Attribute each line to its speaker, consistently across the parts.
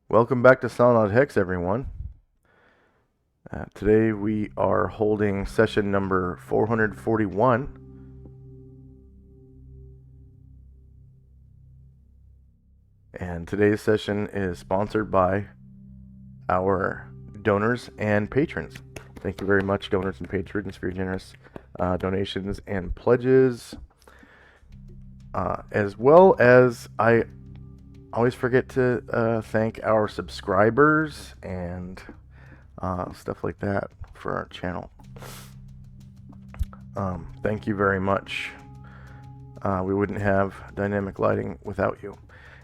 Speaker 1: Welcome back to Solynod Hex, everyone. Today we are holding session number 441. And today's session is sponsored by our donors and patrons. Thank you very much, donors and patrons, for your generous donations and pledges. As well as I always forget to thank our subscribers and stuff like that for our channel. Thank you very much. We wouldn't have dynamic lighting without you.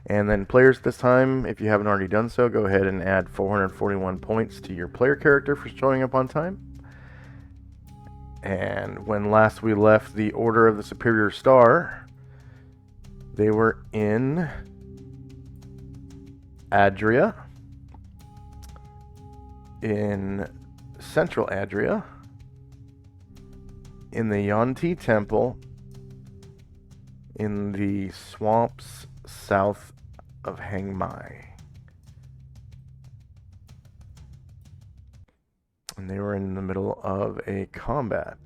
Speaker 1: And then players this time, if you haven't already done so, go ahead and add 441 points to your player character for showing up on time. And when last we left the Order of the Superior Star, they were in Adria, in Central Adria, in the Yanti Temple, in the swamps south of Hangmai. And they were in the middle of a combat.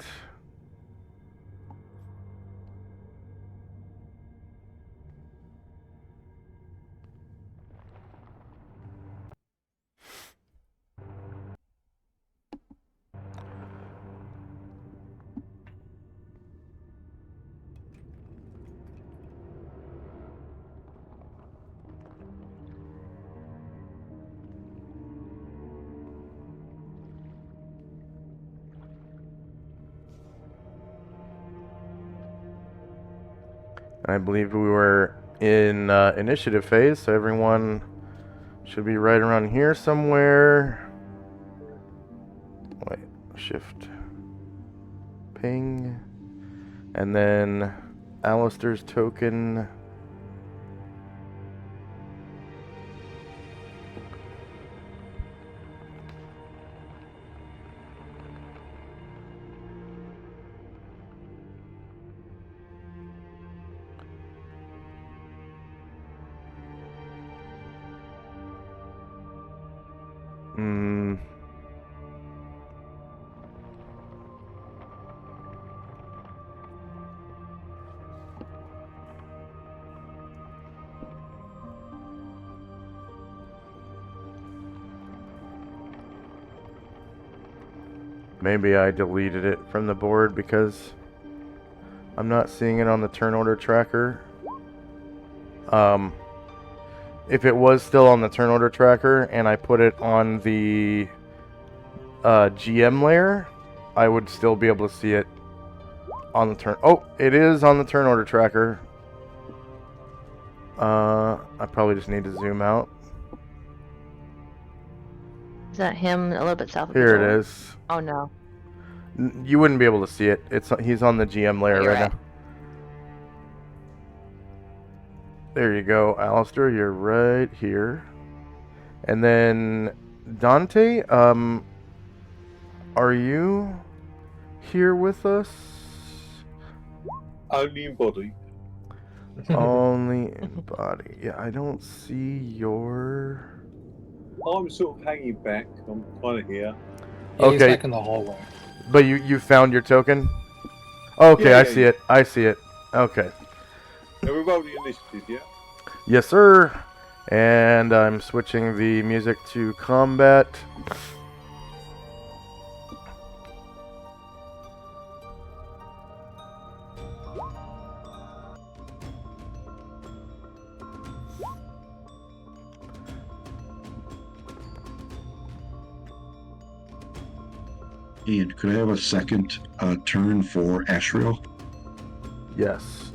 Speaker 1: I believe we were in initiative phase, so everyone should be right around here somewhere. Wait, shift, ping, and then Alistair's token. Maybe I deleted it from the board because I'm not seeing it on the turn order tracker. If it was still on the turn order tracker and I put it on the GM layer, I would still be able to see it on the turn. Oh, it is on the turn order tracker. I probably just need to zoom out.
Speaker 2: Is that him a little bit south of the
Speaker 1: Here
Speaker 2: door?
Speaker 1: it is.
Speaker 2: Oh no.
Speaker 1: You wouldn't be able to see it. He's on the GM layer
Speaker 2: You're
Speaker 1: right now. There you go, Alistair. You're right here. And then Dante, are you here with us?
Speaker 3: Only in body.
Speaker 1: Only in body. Yeah, I don't see your...
Speaker 3: I'm sort of hanging back. I'm kind of here.
Speaker 4: Yeah, he's
Speaker 1: Okay.
Speaker 4: back in the hallway.
Speaker 1: But you found your token? Okay,
Speaker 3: Yeah,
Speaker 1: I
Speaker 3: yeah,
Speaker 1: see
Speaker 3: yeah.
Speaker 1: it. I see it. Okay.
Speaker 3: Now we're rolling initiative, yeah?
Speaker 1: Yes, sir. And I'm switching the music to combat.
Speaker 5: And could I have a second turn for Ashriel?
Speaker 1: Yes.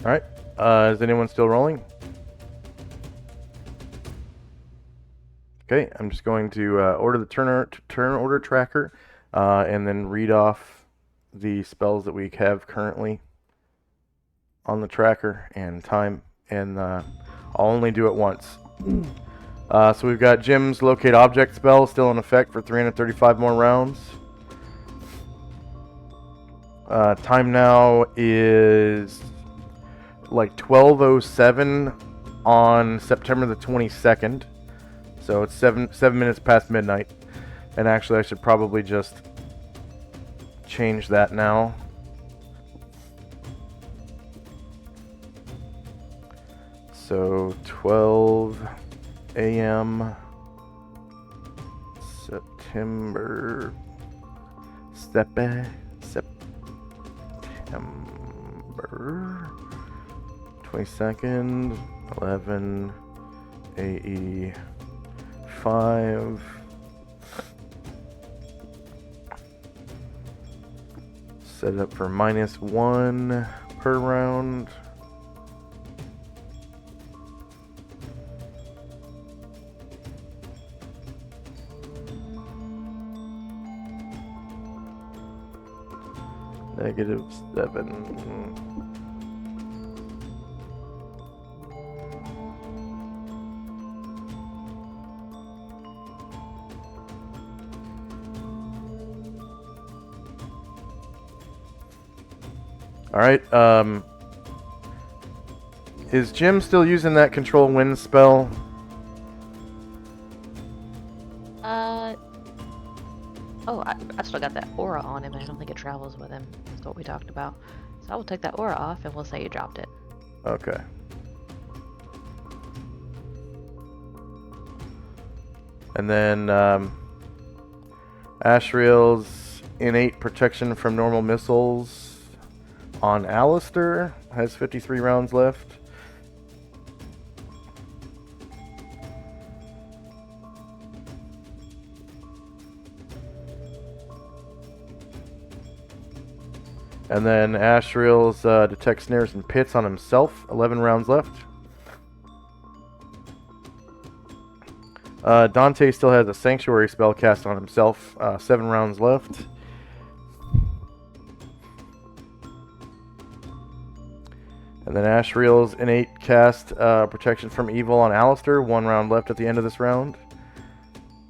Speaker 1: Alright. Is anyone still rolling? Okay, I'm just going to order the turn order tracker and then read off the spells that we have currently on the tracker and time, and I'll only do it once. So we've got Jim's Locate Object spell still in effect for 335 more rounds. Time now is like 12:07 on September the 22nd. So it's 7 minutes past midnight. And actually I should probably just change that now. So 12 a.m. September 22nd, 11 AE 5. Set it up for -1 per round. -7. Alright, is Jim still using that control wind spell?
Speaker 2: Oh, I still got that aura on him, and I don't think it travels with him. That's what we talked about. So I will take that aura off, and we'll say you dropped it.
Speaker 1: Okay. And then, Ashriel's innate protection from normal missiles on Alistair has 53 rounds left. And then Ashriel's detect snares and pits on himself, 11 rounds left. Dante still has a sanctuary spell cast on himself, 7 rounds left. And then Ashriel's innate cast protection from evil on Alistair, 1 round left at the end of this round.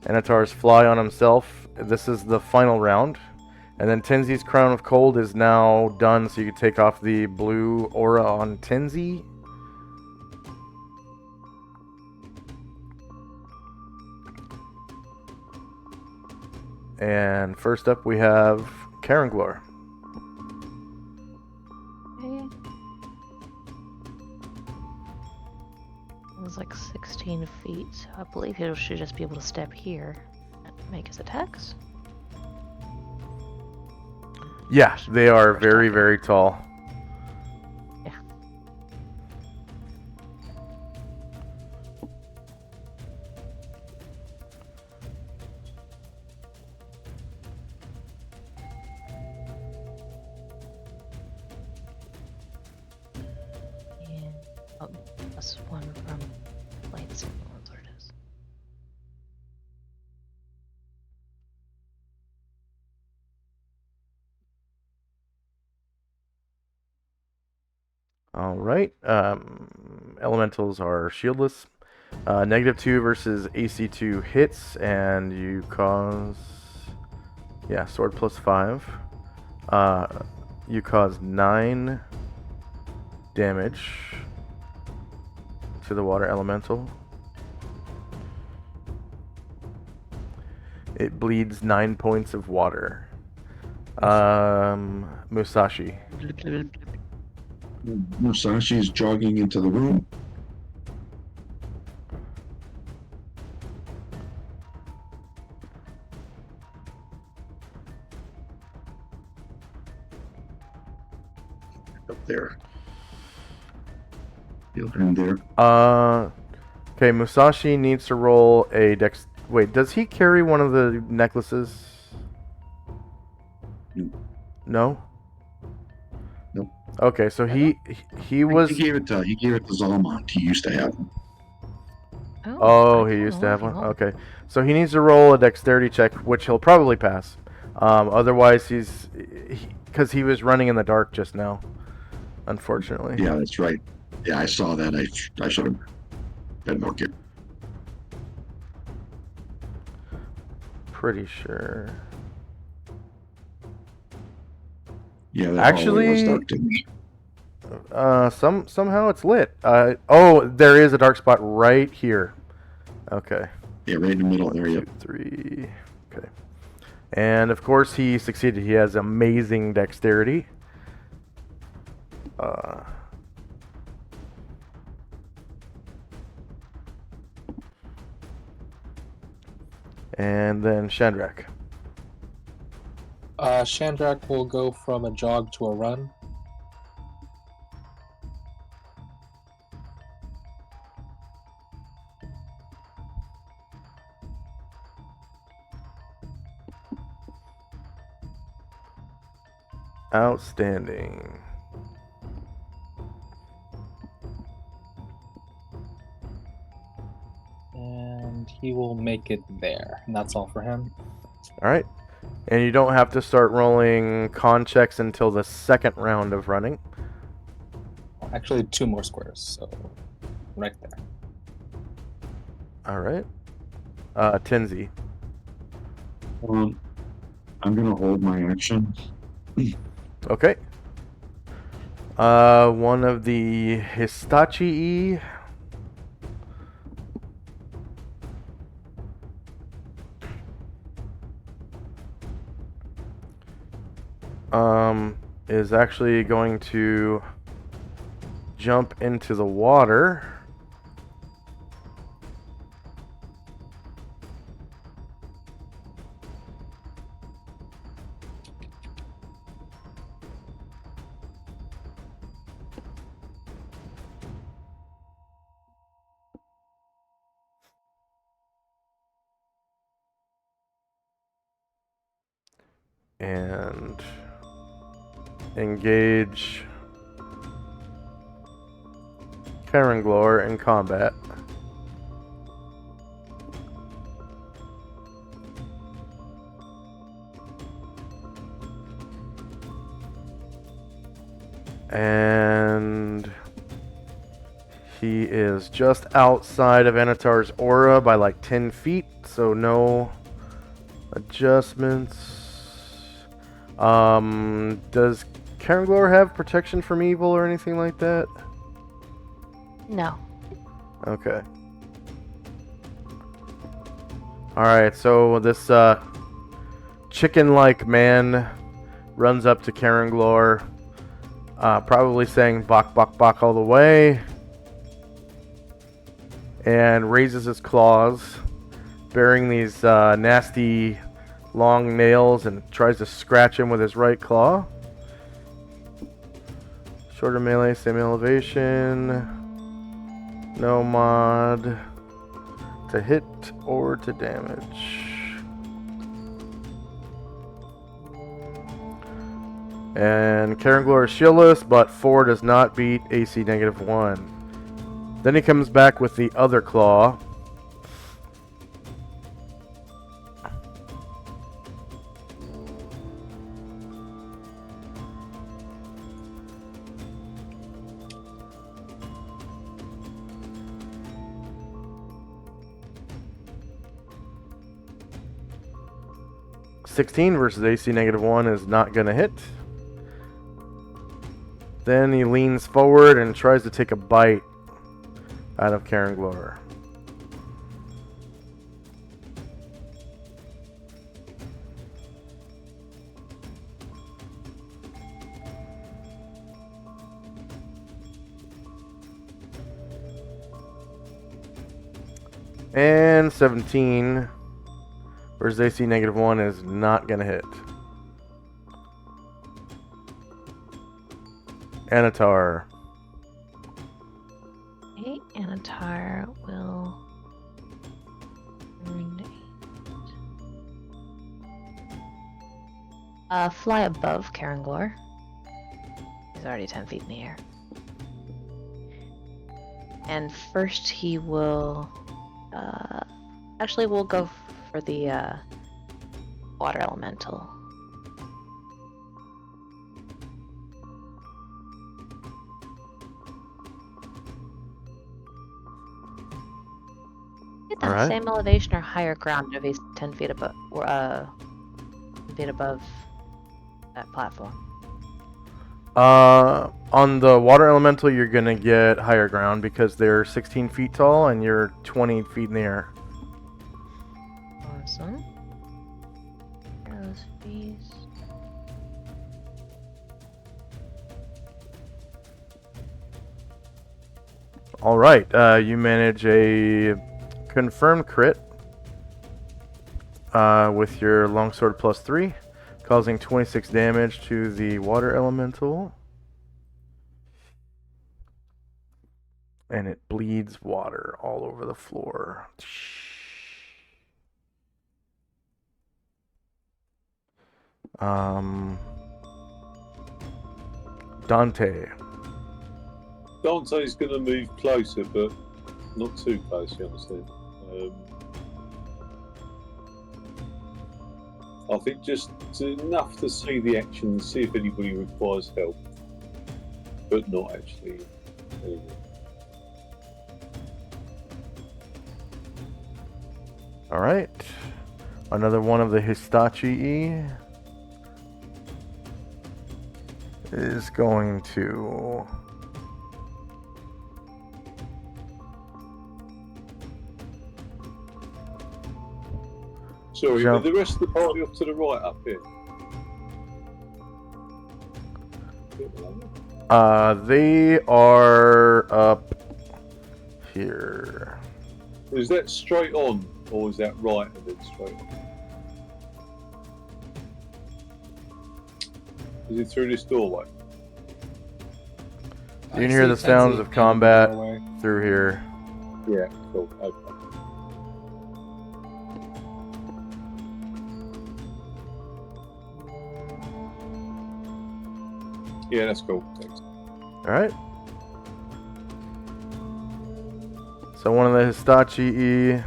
Speaker 1: Anatar's fly on himself, this is the final round. And then Tenzi's Crown of Cold is now done, so you can take off the blue aura on Tenzi. And first up we have Karenglor.
Speaker 2: Okay. It's like 16 feet, so I believe he should just be able to step here and make his attacks.
Speaker 1: Yeah, they are very, very tall.
Speaker 2: Yeah. And oh, plus 1 from blades. That's what it is.
Speaker 1: Alright, elementals are shieldless. -2 versus AC2 hits, and you cause... Yeah, sword plus 5. You cause 9 damage to the water elemental. It bleeds 9 points of water. Musashi.
Speaker 5: Musashi's jogging into the room. Up there. In there.
Speaker 1: Okay, Musashi needs to roll a dex... Wait, does he carry one of the necklaces?
Speaker 5: No.
Speaker 1: No?
Speaker 5: Nope.
Speaker 1: Okay, so he
Speaker 5: He
Speaker 1: was.
Speaker 5: gave it to Zalmont. He used to have him.
Speaker 1: Oh,
Speaker 2: I
Speaker 1: he
Speaker 2: can
Speaker 1: used to
Speaker 2: roll
Speaker 1: have
Speaker 2: if you
Speaker 1: one.
Speaker 2: want.
Speaker 1: Okay, so he needs to roll a dexterity check, which he'll probably pass. Otherwise, because he was running in the dark just now. Unfortunately.
Speaker 5: Yeah, that's right. Yeah, I saw that. I should have been more careful.
Speaker 1: Pretty sure.
Speaker 5: Yeah, that hallway was
Speaker 1: Actually,
Speaker 5: dark to me.
Speaker 1: somehow it's lit. Oh, there is a dark spot right here. Okay.
Speaker 5: Yeah, right in the middle there.
Speaker 1: 1,
Speaker 5: Yep.
Speaker 1: 2, 3. Okay. And of course he succeeded. He has amazing dexterity. And then Shandrak.
Speaker 4: Shandrak will go from a jog to a run.
Speaker 1: Outstanding.
Speaker 4: And he will make it there. And that's all for him.
Speaker 1: All right. And you don't have to start rolling con checks until the second round of running.
Speaker 4: Actually, 2 more squares, so right there.
Speaker 1: All right. Tinsy.
Speaker 5: I'm gonna hold my action.
Speaker 1: Okay. One of the Hitachi is actually going to jump into the water. And engage Karanglor in combat. And he is just outside of Anatar's aura by like 10 feet, so no adjustments. Does Karanglor have protection from evil or anything like that?
Speaker 2: No.
Speaker 1: Okay. Alright, so this chicken-like man runs up to Karanglor, probably saying "bok bok bok" all the way, and raises his claws, bearing these nasty long nails, and tries to scratch him with his right claw. Shorter melee, same elevation, no mod to hit or to damage. And Karanglor is shieldless, but 4 does not beat AC -1. Then he comes back with the other claw. (16) versus AC -1 is not going to hit. Then he leans forward and tries to take a bite out of Karanglor. And 17 versus AC -1 is not going to hit. Anatar.
Speaker 2: Okay, Anatar will fly above Karanglor. He's He's already 10 feet in the air. And first he will... actually, we'll go for the water elemental. Get that
Speaker 1: Alright.
Speaker 2: same elevation or higher ground if he's 10 feet above, or 10 feet above that platform.
Speaker 1: On the water elemental, you're gonna get higher ground because they're 16 feet tall and you're 20 feet in the air.
Speaker 2: Awesome. Those fees.
Speaker 1: All right, you manage a confirmed crit with your longsword +3, causing 26 damage to the water elemental. And it bleeds water all over the floor. Dante.
Speaker 3: Dante's going to move closer, but not too close, you understand? I think just enough to see the action and see if anybody requires help, but not actually.
Speaker 1: All right. Another one of the Hitachi is going to...
Speaker 3: Sorry,
Speaker 1: Jump.
Speaker 3: are the rest of the party off to the right up here?
Speaker 1: They are up here.
Speaker 3: Is that straight on, or is that right and then straight on? Is it through this doorway?
Speaker 1: You can hear the sounds of combat through here.
Speaker 3: Yeah, cool. Okay. Yeah, that's cool. Thanks.
Speaker 1: All right. So one of the Hitachi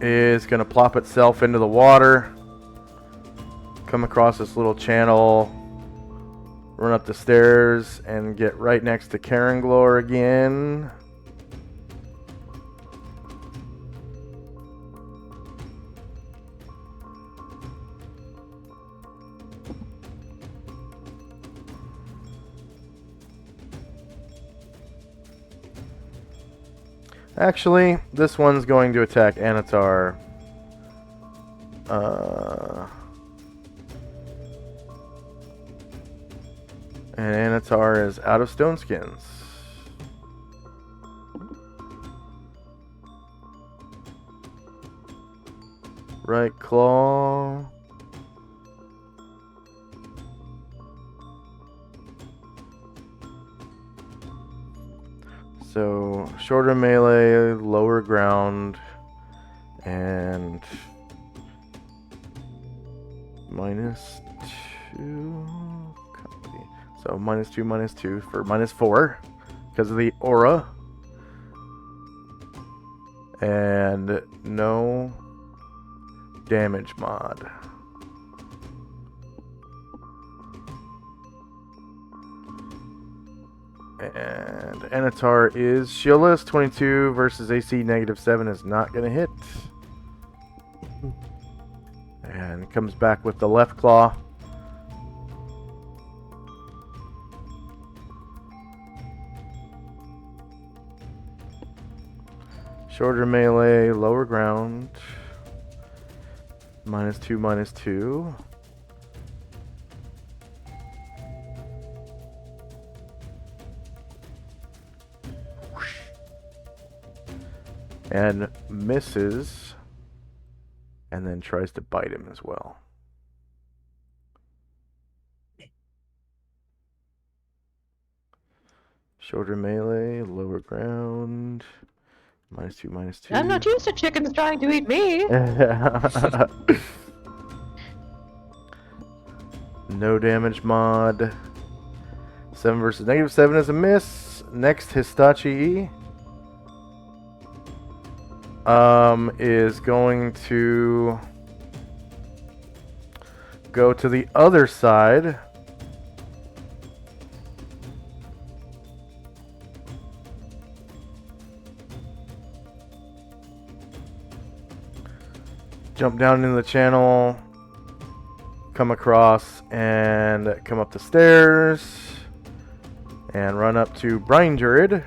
Speaker 1: is going to plop itself into the water, come across this little channel, run up the stairs, and get right next to Karenglor again. Actually, this one's going to attack Anatar. And Anatar is out of stone skins. Right claw. So, shorter melee, lower ground, and -2. Copy. So, -2 for -4 because of the aura. And no damage mod. And Anatar is shieldless. 22 versus AC -7 is not going to hit. And comes back with the left claw. Shorter melee, lower ground. -2, -2. And misses, and then tries to bite him as well. Shorter melee, lower ground, -2, -2.
Speaker 2: I'm not used to chickens trying to eat me.
Speaker 1: No damage mod. 7 versus -7 is a miss. Next, Histachi is going to go to the other side. Jump down into the channel, come across and come up the stairs and run up to Brine Druid,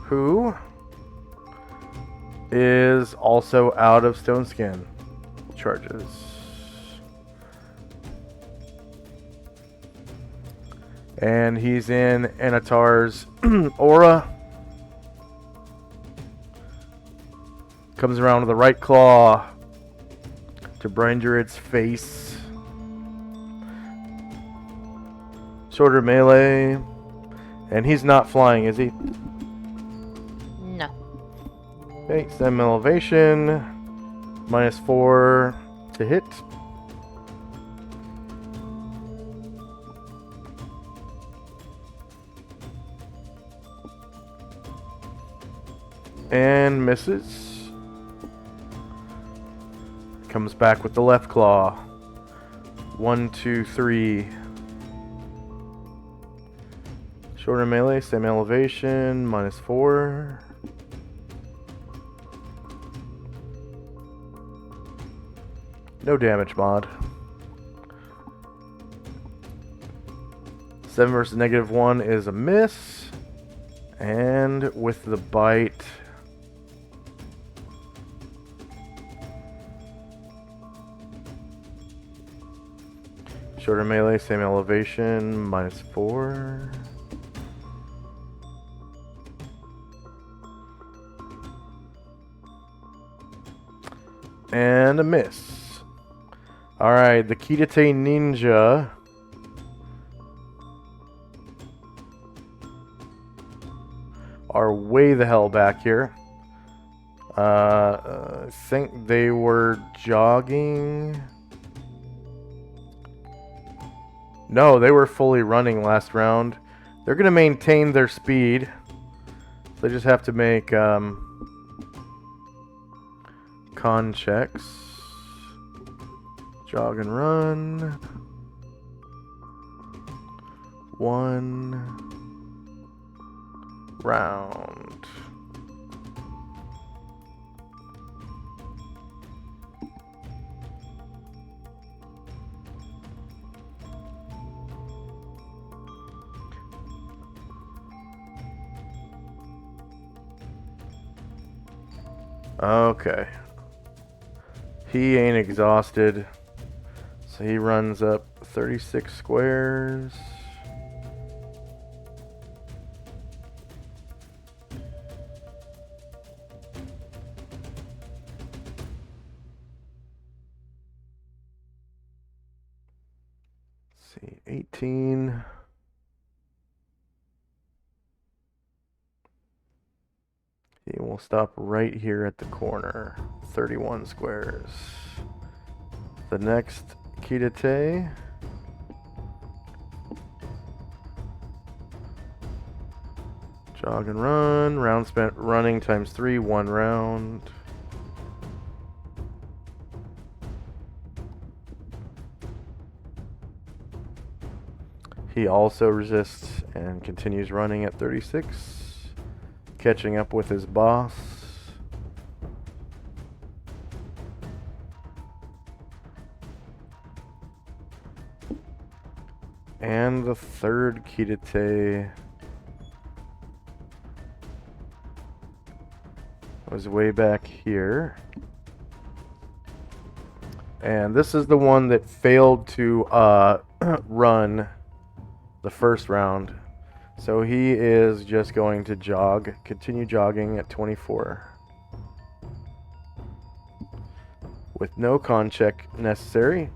Speaker 1: who is also out of Stone Skin charges. And he's in Anatar's aura. Comes around with the right claw to Brine Druid's face. Shorter melee. And he's not flying, is he?
Speaker 2: No.
Speaker 1: Okay, stem elevation. -4 to hit. And misses. Comes back with the left claw. 1, 2, 3. Shorter melee, same elevation, -4. No damage mod. 7 versus -1 is a miss. And with the bite, shorter melee, same elevation, -4. And a miss. Alright, the Kitate Ninja are way the hell back here. I think they were jogging. No, they were fully running last round. They're going to maintain their speed. They just have to make con checks. Jog and run. 1 round. Okay. He ain't exhausted. So he runs up 36 squares. Let's see, 18. He will stop right here at the corner. 31 squares. The next Kitate jog and run. Round spent running times 3, 1 round. He also resists and continues running at 36, catching up with his boss. And the third Kitate was way back here. And this is the one that failed to run the first round. So he is just going to jog, continue jogging at 24. With no con check necessary.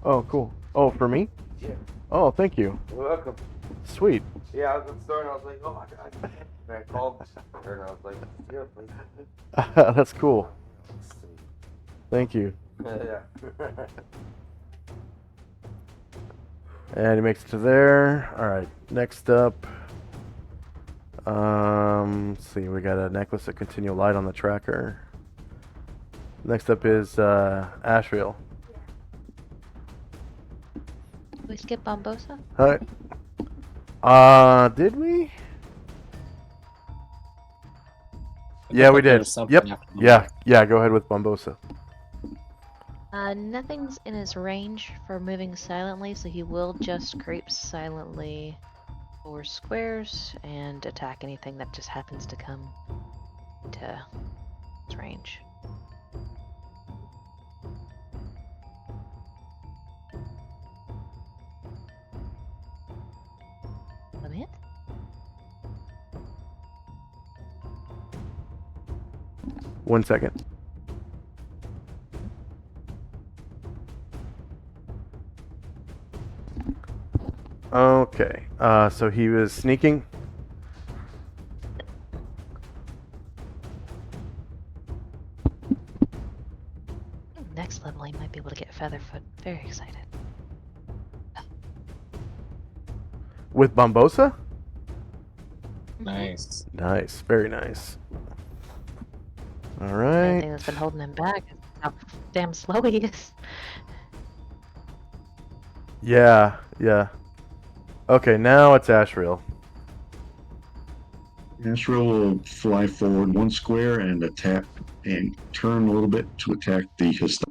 Speaker 1: Oh, cool. Oh, for me?
Speaker 6: Yeah.
Speaker 1: Oh, thank you.
Speaker 6: You're welcome.
Speaker 1: Sweet.
Speaker 6: Yeah, I was at the store and I was like, oh my god. And I called her and I was like, here, please.
Speaker 1: That's cool.
Speaker 6: Sweet.
Speaker 1: Thank you.
Speaker 6: Yeah.
Speaker 1: And he makes it to there. Alright, next up. Let's see, we got a necklace of continual light on the tracker. Next up is Ashriel.
Speaker 2: Did we skip Bombosa?
Speaker 1: Hi. Did we? Yeah, we
Speaker 4: thought there
Speaker 1: did.
Speaker 4: was something
Speaker 1: Yep.
Speaker 4: after the
Speaker 1: Yeah,
Speaker 4: map.
Speaker 1: yeah, go ahead with Bombosa.
Speaker 2: Nothing's in his range for moving silently, so he will just creep silently 4 squares and attack anything that just happens to come to his range. Limit?
Speaker 1: One second. Okay, so he was sneaking.
Speaker 2: Next level, he might be able to get Featherfoot. Very excited.
Speaker 1: With Bombosa?
Speaker 4: Nice.
Speaker 1: Nice, very nice.
Speaker 2: The
Speaker 1: Alright.
Speaker 2: thing that's been holding him back is how damn slow he is.
Speaker 1: Yeah, yeah. Okay, now it's Ashriel.
Speaker 5: Ashriel will fly forward 1 square and attack and turn a little bit to attack the Histach.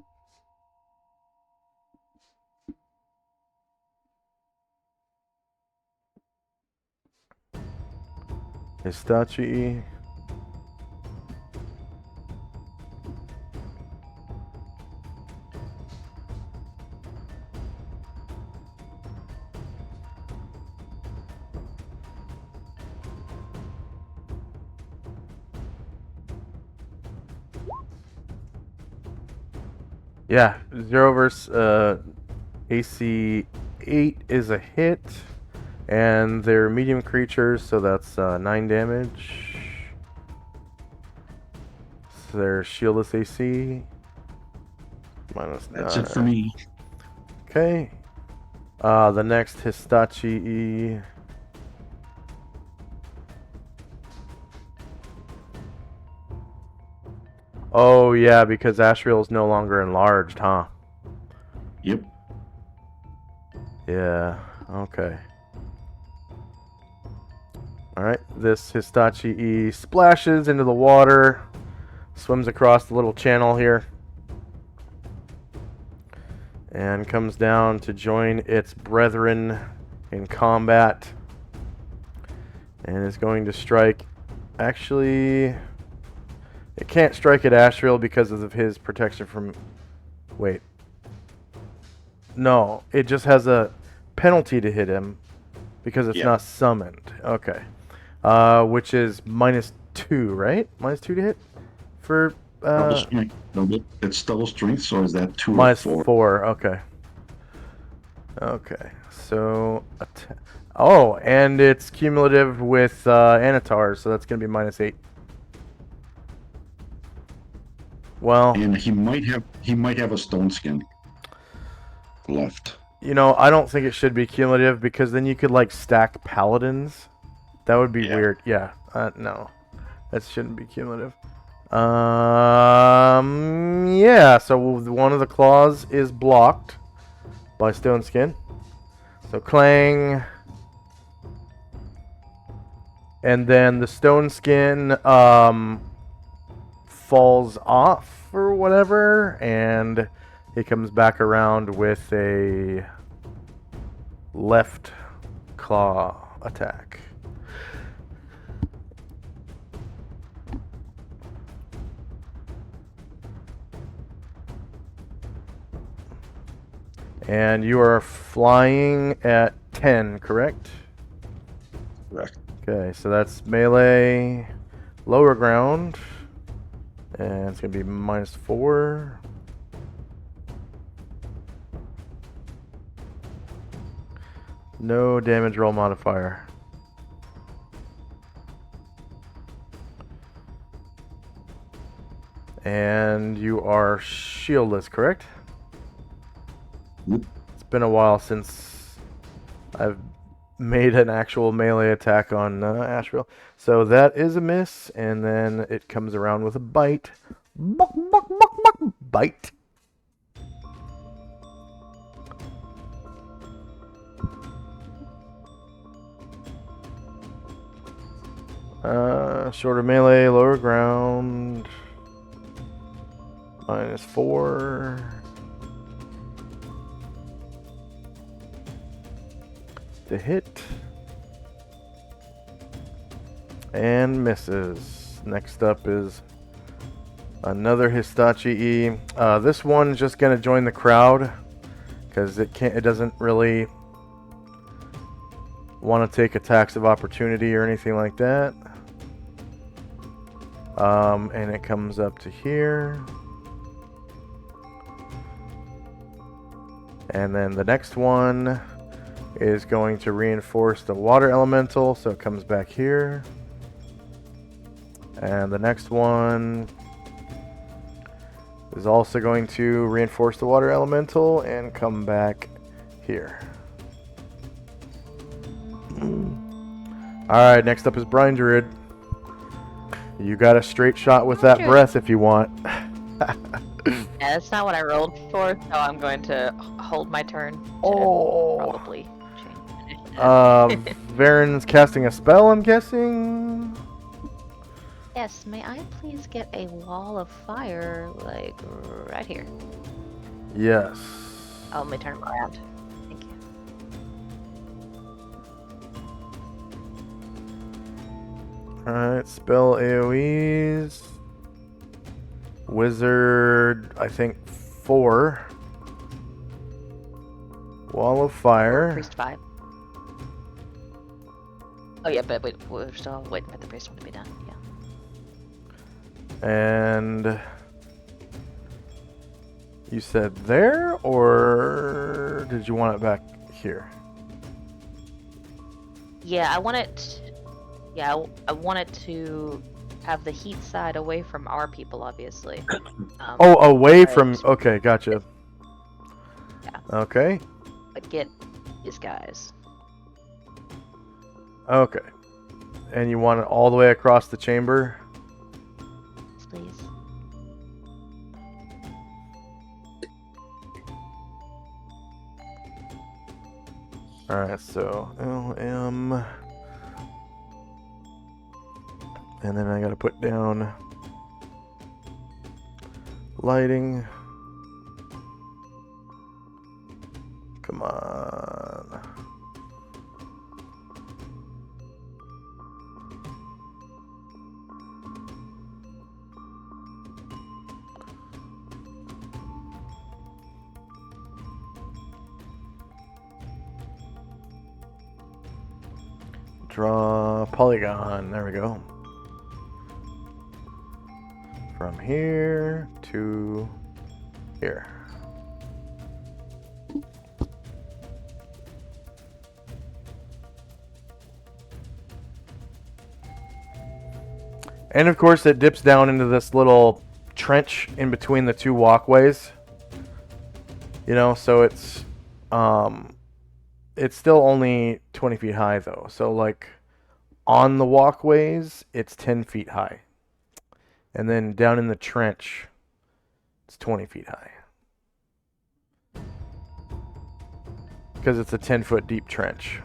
Speaker 1: Histachi. Yeah, 0 versus AC 8 is a hit. And they're medium creatures, so that's 9 damage. So they're shieldless AC. Minus 9.
Speaker 5: That's it for me.
Speaker 1: Okay. The next Histachi. Oh yeah, because Ashriel is no longer enlarged, huh?
Speaker 5: Yep.
Speaker 1: Yeah. Okay. Alright, this Histachi splashes into the water, swims across the little channel here, and comes down to join its brethren in combat, and is going to strike. Actually, it can't strike at Ashriel because of his protection from... Wait. No, it just has a penalty to hit him because it's
Speaker 5: Yeah.
Speaker 1: not summoned. Okay. Which is -2, right? -2 to hit for
Speaker 5: Double strength. No, it's double strength, so is that 2 or
Speaker 1: -4.
Speaker 5: 4?
Speaker 1: Okay. Okay. So, oh, and it's cumulative with Anatar, so that's gonna be -8. Well,
Speaker 5: And he might have a stone skin left.
Speaker 1: you know, I don't think it should be cumulative because then you could like stack paladins. That would be
Speaker 5: Yeah.
Speaker 1: weird. Yeah. No, that shouldn't be cumulative. Yeah. So one of the claws is blocked by stone skin. So clang, and then the stone skin falls off or whatever, and he comes back around with a left claw attack. And you are flying at 10, correct?
Speaker 5: Correct.
Speaker 1: Okay, so that's melee, lower ground, and it's going to be -4. No damage roll modifier. And you are shieldless, correct?
Speaker 5: Yep.
Speaker 1: It's been a while since I've made an actual melee attack on Asheville. So that is a miss, and then it comes around with a bite. Buck, buck, buck, buck, bite. Shorter melee, lower ground. -4. To hit. And misses. Next up is another Hitachi E. This one's just gonna join the crowd because it doesn't really want to take attacks of opportunity or anything like that. And it comes up to here. And then the next one is going to reinforce the water elemental, so it comes back here. And the next one is also going to reinforce the water elemental and come back here. Alright, next up is Brine Druid. You got a straight shot with that
Speaker 2: Druid.
Speaker 1: breath if you want.
Speaker 2: Yeah, that's not what I rolled for, so I'm going to hold my turn to probably change initiative.
Speaker 1: Varen's casting a spell, I'm guessing?
Speaker 2: Yes, may I please get a wall of fire, like, right here?
Speaker 1: Yes.
Speaker 2: Oh, let me turn it around. Thank you.
Speaker 1: Alright, spell AoEs. Wizard, I think 4. Wall of fire.
Speaker 2: Priest 5. Oh yeah, but wait, we're still waiting for the priest one to be done. Yeah.
Speaker 1: And you said there, or did you want it back here?
Speaker 2: Yeah, I want it. Yeah, I want it to have the heat side away from our people, obviously.
Speaker 1: Oh, away
Speaker 2: but-
Speaker 1: from. Okay, gotcha.
Speaker 2: Yeah.
Speaker 1: Okay.
Speaker 2: But get these guys.
Speaker 1: Okay. And you want it all the way across the chamber?
Speaker 2: Please.
Speaker 1: Alright, so LM. And then I gotta put down lighting. Come on. Draw polygon. There we go. From here to here. And of course it dips down into this little trench in between the two walkways. You know, so it's still only 20 feet high though. So like on the walkways, it's 10 feet high. And then down in the trench, it's 20 feet high. Because it's a 10-foot deep trench.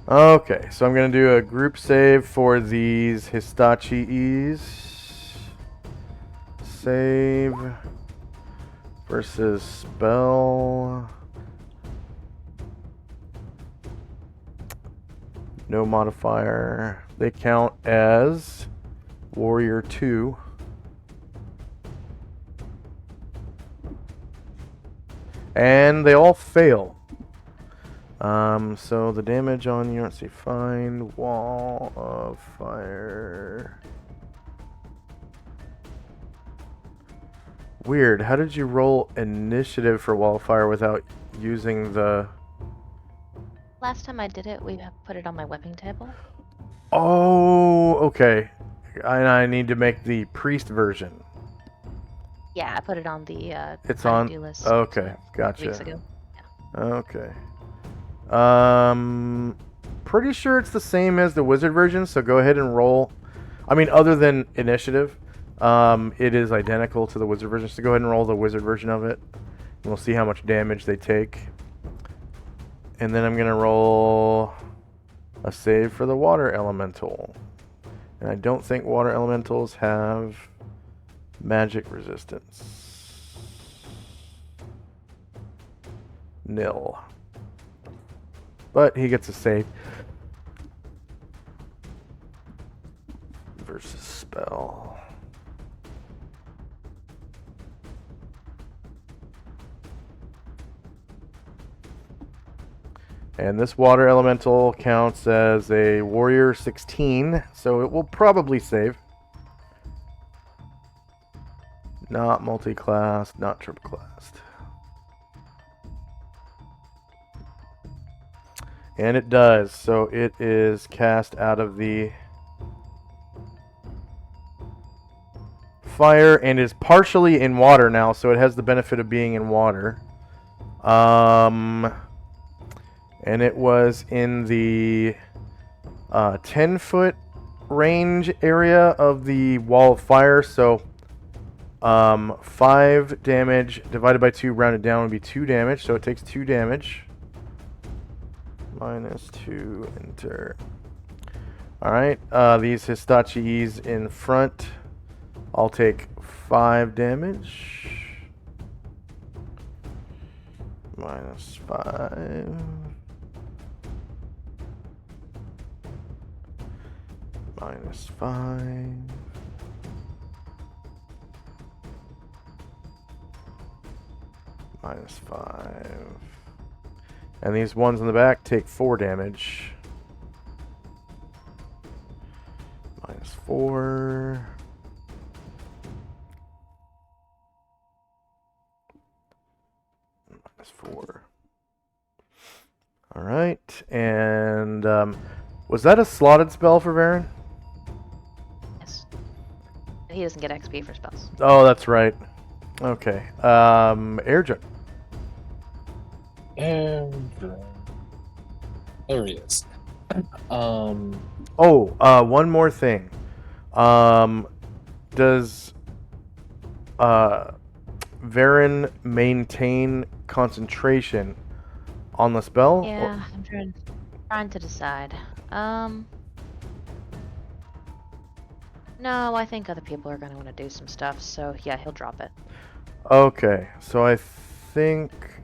Speaker 1: Okay, so I'm going to do a group save for these Hitachi-E's. Save versus spell. No modifier. They count as Warrior 2. And they all fail. So the damage on you, let's see, find wall of fire. Weird, how did you roll initiative for wall of fire without using the
Speaker 2: Last time I did it, we put it on my weapon table.
Speaker 1: Oh, okay. And I need to make the priest version.
Speaker 2: Yeah, I put it on the
Speaker 1: It's
Speaker 2: honey-do
Speaker 1: on.
Speaker 2: list.
Speaker 1: Okay,
Speaker 2: 2 weeks
Speaker 1: gotcha.
Speaker 2: ago.
Speaker 1: Okay. Pretty sure it's the same as the wizard version. So go ahead and roll. I mean, other than initiative, it is identical to the wizard version. So go ahead and roll the wizard version of it. And we'll see how much damage they take. And then I'm gonna roll a save for the water elemental. And I don't think water elementals have magic resistance. Nil. But he gets a save. Versus spell. And this water elemental counts as a warrior 16, so it will probably save. Not multi-classed, not triple-classed. And it does, so it is cast out of the fire and is partially in water now, so it has the benefit of being in water. And it was in the 10-foot range area of the wall of fire, so 5 damage divided by 2 rounded down would be 2 damage, so it takes 2 damage. -2, enter. Alright, these Histachis in front, I'll take 5 damage. -5. -5. -5. And these ones in the back take 4 damage. -4. -4. Alright, and was that a slotted spell for Varen?
Speaker 2: Yes. He doesn't get XP for spells.
Speaker 1: Oh, that's right. Okay. Airjun.
Speaker 4: There he is.
Speaker 1: One more thing. Does Varen maintain concentration on the spell?
Speaker 2: Yeah, I'm trying to decide. No, I think other people are going to want to do some stuff, so yeah, he'll drop it.
Speaker 1: Okay, so I think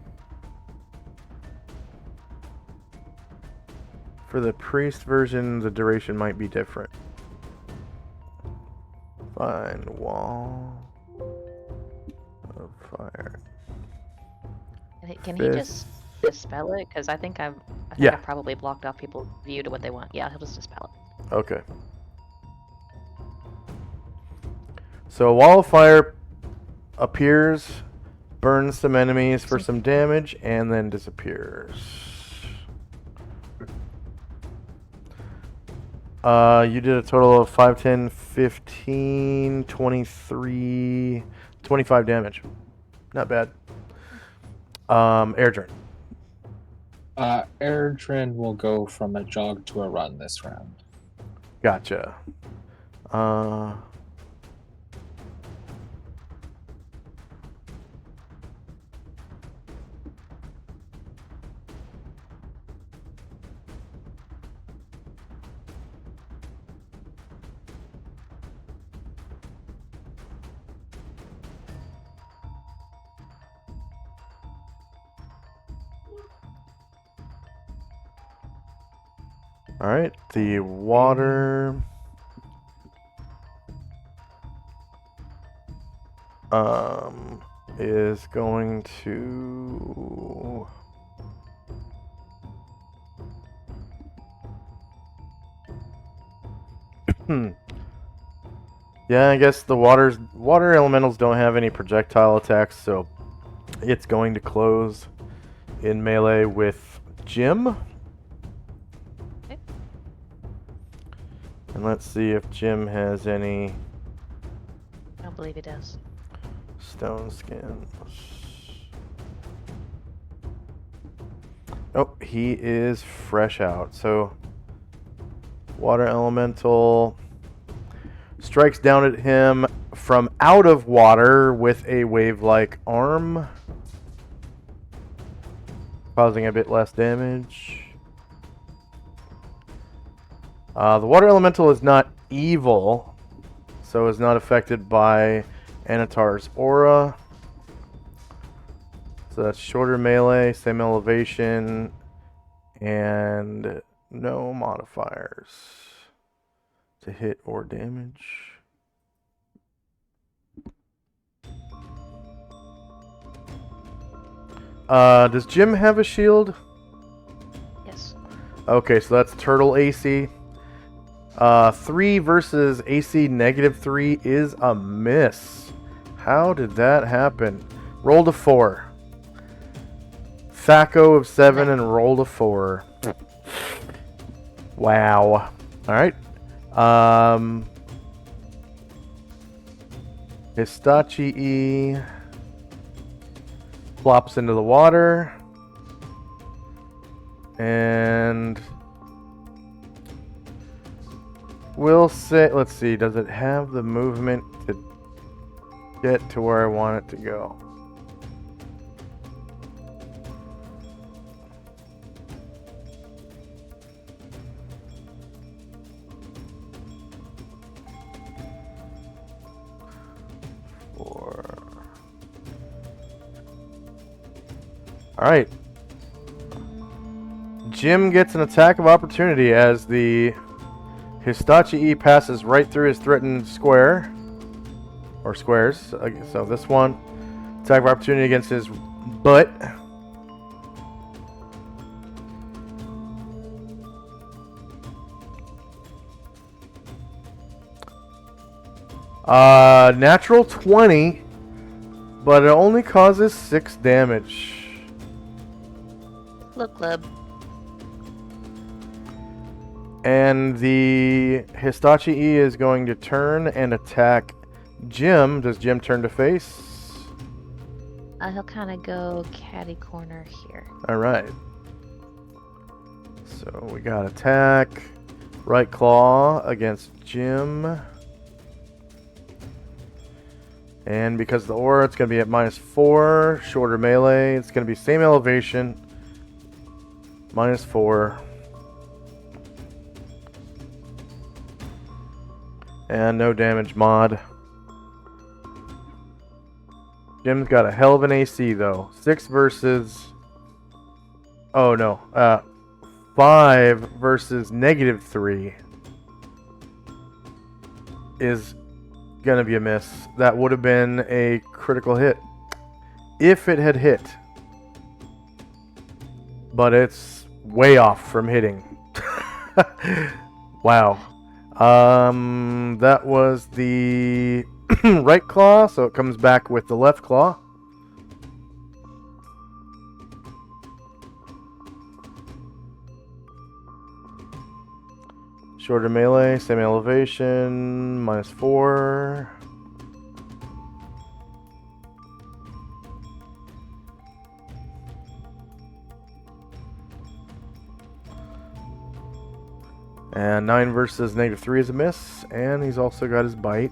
Speaker 1: for the priest version, the duration might be different. Find wall of fire.
Speaker 2: Can he just dispel it? Because I think I probably blocked off people's view to what they want. Yeah, he'll just dispel it.
Speaker 1: Okay. So a wall of fire appears, burns some enemies for some damage, and then disappears. You did a total of 5, 10, 15, 23, 25 damage. Not bad. Air
Speaker 4: Airdrin will go from a jog to a run this round.
Speaker 1: Gotcha. Alright, the water is going to yeah, I guess the water elementals don't have any projectile attacks, so it's going to close in melee with Jim. And let's see if Jim has any
Speaker 2: I don't believe he does.
Speaker 1: stone skins. Oh, he is fresh out. So, water elemental strikes down at him from out of water with a wave-like arm, causing a bit less damage. The water elemental is not evil, so is not affected by Anatar's aura. So that's shorter melee, same elevation, and no modifiers to hit or damage. Does Jim have a shield?
Speaker 2: Yes.
Speaker 1: Okay, so that's turtle AC. 3 versus AC -3 is a miss. How did that happen? Rolled a 4. Thaco of 7 and rolled a 4. Wow. Alright. Histachi flops into the water. And we'll say, let's see, does it have the movement to get to where I want it to go? Alright. Jim gets an attack of opportunity as the Histachi passes right through his threatened square. Or squares. So this one. Attack of opportunity against his butt. Natural 20. But it only causes 6 damage.
Speaker 2: Look, club.
Speaker 1: And the Histachi is going to turn and attack Jim. Does Jim turn to face?
Speaker 2: He'll kind of go catty corner here.
Speaker 1: Alright. So we got attack. Right claw against Jim. And because of the aura, it's going to be at -4. Shorter melee. It's going to be same elevation. -4. And no damage mod. Jim's got a hell of an AC though. 6 versus... Oh no. 5 versus -3 is gonna be a miss. That would have been a critical hit. If it had hit. But it's way off from hitting. Wow. That was the right claw, so it comes back with the left claw. Shorter melee, same elevation, -4. And 9 versus -3 is a miss, and he's also got his bite.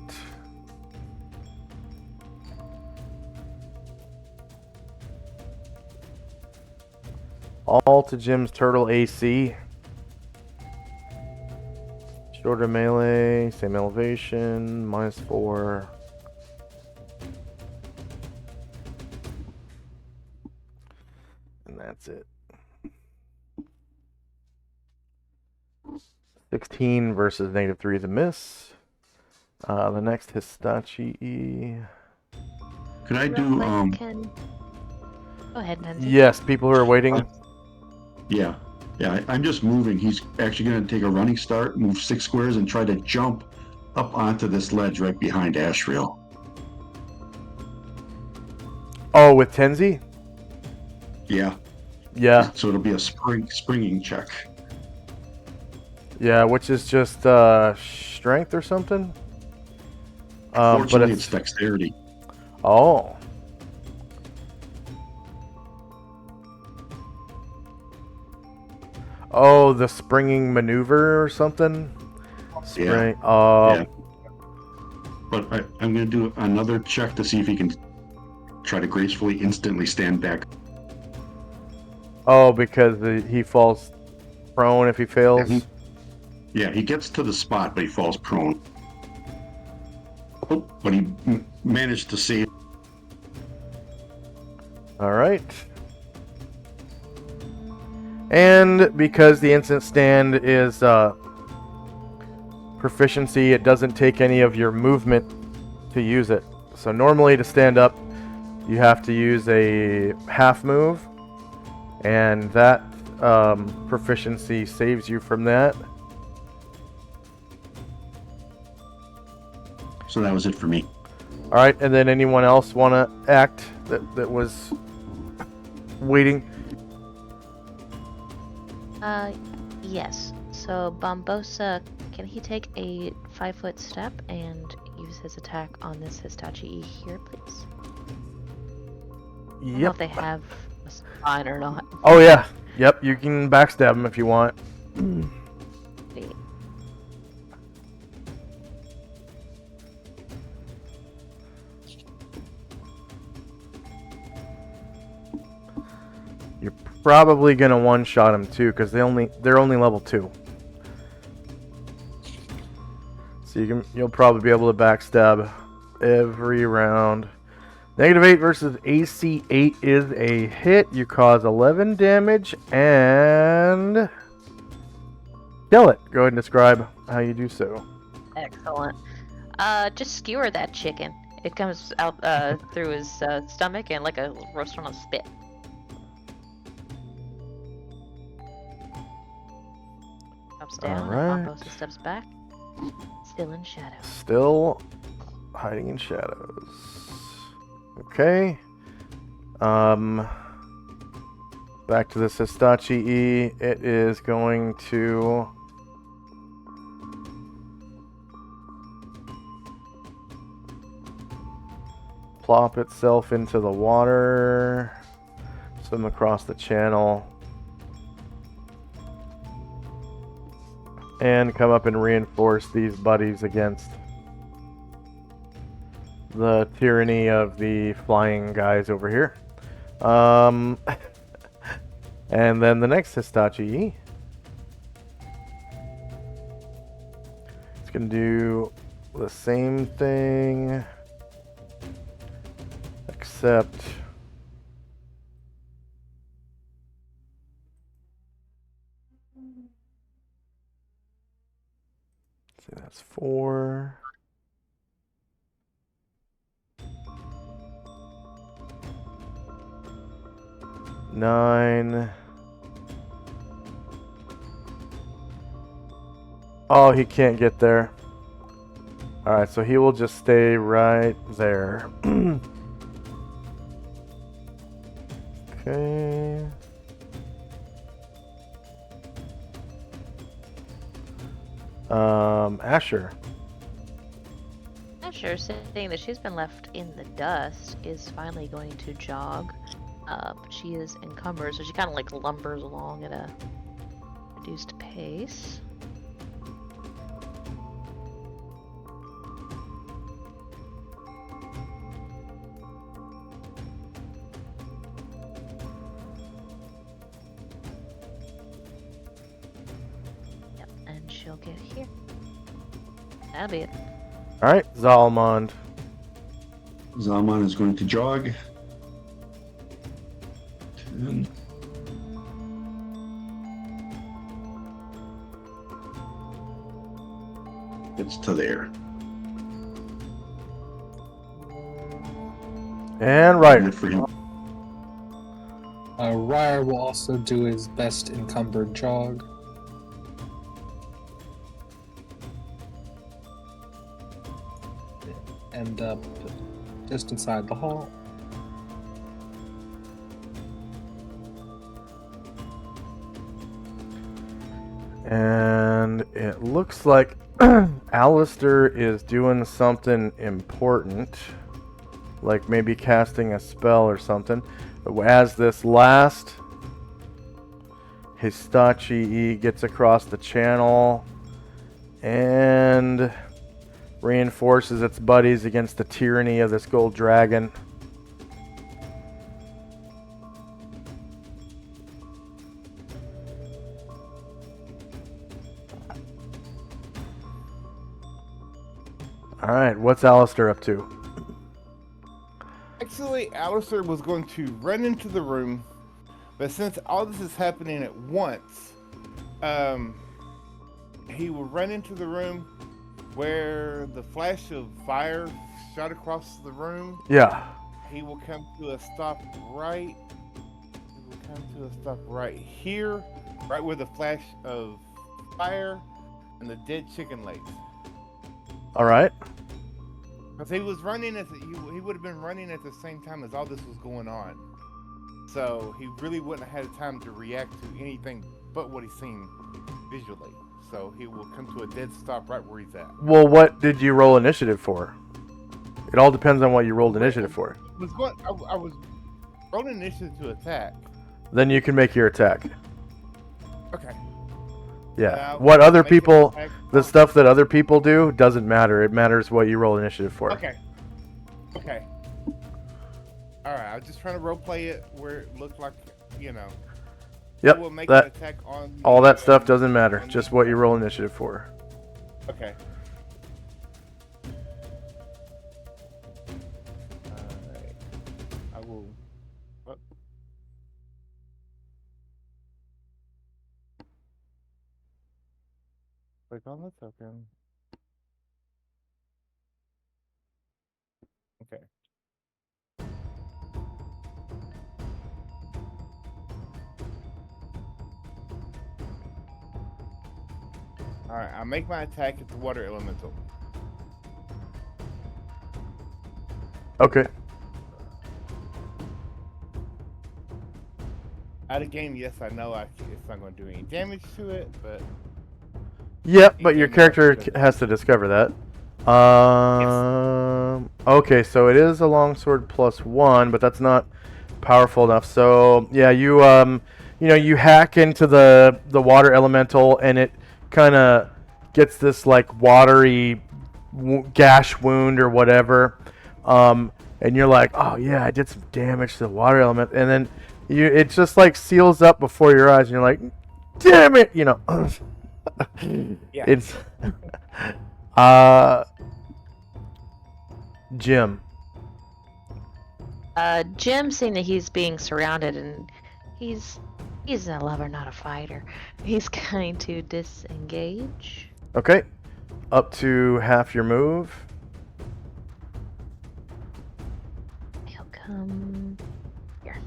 Speaker 1: All to Jim's turtle AC. Shorter melee, same elevation, -4. And that's it. 16 versus -3 is a miss. The next Histachi.
Speaker 5: Could I do
Speaker 2: Go ahead, Nancy.
Speaker 1: Yes, people who are waiting.
Speaker 5: Yeah, I'm just moving. He's actually going to take a running start, move 6 squares, and try to jump up onto this ledge right behind Ashriel.
Speaker 1: Oh, with Tenzi?
Speaker 5: Yeah.
Speaker 1: Yeah.
Speaker 5: So it'll be a springing check.
Speaker 1: Yeah, which is just strength or something. But
Speaker 5: Fortunately, it's dexterity.
Speaker 1: Oh. Oh, the springing maneuver or something? Spring.
Speaker 5: Yeah. But I'm going to do another check to see if he can try to gracefully instantly stand back.
Speaker 1: Oh, because he falls prone if he fails?
Speaker 5: Yeah, he gets to the spot, but he falls prone. Oh, but he managed to save.
Speaker 1: Alright. And because the instant stand is proficiency, it doesn't take any of your movement to use it. So normally to stand up, you have to use a half move, and that proficiency saves you from that.
Speaker 5: So that was it for me.
Speaker 1: Alright, and then anyone else want to act that was waiting?
Speaker 2: Yes. So Bombosa, can he take a 5-foot step and use his attack on this Hitachi here, please? I don't know if they have a spine or not.
Speaker 1: Oh yeah. Yep, you can backstab him if you want.
Speaker 2: Wait.
Speaker 1: You're probably gonna one-shot him too, because they're only level 2. So you'll probably be able to backstab every round. -8 versus AC 8 is a hit. You cause 11 damage and kill it. Go ahead and describe how you do so.
Speaker 2: Excellent. Just skewer that chicken. It comes out through his stomach and like a roast on a spit. Drops down, and Bombosa steps back. Still in shadow.
Speaker 1: Still hiding in shadows. Okay. Back to this Hitachi E. It is going to plop itself into the water, swim across the channel, and come up and reinforce these buddies against the tyranny of the flying guys over here. And then the next Hitachi, it's gonna do the same thing, except see, that's 4. Nine. Oh, he can't get there. Alright, so he will just stay right there. Okay. Asher.
Speaker 2: Asher, saying that she's been left in the dust, is finally going to jog. But she is encumbered, so she kind of like lumbers along at a reduced pace. Yep, and she'll get here. That'll be it.
Speaker 1: Alright, Zalmond.
Speaker 5: Zalman is going to jog. 10. It's to there.
Speaker 1: And Ryder.
Speaker 5: Good for him.
Speaker 4: Ryer will also do his best encumbered jog. End up just inside the hall.
Speaker 1: And And it looks like Alistair is doing something important, like maybe casting a spell or something. As this last Histachi gets across the channel and reinforces its buddies against the tyranny of this gold dragon. Alright, what's Alistair up to?
Speaker 7: Actually, Alistair was going to run into the room, but since all this is happening at once, he will run into the room where the flash of fire shot across the room.
Speaker 1: Yeah.
Speaker 7: He will come to a stop right. He will come to a stop right here, right where the flash of fire and the dead chicken legs.
Speaker 1: Alright.
Speaker 7: Because he was running he would have been running at the same time as all this was going on. So he really wouldn't have had time to react to anything but what he's seen visually. So he will come to a dead stop right where he's at.
Speaker 1: Well, what did you roll initiative for? It all depends on what you rolled initiative for.
Speaker 7: I was rolling initiative to attack.
Speaker 1: Then you can make your attack.
Speaker 7: Okay.
Speaker 1: Yeah.
Speaker 7: Now,
Speaker 1: What other
Speaker 7: make an
Speaker 1: people,
Speaker 7: attack.
Speaker 1: the stuff that other people do doesn't matter. It matters what you roll initiative for.
Speaker 7: Okay. Okay. Alright, I was just trying to roleplay it where it looked like, you know.
Speaker 1: Yep.
Speaker 7: I will make
Speaker 1: That
Speaker 7: an attack on
Speaker 1: all
Speaker 7: the,
Speaker 1: that stuff doesn't matter.
Speaker 7: on
Speaker 1: Just
Speaker 7: the-
Speaker 1: what you roll initiative for.
Speaker 7: Okay. Alright. I will. What? Click on the token. Okay. Alright, I'll make my attack at the water elemental.
Speaker 1: Okay.
Speaker 7: Out of game, yes, I know it's not going to do any damage to it, but
Speaker 1: Yep, but your
Speaker 7: Yeah,
Speaker 1: character
Speaker 7: good.
Speaker 1: has to discover that. Okay, so it is a longsword +1, but that's not powerful enough. So yeah, you you hack into the water elemental, and it kind of gets this like watery gash wound or whatever. And you're like, oh yeah, I did some damage to the water element, and then it just like seals up before your eyes, and you're like, damn it, you know.
Speaker 7: yeah.
Speaker 1: It's Jim.
Speaker 2: Jim, seeing that he's being surrounded and he's a lover, not a fighter, he's going to disengage.
Speaker 1: Okay, up to half your move.
Speaker 2: He'll come here.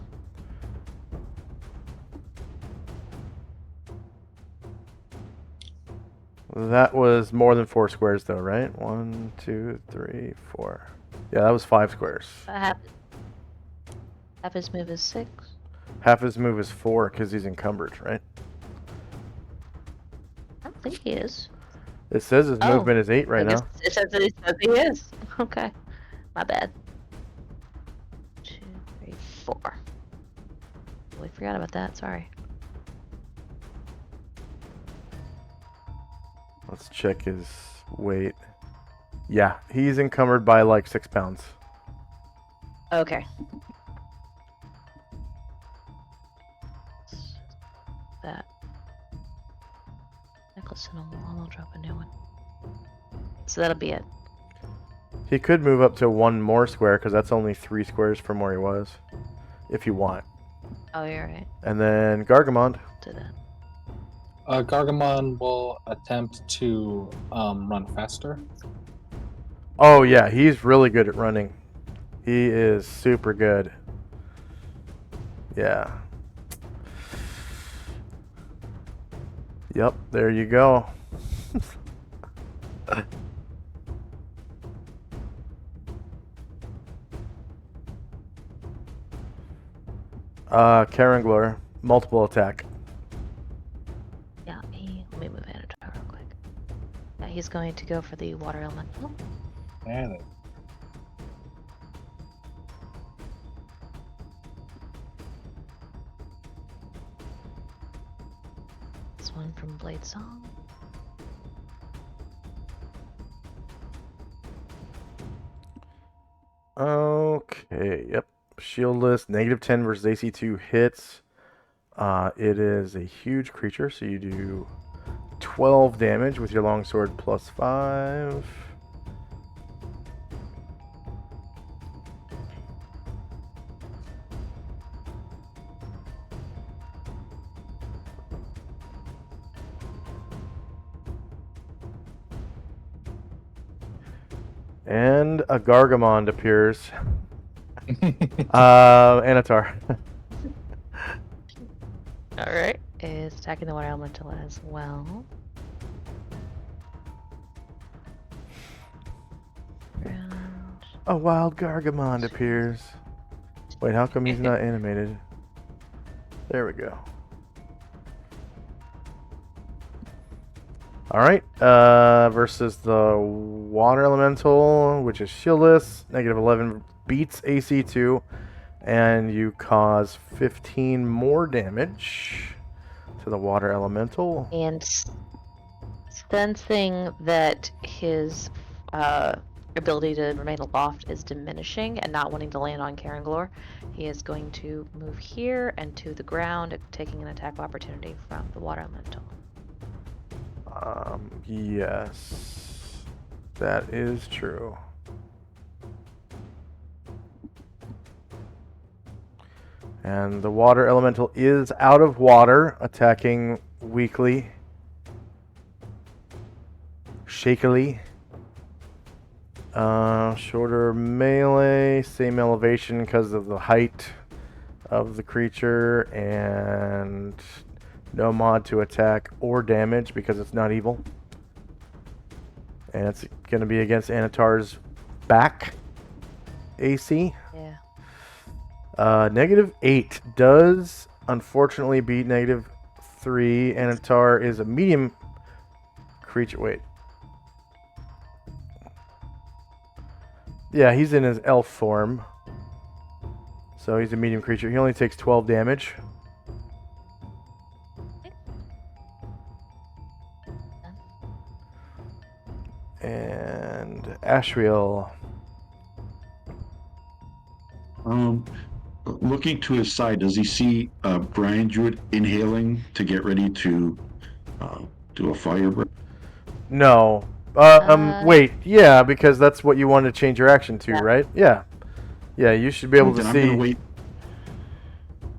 Speaker 1: That was more than 4 squares, though, right? 1, 2, 3, 4. Yeah, that was 5 squares.
Speaker 2: Half his move is 6.
Speaker 1: Half his move is 4 because he's encumbered, right?
Speaker 2: I don't think he is.
Speaker 1: It says his
Speaker 2: Oh,
Speaker 1: movement is 8 right
Speaker 2: I guess
Speaker 1: now.
Speaker 2: it says that he is. Okay, my bad. 2, 3, 4. We forgot about that. Sorry.
Speaker 1: Let's check his weight. Yeah, he's encumbered by like 6 pounds.
Speaker 2: Okay. That necklace and a wall. I'll drop a new one. So that'll be it.
Speaker 1: He could move up to 1 more square because that's only 3 squares from where he was, if you want.
Speaker 2: Oh, you're right.
Speaker 1: And then Gargamond.
Speaker 2: Do that.
Speaker 4: Gargamon will attempt to run faster.
Speaker 1: Oh yeah, he's really good at running. He is super good. Yeah. Yep, there you go. Karangler, multiple attack.
Speaker 2: Yeah, let me move Avatar real quick. he's going to go for the water elemental.
Speaker 4: And it-
Speaker 2: This one from Blade Song.
Speaker 1: Okay, yep. Shieldless, -10 versus AC2 hits. It is a huge creature, so you do 12 damage with your longsword +5. And a Gargamond appears. Anatar.
Speaker 2: Alright. Is attacking the water elemental as well. Ground.
Speaker 1: A wild Gargamond appears. Wait, how come he's not animated? There we go. Alright, versus the water elemental, which is shieldless. -11 beats AC2, and you cause 15 more damage to the water elemental.
Speaker 2: And sensing that his ability to remain aloft is diminishing and not wanting to land on Caranglor, he is going to move here and to the ground, taking an attack of opportunity from the water elemental.
Speaker 1: Yes, that is true. And the water elemental is out of water, attacking weakly, shakily. Shorter melee, same elevation because of the height of the creature, and no mod to attack or damage because it's not evil. And it's going to be against Anatar's back AC.
Speaker 2: Yeah.
Speaker 1: -8 does unfortunately beat -3. Anatar is a medium creature. Wait. Yeah, he's in his elf form. So he's a medium creature. He only takes 12 damage. And Ashriel.
Speaker 5: Looking to his side, does he see Brian Druid inhaling to get ready to do a fire breath?
Speaker 1: No. Wait. Yeah, because that's what you want to change your action to,
Speaker 2: Yeah.
Speaker 1: right? Yeah. Yeah, you should be able to
Speaker 5: Then
Speaker 1: see.
Speaker 5: I'm gonna wait.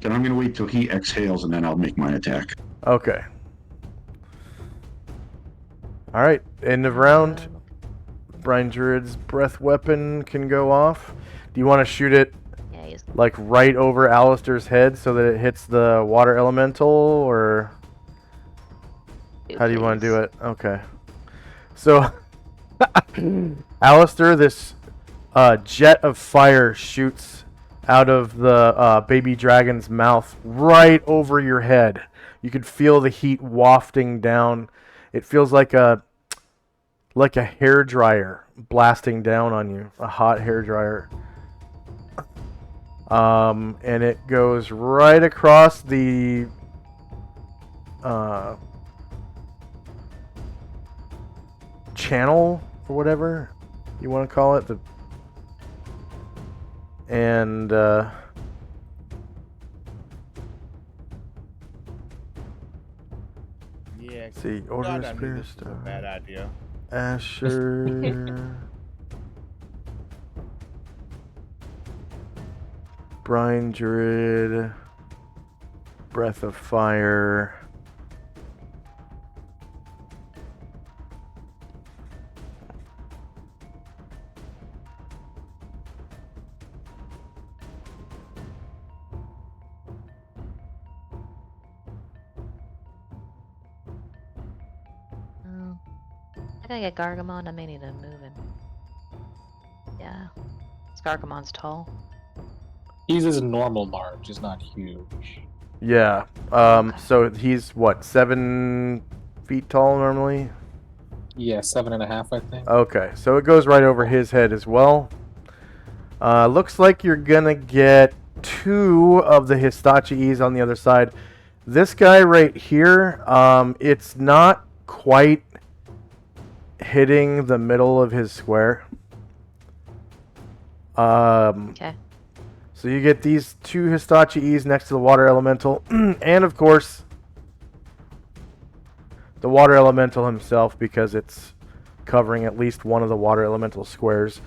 Speaker 5: Then I'm gonna wait till he exhales, and then I'll make my attack.
Speaker 1: Okay. All right. End of round. Brian Druid's breath weapon can go off. Do you want to shoot it
Speaker 2: Yeah, he's
Speaker 1: like right over Alistair's head so that it hits the water elemental, or how do you want to do it? Okay. So, Alistair, this jet of fire shoots out of the baby dragon's mouth right over your head. You could feel the heat wafting down. It feels like a hair dryer blasting down on you, a hot hair dryer. And it goes right across the channel or whatever you want to call it.
Speaker 7: Yeah.
Speaker 1: See,
Speaker 7: God,
Speaker 1: order
Speaker 7: I knew
Speaker 1: spear
Speaker 7: this was a bad
Speaker 1: star.
Speaker 7: idea.
Speaker 1: Asher. Brine Druid. Breath of Fire.
Speaker 2: Oh. I gotta get Gargamon. I may need to move him. Yeah. This Gargamon's tall.
Speaker 4: He's as normal large. He's not huge.
Speaker 1: Yeah. So he's what, 7 feet tall normally?
Speaker 4: Yeah, 7.5, I think.
Speaker 1: Okay, so it goes right over his head as well. Looks like you're gonna get 2 of the Hitachi-Es on the other side. This guy right here, it's not quite hitting the middle of his square.
Speaker 2: Okay.
Speaker 1: So you get these 2 Hitachi-Es next to the water elemental, and of course, the water elemental himself, because it's covering at least one of the water elemental squares.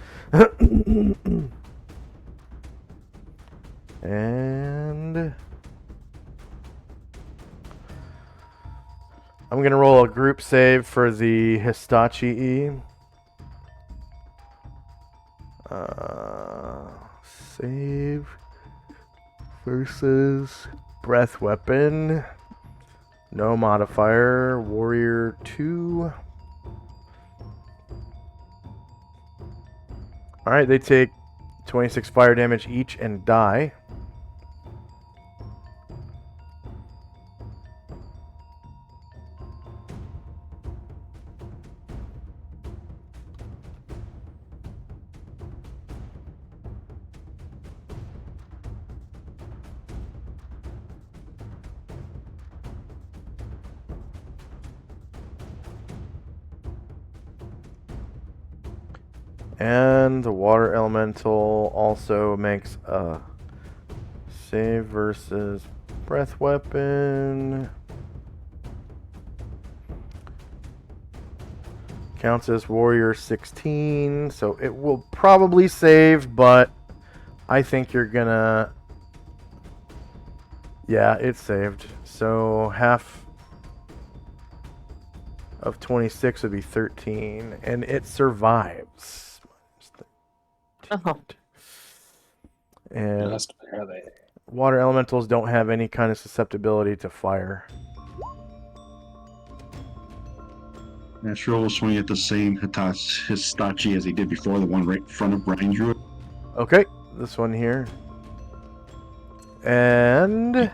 Speaker 1: And I'm going to roll a group save for the Hitachi-E. Save versus breath weapon. No modifier. Warrior 2. Alright, they take 26 fire damage each and die. And the water elemental also makes a save versus breath weapon. Counts as warrior 16, so it will probably save, but I think you're gonna... Yeah, it saved. So half of 26 would be 13, and it survives.
Speaker 2: Oh.
Speaker 1: And
Speaker 4: Just barely.
Speaker 1: water elementals don't have any kind of susceptibility to fire.
Speaker 5: Natural will swing at the same Hitachi as he did before, the one right in front of Brian Druid.
Speaker 1: Okay, this one here. And it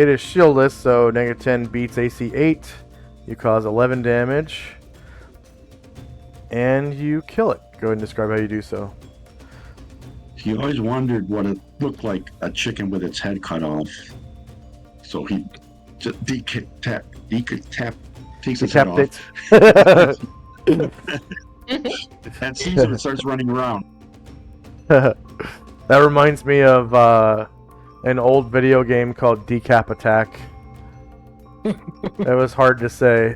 Speaker 1: is shieldless, so -10 beats AC 8. You cause 11 damage. And you kill it. Go ahead and describe how you do so.
Speaker 5: He always wondered what it looked like, a chicken with its head cut off. So he just takes his head off and sees him and starts running around.
Speaker 1: That reminds me of an old video game called Decap Attack. That was hard to say.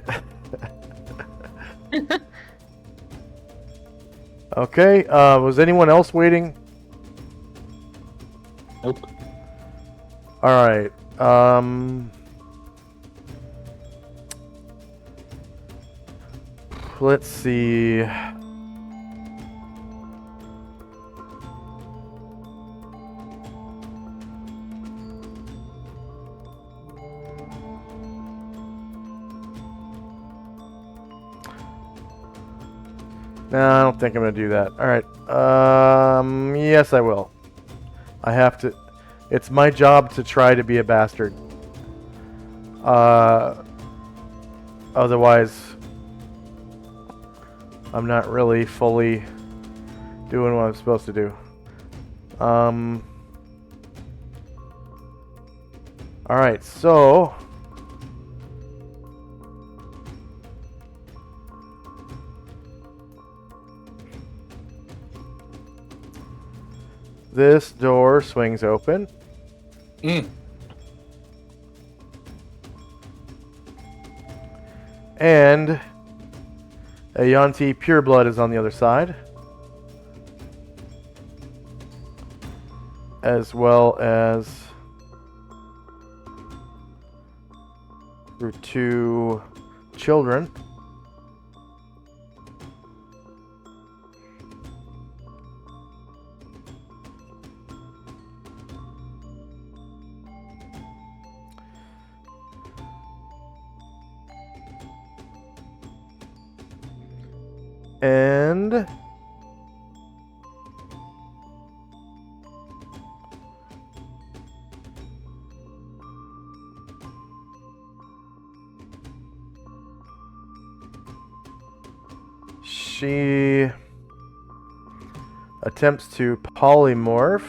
Speaker 1: Okay, was anyone else waiting?
Speaker 4: Nope.
Speaker 1: Alright, let's see. No, I don't think I'm going to do that. Alright. Yes, I will. I have to... It's my job to try to be a bastard. Otherwise, I'm not really fully doing what I'm supposed to do. Alright, so... This door swings open. And a Yanti Pureblood is on the other side. As well as your 2 children. And she attempts to polymorph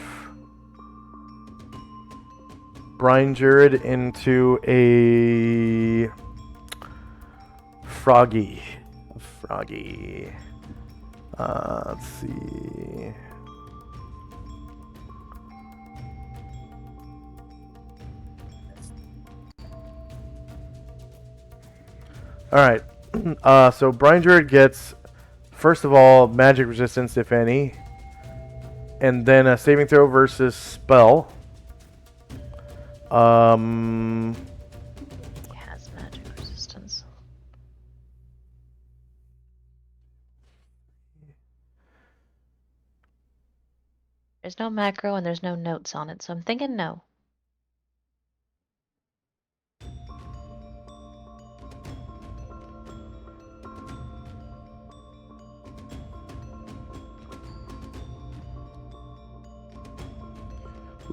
Speaker 1: Brine Jurid into a froggy. Let's see. All right. So Brine Druid gets, first of all, magic resistance, if any, and then a saving throw versus spell.
Speaker 2: He has magic resistance. There's no macro and there's no notes on it, so I'm thinking no.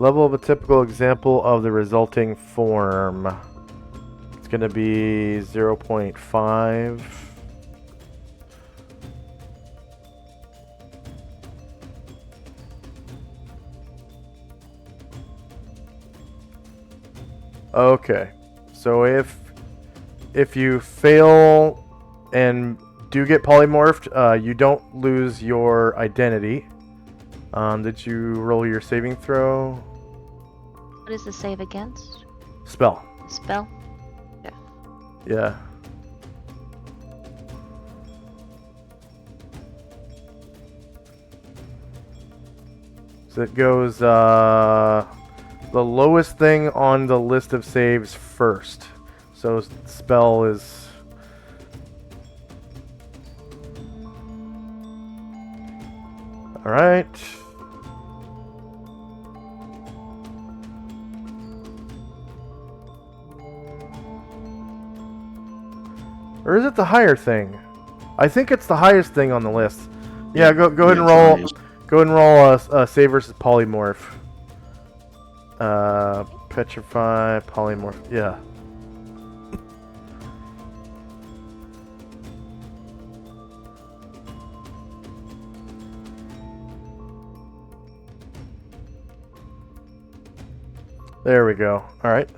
Speaker 1: Level of a typical example of the resulting form. It's going to be 0.5. Okay. So if you fail and do get polymorphed, you don't lose your identity. Did you roll your saving throw?
Speaker 2: What is the save against?
Speaker 1: Spell.
Speaker 2: Spell?
Speaker 1: Yeah. So it goes the lowest thing on the list of saves first. So spell is... Alright. Or is it the higher thing? I think it's the highest thing on the list. Yeah, go ahead and roll. Go ahead and roll a save versus polymorph. Petrify, polymorph. Yeah. There we go. All right.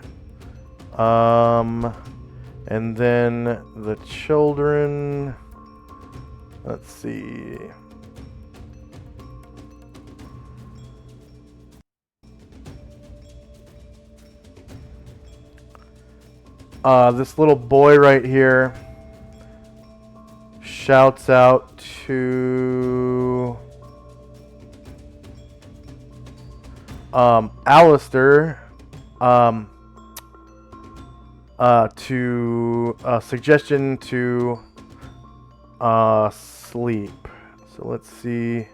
Speaker 1: And then the children. Let's see. This little boy right here shouts out to Alistair to suggestion to sleep. So let's see.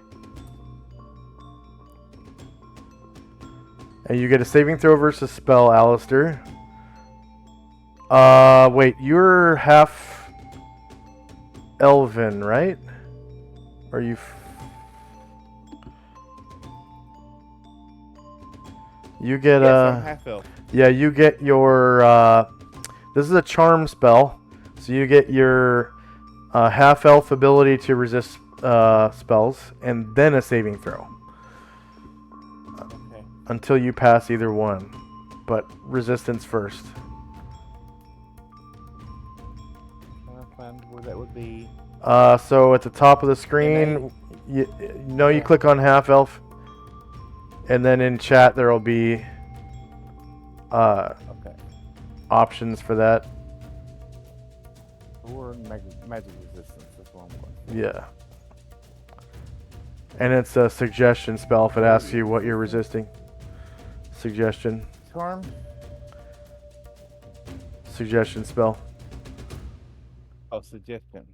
Speaker 1: And you get a saving throw versus spell, Alistair. Wait, you're half elven, right? Are you? You get
Speaker 7: Yes, I'm half elf.
Speaker 1: yeah, you get your this is a charm spell, so you get your half elf ability to resist spells, and then a saving throw.
Speaker 7: Okay.
Speaker 1: Until you pass either one, but resistance first.
Speaker 7: Where that would be.
Speaker 1: So at the top of the screen, you click on half elf, and then in chat there will be
Speaker 7: Okay.
Speaker 1: options for that.
Speaker 7: Or magic resistance. That's what I'm going.
Speaker 1: Yeah. And it's a suggestion spell if it asks you what you're resisting. Suggestion.
Speaker 7: Charm.
Speaker 1: Suggestion spell.
Speaker 7: Oh, suggestion.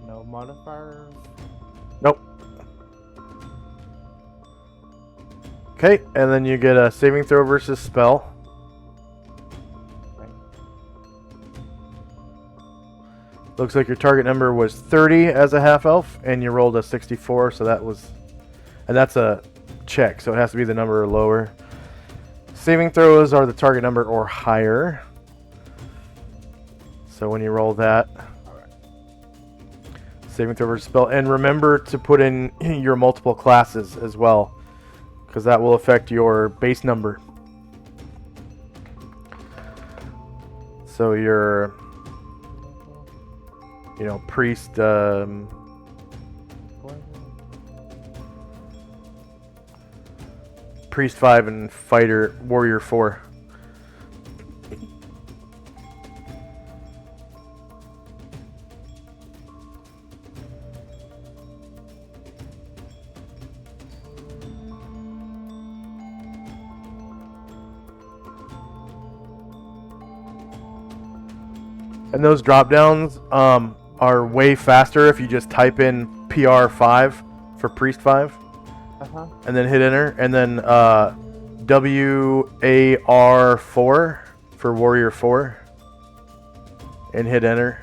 Speaker 7: No modifiers.
Speaker 1: Nope. Okay, and then you get a saving throw versus spell.
Speaker 7: Right.
Speaker 1: Looks like your target number was 30 as a half elf, and you rolled a 64, so that was, and that's a check, so it has to be the number or lower. Saving throws are the target number or higher. So when you roll that, saving throw versus spell, and remember to put in your multiple classes as well, because that will affect your base number. So your, priest, priest 5 and fighter warrior 4. And those drop downs are way faster if you just type in PR5 for Priest 5 and then hit enter, and then WAR4 for Warrior 4 and hit enter,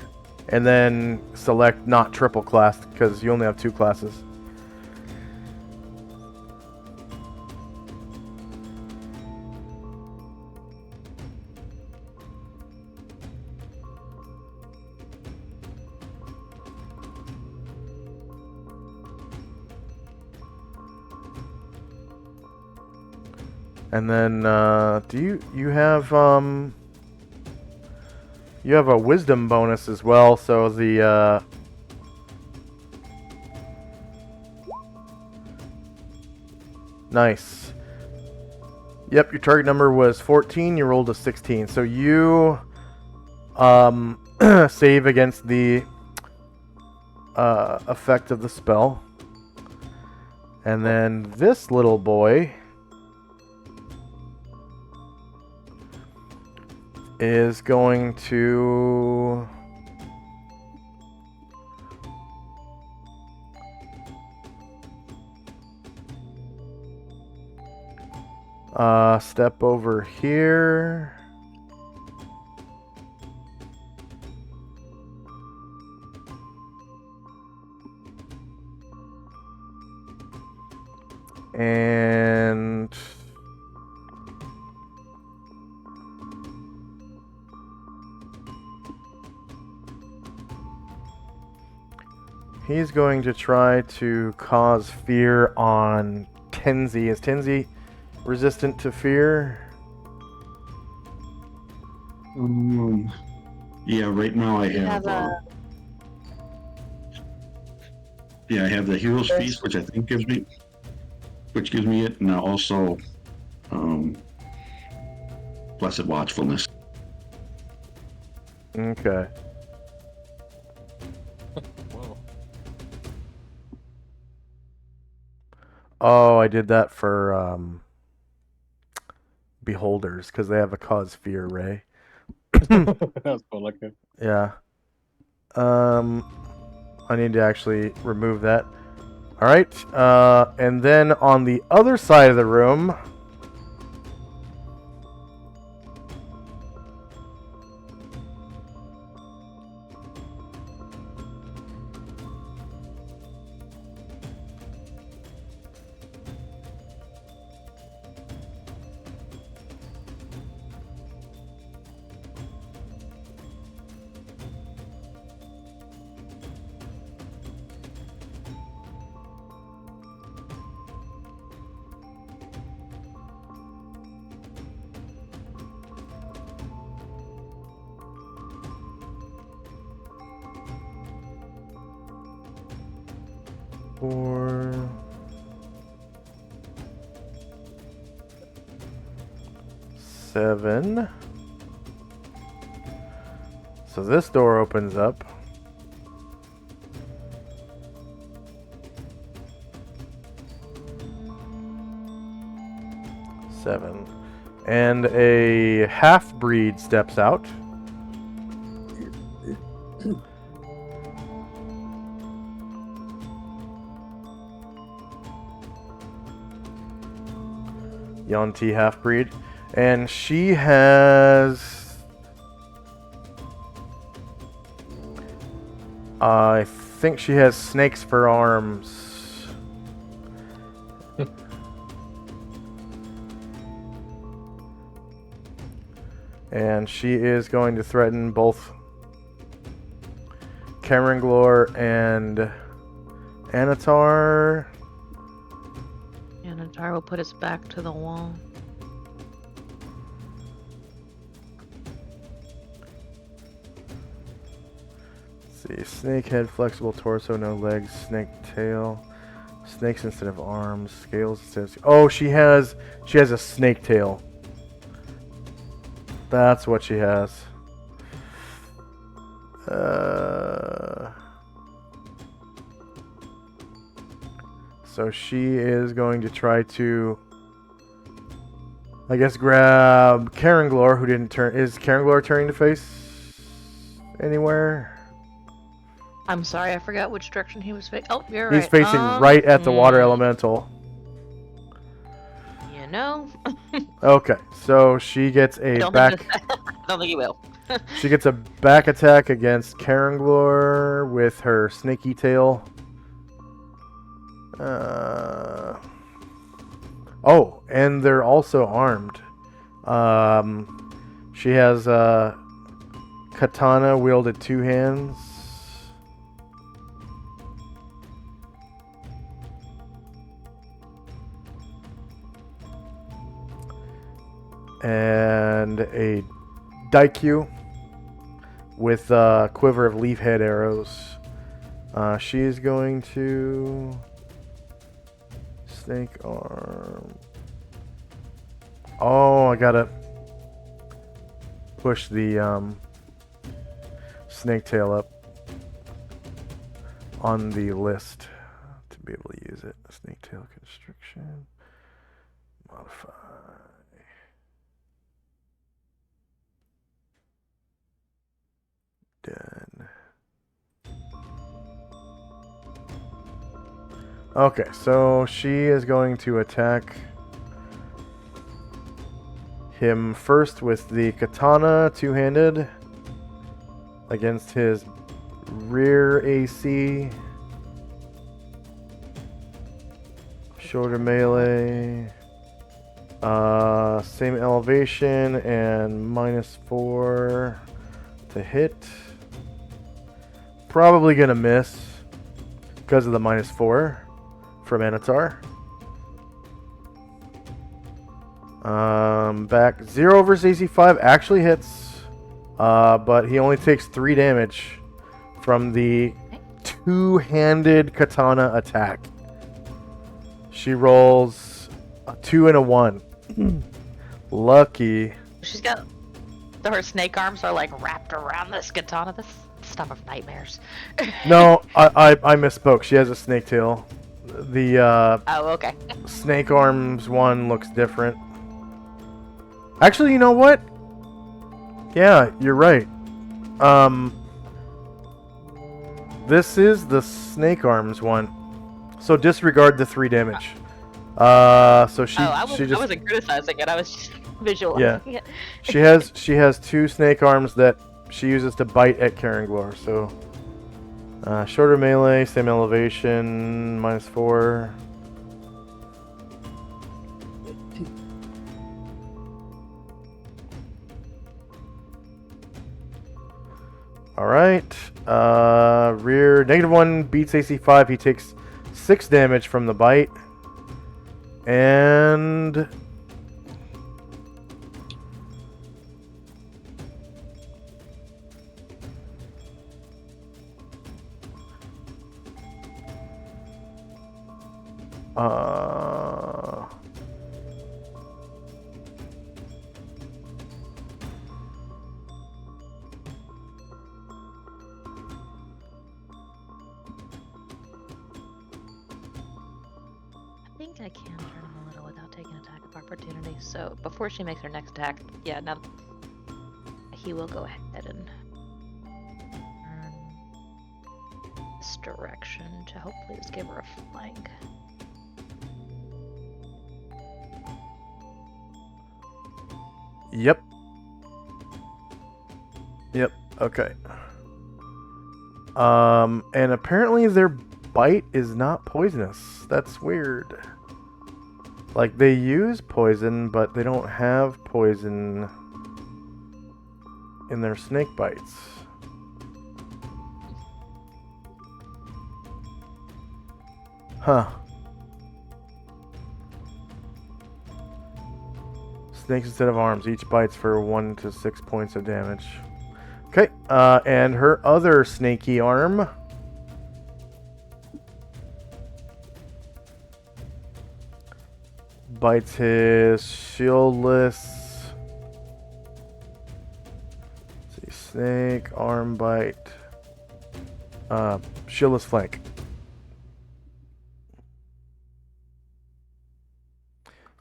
Speaker 1: and then select not triple classed because you only have 2 classes. And then, do you have you have a wisdom bonus as well, so the, nice. Yep, your target number was 14, you rolled a 16, so you, save against the, effect of the spell. And then this little boy is going to step over here. And he's going to try to cause fear on Tenzi. Is Tenzi resistant to fear?
Speaker 5: Yeah, right now I
Speaker 2: You
Speaker 5: have.
Speaker 2: have a
Speaker 5: Yeah, I have the Hero's Feast, which I think gives me it, and also Blessed Watchfulness.
Speaker 1: Okay.
Speaker 4: Whoa.
Speaker 1: Oh, I did that for Beholders because they have a cause fear ray.
Speaker 4: That was cool. Okay.
Speaker 1: Yeah. I need to actually remove that. All right. And then on the other side of the room, four, seven. So this door opens up. Seven. And a half-breed steps out. Yonti half-breed. And she has... I think she has snakes for arms. And she is going to threaten both Karenglor and Anatar.
Speaker 2: Anatar will put us back to the wall.
Speaker 1: Let's see, snake head, flexible torso, no legs, snake tail, snakes instead of arms, scales instead of... Oh, she has a snake tail. That's what she has. So she is going to try to, I guess, grab Karenglor, who didn't turn. Is Karenglor turning to face anywhere?
Speaker 2: I'm sorry, I forgot which direction he was facing. Oh, you're right.
Speaker 1: He's facing right at the water elemental.
Speaker 2: You know.
Speaker 1: Okay, so she gets a back.
Speaker 2: I don't think he will.
Speaker 1: She gets a back attack against Karenglor with her snaky tail. Oh, and they're also armed. She has a katana wielded 2 hands. And a Daikyu with a quiver of leaf head arrows. She is going to snake arm. Oh, I gotta push the snake tail up on the list to be able to use it. Snake tail constriction. Modify. Done. Okay, so she is going to attack him first with the katana, 2-handed, against his rear AC. Shoulder melee. Same elevation and -4 to hit. Probably gonna miss because of the -4 from Anatar. Back 0 versus AC5 actually hits, but he only takes 3 damage from the 2-handed katana attack. She rolls a 2 and a 1. Lucky.
Speaker 2: She's got her snake arms are like wrapped around this katana. This stuff of nightmares.
Speaker 1: No, I misspoke. She has a snake tail. The
Speaker 2: Oh, okay.
Speaker 1: snake arms one looks different. Actually, you know what? Yeah, you're right. This is the snake arms one. So disregard the 3 damage. So she
Speaker 2: I
Speaker 1: just
Speaker 2: wasn't criticizing it. I was just visualizing it.
Speaker 1: she has 2 snake arms that she uses to bite at Karenglor. So shorter melee, same elevation, -4. All right. Rear -1 beats AC5. He takes 6 damage from the bite. And
Speaker 2: I can turn him a little without taking attack of opportunity. So before she makes her next attack, yeah, now he will go ahead and turn this direction to hopefully just give her a flank.
Speaker 1: Yep. Okay. And apparently their bite is not poisonous. That's weird. Like, they use poison, but they don't have poison in their snake bites. Huh. Snakes instead of arms. Each bites for 1 to 6 points of damage. Okay, and her other snaky arm bites his shieldless. Let's see, snake arm bite. Shieldless flank.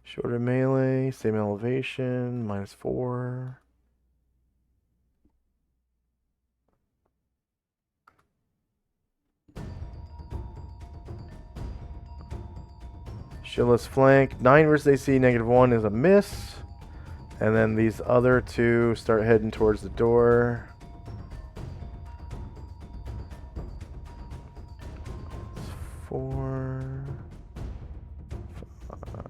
Speaker 1: Shorter melee, same elevation, -4. Shieldless flank. 9 versus AC, -1 is a miss. And then these other two start heading towards the door. It's 4, 5,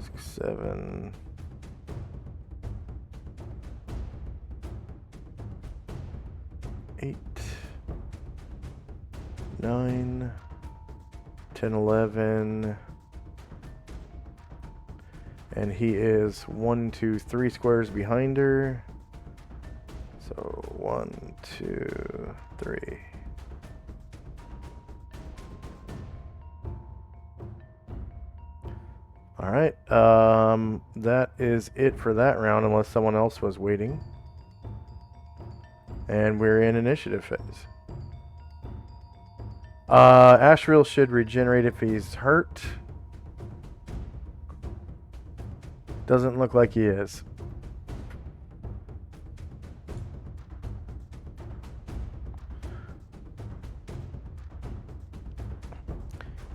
Speaker 1: 6, 7. 8, 9, 10, 11. And he is 1, 2, 3 squares behind her. So 1, 2, 3. All right. That is it for that round, unless someone else was waiting. And we're in initiative phase. Asriel should regenerate if he's hurt. Doesn't look like he is.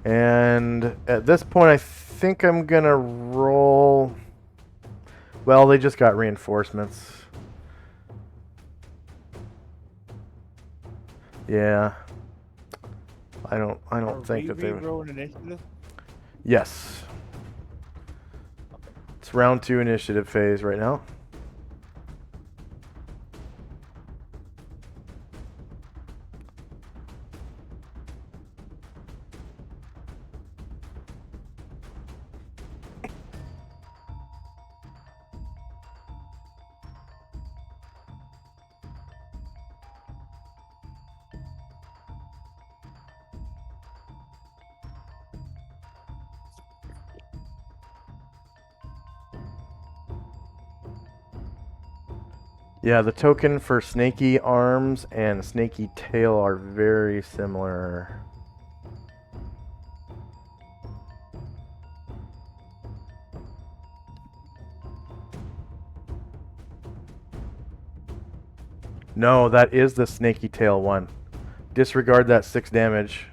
Speaker 1: And at this point, I think I'm gonna roll. Well, they just got reinforcements. Yeah. I don't think that they would.
Speaker 7: Roll an initiative?
Speaker 1: Yes. It's round 2 initiative phase right now. Yeah, the token for snaky arms and snaky tail are very similar. No, that is the snaky tail one. Disregard that 6 damage.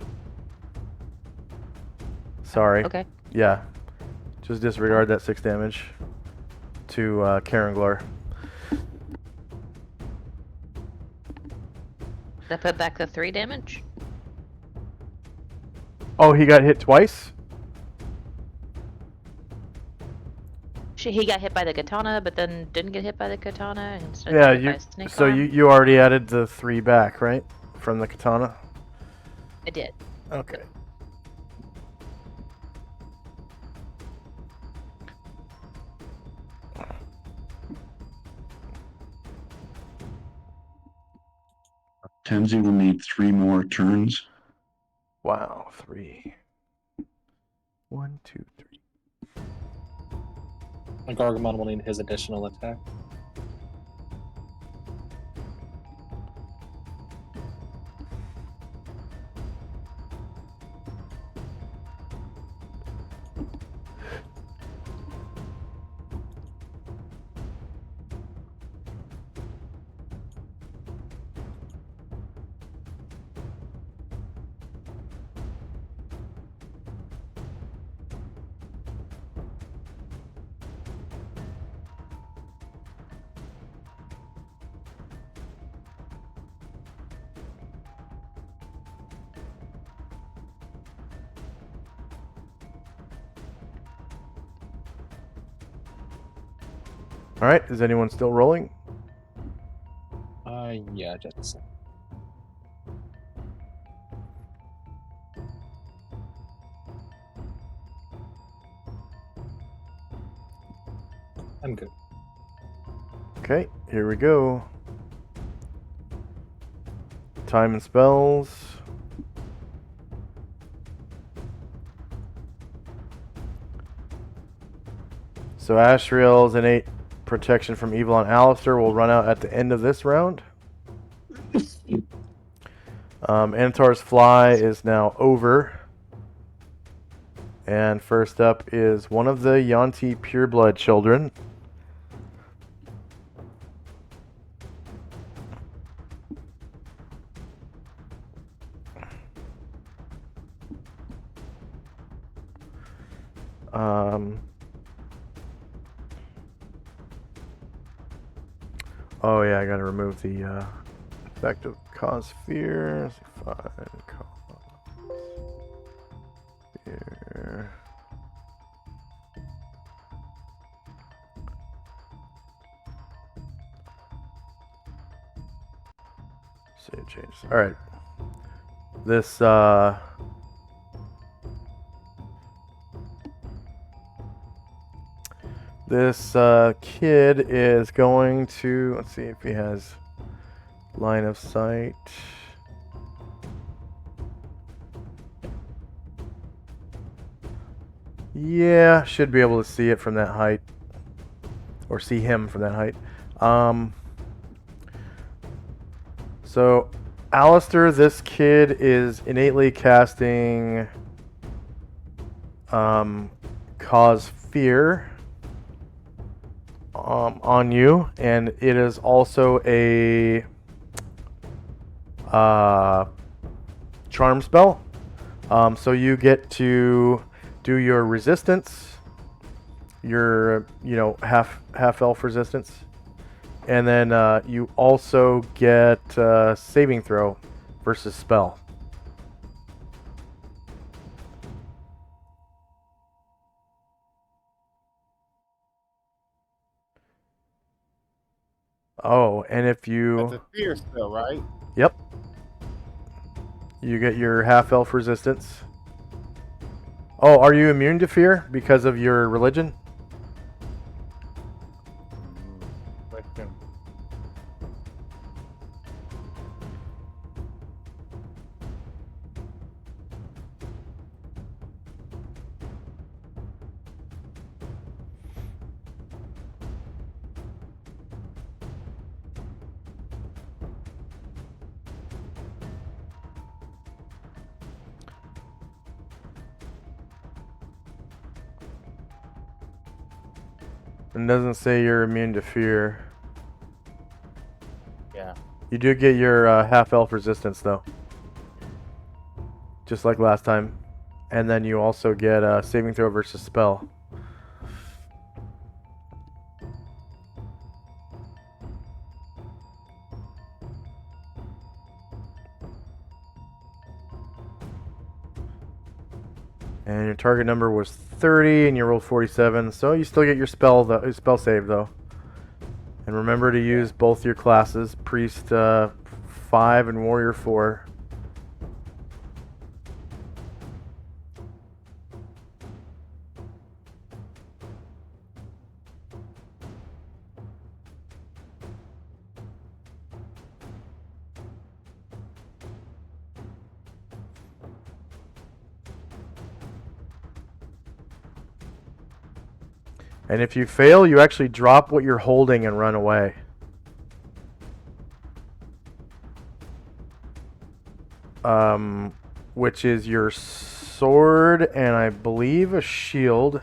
Speaker 1: Sorry.
Speaker 2: Okay.
Speaker 1: Yeah. Just disregard that 6 damage to Karanglar.
Speaker 2: Did I put back the 3 damage?
Speaker 1: Oh, he got hit twice?
Speaker 2: He got hit by the katana, but then didn't get hit by the katana. Instead
Speaker 1: Yeah,
Speaker 2: got hit by a snake
Speaker 1: so
Speaker 2: arm.
Speaker 1: you already added the 3 back, right? From the katana?
Speaker 2: I did.
Speaker 1: Okay.
Speaker 5: Temsey will need 3 more turns.
Speaker 1: Wow, 3. 1, 2, 3.
Speaker 4: And Gargamon will need his additional attack.
Speaker 1: All right. Is anyone still rolling?
Speaker 4: Yeah, just a second. I'm good.
Speaker 1: Okay, here we go. Time and spells. So Asriel's innate protection from evil on Alistair will run out at the end of this round. Antar's Fly is now over. And first up is one of the Yuan-ti Pureblood children. Oh yeah, I gotta remove the effect of cause fear. Cause fear. Save changes. All right. This kid is going to, let's see if he has line of sight. Yeah, should be able to see it from that height, or see him from that height. So Alistair, this kid is innately casting cause fear on you, and it is also a charm spell. So you get to do your resistance, your half elf resistance, and then you also get saving throw versus spell. Oh, and if you...
Speaker 7: That's a fear spell, right?
Speaker 1: Yep. You get your half-elf resistance. Oh, are you immune to fear because of your religion?
Speaker 7: Question.
Speaker 1: It doesn't say you're immune to fear.
Speaker 7: Yeah.
Speaker 1: You do get your half-elf resistance, though. Just like last time. And then you also get saving throw versus spell. And your target number was 30, and you rolled 47, so you still get your spell save though. And remember to use both your classes, Priest 5 and Warrior 4. And if you fail, you actually drop what you're holding and run away. Which is your sword and I believe a shield.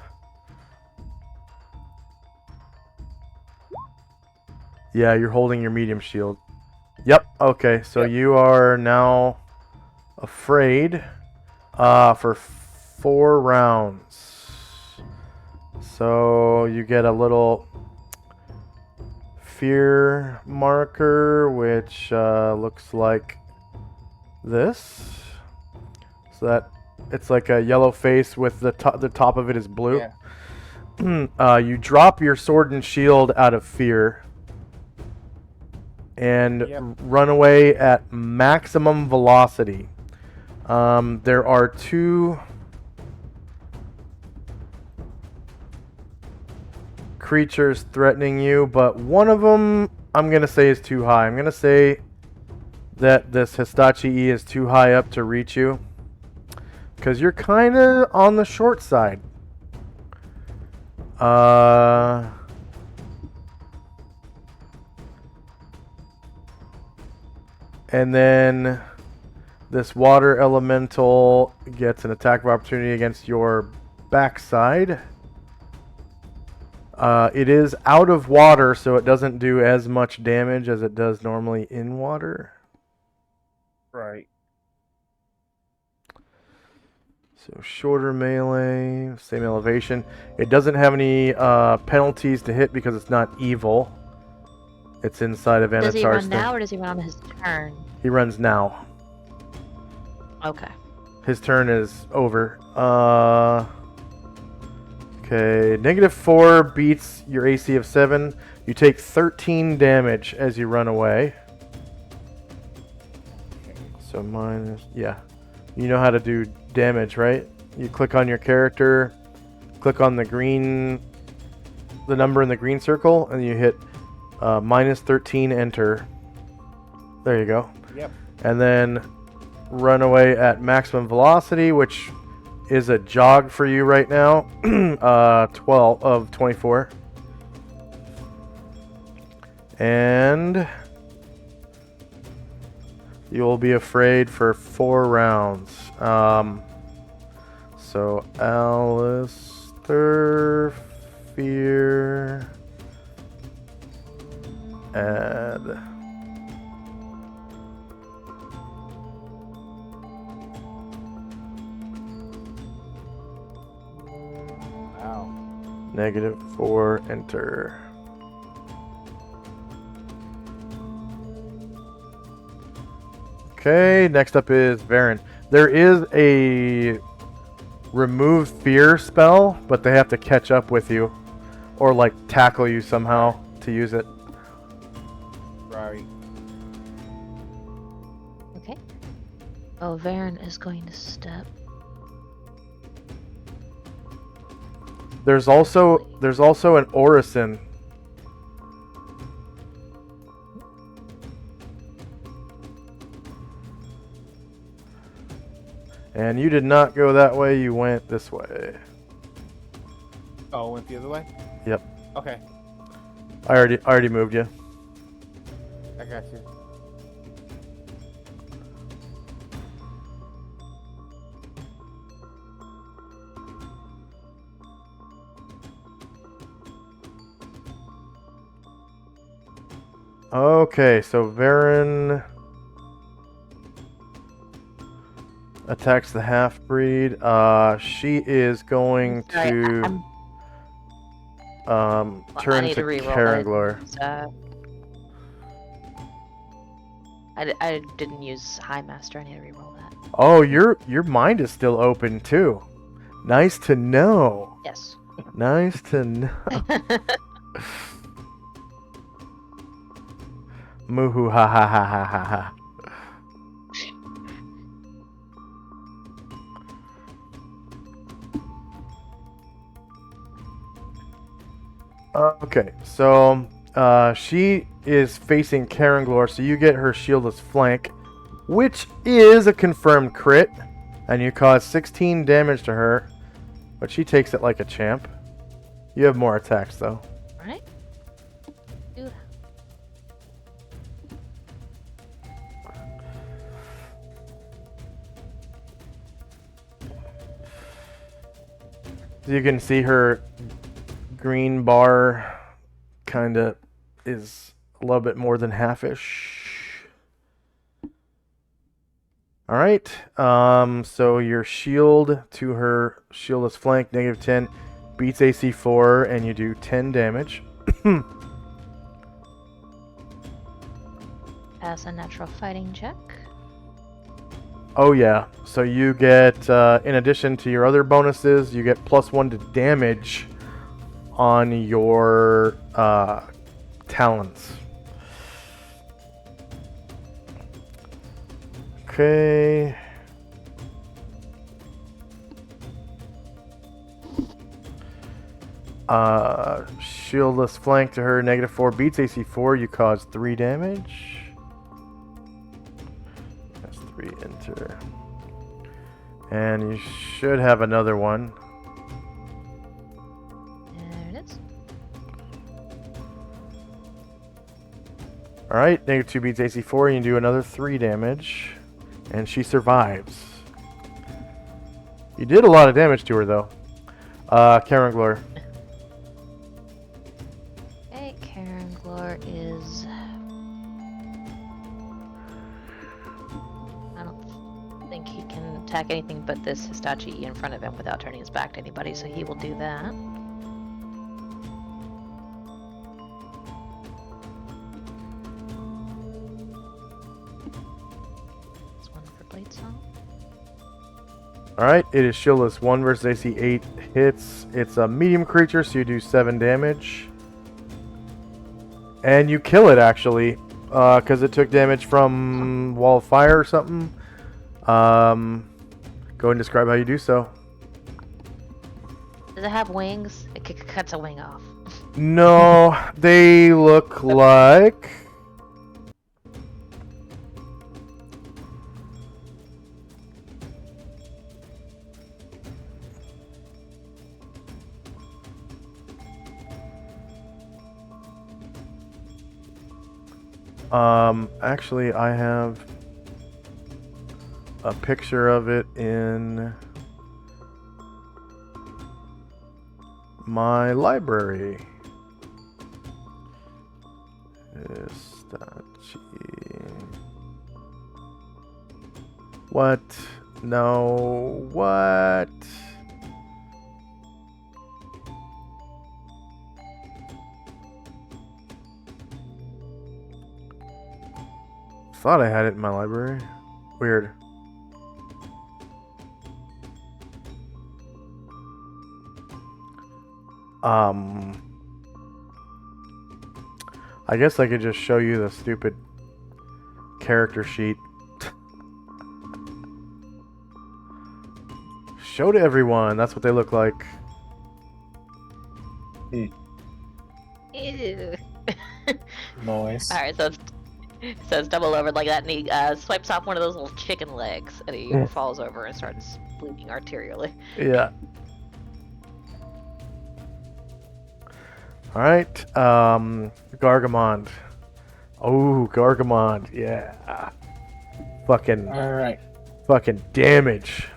Speaker 1: Yeah, you're holding your medium shield. Yep, okay, so you are now afraid for 4 rounds. So you get a little fear marker, which looks like this. So that it's like a yellow face with the top of it is blue. you drop your sword and shield out of fear and
Speaker 7: Yep.
Speaker 1: run away at maximum velocity. There are 2 creatures threatening you, but one of them I'm going to say is too high. I'm going to say that this Histachi E is too high up to reach you because you're kind of on the short side. And then this water elemental gets an attack of opportunity against your backside. It is out of water, so it doesn't do as much damage as it does normally in water.
Speaker 7: Right.
Speaker 1: So shorter melee, same elevation. It doesn't have any penalties to hit because it's not evil. It's inside of Anatar's
Speaker 2: Does he run
Speaker 1: thing.
Speaker 2: now or does he run on his turn?
Speaker 1: He runs now.
Speaker 2: Okay.
Speaker 1: His turn is over. Okay, -4 beats your AC of 7. You take 13 damage as you run away. So minus, yeah. You know how to do damage, right? You click on your character, click on the green, the number in the green circle, and you hit -13, enter. There you go.
Speaker 7: Yep.
Speaker 1: And then run away at maximum velocity, which is a jog for you right now. 12 of 24. And you'll be afraid for 4 rounds. So Alistair, fear, add.
Speaker 7: Wow.
Speaker 1: -4, enter. Okay, next up is Varen. There is a remove fear spell, but they have to catch up with you. Or like tackle you somehow to use it.
Speaker 7: Right.
Speaker 2: Okay. Oh, Varen is going to step.
Speaker 1: There's also an Orison. And you did not go that way, you went this way.
Speaker 7: Oh, went the other way?
Speaker 1: Yep.
Speaker 7: Okay.
Speaker 1: I already moved you.
Speaker 7: I got you.
Speaker 1: Okay, so Varen attacks the half-breed. She is going
Speaker 2: Sorry,
Speaker 1: to
Speaker 2: I
Speaker 1: turn
Speaker 2: need
Speaker 1: to
Speaker 2: to reroll
Speaker 1: Karanglar.
Speaker 2: I didn't use High Master. I need to reroll that.
Speaker 1: Oh, your mind is still open too. Nice to know.
Speaker 2: Yes.
Speaker 1: Nice to know. Moohoo ha ha ha ha ha ha. Okay, so she is facing Karanglar, so you get her shieldless flank, which is a confirmed crit, and you cause 16 damage to her, but she takes it like a champ. You have more attacks though.
Speaker 2: Alright. Dude.
Speaker 1: You can see her green bar kind of is a little bit more than half-ish. All right. So your shield to her shieldless flank, -10, beats AC 4, and you do 10 damage.
Speaker 2: Pass a natural fighting check.
Speaker 1: Oh yeah. So you get, in addition to your other bonuses, you get +1 to damage on your talons. Okay. Shieldless flank to her, -4, beats AC 4, you cause 3 damage. That's 3 enter. And you should have another one.
Speaker 2: There it is.
Speaker 1: Alright, -2 beats AC 4, you can do another 3 damage. And she survives. You did a lot of damage to her, though. Karen Glor.
Speaker 2: Okay, Karen Glor is... I don't think he can attack anything but this Hitachi in front of him without turning his back to anybody, so he will do that.
Speaker 1: Alright, it is shieldless 1 versus AC 8 hits. It's a medium creature, so you do 7 damage. And you kill it, actually, because it took damage from Wall of Fire or something. Go ahead and describe how you do so.
Speaker 2: Does it have wings? It cuts a wing off.
Speaker 1: No, they look like... Actually, I have a picture of it in my library. What? No, what? Thought I had it in my library. Weird. I guess I could just show you the stupid character sheet. Show to everyone. That's what they look like.
Speaker 2: Ew.
Speaker 4: Noise.
Speaker 2: Alright, so it's double over like that, and he swipes off one of those little chicken legs, and he falls over and starts bleeding arterially.
Speaker 1: Yeah. Alright, Gargamond. Oh, Gargamond, yeah.
Speaker 4: Alright.
Speaker 1: Fucking damage.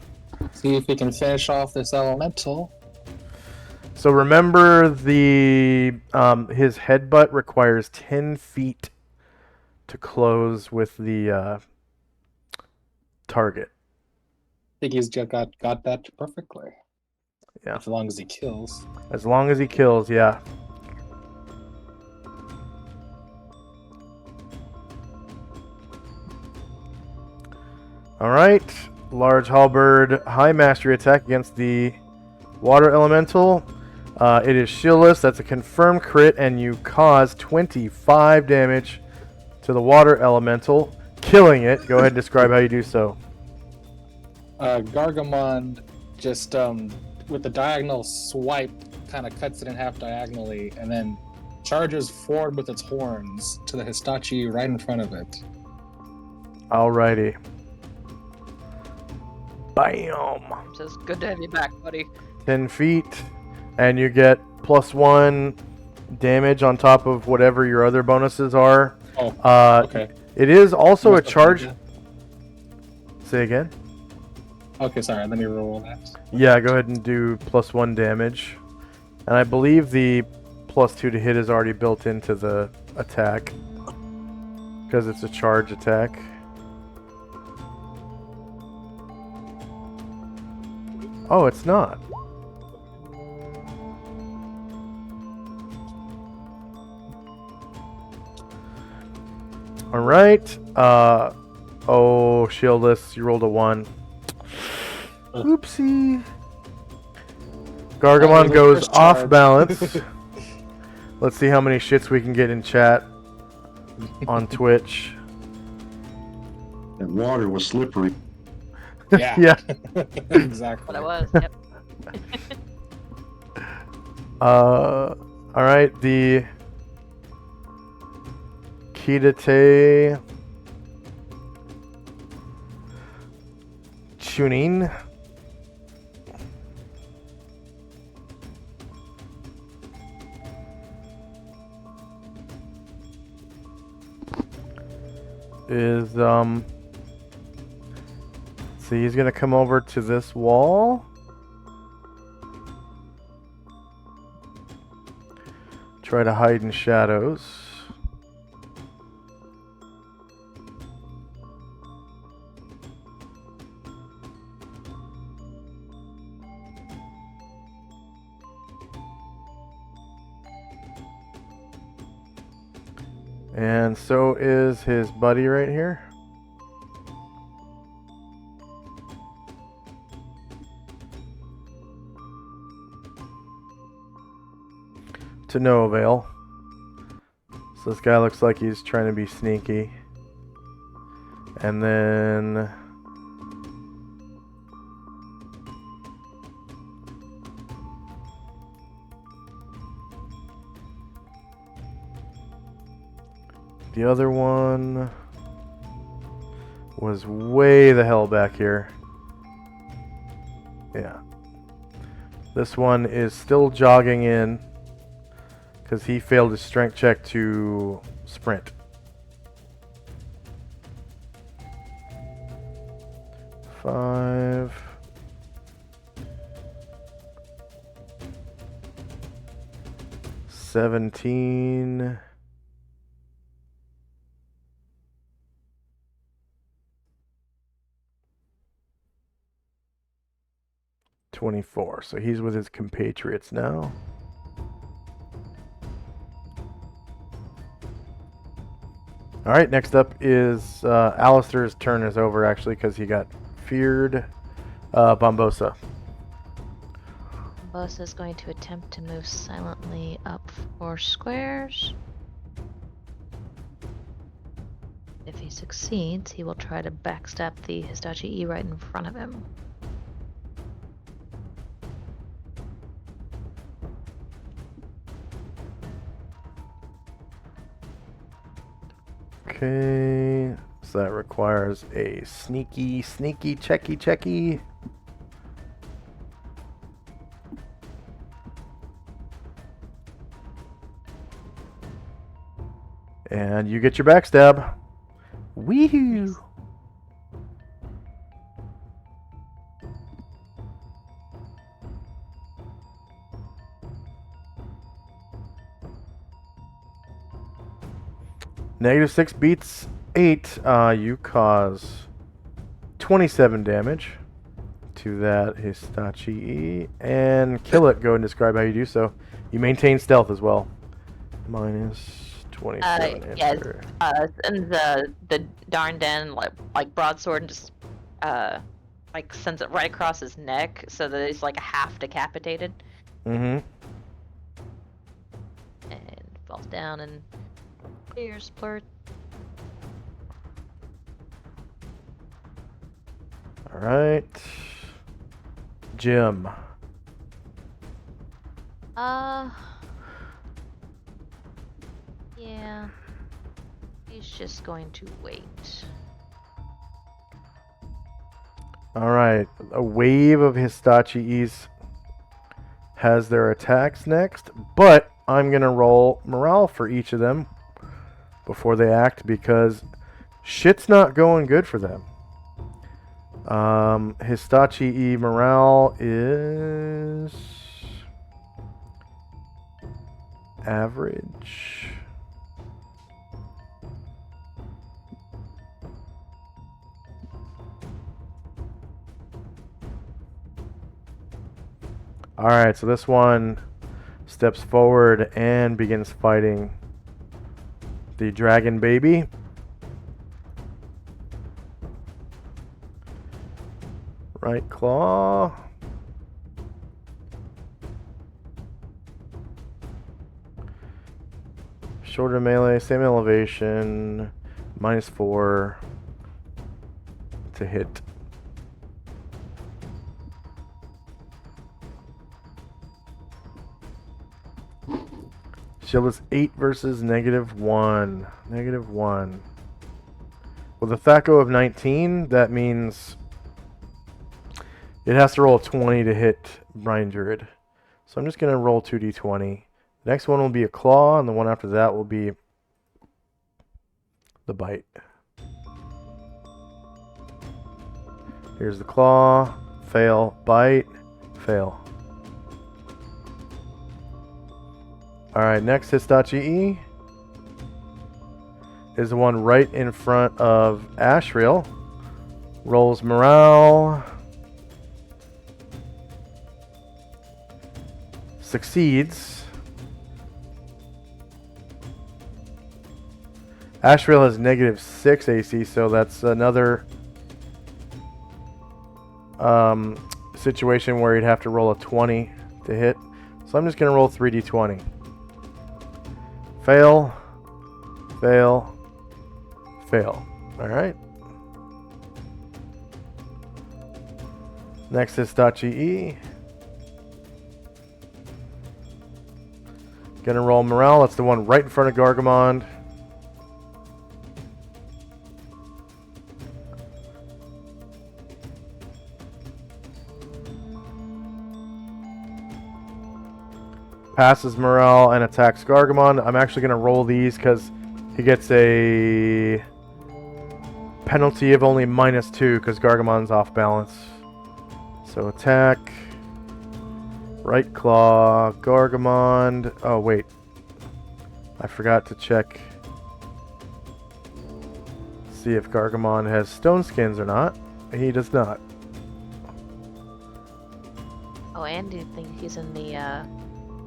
Speaker 4: See if we can finish off this elemental.
Speaker 1: So remember his headbutt requires 10 feet to close with the target.
Speaker 4: I think he's just got that perfectly.
Speaker 1: Yeah.
Speaker 4: As long as he kills.
Speaker 1: As long as he kills, yeah. Alright. Large halberd, high mastery attack against the water elemental. It is shieldless, that's a confirmed crit, and you cause 25 damage to the water elemental, killing it. Go ahead and describe how you do so.
Speaker 4: Gargamond just, with the diagonal swipe, kind of cuts it in half diagonally, and then charges forward with its horns to the Hitachi right in front of it.
Speaker 1: Alrighty. Bam!
Speaker 2: Says, good to have you back, buddy.
Speaker 1: 10 feet, and you get +1 damage on top of whatever your other bonuses are.
Speaker 4: Oh, okay.
Speaker 1: It is also a
Speaker 4: Must have
Speaker 1: charge.
Speaker 4: been
Speaker 1: Say again?
Speaker 4: Okay, sorry, let me roll that.
Speaker 1: Yeah, go ahead and do +1 damage. And I believe the +2 to hit is already built into the attack, because it's a charge attack. Oh, it's not. Alright. Oh, shieldless. You rolled a 1. Oopsie. Gargamon
Speaker 4: the
Speaker 1: goes
Speaker 4: first
Speaker 1: off
Speaker 4: charge.
Speaker 1: balance. Let's see how many shits we can get in chat on Twitch.
Speaker 5: That water was slippery.
Speaker 4: Yeah.
Speaker 1: Yeah.
Speaker 4: Exactly.
Speaker 2: What it was. Yep.
Speaker 1: All right. The Kidate Chunin. Is see, he's gonna come over to this wall. Try to hide in shadows. And so is his buddy right here. To no avail. So this guy looks like he's trying to be sneaky. And then the other one was way the hell back here. Yeah. This one is still jogging in because he failed his strength check to sprint. Five. $17. $24. So he's with his compatriots now. All right, next up is Alistair's turn is over actually because he got feared. Bombosa.
Speaker 2: Boss is going to attempt to move silently up 4 squares. If he succeeds, he will try to backstab the Hitachi E right in front of him.
Speaker 1: Okay, so that requires a sneaky checky. And you get your backstab. Weehoo! -6 beats 8. You cause 27 damage to that Hitachi and kill it. Go and describe how you do so. You maintain stealth as well. -27.
Speaker 2: Yes.
Speaker 1: enter.
Speaker 2: Sends the darn den like broadsword and just like sends it right across his neck so that he's like half decapitated
Speaker 1: Mm-hmm.
Speaker 2: and falls down and tears splurt.
Speaker 1: All right. Jim.
Speaker 2: Yeah. He's just going to wait.
Speaker 1: All right. A wave of Hitachi's has their attacks next, but I'm going to roll morale for each of them before they act because shit's not going good for them. Hitachi morale is average. Alright, so this one steps forward and begins fighting the dragon baby. Right claw. Shorter melee, same elevation, -4 to hit. Shield is 8 versus -1. -1. With a THAC0 of 19, that means it has to roll a 20 to hit Brine Druid. So I'm just going to roll 2d20. The next one will be a claw, and the one after that will be the bite. Here's the claw, fail, bite, fail. Alright, next Histachi E is the one right in front of Ashriel. Rolls morale. Succeeds. Ashriel has -6 AC, so that's another situation where he'd have to roll a 20 to hit. So I'm just going to roll 3d20. Fail, fail, fail. Alright. Next is Tachi E. Gonna roll morale. That's the one right in front of Gargamond. Passes morale and attacks Gargamond. I'm actually gonna roll these because he gets a penalty of only -2 because Gargamond's off balance. So attack. Right claw, Gargamond. Oh, wait. I forgot to check. See if Gargamond has stone skins or not. He does not.
Speaker 2: Oh, and do you think he's in the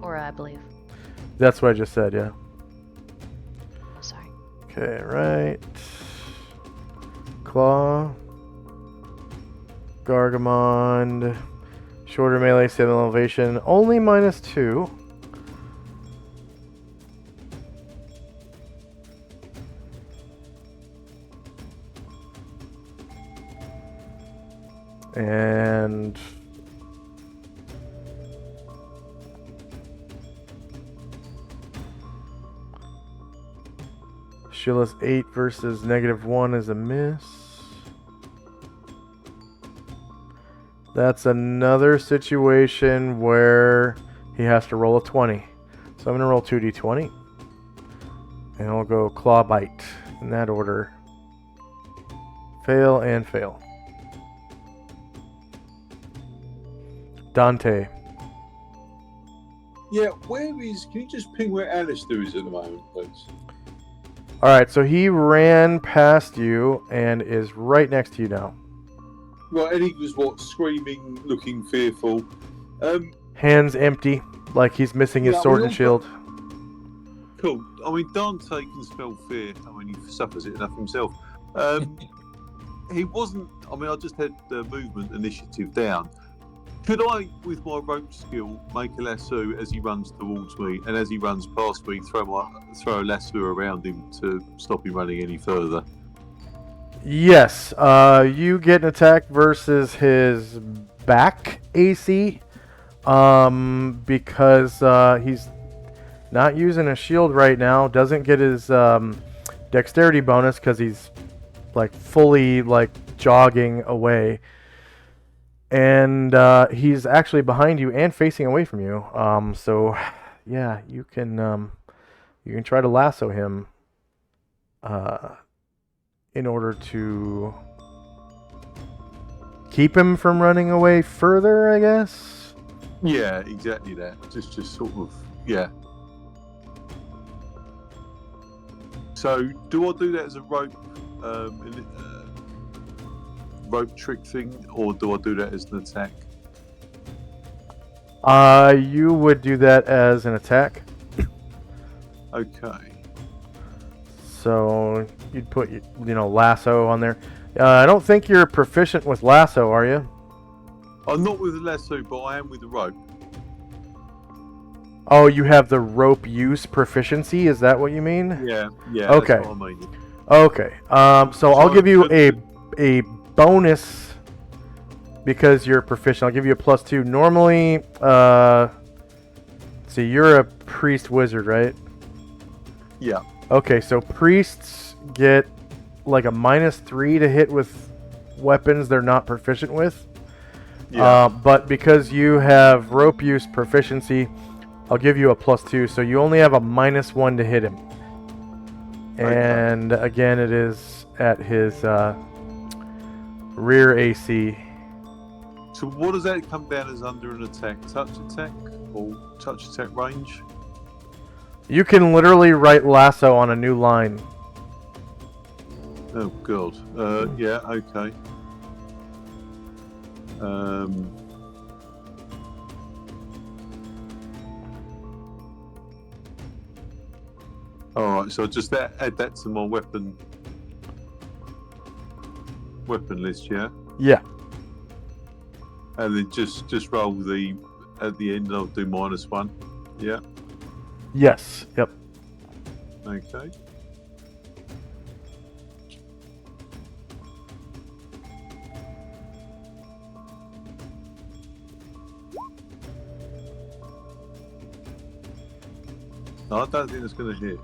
Speaker 2: aura, I believe.
Speaker 1: That's what I just said, yeah.
Speaker 2: Oh, sorry.
Speaker 1: Okay, right. Claw. Gargamond. Shorter melee, same elevation, only -2. And Sheila's 8 versus -1 is a miss. That's another situation where he has to roll a 20. So I'm going to roll 2d20. And I'll go claw bite in that order. Fail and fail. Dante.
Speaker 3: Yeah, where is... Can you just ping where Alistair is at the moment, please?
Speaker 1: Alright, so he ran past you and is right next to you now.
Speaker 3: Right, and he was, what, screaming, looking fearful.
Speaker 1: Hands empty, like he's missing his
Speaker 3: Yeah,
Speaker 1: sword
Speaker 3: we
Speaker 1: and
Speaker 3: all
Speaker 1: shield.
Speaker 3: Cool. I mean, Dante can spell fear. I mean, he suffers it enough himself. He wasn't... I mean, I just had the movement initiative down. Could I, with my rope skill, make a lasso as he runs towards me, and as he runs past me, throw a lasso around him to stop him running any further?
Speaker 1: Yes, you get an attack versus his back AC, because he's not using a shield right now. Doesn't get his dexterity bonus because he's like fully like jogging away, and he's actually behind you and facing away from you. So yeah, you can try to lasso him. In order to keep him from running away further, I guess?
Speaker 3: Yeah, exactly that. Just sort of, yeah. So, do I do that as a rope trick thing, or do I do that as an attack?
Speaker 1: You would do that as an attack.
Speaker 3: Okay.
Speaker 1: So you'd put, lasso on there. I don't think you're proficient with lasso, are you?
Speaker 3: I'm not with the lasso, but I am with the rope.
Speaker 1: Oh, you have the rope use proficiency. Is that what you mean?
Speaker 3: Yeah.
Speaker 1: Okay.
Speaker 3: That's what I mean.
Speaker 1: Okay. So I'll give you a bonus because you're proficient. I'll give you a +2. Normally, see, you're a priest wizard, right?
Speaker 3: Yeah.
Speaker 1: Okay, so priests get like a -3 to hit with weapons they're not proficient with.
Speaker 3: Yeah.
Speaker 1: But because you have rope use proficiency, I'll give you a +2. So you only have a -1 to hit him. And again, it is at his rear AC.
Speaker 3: So what does that come down as under an attack? Touch attack or touch attack range?
Speaker 1: You can literally write lasso on a new line.
Speaker 3: Oh god. Yeah. Okay. All right. So just add that to my weapon list. Yeah.
Speaker 1: Yeah.
Speaker 3: And then just roll the at the end. I'll do -1. Yeah.
Speaker 1: Yes. Yep.
Speaker 3: Okay. No, I don't think it's going to hit.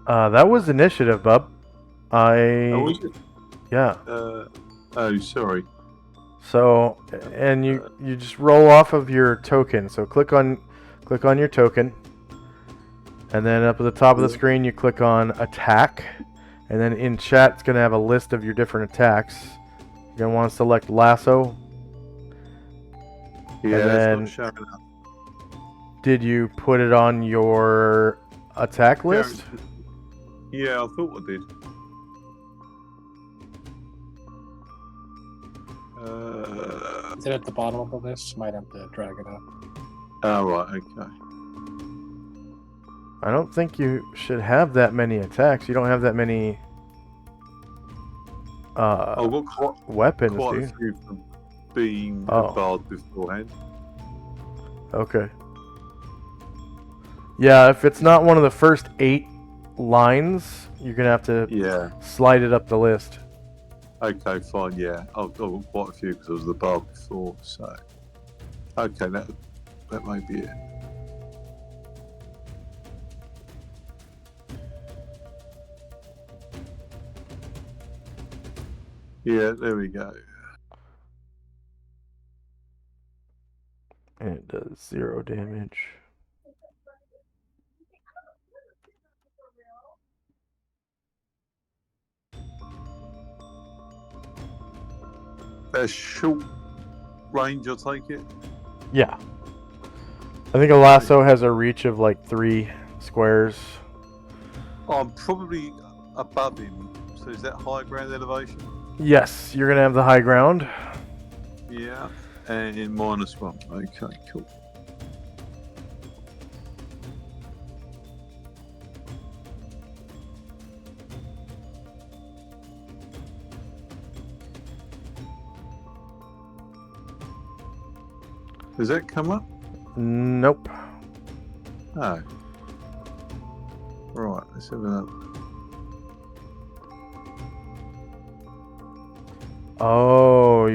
Speaker 1: That was initiative, bub.
Speaker 3: Oh, is it?
Speaker 1: Yeah.
Speaker 3: Oh, sorry.
Speaker 1: So, and you just roll off of your token. So click on your token, and then up at the top of the screen you click on attack, and then in chat it's gonna have a list of your different attacks. You're gonna want to select lasso.
Speaker 3: Yeah,
Speaker 1: And
Speaker 3: that's
Speaker 1: then-
Speaker 3: not showing up.
Speaker 1: Did you put it on your attack list?
Speaker 3: Yeah, I thought I did.
Speaker 4: Is it at the bottom of the list? Might have to drag it up.
Speaker 3: Oh, right, okay.
Speaker 1: I don't think you should have that many attacks. You don't have that many
Speaker 3: I've got
Speaker 1: weapons,
Speaker 3: quite a
Speaker 1: dude.
Speaker 3: few from being
Speaker 1: Oh.
Speaker 3: a bard beforehand.
Speaker 1: Okay. Yeah, if it's not one of the first 8 lines, you're gonna have to
Speaker 3: Yeah.
Speaker 1: slide it up the list.
Speaker 3: Okay, fine. Yeah, I've got quite a few because I was the bard before. So, okay, that may be it. Yeah, there we go.
Speaker 1: And it does 0 damage.
Speaker 3: A short range, I'll take it.
Speaker 1: Yeah. I think a lasso has a reach of like 3 squares.
Speaker 3: I'm probably above him. So is that high ground elevation?
Speaker 1: Yes, you're gonna have the high ground.
Speaker 3: Yeah, and in -1. Okay, cool. Does that come up?
Speaker 1: Nope.
Speaker 3: No. Right, let's have a look.
Speaker 1: Oh,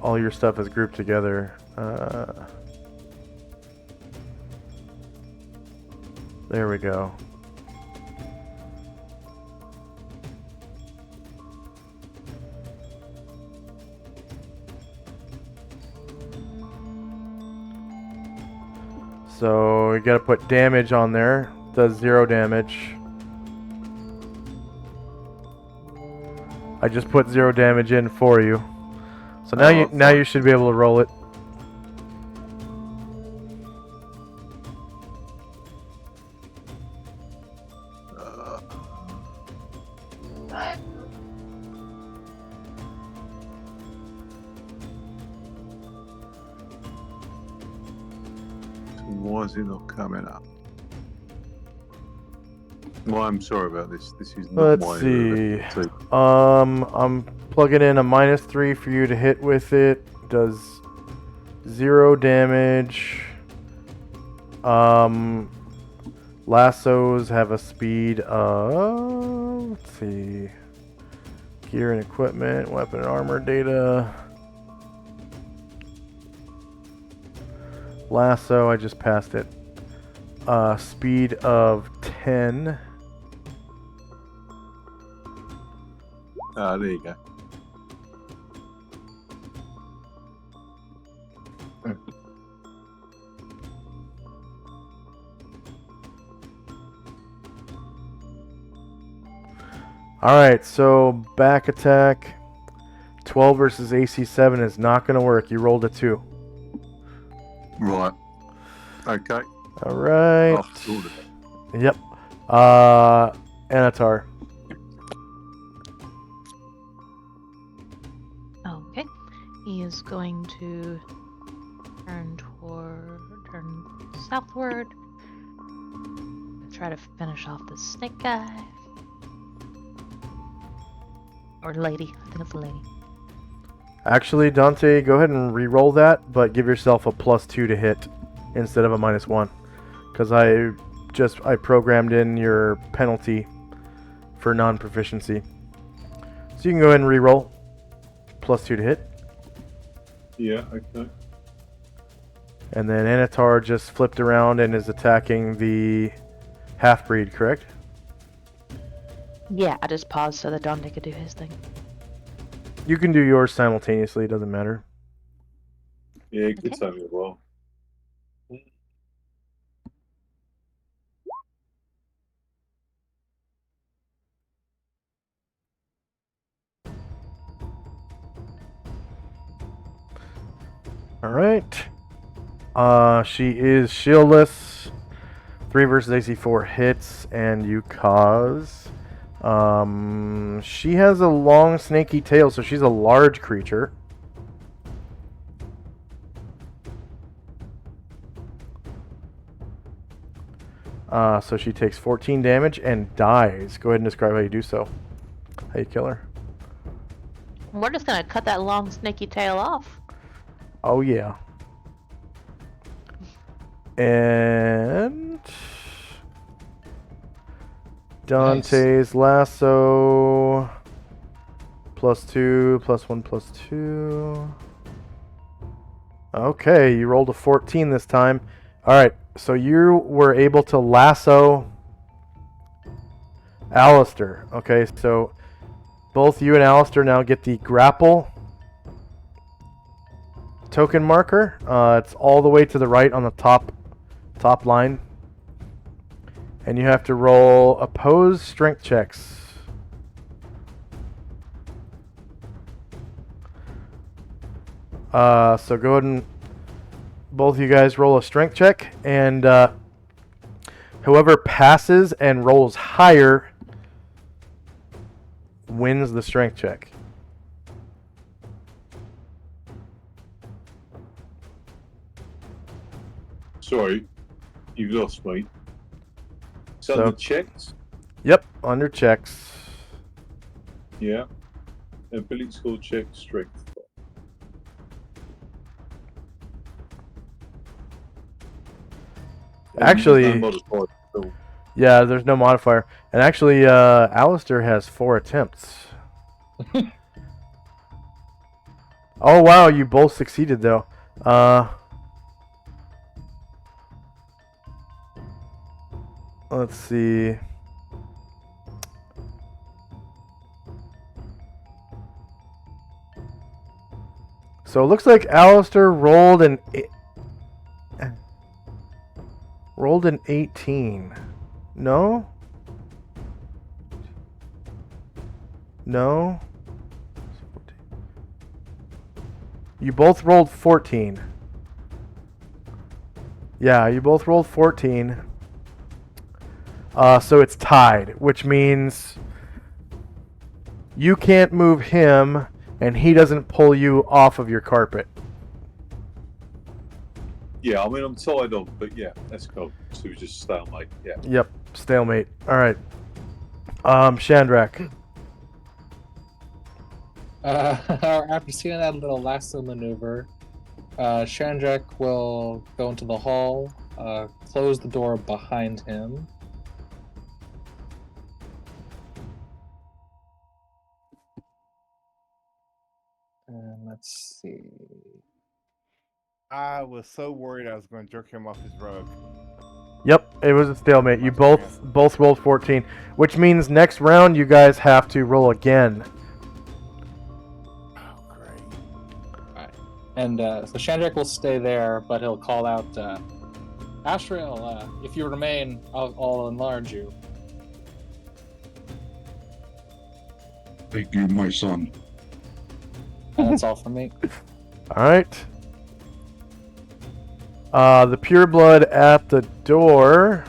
Speaker 1: all your stuff is grouped together. There we go. So you gotta put damage on there. Does 0 damage. I just put 0 damage in for you. So now
Speaker 3: Oh,
Speaker 1: you
Speaker 3: fine.
Speaker 1: should be able to roll it.
Speaker 3: Why is it not coming up? Well, I'm sorry about this. This is not
Speaker 1: Let's
Speaker 3: my
Speaker 1: see.
Speaker 3: so-
Speaker 1: I'm plugging in a -3 for you to hit with it. Does 0 damage. Lassos have a speed of, let's see, gear and equipment, weapon and armor data. Lasso, I just passed it. Speed of 10.
Speaker 3: Ah, there you go.
Speaker 1: Alright, so back attack. 12 versus AC 7 is not going to work. You rolled a 2.
Speaker 3: Right. Okay.
Speaker 1: Alright.
Speaker 3: Oh, sort of.
Speaker 1: Yep. Anatar.
Speaker 2: Okay. He is going to turn southward. Try to finish off the snake guy. Or lady. I think it's a lady.
Speaker 1: Actually, Dante, go ahead and re-roll that, but give yourself a +2 to hit instead of a -1. Because I programmed in your penalty for non-proficiency. So you can go ahead and re-roll. +2 to hit.
Speaker 3: Yeah, okay.
Speaker 1: And then Anatar just flipped around and is attacking the half-breed, correct?
Speaker 2: Yeah, I just paused so that Dante could do his thing.
Speaker 1: You can do yours simultaneously, it doesn't matter.
Speaker 3: Yeah, it could
Speaker 2: Okay.
Speaker 3: take me a while.
Speaker 1: Alright. She is shieldless. 3 versus AC 4 hits, and you cause... she has a long snaky tail, so she's a large creature. So she takes 14 damage and dies. Go ahead and describe how you do so. How you kill her.
Speaker 2: We're just gonna cut that long snaky tail off.
Speaker 1: Oh yeah. And Dante's lasso +2 +1 +2. Okay, you rolled a 14 this time. Alright, so you were able to lasso Alistair. Okay, so both you and Alistair now get the grapple token marker. It's all the way to the right on the top line. And you have to roll opposed strength checks. So go ahead and both of you guys roll a strength check, and whoever passes and rolls higher wins the strength check.
Speaker 3: Sorry, you've lost me. So
Speaker 1: So-
Speaker 3: the checks?
Speaker 1: Yep, under checks.
Speaker 3: Yeah. Ability score check, strength.
Speaker 1: Actually-
Speaker 3: There's no modifier at all.
Speaker 1: Yeah, there's no modifier. And actually, Alistair has 4 attempts. Oh wow, you both succeeded though. Let's see. So it looks like Alistair rolled an 18. No? No? You both rolled 14. Yeah, you both rolled 14. So it's tied, which means you can't move him and he doesn't pull you off of your carpet.
Speaker 3: Yeah, I mean, I'm tied on, but yeah, that's cool. So we just stalemate, yeah.
Speaker 1: Yep, stalemate. Alright. Shandrak.
Speaker 4: After seeing that little lasso maneuver, Shandrak will go into the hall, close the door behind him. And let's see.
Speaker 7: I was so worried I was going to jerk him off his rug.
Speaker 1: Yep, it was a stalemate. You both rolled 14, which means next round you guys have to roll again.
Speaker 7: Oh, great.
Speaker 4: Alright. And so Shandrak will stay there, but he'll call out, Ashrael, if you remain, I'll enlarge you.
Speaker 5: Thank you, my son.
Speaker 4: And that's all from me.
Speaker 1: Alright. The pureblood at the door.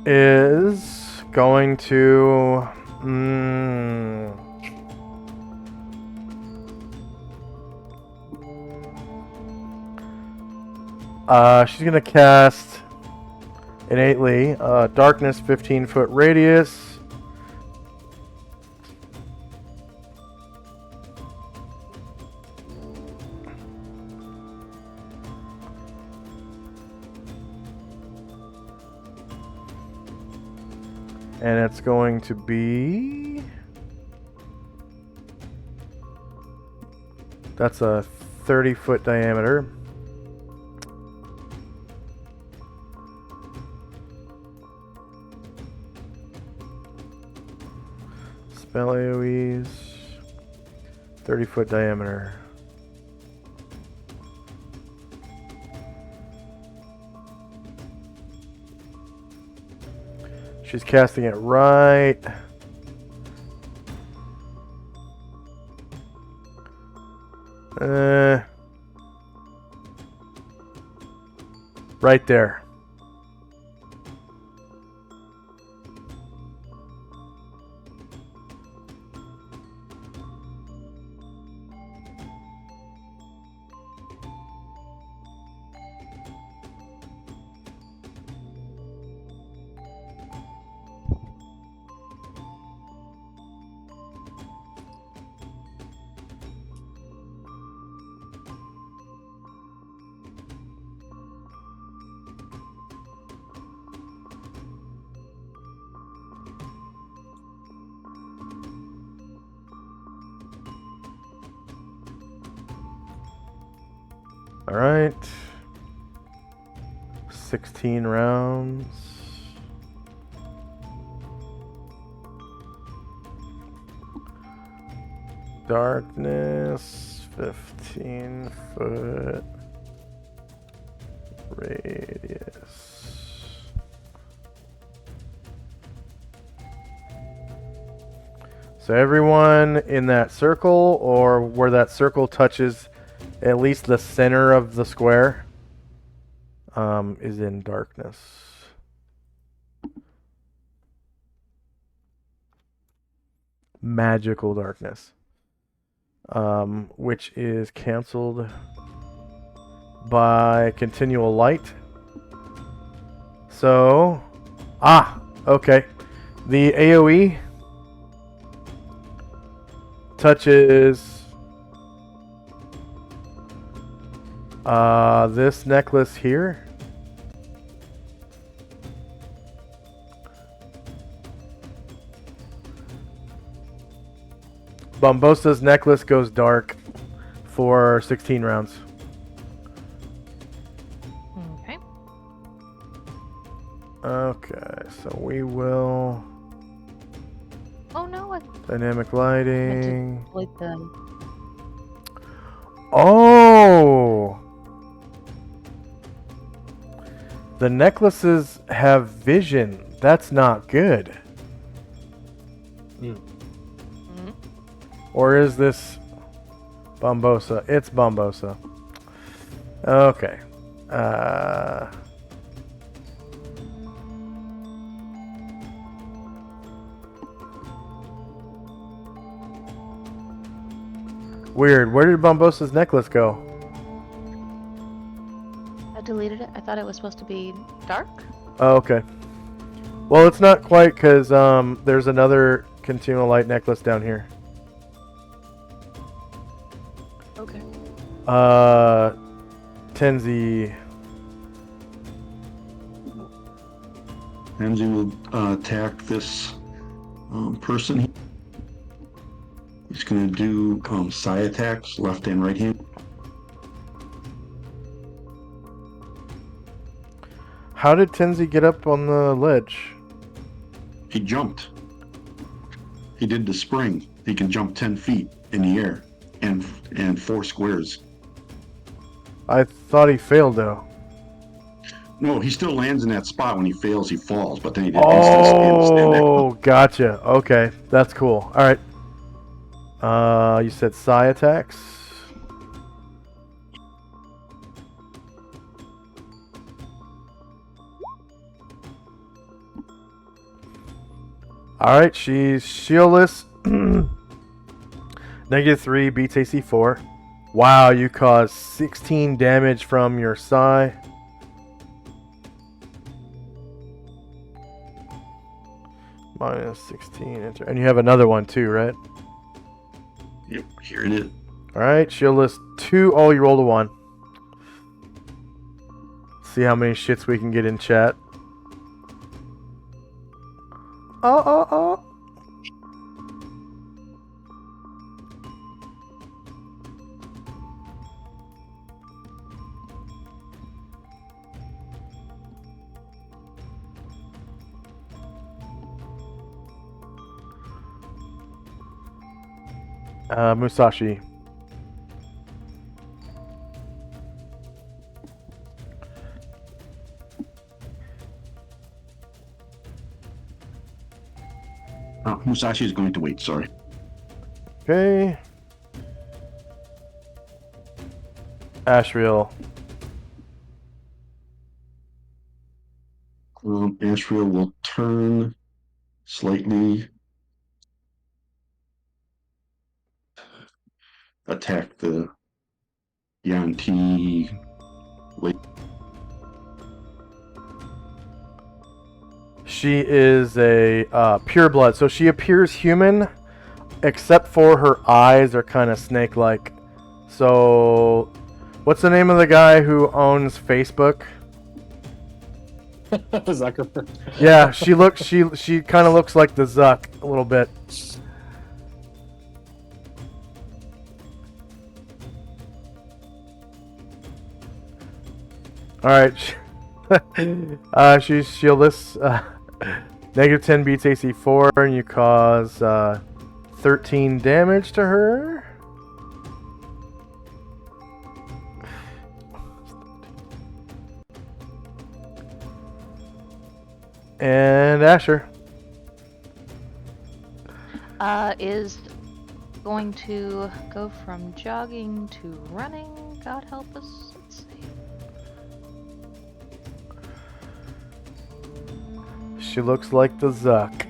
Speaker 1: Is going to she's gonna cast innately darkness 15-foot radius. And it's going to be... That's a 30-foot diameter. Spell AoEs. 30-foot diameter. She's casting it right. Right there. All right. 16 rounds. Darkness, 15-foot radius. So everyone in that circle, or where that circle touches at least the center of the square, is in darkness. Magical darkness. Which is canceled by continual light. So, okay. The AoE touches this necklace here. Bombosa's necklace goes dark for 16 rounds.
Speaker 2: Okay.
Speaker 1: Okay, so we will...
Speaker 2: Oh no, I
Speaker 1: Dynamic
Speaker 2: meant to
Speaker 1: lighting.
Speaker 2: avoid the...
Speaker 1: Oh! The necklaces have vision. That's not good.
Speaker 4: Mm.
Speaker 1: Or is this Bombosa. It's Bombosa. Okay. Weird. Where did Bombosa's necklace go?
Speaker 2: I deleted it. I thought it was supposed to be dark.
Speaker 1: Oh, okay. Well, it's not quite because there's another continual light necklace down here.
Speaker 2: Okay.
Speaker 1: Tenzi.
Speaker 5: Ramsey will attack this person. He's going to do psi attacks, left and right hand.
Speaker 1: How did Tenzi get up on the ledge?
Speaker 5: He jumped. He did the spring. He can jump 10 feet in the air and 4 squares.
Speaker 1: I thought he failed though.
Speaker 5: No, he still lands in that spot. When he fails, he falls. But then he did instant stand there.
Speaker 1: Oh, gotcha. Okay, that's cool. All right. You said psi attacks. All right, she's shieldless. -3 beats AC 4. Wow, you caused 16 damage from your psi. -16, enter. And you have another one too, right?
Speaker 5: Yep, here it is.
Speaker 1: Alright, shieldless 2. Oh, you rolled a 1. See how many shits we can get in chat. Oh. Musashi.
Speaker 5: Musashi is going to wait, sorry.
Speaker 1: Okay. Ashriel.
Speaker 5: Ashriel will turn slightly. Attack the Yanti.
Speaker 1: She is a pureblood, so she appears human, except for her eyes are kind of snake-like. So, what's the name of the guy who owns Facebook?
Speaker 4: Zuckerberg.
Speaker 1: Yeah, she kind of looks like the Zuck a little bit. All right, she's shieldless. -10 beats AC 4, and you cause 13 damage to her. And Asher.
Speaker 2: Is going to go from jogging to running. God help us. Let's see.
Speaker 1: She looks like the Zuck.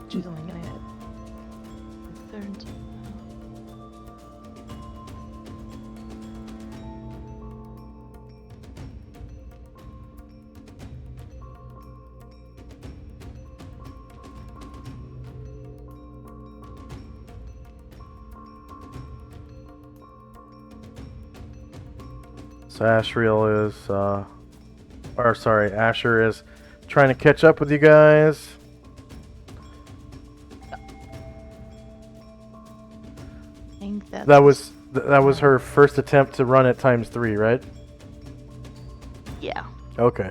Speaker 2: She's only gonna hit third.
Speaker 1: So Ashriel is, Asher is trying to catch up with you guys.
Speaker 2: I think
Speaker 1: That was her first attempt to run at ×3, right?
Speaker 2: Yeah.
Speaker 1: Okay.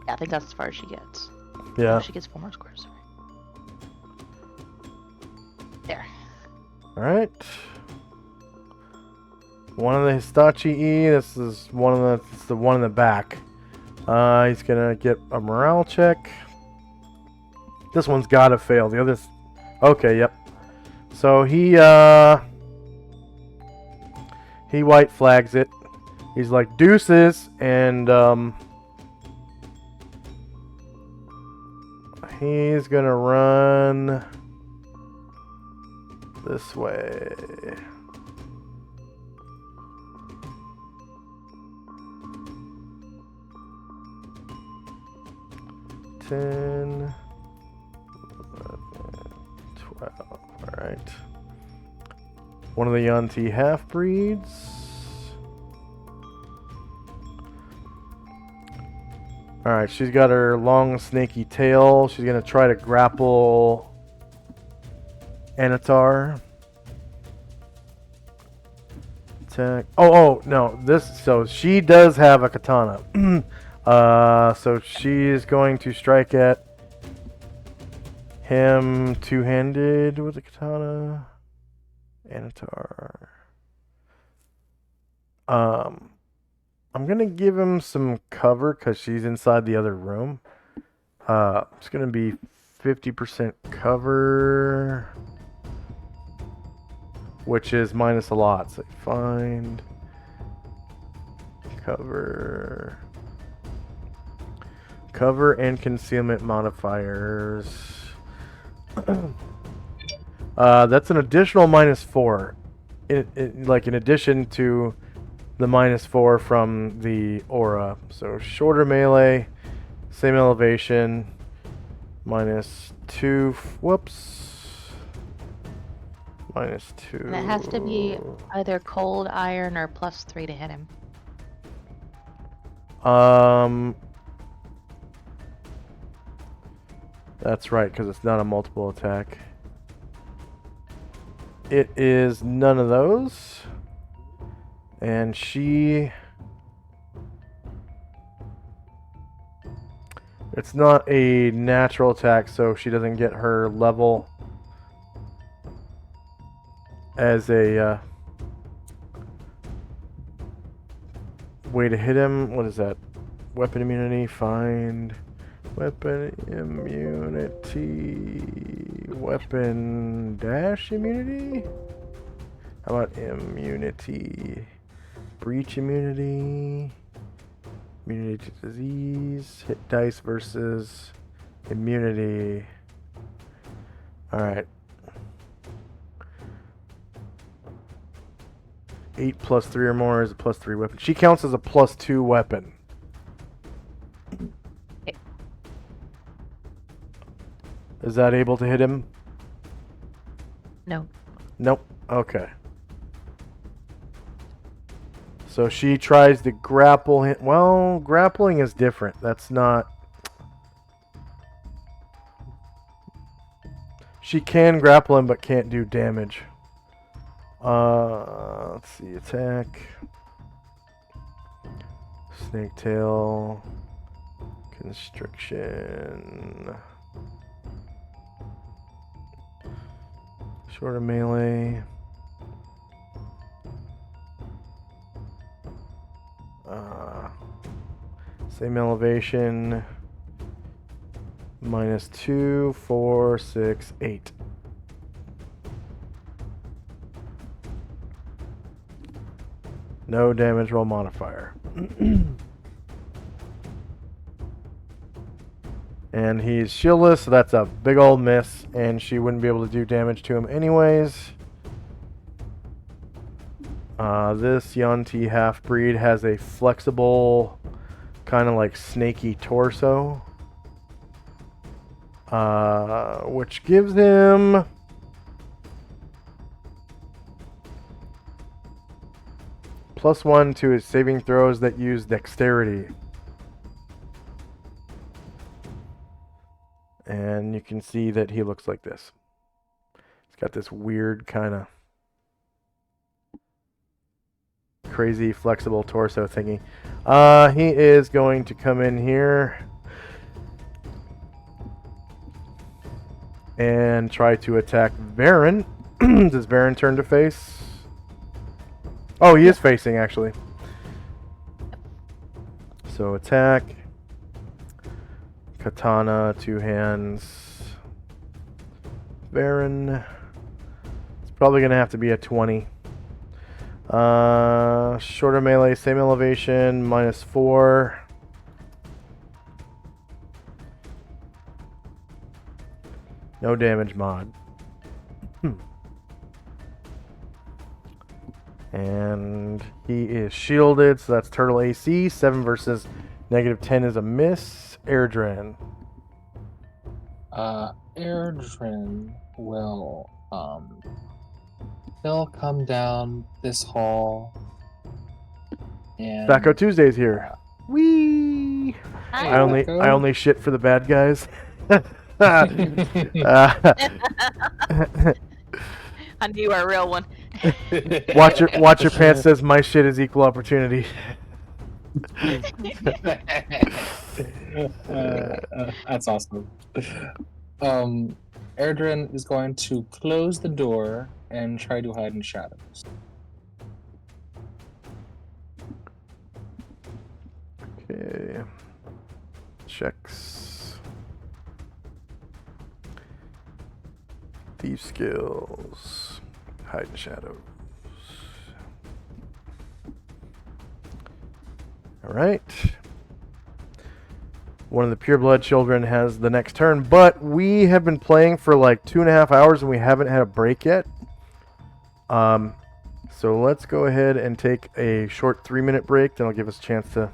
Speaker 2: Yeah, I think that's as far as she gets.
Speaker 1: Yeah.
Speaker 2: Oh, she gets 4 more squares. There.
Speaker 1: Alright. One of the Histachi E. This is one of the. It's the one in the back. He's gonna get a morale check. This one's gotta fail. The others. Okay, yep. So he white flags it. He's like deuces, and he's gonna run this way. Ten, 11, 12. Alright. One of the Yanti half-breeds. Alright, she's got her long snaky tail. She's gonna try to grapple Anatar. Attack. Oh, no. So she does have a katana. So she's going to strike at him two-handed with a katana. Anatar. I'm gonna give him some cover because she's inside the other room. It's gonna be 50% cover, which is minus a lot. So find cover. Cover and concealment modifiers. That's an additional -4. Like in addition to the -4 from the aura. So shorter melee, same elevation, -2. Whoops. -2.
Speaker 2: And it has to be either cold iron or +3 to hit him.
Speaker 1: That's right, because it's not a multiple attack. It is none of those. And she... It's not a natural attack, so she doesn't get her level as a way to hit him. What is that? Weapon immunity, find... Weapon immunity. Weapon dash immunity? How about immunity? Breach immunity. Immunity to disease. Hit dice versus immunity. Alright. 8 + 3 or more is a +3 weapon. She counts as a +2 weapon. Is that able to hit him?
Speaker 2: No.
Speaker 1: Nope. Okay. So she tries to grapple him. Well, grappling is different. That's not... She can grapple him, but can't do damage. Let's see. Attack. Snake tail. Constriction. Shorter melee. Same elevation. -2, 4, 6, 8. No damage roll modifier. And he's shieldless, so that's a big old miss, and she wouldn't be able to do damage to him anyways. This Yanti half-breed has a flexible, kind of like snaky torso. Which gives him... +1 to his saving throws that use dexterity. And you can see that he looks like this. He's got this weird kind of crazy flexible torso thingy. He is going to come in here and try to attack Varen. Does Varen turn to face? Oh, he is facing, actually. So attack. Katana, 2 hands. Varen. It's probably going to have to be a 20. Shorter melee, same elevation, -4. No damage mod. And he is shielded, so that's turtle AC. 7 versus -10 is a miss. Airdren.
Speaker 4: Airdrin will they'll come down this hall and
Speaker 1: Tobacco Tuesday's here. Whee!
Speaker 4: Hey,
Speaker 1: I
Speaker 4: Tobacco.
Speaker 1: only shit for the bad guys.
Speaker 2: I knew you were a real one.
Speaker 1: Watch your pants says my shit is equal opportunity.
Speaker 4: That's awesome. Airdrin is going to close the door and try to hide in shadows.
Speaker 1: Okay. Checks. Thief skills. Hide in shadows. Alright. One of the pureblood children has the next turn, but we have been playing for like 2.5 hours and we haven't had a break yet. So let's go ahead and take a short 3-minute break. That'll give us a chance to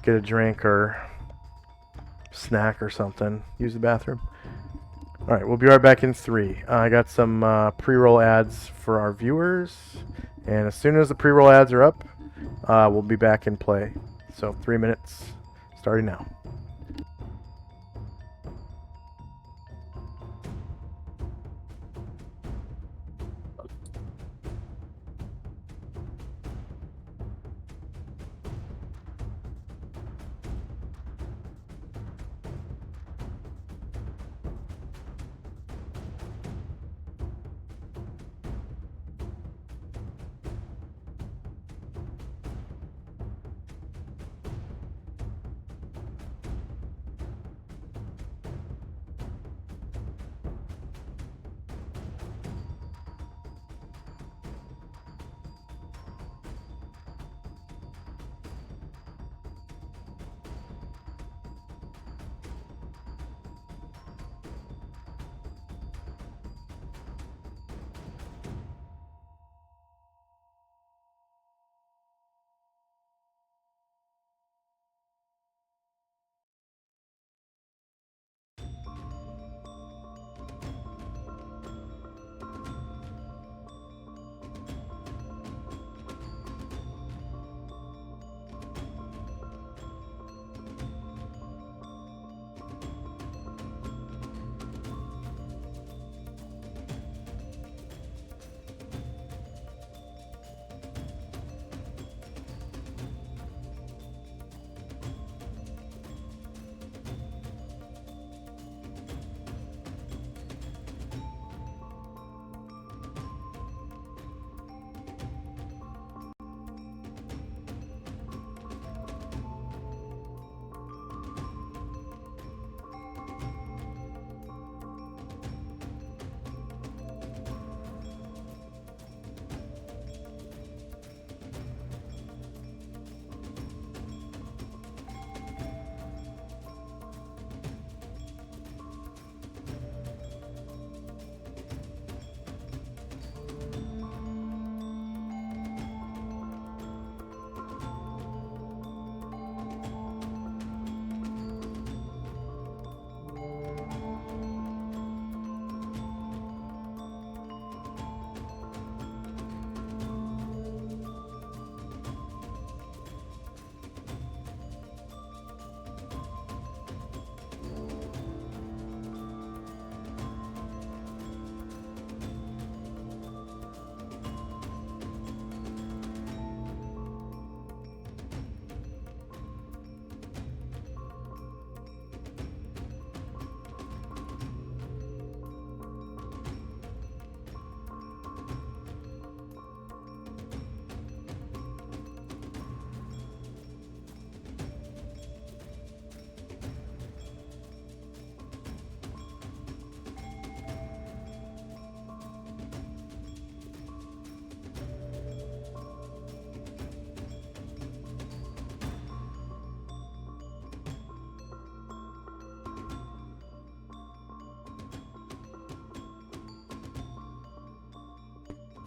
Speaker 1: get a drink or snack or something. Use the bathroom. Alright, we'll be right back in 3. I got some pre-roll ads for our viewers. And as soon as the pre-roll ads are up, we'll be back in play. So 3 minutes starting now.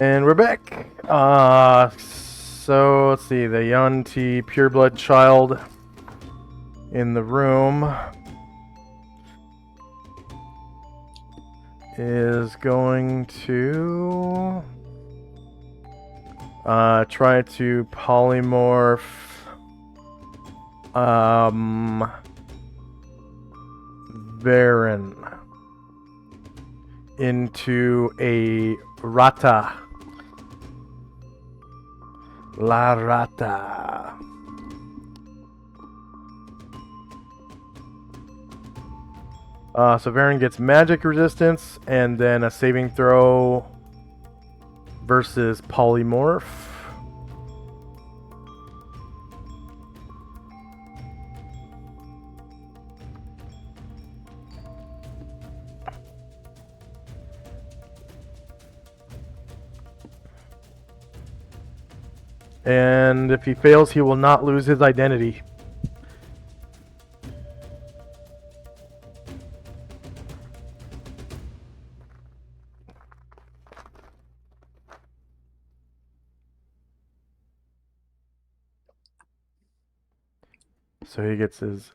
Speaker 1: And we're back. So let's see. The Yanti pureblood child in the room is going to try to polymorph Varen into a rata. La rata. So Varen gets magic resistance and then a saving throw versus polymorph. And if he fails, he will not lose his identity. So he gets his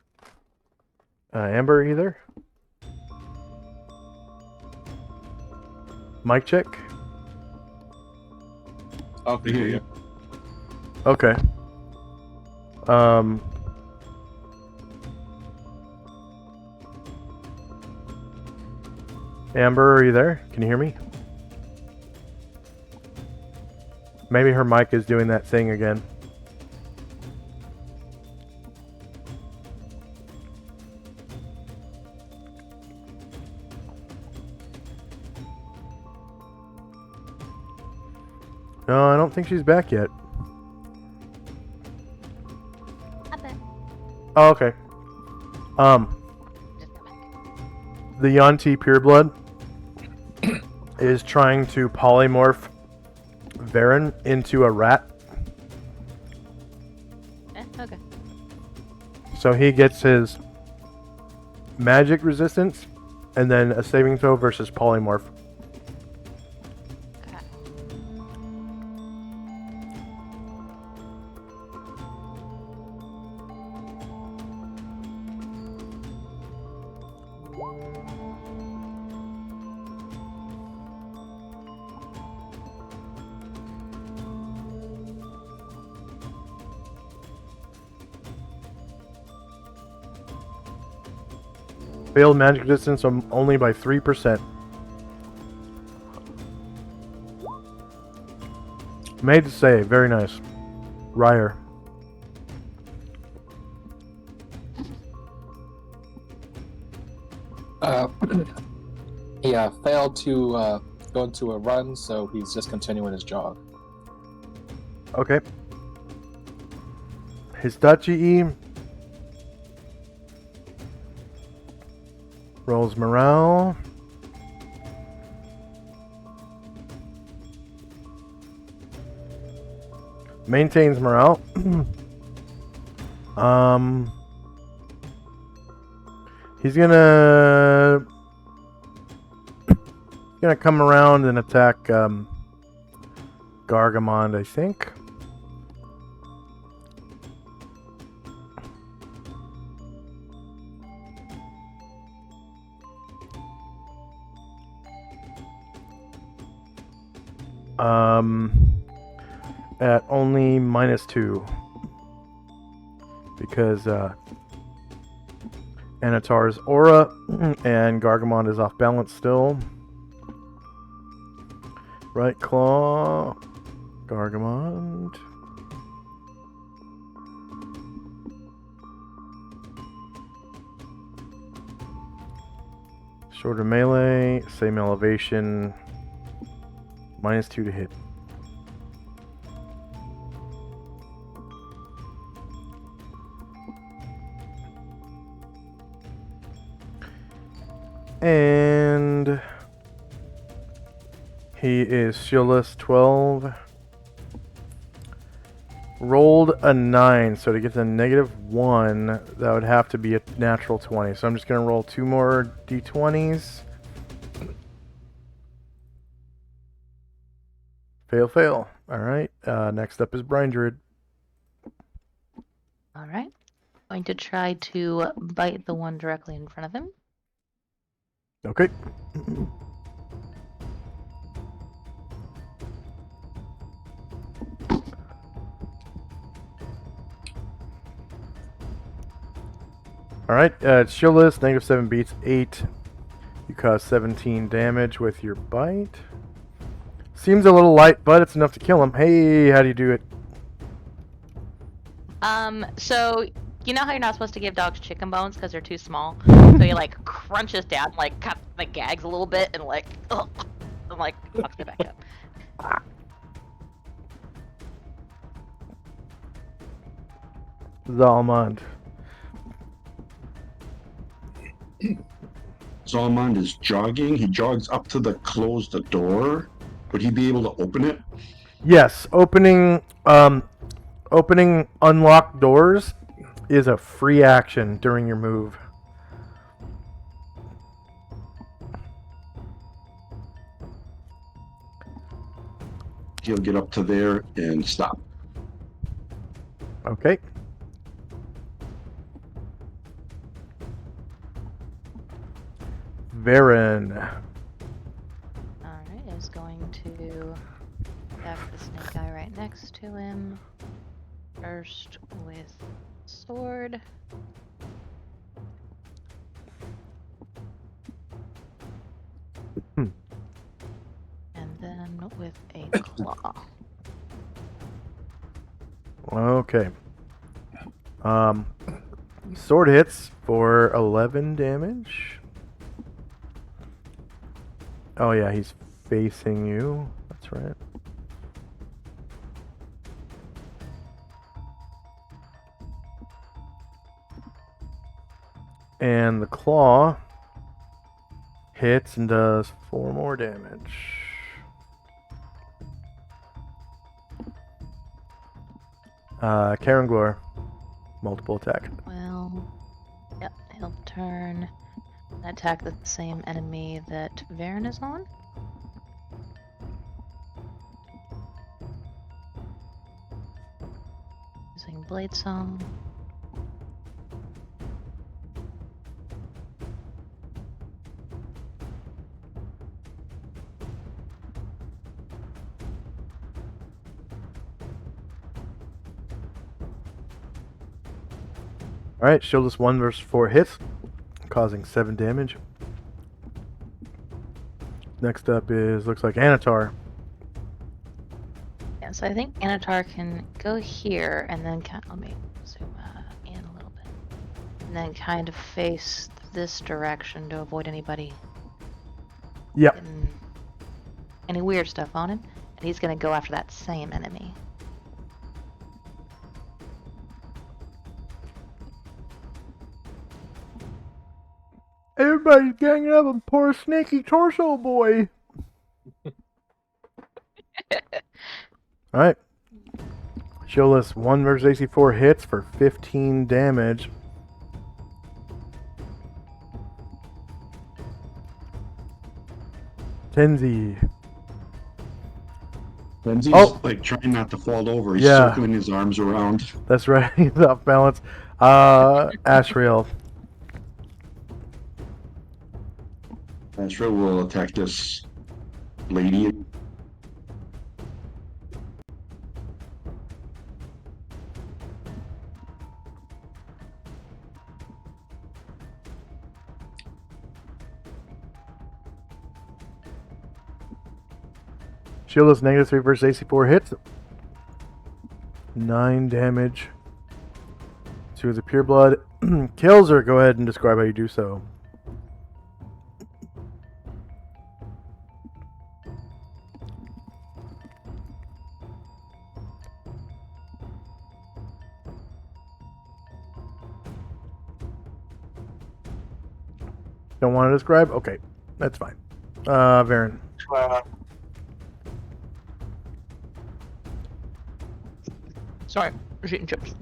Speaker 1: Amber either. Mic check.
Speaker 4: Oh, I hear you.
Speaker 1: Okay. Amber, are you there? Can you hear me? Maybe her mic is doing that thing again. No, I don't think she's back yet.
Speaker 2: I bet.
Speaker 1: Oh, okay.
Speaker 2: Just come back.
Speaker 1: The Yanti pureblood is trying to polymorph Varen into a rat.
Speaker 2: Okay.
Speaker 1: So he gets his magic resistance and then a saving throw versus polymorph.
Speaker 2: Okay.
Speaker 1: Failed magic resistance only by 3%. Made to save. Very nice. Ryer.
Speaker 4: He failed to go into a run, so he's just continuing his jog.
Speaker 1: Okay. Hitachi rolls morale. Maintains morale. He's gonna come around and attack Gargamond, I think. At only -2 because Anatar's aura and Gargamond is off balance still. Right claw, Gargamond. Shorter melee, same elevation, -2 to hit. And he is shieldless 12. Rolled a 9, so to get to -1, that would have to be a natural 20. So I'm just going to roll 2 more d20s. Fail, fail. All right. Next up is Brine Druid.
Speaker 2: All right. Going to try to bite the one directly in front of him.
Speaker 1: Okay. All right. It's shieldless. -7 beats 8. You cause 17 damage with your bite. Seems a little light, but it's enough to kill him. Hey, how do you do it?
Speaker 2: So you know how you're not supposed to give dogs chicken bones because they're too small? So he like crunches down, like kind of like gags a little bit, and like, ugh, and like knocks it back up.
Speaker 1: Zalmond.
Speaker 5: Zalmond is jogging. He jogs up to the closed door. Would he be able to open it?
Speaker 1: Yes, opening unlocked doors is a free action during your move.
Speaker 5: He'll get up to there and stop.
Speaker 1: Okay. Varen.
Speaker 2: Alright, is going to attack the snake guy right next to him. First with sword.
Speaker 1: Hmm.
Speaker 2: And then with a claw.
Speaker 1: Okay. Sword hits for 11 damage. Oh yeah, he's facing you. That's right. And the claw hits and does 4 more damage. Karen Glor, multiple attack.
Speaker 2: Well, yep, he'll turn and attack the same enemy that Varen is on. Using Blade Song.
Speaker 1: Alright, shieldless 1 versus 4 hits, causing 7 damage. Next up is, looks like Anatar.
Speaker 2: Yeah, so I think Anatar can go here and then let me zoom in a little bit. And then kind of face this direction to avoid anybody
Speaker 1: Yep.
Speaker 2: getting any weird stuff on him. And he's going to go after that same enemy.
Speaker 1: Everybody's ganging up on poor snaky torso boy. Alright. Shieldless 1 versus AC 4 hits for 15 damage. Tenzi.
Speaker 5: Benzi's like trying not to fall over. He's
Speaker 1: Yeah.
Speaker 5: circling his arms around.
Speaker 1: That's right, he's off balance. Ashriel.
Speaker 5: Astro will attack this lady.
Speaker 1: Shieldless -3 versus AC 4 hits. 9 damage. 2 of the pure blood. Kills her. Go ahead and describe how you do so. Don't want to describe? Okay, that's fine. Varen.
Speaker 2: Sorry, we're shooting chips.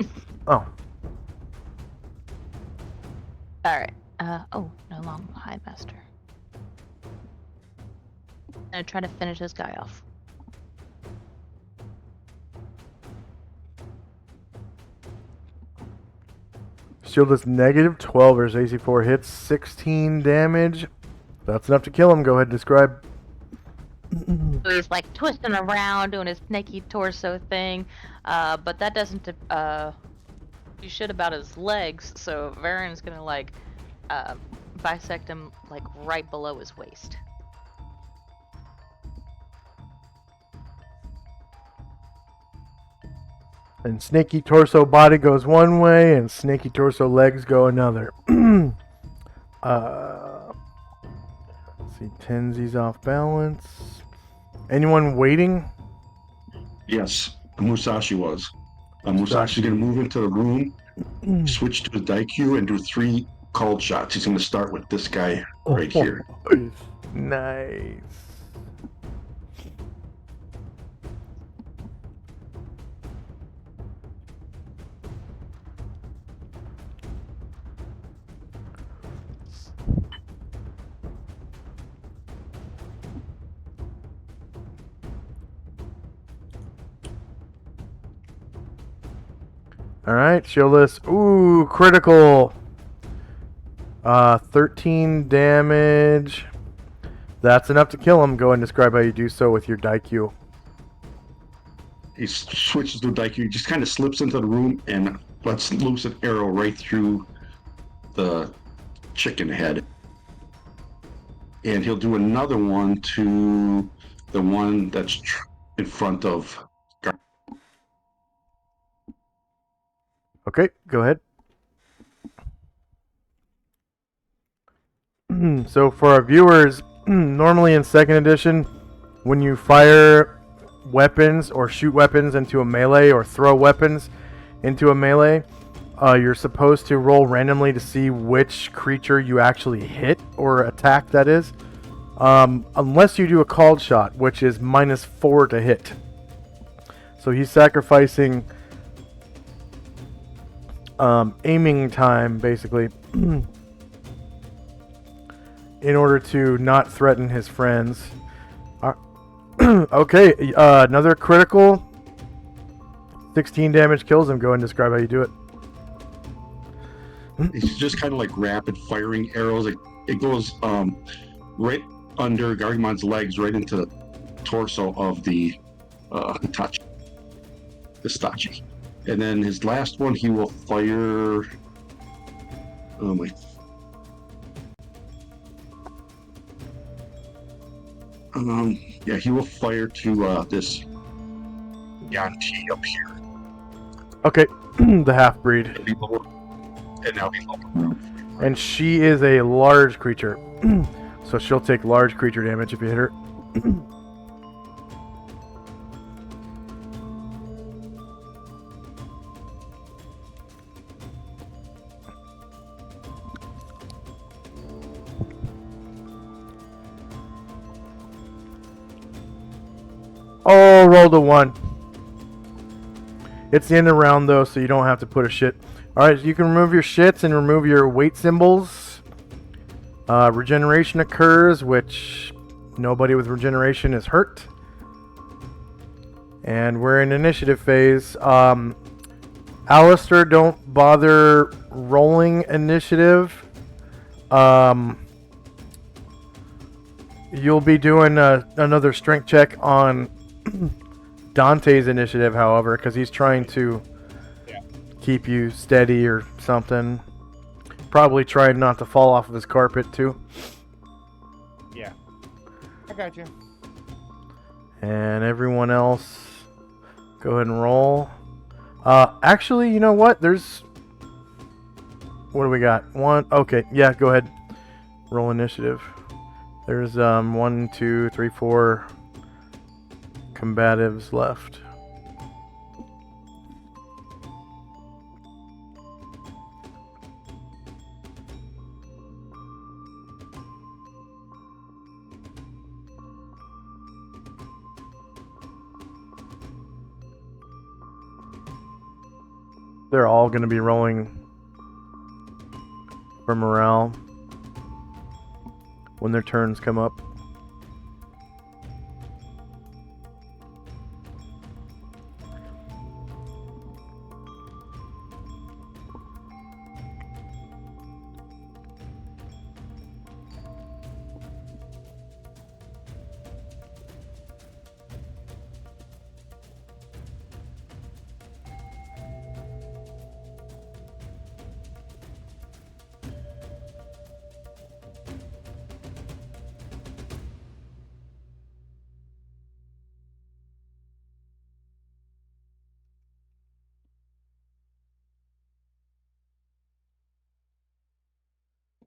Speaker 1: Oh,
Speaker 2: Alright. Oh, no long high master. I'm gonna try to finish this guy off.
Speaker 1: Shield is negative 12 versus AC4 hits, 16 damage. That's enough to kill him. Go ahead and describe.
Speaker 2: So he's like twisting around doing his snaky torso thing, but that doesn't do shit about his legs. So Varen's gonna like bisect him like right below his waist.
Speaker 1: And snaky torso body goes one way, and snaky torso legs go another. Let's see, Tenzi's off balance. Anyone waiting?
Speaker 5: Yes, Musashi was. Musashi's going to move into the room, switch to his Daikyu, and do 3 called shots. He's going to start with this guy right here.
Speaker 1: Nice. Alright, Shieldless. Ooh, critical. 13 damage. That's enough to kill him. Go and describe how you do so with your Daikyu.
Speaker 5: He switches to Daikyu, just kind of slips into the room and lets loose an arrow right through the chicken head. And he'll do another one to the one that's in front of.
Speaker 1: Okay, go ahead. So for our viewers, normally in second edition, when you fire weapons or shoot weapons into a melee or throw weapons into a melee, you're supposed to roll randomly to see which creature you actually hit or attack, that is. Unless you do a called shot, which is -4 to hit. So he's sacrificing aiming time, basically, in order to not threaten his friends. Okay, another critical. 16 damage kills him. Go and describe how you do it.
Speaker 5: It's just kind of like rapid firing arrows. It goes right under Gargamon's legs, right into the torso of the Hitachi. And then his last one, he will fire. Oh my. Yeah, he will fire to this Yanti up here.
Speaker 1: Okay, the half-breed.
Speaker 5: And now he's lower.
Speaker 1: And she is a large creature. So she'll take large creature damage if you hit her. Oh, rolled a 1. It's the end of the round, though, so you don't have to put a shit. Alright, so you can remove your shits and remove your weight symbols. Regeneration occurs, which nobody with regeneration is hurt. And we're in initiative phase. Alistair, don't bother rolling initiative. You'll be doing another strength check on Dante's initiative, however, because he's trying to keep you steady or something. Probably trying not to fall off of his carpet, too.
Speaker 7: Yeah. I got you.
Speaker 1: And everyone else, go ahead and roll. Actually, you know what? There's... What do we got? 1... Okay, yeah, go ahead. Roll initiative. There's 1, 2, 3, 4 combatives left. They're all going to be rolling for morale when their turns come up.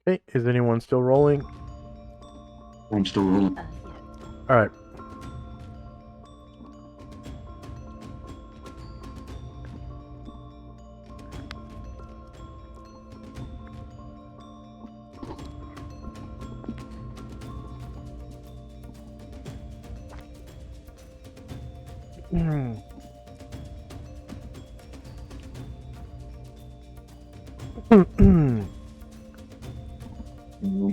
Speaker 1: Okay, is anyone still rolling?
Speaker 5: I'm still rolling.
Speaker 2: Yeah.
Speaker 1: Alright.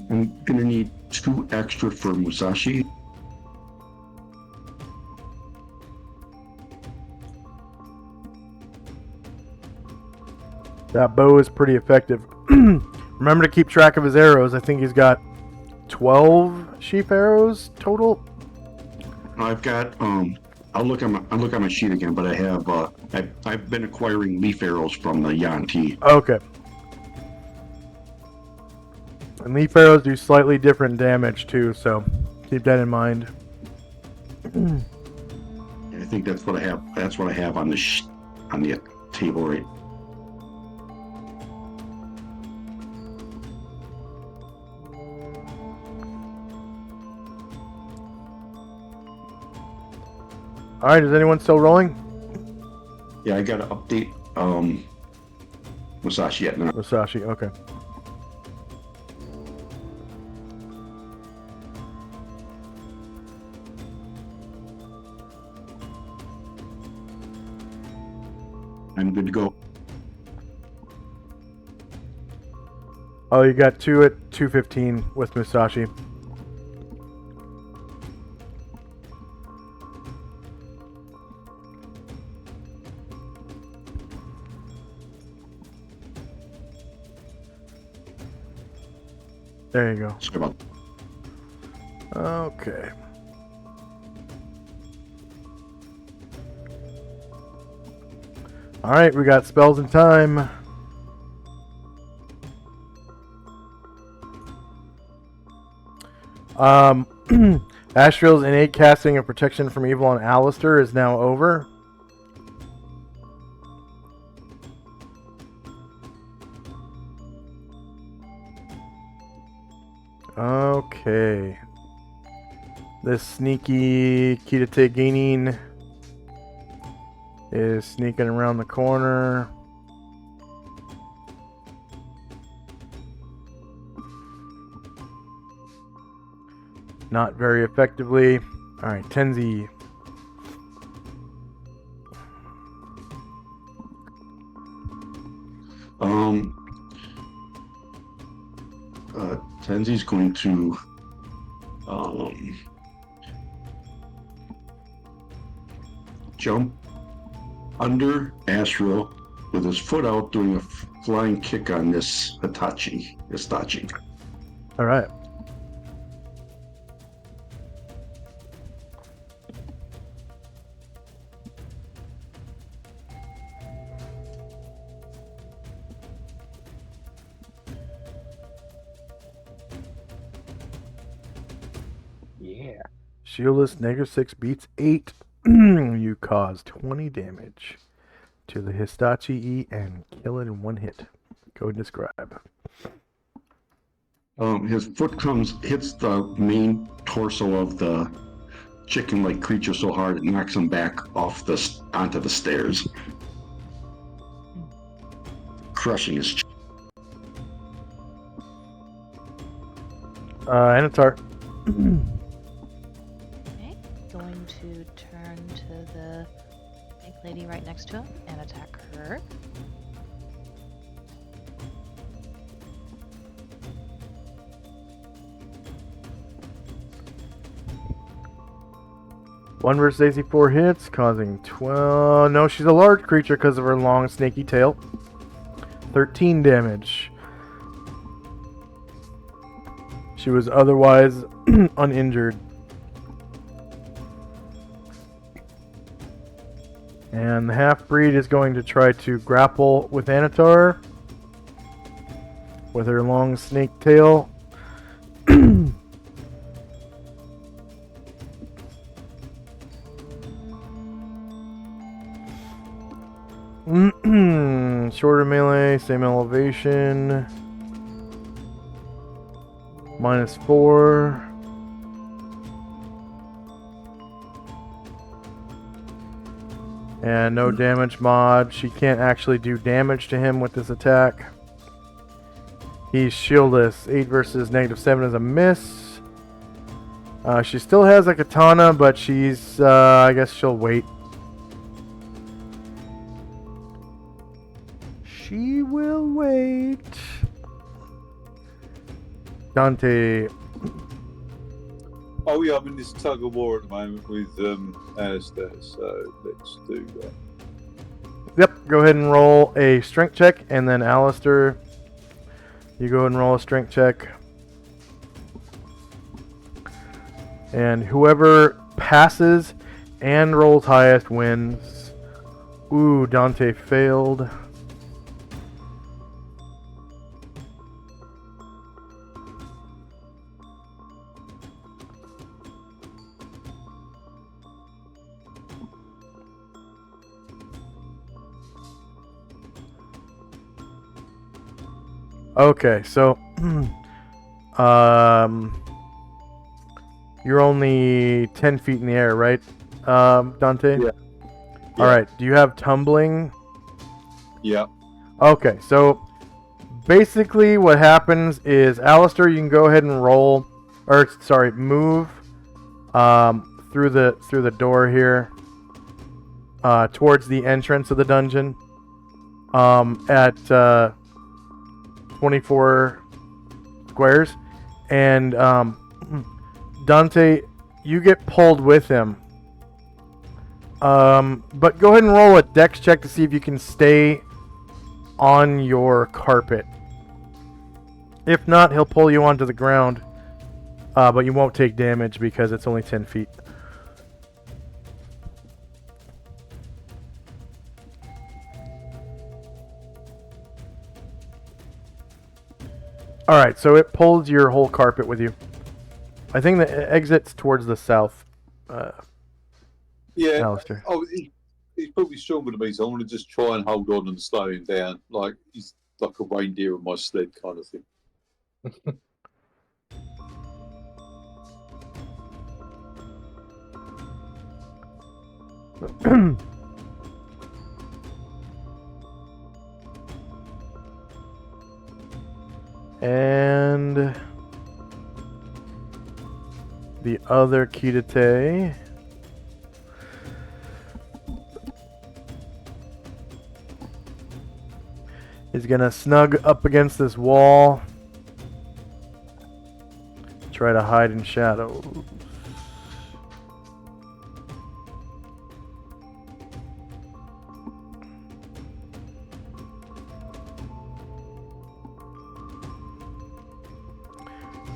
Speaker 5: I'm gonna need 2 extra for Musashi.
Speaker 1: That bow is pretty effective. Remember to keep track of his arrows. I think he's got 12 sheep arrows total.
Speaker 5: I've got I'll look on my sheet again, but I have I've been acquiring leaf arrows from the Yanti.
Speaker 1: Okay. And leaf arrows do slightly different damage too, so keep that in mind.
Speaker 5: I think that's what I have. That's what I have on the on the table right.
Speaker 1: Alright, is anyone still rolling?
Speaker 5: Yeah, I got to update Musashi yet now.
Speaker 1: Musashi, okay.
Speaker 5: I'm good to go.
Speaker 1: Oh, you got 2 at 215 with Musashi. There you go.
Speaker 5: Sorry about
Speaker 1: Okay. Alright, we got spells and time. Astriel's innate casting of protection from evil on Alistair is now over. Okay. This sneaky Kita Gaining is sneaking around the corner. Not very effectively. Alright, Tenzi.
Speaker 5: Tenzi's going to jump under Astriel with his foot out, doing a flying kick on this Hitachi.
Speaker 1: Alright.
Speaker 4: Yeah.
Speaker 1: Shieldless -6 beats 8. You cause 20 damage to the Hitachi E and kill it in 1 hit. Go and describe.
Speaker 5: His foot hits the main torso of the chicken-like creature so hard it knocks him back onto the stairs, crushing his.
Speaker 1: Anatar.
Speaker 2: Okay, going to turn to the big lady right next to him and attack her.
Speaker 1: One versus AC 4 hits, causing 12. No, she's a large creature because of her long, snaky tail. 13 damage. She was otherwise uninjured. And the half-breed is going to try to grapple with Anatar with her long snake tail. Shorter melee, same elevation. -4. And no damage mod. She can't actually do damage to him with this attack. He's shieldless. 8 versus -7 is a miss. She still has a katana, but she's, I guess she'll wait. She will wait. Dante.
Speaker 3: Oh yeah, I'm in this tug of war at the moment with Alistair, so let's do that.
Speaker 1: Yep, go ahead and roll a strength check, and then Alistair, you go ahead and roll a strength check. And whoever passes and rolls highest wins. Ooh, Dante failed. Okay, so you're only 10 feet in the air, right, Dante?
Speaker 3: Yeah.
Speaker 1: All right. Do you have tumbling?
Speaker 3: Yeah.
Speaker 1: Okay, so basically what happens is, Alistair, you can go ahead and roll, or sorry, move through the door here towards the entrance of the dungeon at 24 squares, and Dante, you get pulled with him. But go ahead and roll a dex check to see if you can stay on your carpet. If not, he'll pull you onto the ground, but you won't take damage because it's only 10 feet. Alright, so it pulls your whole carpet with you. I think the exit's towards the south.
Speaker 3: Yeah.
Speaker 1: Alistair.
Speaker 3: Oh, he's probably stronger than me, so I want to just try and hold on and slow him down. Like he's like a reindeer on my sled kind of thing.
Speaker 1: And the other Kidate is gonna snug up against this wall, try to hide in shadows.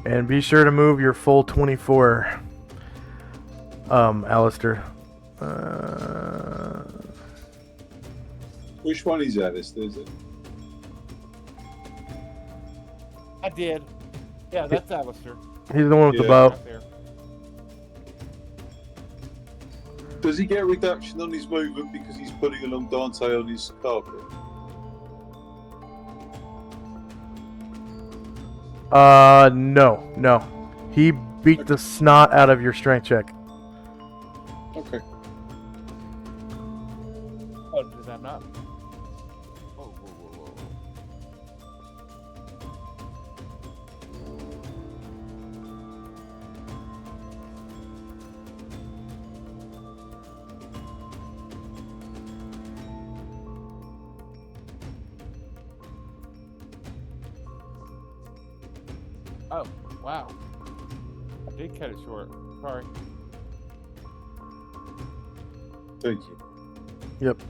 Speaker 1: And be sure to move your full 24, Alistair.
Speaker 3: Which one is Alistair? Is it?
Speaker 7: I did. Yeah, that's Alistair.
Speaker 1: He's the one with the
Speaker 3: Yeah.
Speaker 1: bow.
Speaker 7: Right there.
Speaker 3: Does he get a reduction on his movement because he's putting along Dante on his carpet?
Speaker 1: No. He beat the snot out of your strength check.
Speaker 3: Okay.
Speaker 7: Oh, did that not? Whoa, whoa, whoa, whoa. Oh, wow. I did cut it short. Sorry.
Speaker 3: Thank you.
Speaker 1: Yep.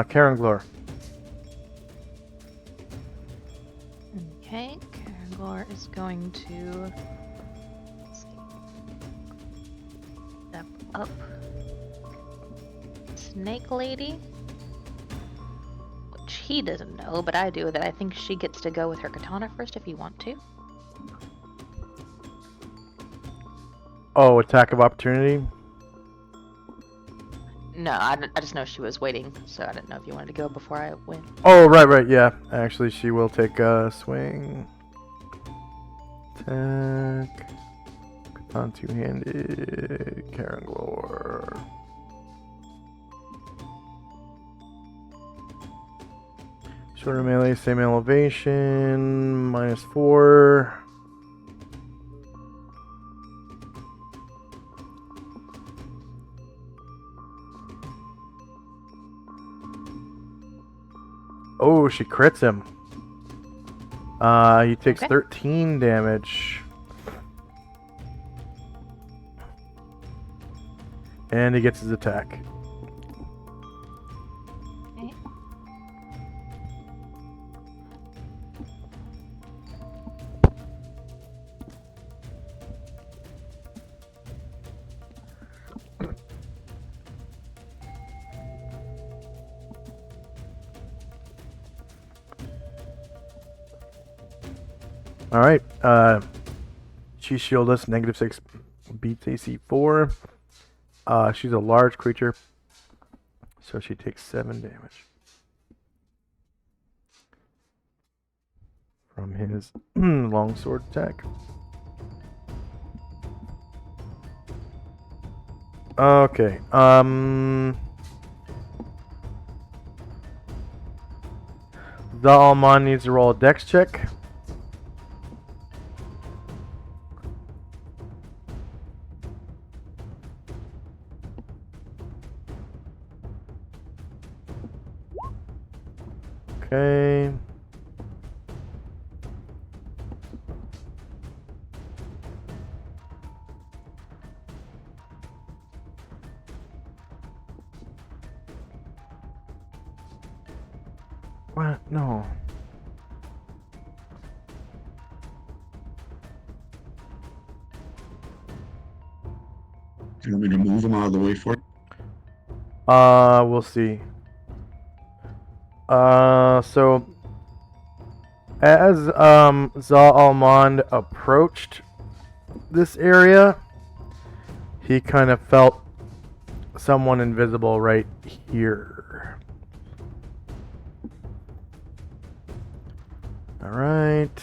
Speaker 1: Karen Glor.
Speaker 2: Okay, Karagor is going to step up. Snake Lady, which he doesn't know, but I do, that I think she gets to go with her katana first if you want to.
Speaker 1: Oh, attack of opportunity.
Speaker 2: No, I just know she was waiting, so I didn't know if you wanted to go before I went.
Speaker 1: Oh, right, yeah. Actually, she will take a swing. attack. On two-handed. Caranglore. Shorter melee, same elevation. -4. Oh, she crits him. He takes
Speaker 2: Okay.
Speaker 1: 13 damage. And he gets his attack.
Speaker 2: Okay.
Speaker 1: Alright, she's shieldless, -6 beats AC 4. She's a large creature, so she takes 7 damage from his longsword attack. Okay, Zalman needs to roll a dex check. Okay. What? No.
Speaker 5: You want me to move him out of the way for you?
Speaker 1: We'll see. So as Zal-Almond approached this area, he kind of felt someone invisible right here. All right.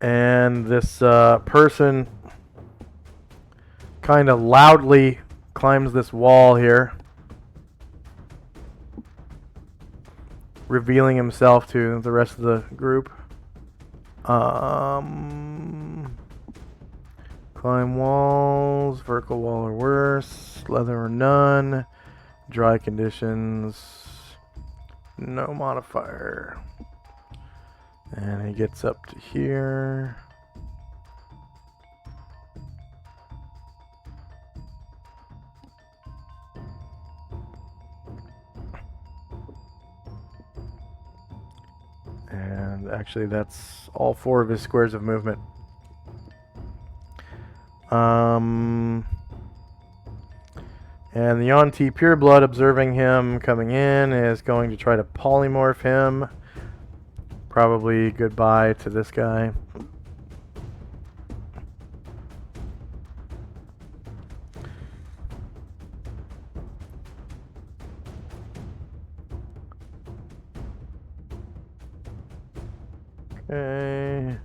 Speaker 1: And this person kind of loudly climbs this wall here, revealing himself to the rest of the group. Climb walls, vertical wall or worse, leather or none, dry conditions, no modifier. And he gets up to here. And actually that's all 4 of his squares of movement. And the Yonti Pureblood, observing him coming in, is going to try to polymorph him. Probably goodbye to this guy. Okay.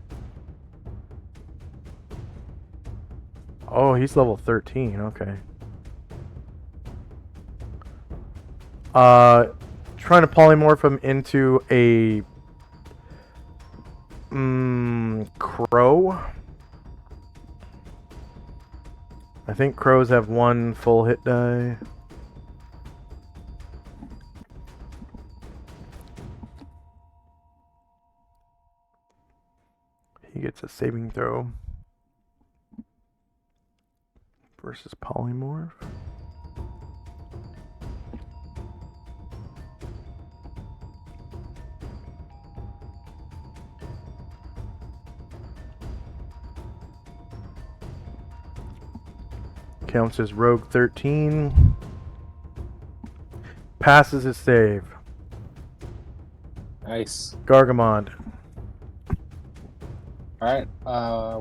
Speaker 1: Oh, he's level 13. Okay. Trying to polymorph him into a crow. I think crows have 1 full hit die. He gets a saving throw versus polymorph. Counts as Rogue 13. Passes his save.
Speaker 4: Nice.
Speaker 1: Gargamond.
Speaker 4: Alright,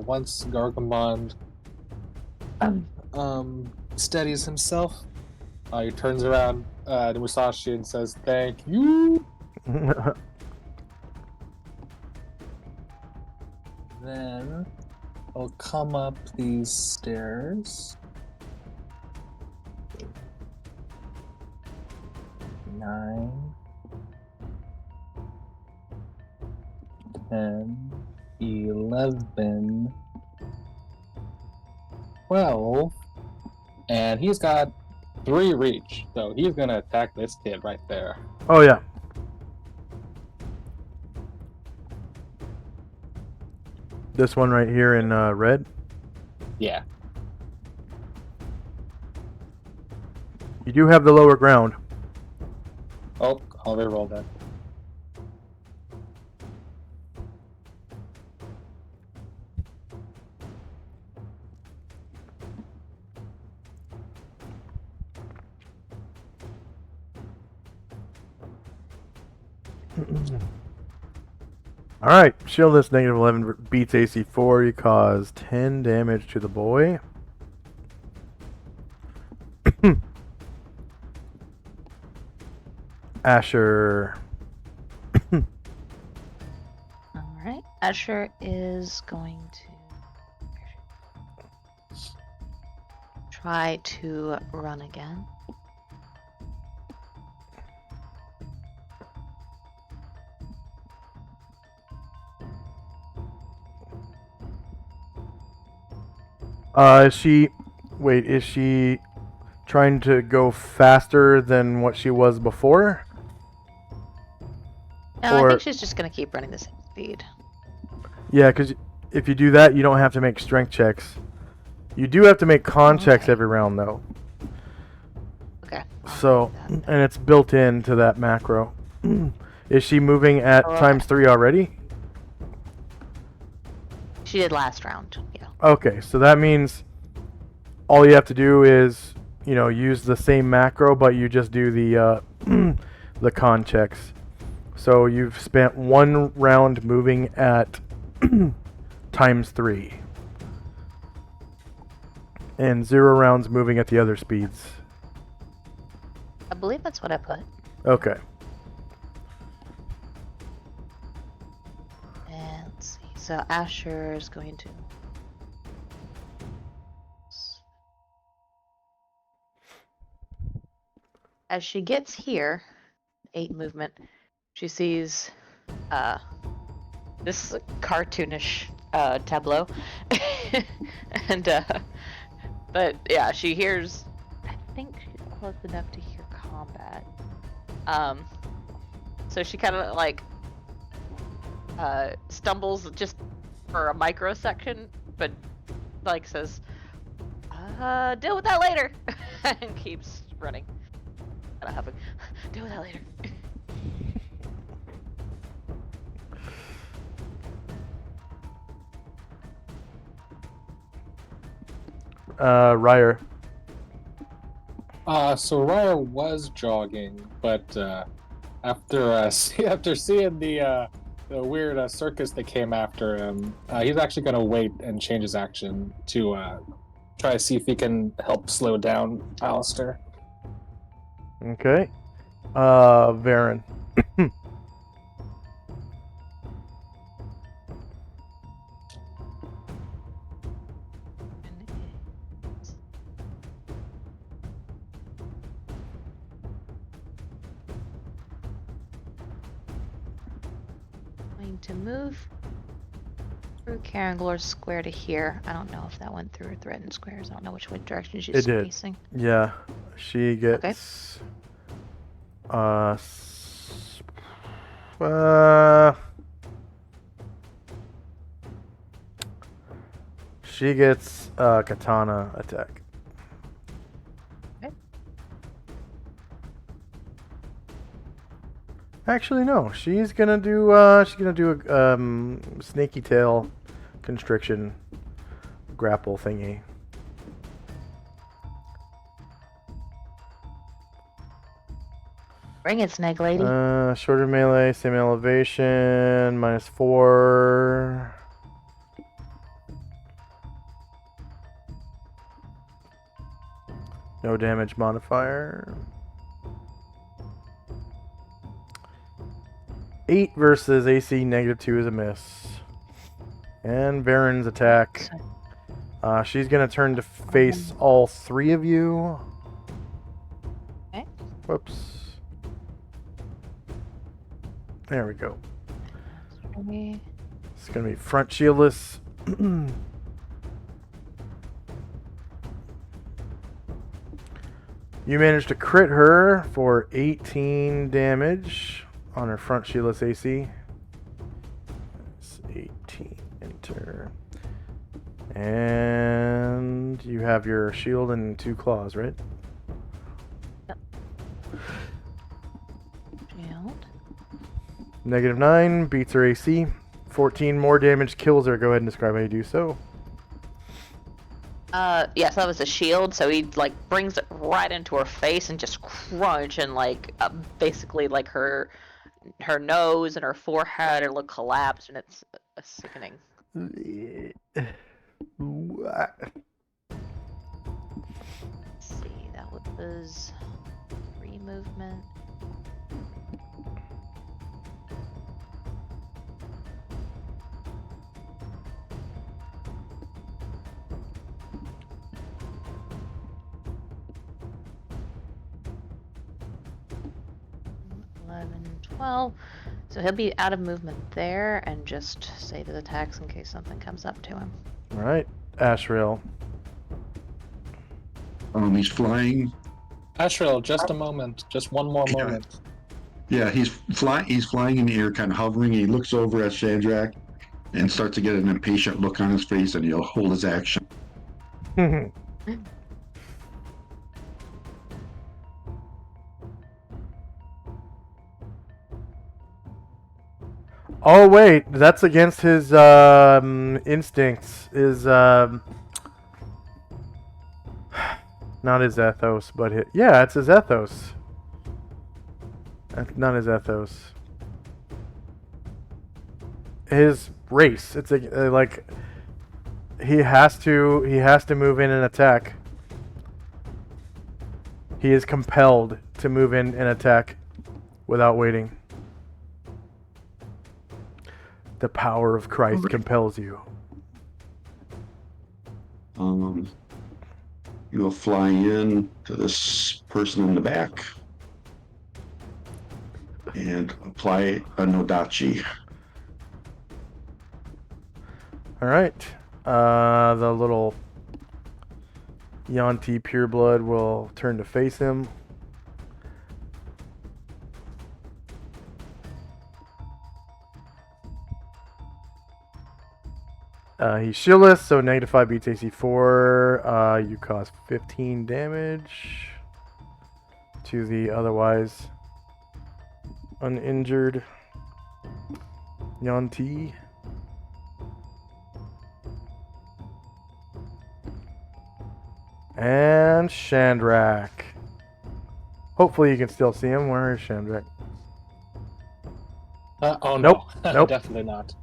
Speaker 4: once Gargamond steadies himself, he turns around to Musashi and says, "Thank you." Then I'll come up these stairs. 9, 10, 11, 12, and he's got 3 reach, so he's gonna attack this kid right there.
Speaker 1: Oh, yeah. This one right here in red.
Speaker 4: Yeah.
Speaker 1: You do have the lower ground.
Speaker 4: Oh, I'll reroll that.
Speaker 1: Alright, shieldless negative 11 beats AC 4. You cause 10 damage to the boy. Asher.
Speaker 2: Alright. Asher is going to try to run again.
Speaker 1: Is she trying to go faster than what she was before?
Speaker 2: No, I
Speaker 1: Or-
Speaker 2: think she's just going to keep running the same speed.
Speaker 1: Yeah, because if you do that, you don't have to make strength checks. You do have to make con checks
Speaker 2: Okay.
Speaker 1: every round, though.
Speaker 2: Okay. I'll
Speaker 1: So,
Speaker 2: do that.
Speaker 1: and it's built into that macro. Is she moving at
Speaker 2: Oh, okay.
Speaker 1: times 3 already?
Speaker 2: She did last round. Yeah.
Speaker 1: Okay, so that means all you have to do is, use the same macro, but you just do the the con checks. So you've spent 1 round moving at times 3. And 0 rounds moving at the other speeds.
Speaker 2: I believe that's what I put.
Speaker 1: Okay.
Speaker 2: And let's see. So Asher is going to. As she gets here, 8 movement, she sees this cartoonish tableau. But yeah, she hears, I think she's close enough to hear combat. So she kind of like stumbles just for a microsection, but like says, deal with that later, and keeps running. Kind of huffing, deal with that later.
Speaker 1: Ryer.
Speaker 4: So Ryer was jogging, but after seeing the weird circus that came after him, he's actually going to wait and change his action to try to see if he can help slow down Alistair.
Speaker 1: Okay. Varen.
Speaker 2: Going to move through Caranglor's square to here. I don't know if that went through threatened squares. I don't know which way direction she's
Speaker 1: It did.
Speaker 2: facing.
Speaker 1: Yeah. She gets... She gets katana attack.
Speaker 2: Okay.
Speaker 1: Actually, no. She's gonna do a snaky tail constriction grapple thingy.
Speaker 2: Bring it, Snake Lady.
Speaker 1: Shorter melee, same elevation, -4. No damage modifier. 8 versus AC -2 is a miss. And Baron's attack. She's going to turn to face all 3 of you.
Speaker 2: Okay.
Speaker 1: Whoops. There we go.
Speaker 2: Maybe.
Speaker 1: It's going to be front shieldless. You managed to crit her for 18 damage on her front shieldless AC. That's 18. Enter. And you have your shield and 2 claws, right?
Speaker 2: Shield.
Speaker 1: -9 beats her AC. 14 more damage kills her. Go ahead and describe how you do so.
Speaker 2: Yeah, so that was a shield, so he like brings it right into her face and just crunch, and like basically like her nose and her forehead are look collapsed, and it's sickening.
Speaker 1: What?
Speaker 2: Let's see, that was 3 movement. Well, so he'll be out of movement there and just save his attacks in case something comes up to him.
Speaker 1: Alright, Ashrael.
Speaker 5: He's flying.
Speaker 4: Ashril, just a moment. Just one more
Speaker 5: Yeah.
Speaker 4: moment.
Speaker 5: Yeah, he's flying in the air, kind of hovering. He looks over at Shandrak and starts to get an impatient look on his face, and he'll hold his action.
Speaker 1: Oh wait, that's against his instincts. His not his ethos, but yeah, it's his ethos. That's not his ethos. His race. It's like he has to move in and attack. He is compelled to move in and attack without waiting. The power of Christ compels you.
Speaker 5: You will fly in to this person in the back and apply a Nodachi.
Speaker 1: Alright. The little Yanti pureblood will turn to face him. He's shieldless, so -5 beats AC 4. You cause 15 damage to the otherwise uninjured Yanti. And Shandrak. Hopefully you can still see him. Where is Shandrak?
Speaker 4: Oh
Speaker 1: Nope,
Speaker 4: no,
Speaker 1: nope.
Speaker 4: definitely not.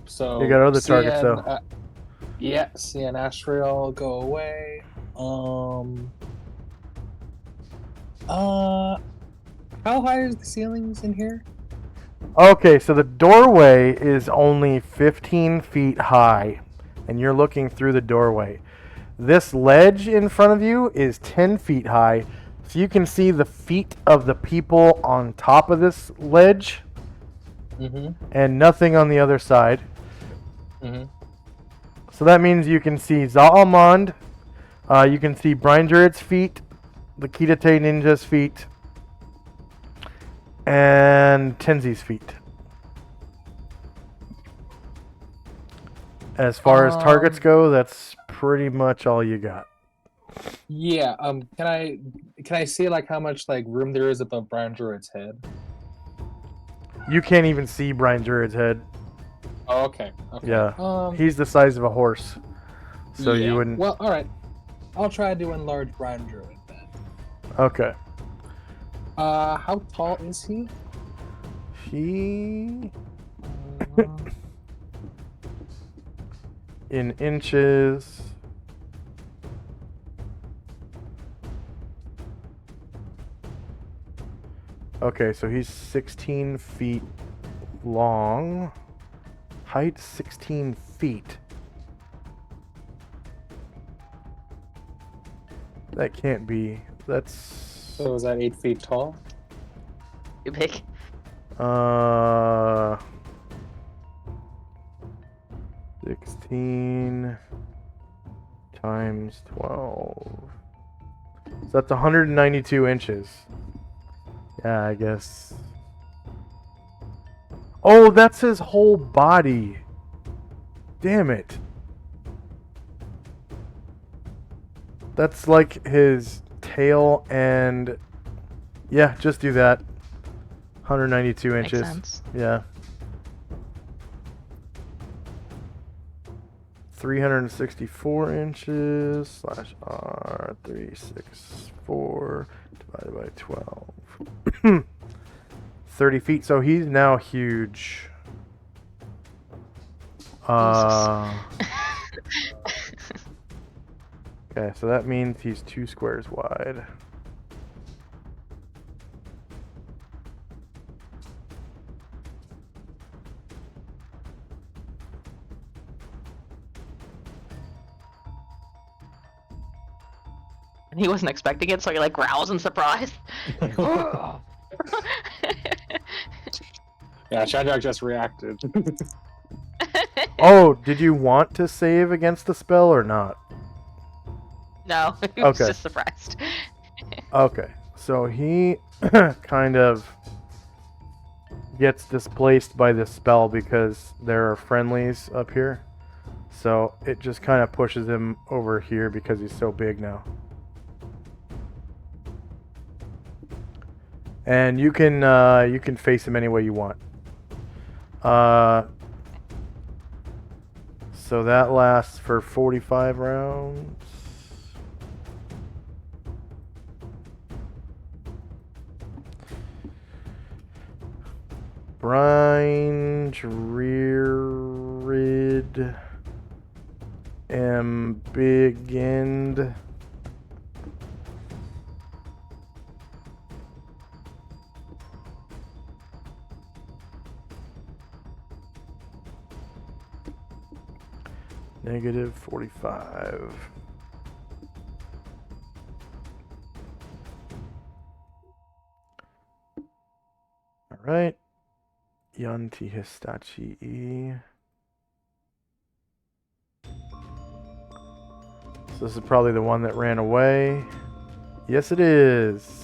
Speaker 4: So
Speaker 1: You got other targets, though.
Speaker 4: Yeah, CN Ashrael go away. How high is the ceilings in here?
Speaker 1: Okay, so the doorway is only 15 feet high, and you're looking through the doorway. This ledge in front of you is 10 feet high, so you can see the feet of the people on top of this ledge, and nothing on the other side. So that means you can see Zaalmond, you can see Brine Druid's feet, the Kitate Ninja's feet, and Tenzi's feet. As far as targets go, that's pretty much all you got.
Speaker 4: Yeah. Can I see like how much like room there is above Brine Druid's head?
Speaker 1: You can't even see Brine Druid's head.
Speaker 4: Oh, okay. Okay.
Speaker 1: Yeah. He's the size of a horse. So
Speaker 4: yeah.
Speaker 1: you wouldn't...
Speaker 4: Well, alright. I'll try to enlarge Brine Druid then.
Speaker 1: Okay.
Speaker 4: How tall is he?
Speaker 1: He... in inches... Okay, so he's 16 feet long. Height 16 feet. That can't be. That's
Speaker 4: So is that 8 feet tall?
Speaker 2: Too big.
Speaker 1: 16 times 12. So that's 192 inches. Yeah, I guess. Oh, that's his whole body. Damn it. That's like his tail and... Yeah, just do that. 192
Speaker 2: Makes
Speaker 1: inches.
Speaker 2: sense.
Speaker 1: Yeah. 364 inches slash R 364 divided by 12. 30 feet. So he's now huge. Okay, so that means he's 2 squares wide.
Speaker 2: He wasn't expecting it, so he like growls in surprise.
Speaker 4: Yeah, Shadrach just reacted.
Speaker 1: Oh, did you want to save against the spell or not?
Speaker 2: No, he was
Speaker 1: Okay.
Speaker 2: just surprised.
Speaker 1: Okay, so he kind of gets displaced by this spell because there are friendlies up here. So it just kind of pushes him over here because he's so big now. And you can face him any way you want. So that lasts for 45 rounds. Bringe, reared, embiggened. Negative 45. All right. Yanti Histachi E. So this is probably the one that ran away. Yes, it is.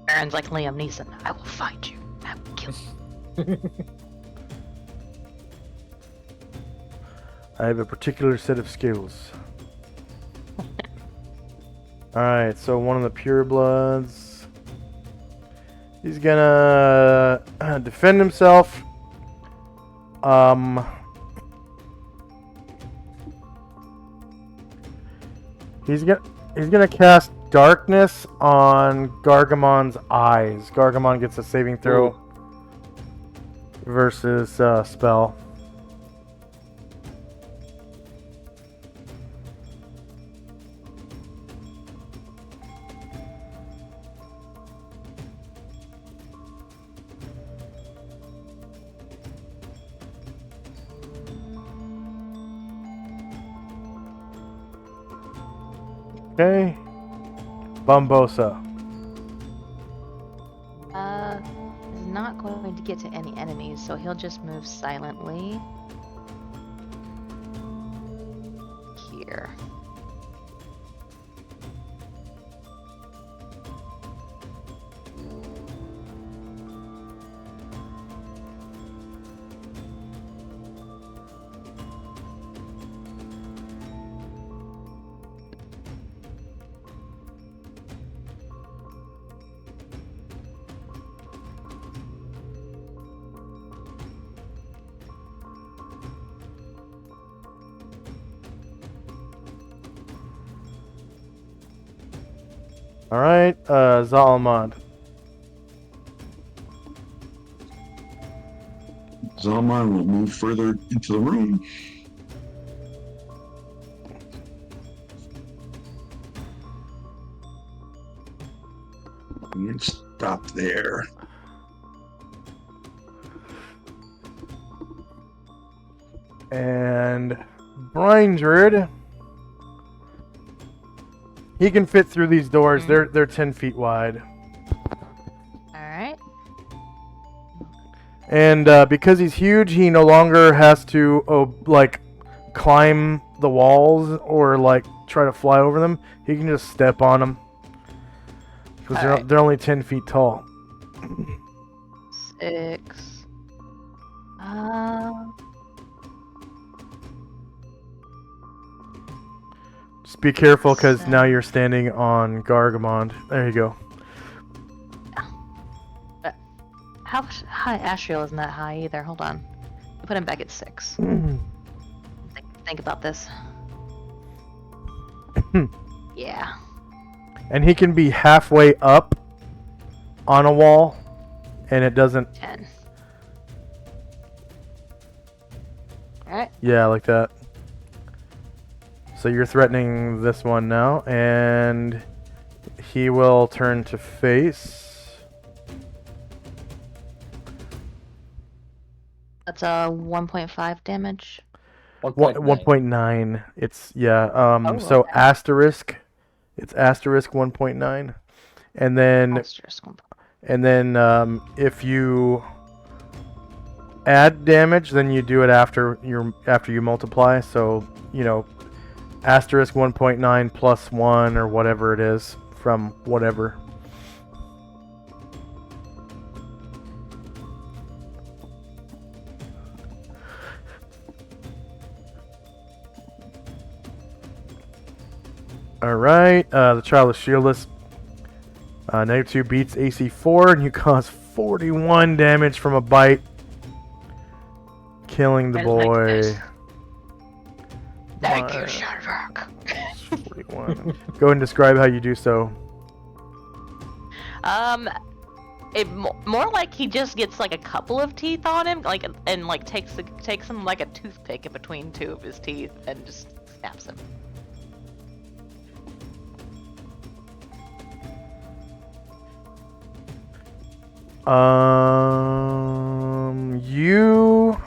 Speaker 2: Aaron's like Liam Neeson. I will find you. I will kill you.
Speaker 1: I have a particular set of skills. Alright, so one of the purebloods. He's gonna defend himself. He's gonna cast darkness on Gargamon's eyes. Gargamon gets a saving throw versus spell. Okay. Bombosa.
Speaker 2: Is not going to get to any enemies, so he'll just move silently here.
Speaker 1: Alright, Zalamad.
Speaker 5: Zalman will move further into the room. I'm gonna stop there.
Speaker 1: And Brine Druid, he can fit through these doors. They're 10 feet wide.
Speaker 2: Alright.
Speaker 1: And because he's huge, he no longer has to like climb the walls or like try to fly over them. He can just step on them because they're only 10 feet tall.
Speaker 2: 6.
Speaker 1: Just be careful because now you're standing on Gargamond. There you go.
Speaker 2: How high? Asriel isn't that high either. Hold on. Put him back at 6. Think about this. Yeah.
Speaker 1: And he can be halfway up on a wall, and it doesn't.
Speaker 2: 10. Alright.
Speaker 1: Yeah, like that. So you're threatening this one now, and he will turn to face.
Speaker 2: That's a 1.5 damage.
Speaker 1: 1.9. It's yeah. So
Speaker 2: okay.
Speaker 1: asterisk. It's asterisk 1.9, and then
Speaker 2: Asterisk 1.
Speaker 1: and then if you add damage, then you do it after you multiply. So asterisk 1.9 plus 1 or whatever it is from whatever. Alright, the child is shieldless. -2 beats AC 4, and you cause 41 damage from a bite, killing the boy.
Speaker 2: Thank you, Shark.
Speaker 1: 41. Go ahead and describe how you do so.
Speaker 2: More like he just gets like a couple of teeth on him, and takes him like a toothpick in between 2 of his teeth and just snaps him.
Speaker 1: You.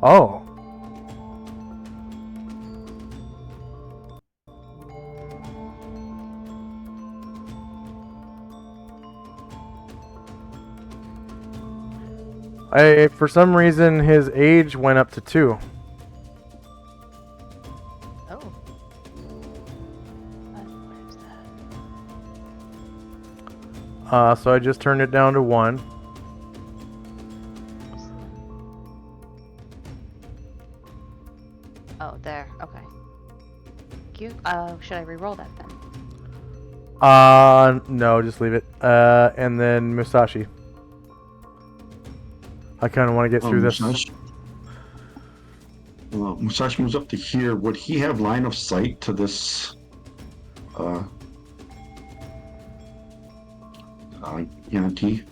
Speaker 1: Oh. For some reason, his age went up to 2.
Speaker 2: Oh. Where's that?
Speaker 1: So I just turned it down to 1.
Speaker 2: Oh, there. Okay. Thank you. Should I re-roll that then?
Speaker 1: No, just leave it. And then Musashi. I kind of want to get through this.
Speaker 5: Musashi moves up to here. Would he have line of sight to this EMT?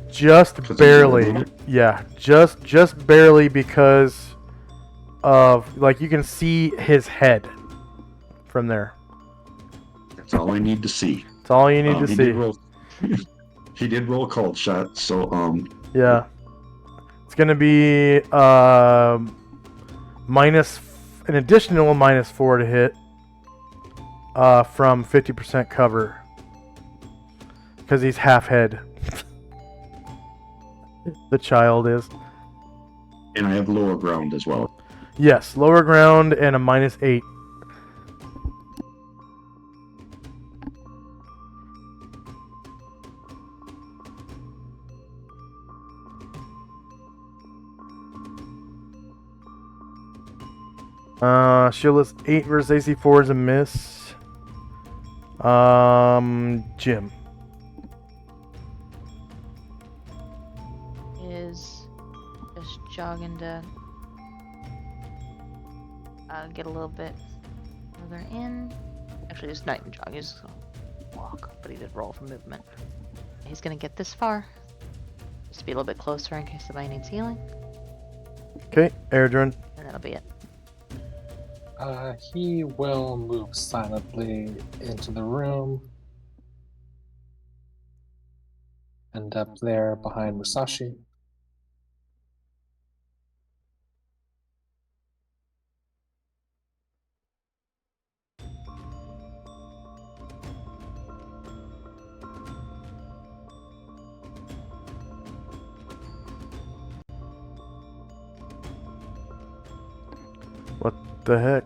Speaker 1: Just barely. Yeah, just barely because of you can see his head from there.
Speaker 5: That's all I need to see.
Speaker 1: That's all you need to see.
Speaker 5: He did roll a cold shot, so
Speaker 1: yeah. It's gonna be minus an additional -4 to hit from 50% cover because he's half head. The child is.
Speaker 5: And I have lower ground as well.
Speaker 1: Yes, lower ground and a -8. Shieldless 8 versus AC 4 is a miss. Jim.
Speaker 2: Is just jogging to get a little bit further in. Actually, it's not even jogging, he's just gonna walk, but he did roll for movement. He's gonna get this far. Just be a little bit closer in case somebody needs healing.
Speaker 1: Okay, Airdron.
Speaker 2: And that'll be it.
Speaker 4: He will move silently into the room. End up there behind Musashi.
Speaker 1: What the heck?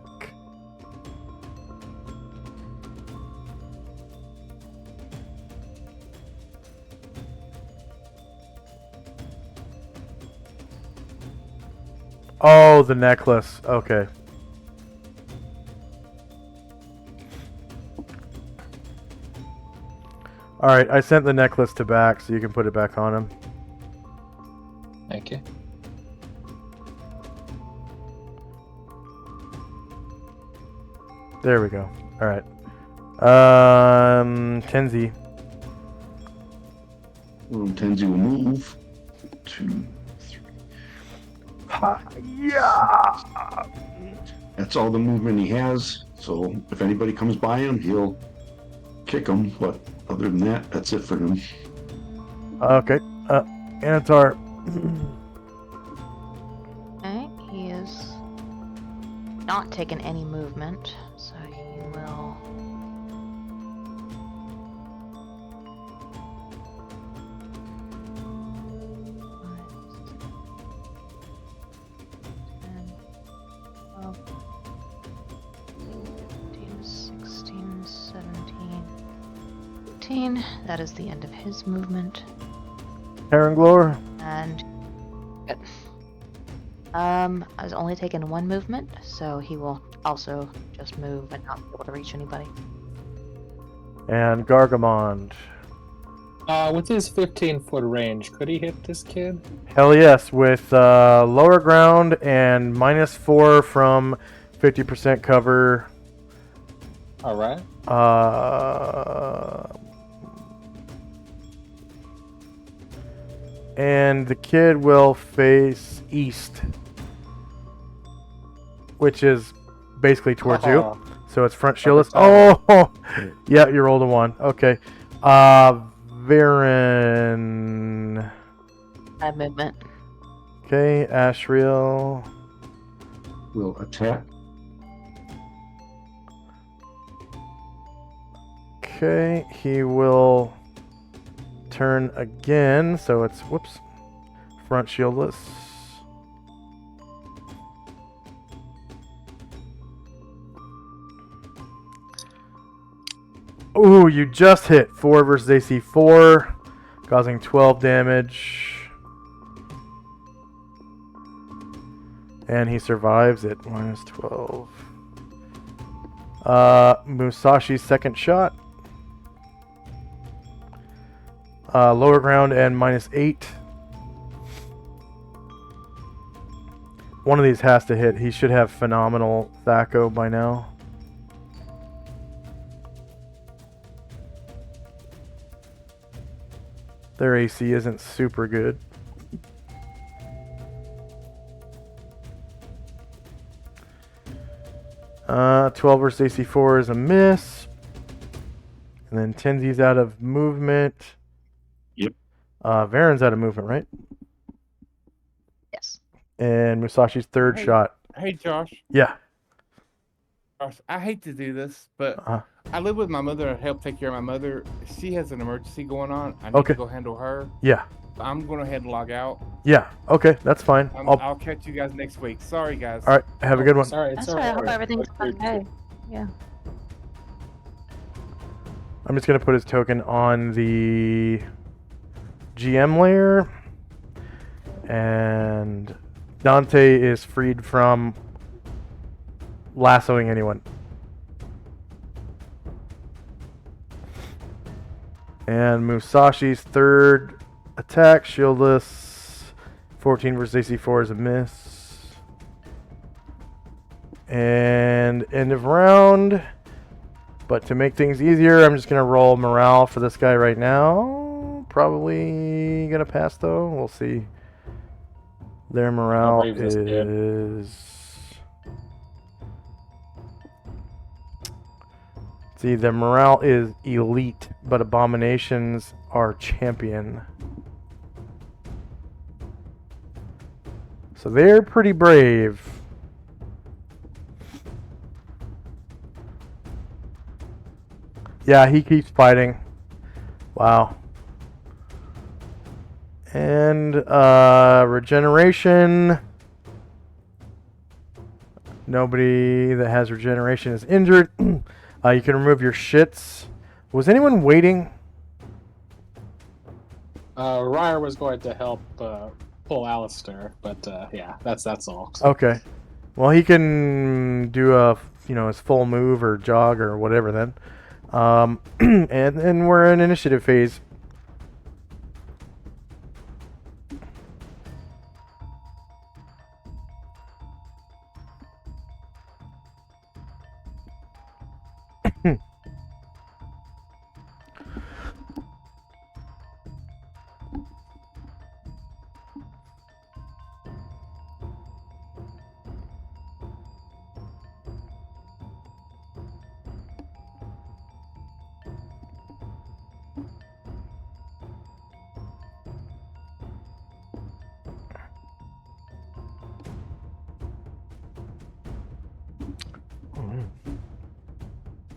Speaker 1: Oh, the necklace. Okay. Alright, I sent the necklace to back so you can put it back on him.
Speaker 4: Thank you.
Speaker 1: There we go. Alright. Kenzie.
Speaker 5: Tenzi will move. 2, 3.
Speaker 1: Yeah!
Speaker 5: That's all the movement he has. So if anybody comes by him, he'll kick him. But other than that, that's it for him.
Speaker 1: Okay. Antar.
Speaker 2: Okay, he is not taking any movement, so he will. Five, 10, 12, 16, 17, 18. That is the end of his movement.
Speaker 1: Heron Glower.
Speaker 2: And I was only taking one movement, so he will also just move and not be able to reach anybody.
Speaker 1: And Gargamond.
Speaker 4: With his 15-foot range, could he hit this kid?
Speaker 1: Hell yes, with lower ground and -4 from 50% cover.
Speaker 4: All right.
Speaker 1: And the kid will face east, which is basically towards you.
Speaker 4: Oh,
Speaker 1: So it's front shieldless.
Speaker 4: time.
Speaker 1: Oh, yeah, you rolled a 1. Okay. Varen.
Speaker 2: Movement.
Speaker 1: Okay, Ashriel.
Speaker 5: Will attack.
Speaker 1: Okay, he will turn again, so it's, whoops, front shieldless. Ooh, you just hit 4 versus AC 4, causing 12 damage. And he survives it, -12. Musashi's second shot. Lower ground and -8. One of these has to hit. He should have phenomenal Thaco by now. Their AC isn't super good. Uh, 12 versus AC 4 is a miss. And then Tenzi's out of movement.
Speaker 5: Yep.
Speaker 1: Varen's out of movement, right?
Speaker 2: Yes.
Speaker 1: And Musashi's third
Speaker 7: Hey.
Speaker 1: shot.
Speaker 7: Hey, Josh.
Speaker 1: Yeah.
Speaker 7: Josh, I hate to do this, but
Speaker 1: Uh-huh.
Speaker 7: I live with my mother and help take care of my mother. She has an emergency going on. I need
Speaker 1: Okay.
Speaker 7: to go handle her.
Speaker 1: Yeah.
Speaker 7: I'm going to head and log out.
Speaker 1: Yeah. Okay, that's fine.
Speaker 7: I'll catch you guys next week. Sorry, guys.
Speaker 1: All right. Have a good one.
Speaker 4: Sorry, it's
Speaker 2: That's right. I hope
Speaker 4: alright.
Speaker 2: everything's okay. Yeah.
Speaker 1: I'm just going to put his token on the GM layer. And Dante is freed from lassoing anyone. And Musashi's third attack, shieldless. 14 versus AC 4 is a miss. And end of round. But to make things easier, I'm just going to roll morale for this guy right now. Probably going to pass, though. We'll see. Their morale
Speaker 4: brave this kid.
Speaker 1: is See, the morale is elite, but abominations are champion. So they're pretty brave. Yeah, he keeps fighting. Wow. And regeneration. Nobody that has regeneration is injured. You can remove your shits. Was anyone waiting?
Speaker 4: Ryer was going to help pull Alistair, but yeah, that's all.
Speaker 1: Okay. Well, he can do a his full move or jog or whatever then. And then we're in initiative phase.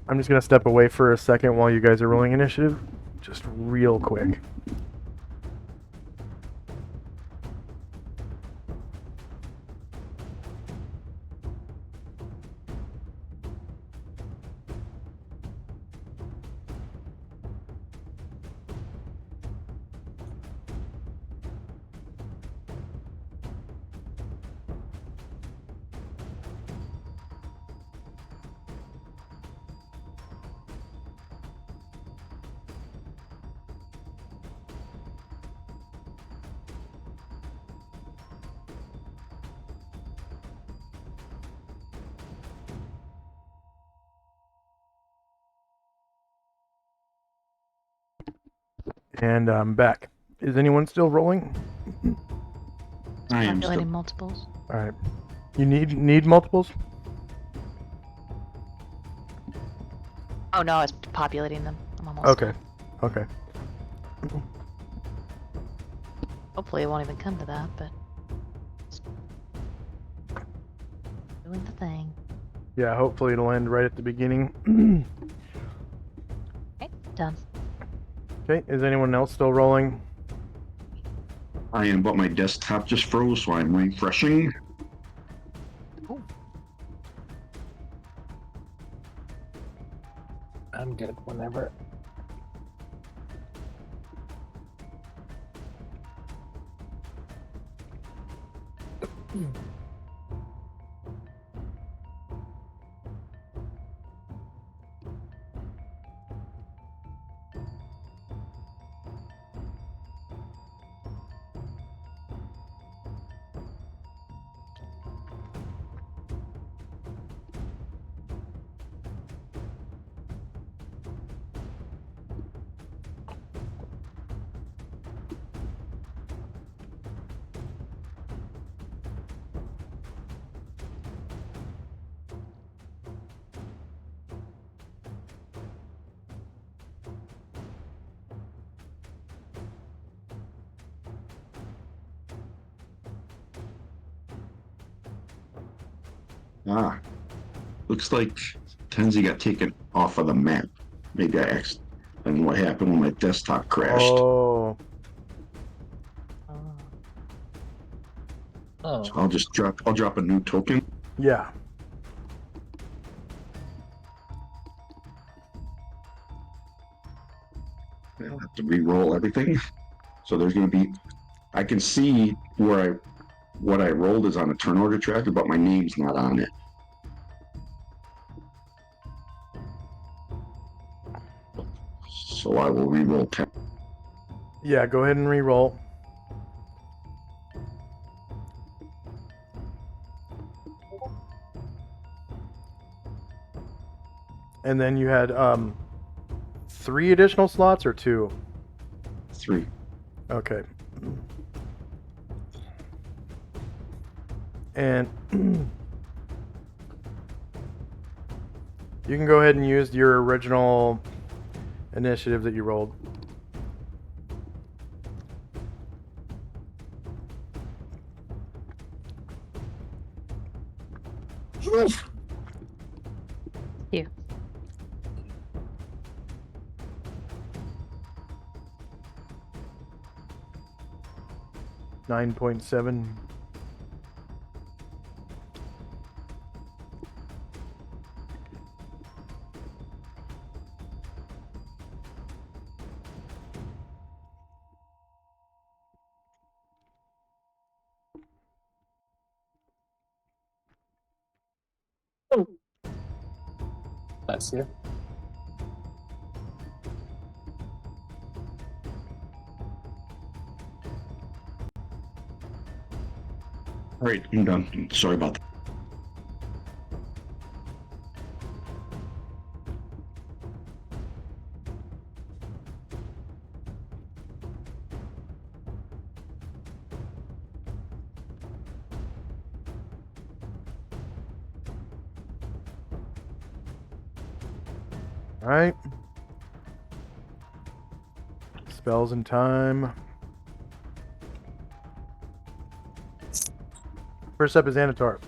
Speaker 1: I'm just going to step away for a second while you guys are rolling initiative. Just real quick. And I'm back. Is anyone still rolling?
Speaker 5: I am
Speaker 2: Populating
Speaker 5: still.
Speaker 2: multiples.
Speaker 1: All right. You need multiples?
Speaker 2: Oh no, I was populating them. I'm almost
Speaker 1: Okay.
Speaker 2: done.
Speaker 1: Okay.
Speaker 2: Hopefully it won't even come to that, but doing the thing.
Speaker 1: Yeah, hopefully it'll end right at the beginning.
Speaker 2: Okay, done.
Speaker 1: Okay, is anyone else still rolling?
Speaker 5: I am, but my desktop just froze, so I'm refreshing.
Speaker 4: I'm good whenever.
Speaker 5: Ah, looks like Tenzi got taken off of the map. Maybe I don't know what happened when my desktop crashed.
Speaker 1: Oh.
Speaker 4: Oh,
Speaker 5: So I'll drop a new token.
Speaker 1: Yeah.
Speaker 5: I'll have to re-roll everything. So there's going to be, I can see what I rolled is on a turn order tracker, but my name's not on it. So I will re-roll 10.
Speaker 1: Yeah, go ahead and re-roll. And then you had 3 additional slots or 2?
Speaker 5: 3.
Speaker 1: Okay. And You can go ahead and use your original initiative that you rolled.
Speaker 2: You.
Speaker 1: 9.7.
Speaker 4: Bless you.
Speaker 5: All right, I'm done. Sorry about that.
Speaker 1: Alright. Spells and time. First up is Anatar.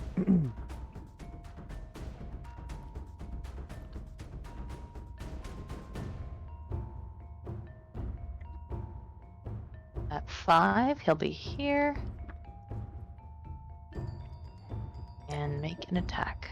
Speaker 2: At 5, he'll be here. And make an attack.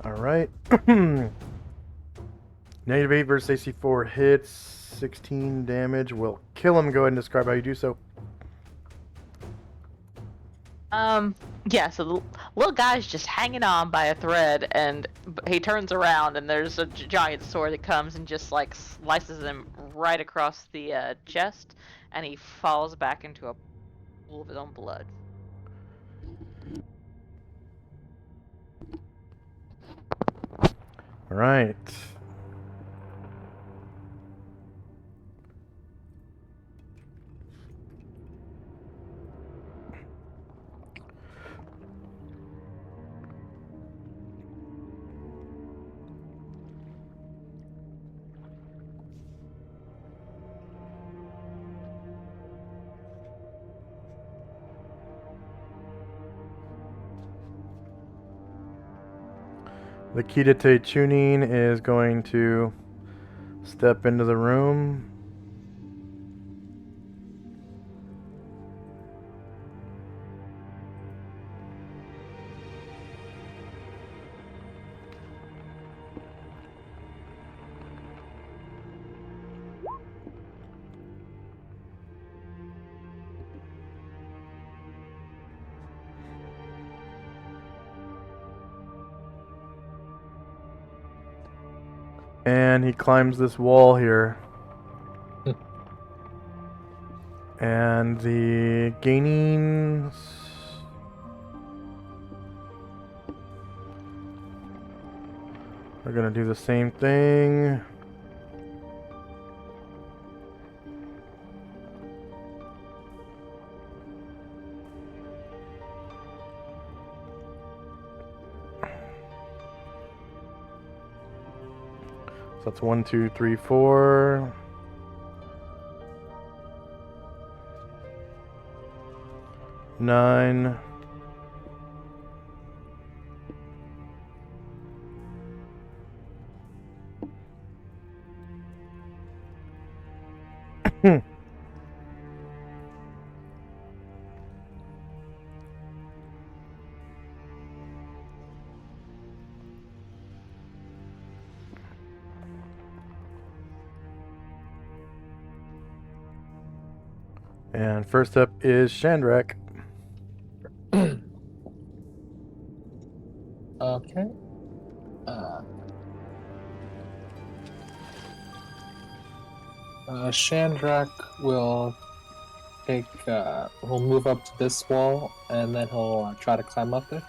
Speaker 1: Alright. Negative 8 versus AC 4 hits. 16 damage. Will kill him. Go ahead and describe how you do so.
Speaker 2: Yeah, so the little guy's just hanging on by a thread, and he turns around, and there's a giant sword that comes and just, like, slices him right across the chest, and he falls back into a pool of his own blood.
Speaker 1: Alright. The Kidate tuning is going to step into the room. And he climbs this wall here. And the gaining... We're gonna do the same thing. So that's 1, 2, 3, 4. Nine. And first up is Shandrak.
Speaker 4: Okay. Shandrak will he'll move up to this wall, and then he'll try to climb up it.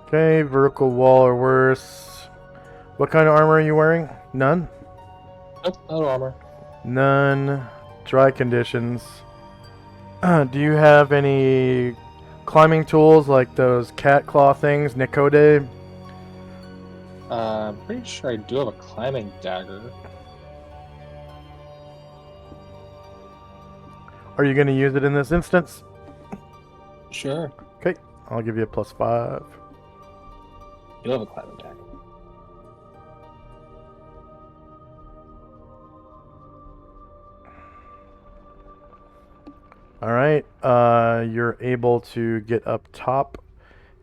Speaker 1: Okay, vertical wall or worse. What kind of armor are you wearing? None?
Speaker 4: Nope, no armor.
Speaker 1: None. Dry conditions. Do you have any climbing tools like those cat claw things, Nikode?
Speaker 4: I'm pretty sure I do have a climbing dagger.
Speaker 1: Are you going to use it in this instance?
Speaker 4: Sure.
Speaker 1: Okay, I'll give you a +5.
Speaker 4: You have a climbing dagger.
Speaker 1: Alright, you're able to get up top,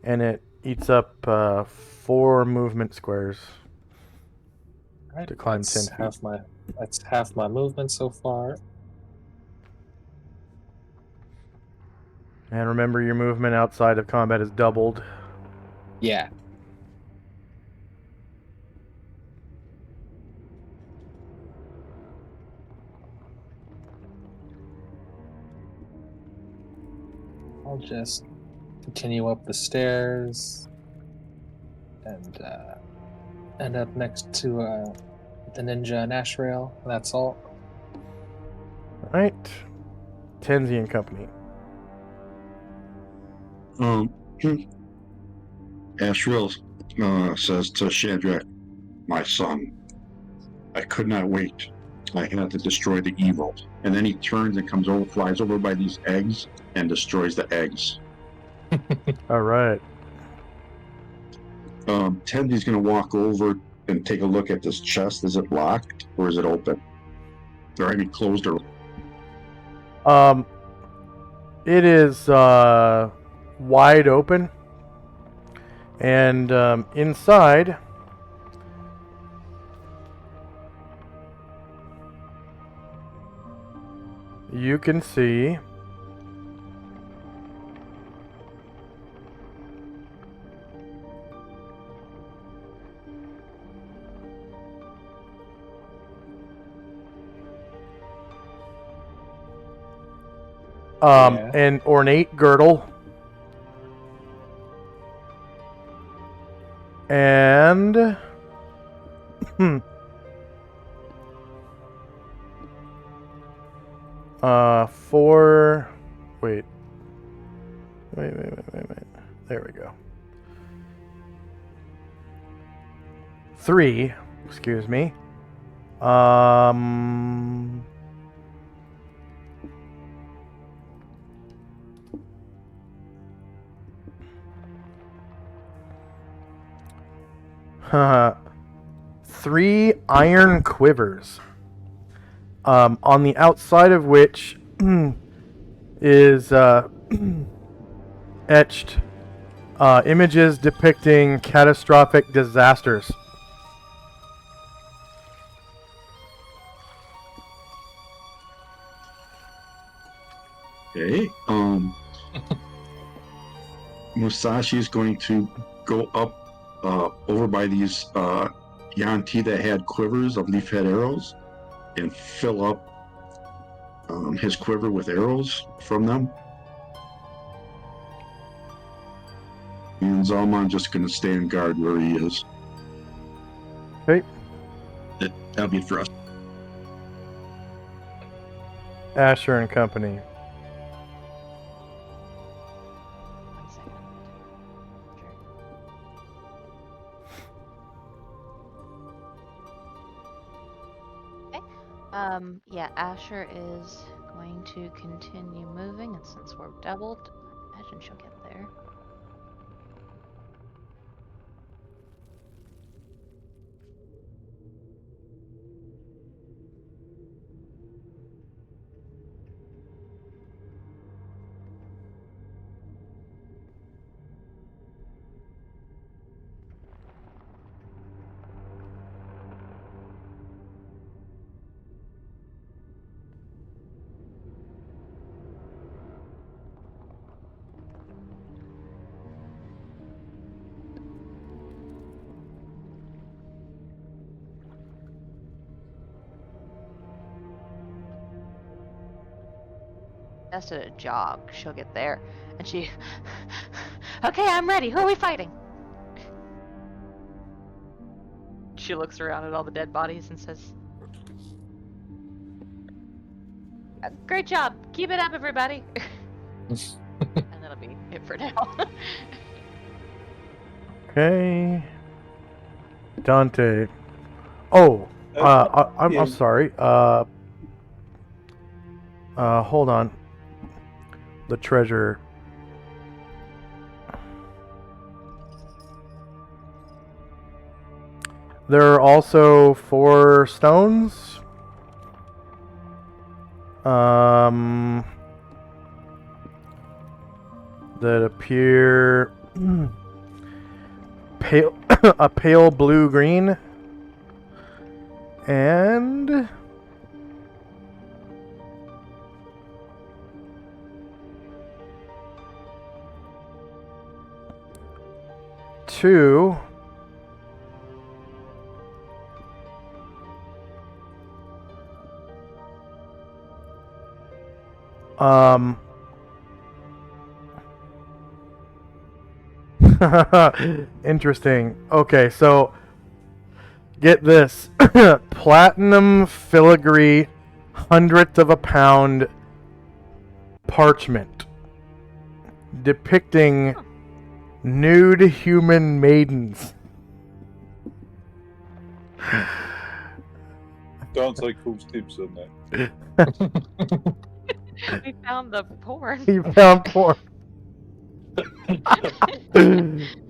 Speaker 1: and it eats up 4 movement squares.
Speaker 4: Alright,
Speaker 1: To climb
Speaker 4: that's
Speaker 1: 10 feet.
Speaker 4: That's half my movement so far.
Speaker 1: And remember, your movement outside of combat is doubled.
Speaker 4: Yeah. I'll just continue up the stairs and end up next to the ninja and Ashrail. That's all.
Speaker 1: Alright. Tenzi and Company.
Speaker 5: Asriel says to Shadrach, "My son, I could not wait. I had to destroy the evil." And then he turns and comes over, flies over by these eggs, and destroys the eggs.
Speaker 1: Alright.
Speaker 5: Tendy's going to walk over and take a look at this chest. Is it locked or is it open? Or I mean, closed or?
Speaker 1: It is wide open, and inside you can see an ornate girdle and 4. Wait. There we go. 3. Excuse me. Three iron quivers, on the outside of which is etched images depicting catastrophic disasters.
Speaker 5: Okay. Musashi is going to go up over by these Yanti that had quivers of leaf head arrows and fill up his quiver with arrows from them. And Zalman's just going to stand guard where he is.
Speaker 1: Okay.
Speaker 5: That'll be it for us.
Speaker 1: Asher and Company.
Speaker 2: 1 second. Okay. Yeah, Asher is going to continue moving, and since we're doubled, I imagine she'll get there. Best at a jog. She'll get there. And she... Okay, I'm ready. Who are we fighting? She looks around at all the dead bodies and says, great job. Keep it up, everybody. And that'll be it for now.
Speaker 1: Okay. Dante. Oh, I'm
Speaker 3: yeah.
Speaker 1: sorry. Hold on. The treasure. There are also 4 stones. That appear pale, a pale blue green, and two interesting. Okay, so get this. Platinum filigree, 1/100 of a pound parchment depicting nude human maidens.
Speaker 3: Dante calls dibs on that.
Speaker 2: We found the porn.
Speaker 1: You found porn.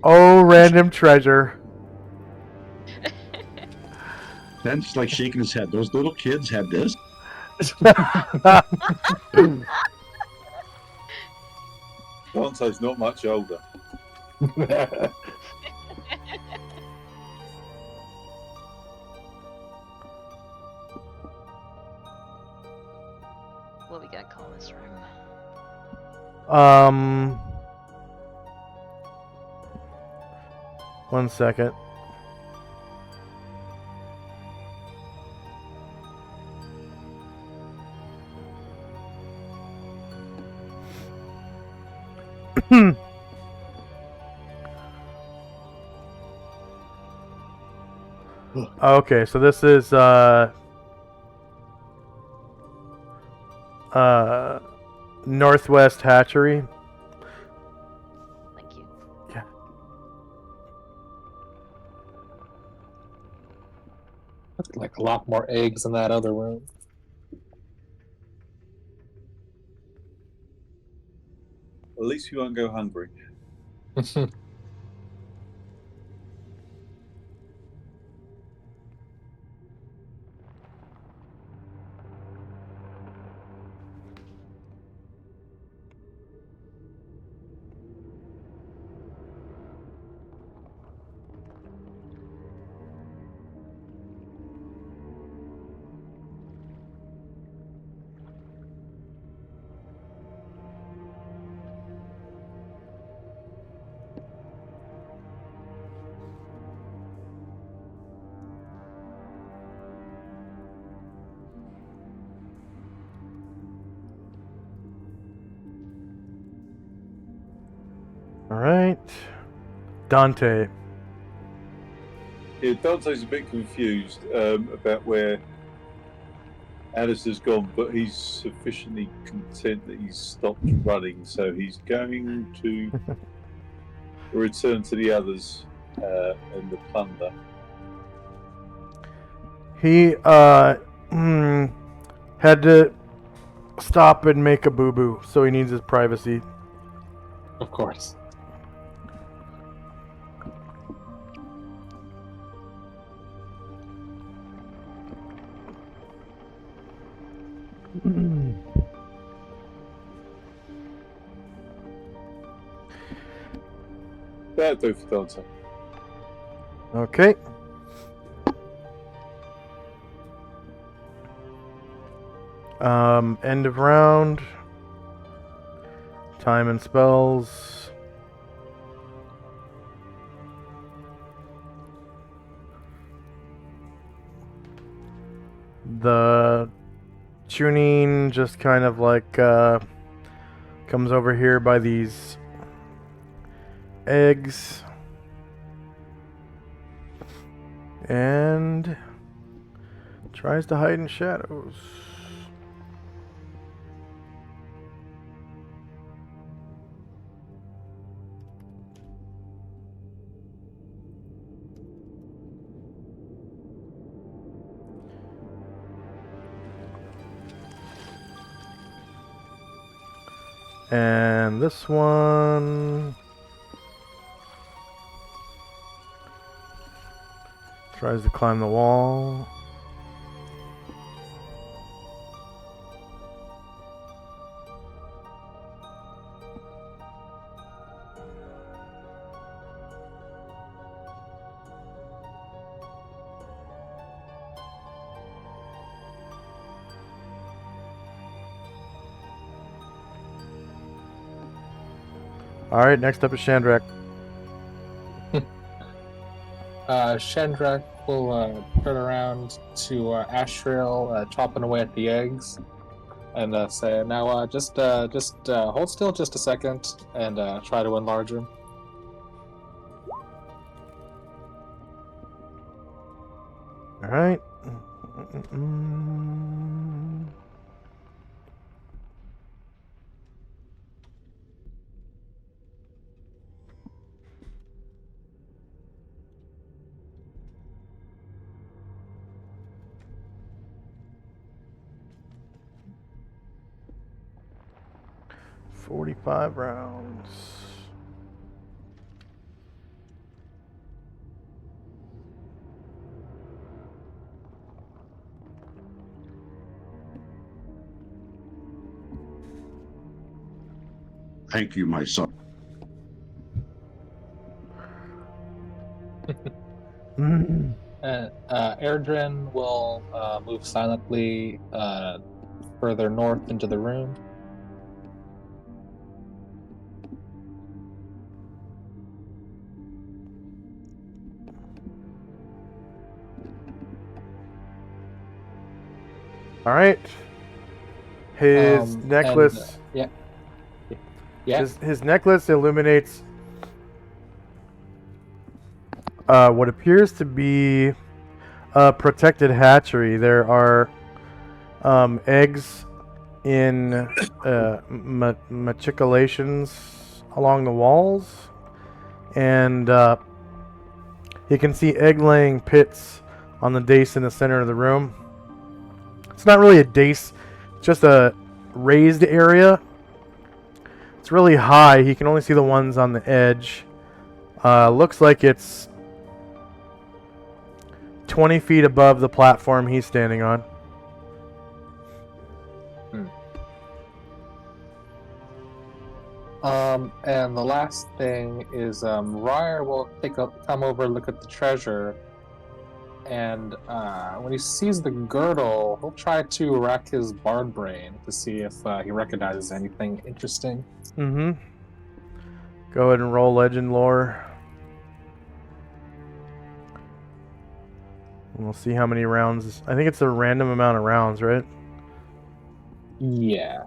Speaker 1: Oh, random treasure.
Speaker 5: Ben's just like shaking his head. Those little kids had this.
Speaker 3: Dante's not much older.
Speaker 2: What we gotta call this room?
Speaker 1: One second. Okay, so this is Northwest Hatchery.
Speaker 2: Thank you.
Speaker 1: Yeah.
Speaker 4: Like a lot more eggs in that other room.
Speaker 3: At least you won't go hungry.
Speaker 1: All right, Dante.
Speaker 3: Yeah, Dante's a bit confused about where Alistair's gone, but he's sufficiently content that he's stopped running, so he's going to return to the others and the plunder.
Speaker 1: He had to stop and make a boo-boo, so he needs his privacy.
Speaker 4: Of course.
Speaker 3: That'll do for Dante.
Speaker 1: Okay. End of round. Time and spells. The tuning just kind of like Comes over here by these eggs. And tries to hide in shadows. And this one tries to climb the wall. Alright, next up is Shandrak.
Speaker 4: Shandrak will turn around to Ashrael, chopping away at the eggs, and say, "Now, just hold still just a second, and try to enlarge him."
Speaker 1: Alright. 45 rounds.
Speaker 5: Thank you, my son.
Speaker 4: Erdrin will move silently further north into the room.
Speaker 1: Alright. His necklace.
Speaker 4: And, yeah.
Speaker 1: His necklace illuminates what appears to be a protected hatchery. There are eggs in machicolations along the walls, and you can see egg-laying pits on the dais in the center of the room. It's not really a dais, it's just a raised area. It's really high. He can only see the ones on the edge. Looks like it's 20 feet above the platform he's standing on.
Speaker 4: And the last thing is Ryer will come over and look at the treasure, and when he sees the girdle, he'll try to rack his bard brain to see if he recognizes anything interesting.
Speaker 1: Mm-hmm. Go ahead and roll legend lore. And we'll see how many rounds. I think it's a random amount of rounds, right?
Speaker 4: Yeah.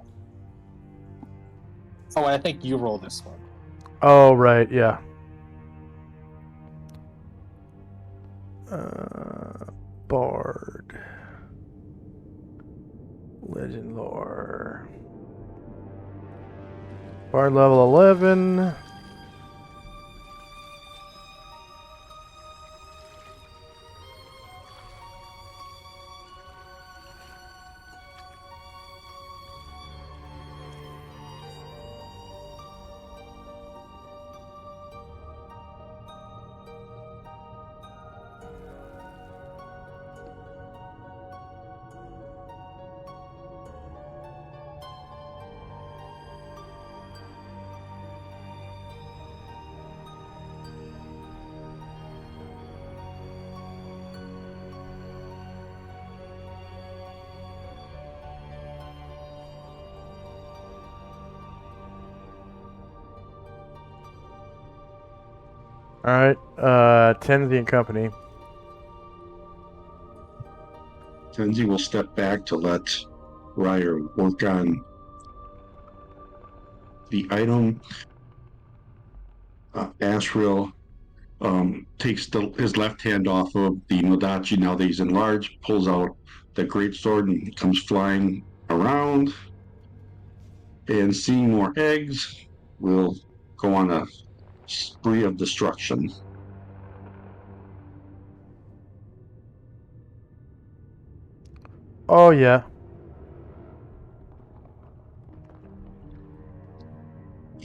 Speaker 4: Oh, I think you roll this one.
Speaker 1: Oh, right, yeah. Bard. Legend lore. Bard level 11. Alright, Tenzi and Company.
Speaker 5: Tenzi will step back to let Ryer work on the item. Asriel takes his left hand off of the Nodachi now that he's enlarged, pulls out the greatsword and comes flying around. And seeing more eggs, will go on a spree of destruction.
Speaker 1: Oh, yeah.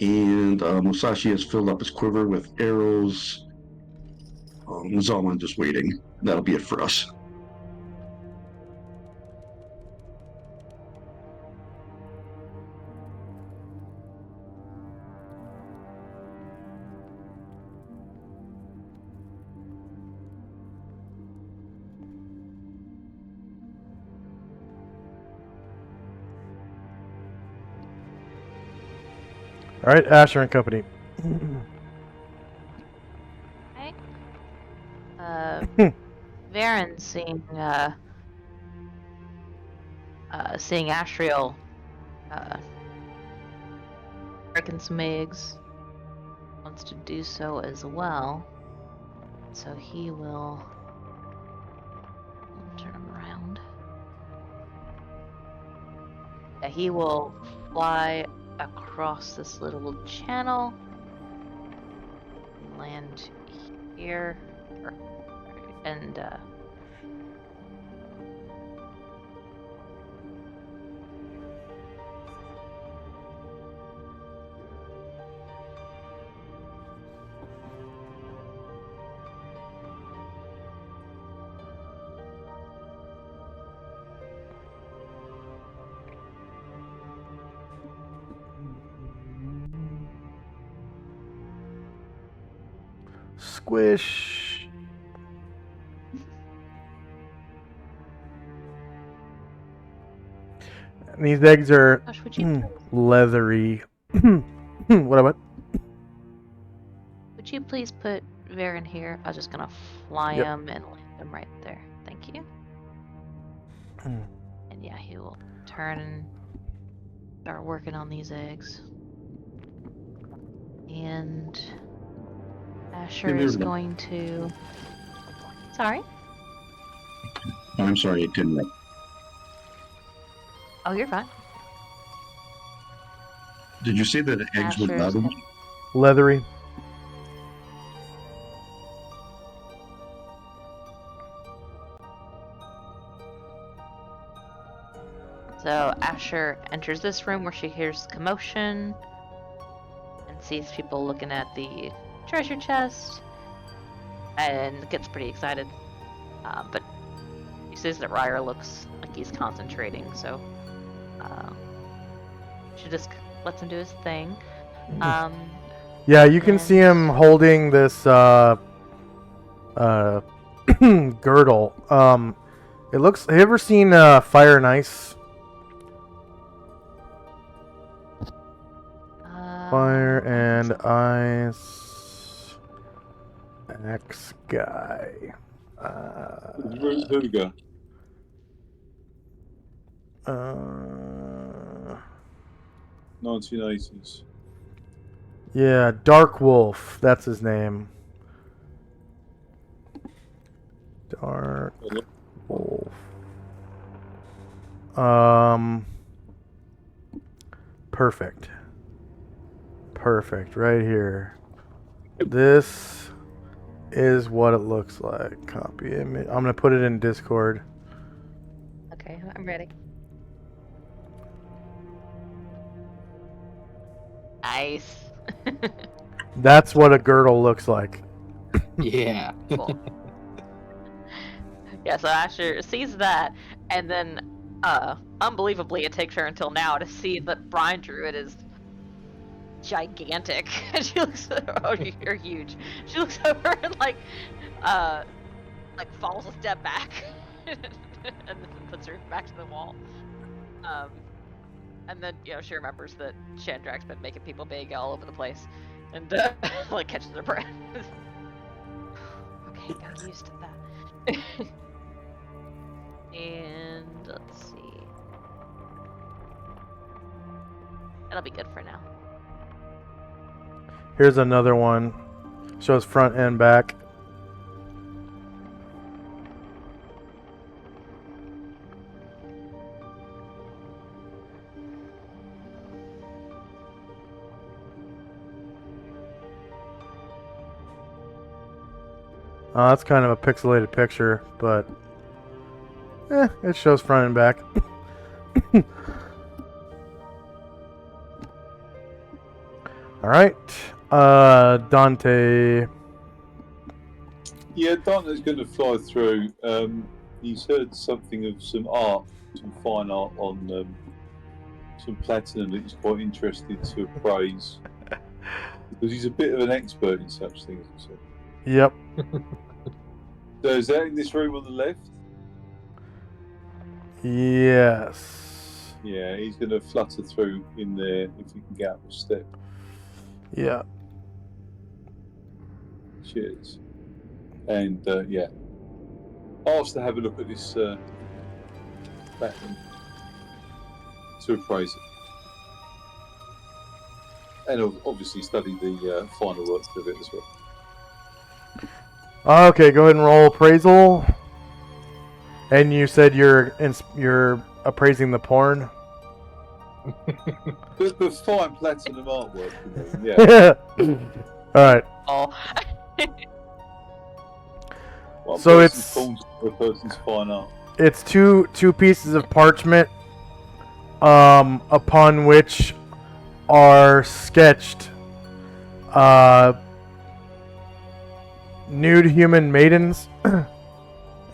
Speaker 5: And Musashi has filled up his quiver with arrows. Zalman just waiting. That'll be it for us.
Speaker 1: All right, Asher and Company.
Speaker 2: Okay. Varen seeing Ashriel breaking some eggs, wants to do so as well. So he will turn him around. Yeah, he will fly across this little channel and land here, and
Speaker 1: Squish. And these eggs are
Speaker 2: Gosh, would you
Speaker 1: leathery. What?
Speaker 2: would you please put Varen here? I was just gonna fly
Speaker 1: Yep.
Speaker 2: him and land him right there. Thank you. And yeah, he will turn and start working on these eggs. And Asher is going to. Sorry.
Speaker 5: I'm sorry, it didn't.
Speaker 2: Oh, you're fine.
Speaker 5: Did you say that the eggs were
Speaker 2: Asher's
Speaker 5: leathery?
Speaker 1: Leathery.
Speaker 2: So Asher enters this room where she hears commotion and sees people looking at the treasure chest and gets pretty excited. But he says that Ryer looks like he's concentrating, so she just lets him do his thing.
Speaker 1: Yeah, you can see him holding this girdle. It looks. Have you ever seen Fire and Ice? Fire and Ice. X guy.
Speaker 3: Who we go? 1980s.
Speaker 1: Yeah, Dark Wolf. That's his name. Dark Wolf. Perfect. Perfect. Right here. This is what it looks like. Copy image. I'm gonna put it in Discord.
Speaker 2: Okay, I'm ready. Nice.
Speaker 1: That's what a girdle looks like.
Speaker 4: Yeah.
Speaker 2: Cool. Yeah, so Asher sees that, and then, unbelievably, it takes her until now to see that Brian Druid is gigantic. She looks, oh, you're huge. She looks over and like falls a step back, and then puts her back to the wall. And then, she remembers that Chandrak's been making people big all over the place, and like catches her breath. Okay, got used to that. And let's see. That'll be good for now.
Speaker 1: Here's another one. Shows front and back. That's kind of a pixelated picture, but it shows front and back. All right, Dante.
Speaker 3: Yeah, Dante's going to fly through. He's heard something of some art, some fine art on some platinum that he's quite interested to appraise. Because he's a bit of an expert in such things. So.
Speaker 1: Yep.
Speaker 3: So is that in this room on the left?
Speaker 1: Yes.
Speaker 3: Yeah, he's going to flutter through in there if he can get up a step.
Speaker 1: Yeah.
Speaker 3: Cheers. And yeah, asked to have a look at this platinum to appraise it, and obviously study the final works of it as well.
Speaker 1: Okay, go ahead and roll appraisal. And you said you're appraising the porn.
Speaker 3: The fine platinum artwork, you know, yeah.
Speaker 1: All right.
Speaker 2: Oh.
Speaker 3: One
Speaker 1: So
Speaker 3: person's
Speaker 1: it's-
Speaker 3: porn for a person's fine art.
Speaker 1: It's two pieces of parchment, upon which are sketched nude human maidens,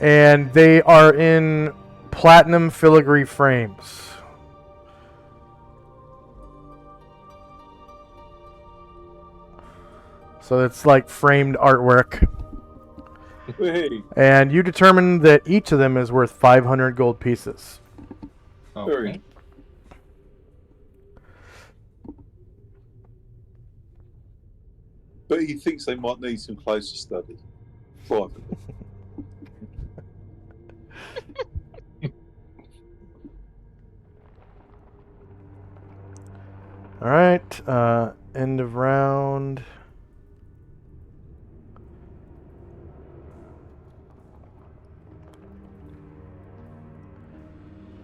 Speaker 1: and they are in platinum filigree frames. So it's like framed artwork.
Speaker 3: Hey,
Speaker 1: And you determine that each of them is worth 500 gold pieces.
Speaker 3: very. But he thinks they might need some closer study. Privately.
Speaker 1: All right, end of round.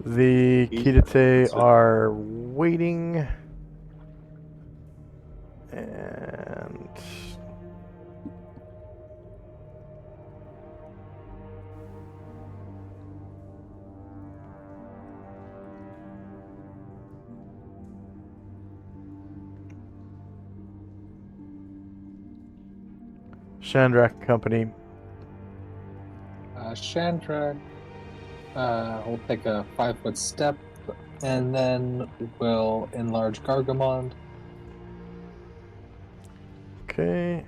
Speaker 1: The Kidate are waiting. And Shandrak Company.
Speaker 4: Chandra will take a 5-foot step, and then will enlarge Gargamond.
Speaker 1: Okay.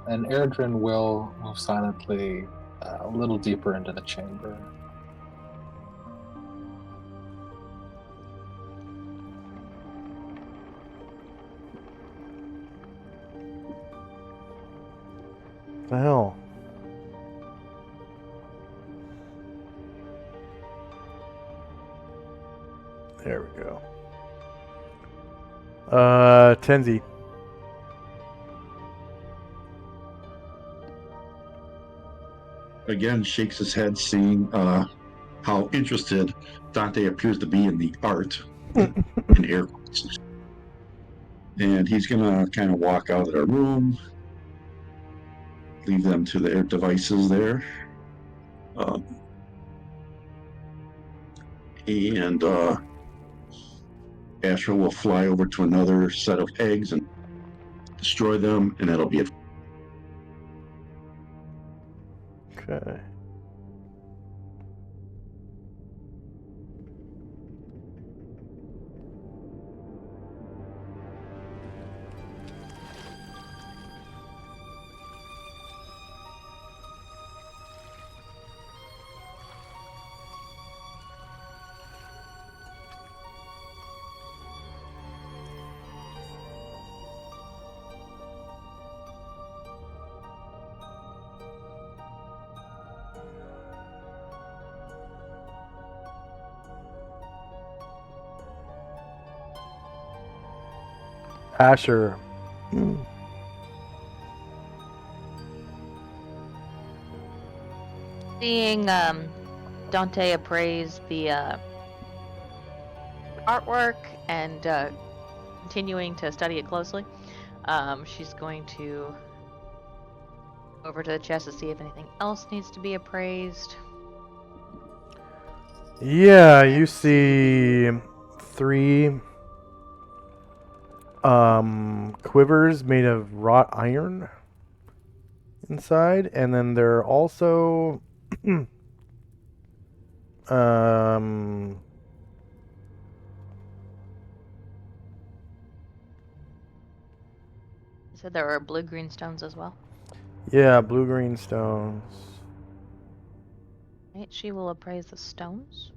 Speaker 4: And Erdrin will move silently a little deeper into the chamber.
Speaker 1: The hell? There we go. Tenzi.
Speaker 5: Again, shakes his head, seeing how interested Dante appears to be in the art in air quotes. And he's gonna kind of walk out of their room, leave them to their devices there, and Astra will fly over to another set of eggs and destroy them, and that'll be it.
Speaker 1: Okay. Asher. Hmm.
Speaker 2: Seeing Dante appraise the artwork and continuing to study it closely, she's going to go over to the chest to see if anything else needs to be appraised.
Speaker 1: Yeah, you see 3 quivers made of wrought iron inside, and then there are also
Speaker 2: You said there were blue-green stones as well.
Speaker 1: yeah, blue-green stones.
Speaker 2: Right, she will appraise the stones.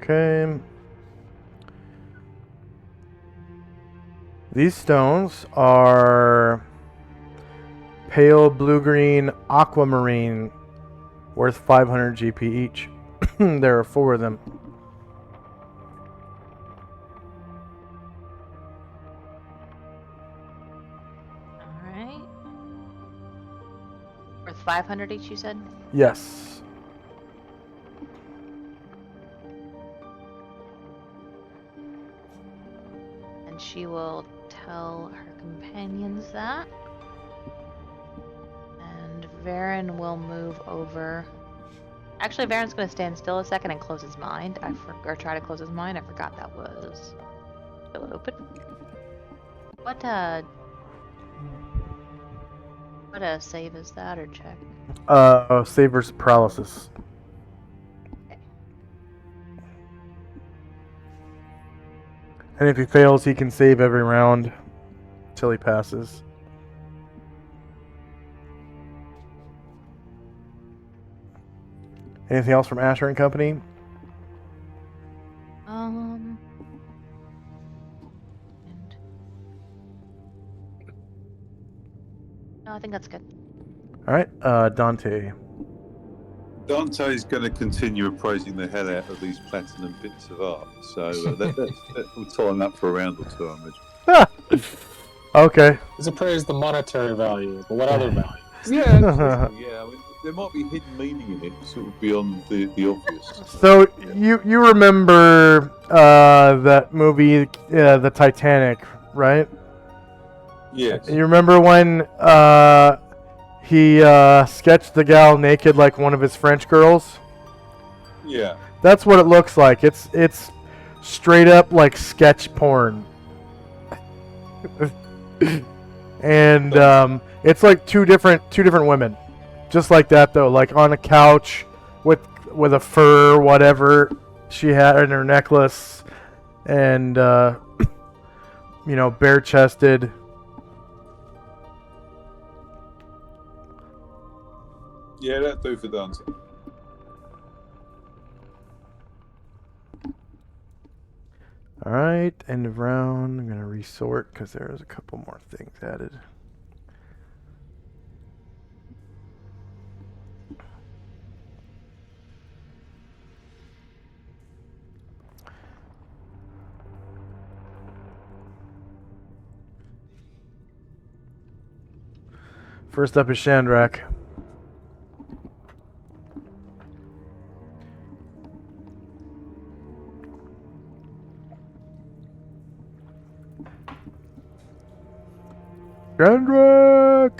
Speaker 1: Okay. These stones are pale blue-green aquamarine, worth 500 GP each. There are 4 of them.
Speaker 2: Alright. Worth 500 each, you said?
Speaker 1: Yes.
Speaker 2: And she will tell her companions that. And Varen will move over. Actually, Varen's going to stand still a second and close his mind. Or try to close his mind. I forgot that was still open. What a save is that, or check?
Speaker 1: Saber's paralysis. And if he fails, he can save every round till he passes. Anything else from Asher and Company?
Speaker 2: And no, I think that's good.
Speaker 1: All right, Dante.
Speaker 3: Dante's going to continue appraising the hell out of these platinum bits of art, so we'll time that for a round or 2, I imagine.
Speaker 1: Okay.
Speaker 4: He's appraised the monetary value, but what other value?
Speaker 3: Yeah, absolutely, yeah. I mean, there might be hidden meaning in it, sort of beyond the obvious.
Speaker 1: So you remember that movie, The Titanic, right?
Speaker 3: Yes.
Speaker 1: You remember when he sketched the gal naked like one of his French girls?
Speaker 3: Yeah.
Speaker 1: That's what it looks like. It's straight up like sketch porn. And it's like two different women, just like that though, like on a couch with a fur whatever she had in her necklace, and bare chested.
Speaker 3: Yeah, that'll do for Dante.
Speaker 1: All right, end of round. I'm gonna resort because there's a couple more things added. First up is Shandrak. Shandrak!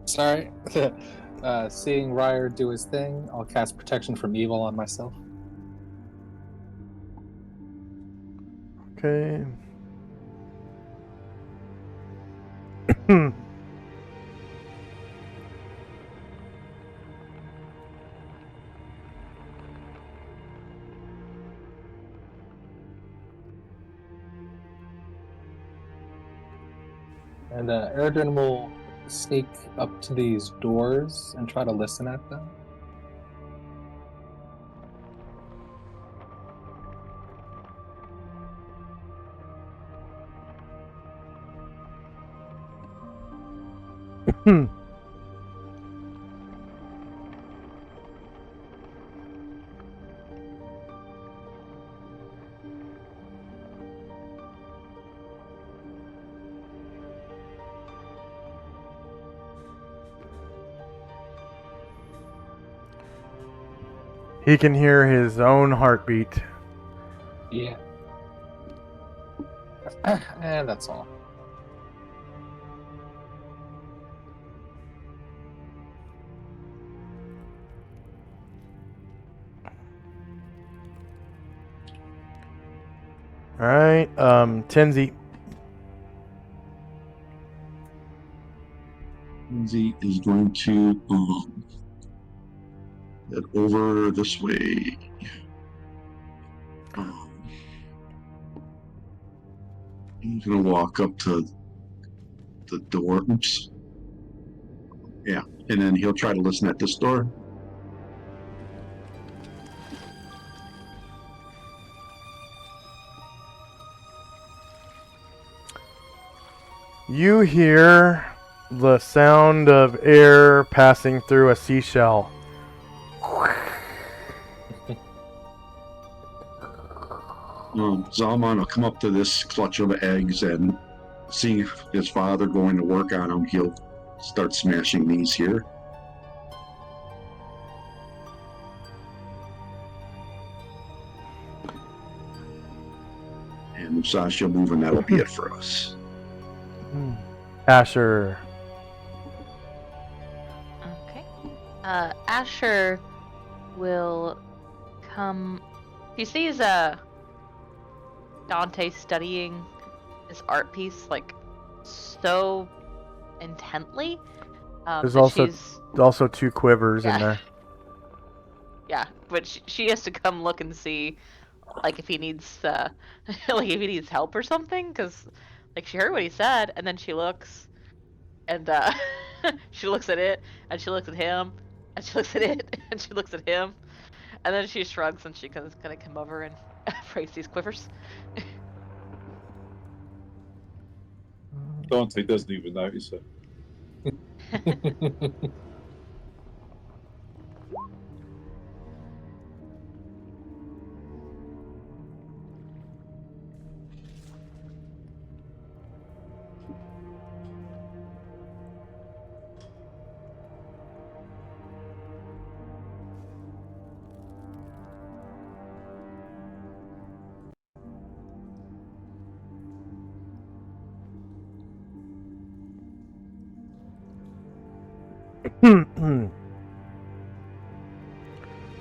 Speaker 4: Sorry. Seeing Ryer do his thing, I'll cast Protection from Evil on myself.
Speaker 1: Okay.
Speaker 4: And Eridan will sneak up to these doors and try to listen at them.
Speaker 1: He can hear his own heartbeat.
Speaker 4: Yeah. And that's all.
Speaker 1: Alright, Tenzi.
Speaker 5: Lindsay is going to head over this way. He's going to walk up to the door. Oops. Yeah, and then he'll try to listen at this door.
Speaker 1: You hear the sound of air passing through a seashell.
Speaker 5: Zalman will come up to this clutch of eggs, and seeing his father going to work on them, he'll start smashing these here. And Musashi will move, and that'll be it for us.
Speaker 1: Asher.
Speaker 2: Okay. Asher will come. He sees Dante studying this art piece like so intently.
Speaker 1: There's
Speaker 2: that
Speaker 1: also two quivers in there.
Speaker 2: Yeah, but she has to come look and see, like if he needs, like if he needs help or something, because like she heard what he said, and then she looks, and she looks at it, and she looks at him, and she looks at it, and she looks at him, and then she shrugs, and she's gonna come over and praise these quivers.
Speaker 3: Dante doesn't even notice it.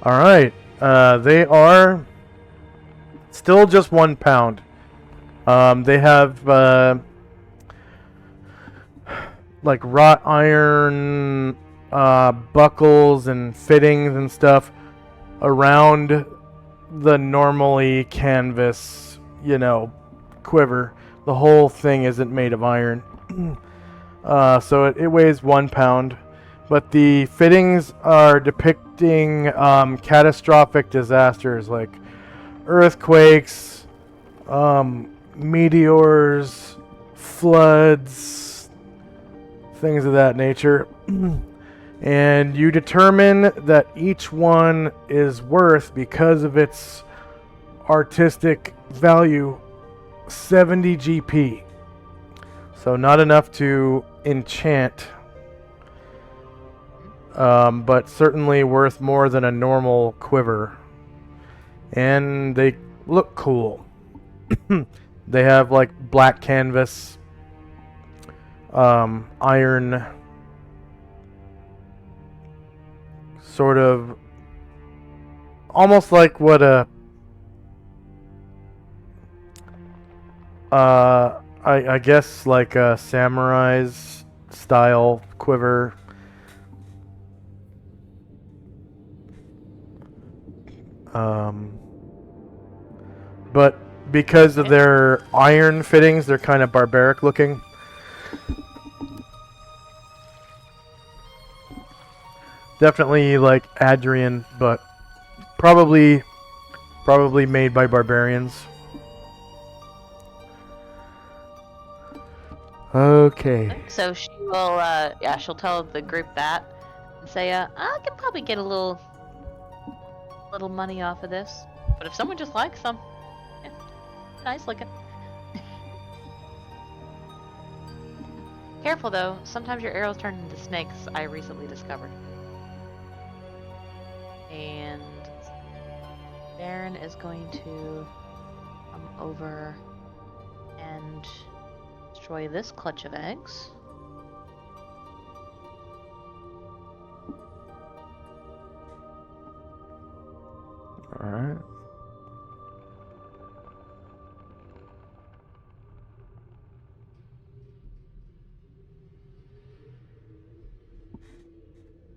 Speaker 1: Alright. They are still just 1 pound. They have like wrought iron buckles and fittings and stuff around the normally canvas, quiver. The whole thing isn't made of iron. So it weighs 1 pound. But the fittings are depicting catastrophic disasters like earthquakes, meteors, floods, things of that nature. And you determine that each one is worth, because of its artistic value, 70 GP. So not enough to enchant, but certainly worth more than a normal quiver. And they look cool. They have like black canvas, iron, sort of almost like what a I guess like a samurai's style quiver. Um, but because of their iron fittings, they're kind of barbaric looking. Definitely like Adrian, but probably made by barbarians. Okay.
Speaker 2: So she will, yeah, she'll tell the group that and say, I can probably get a little money off of this. But if someone just likes them, yeah, nice looking. Careful though, sometimes your arrows turn into snakes, I recently discovered. And Baron is going to come over and destroy this clutch of eggs.
Speaker 1: Alright.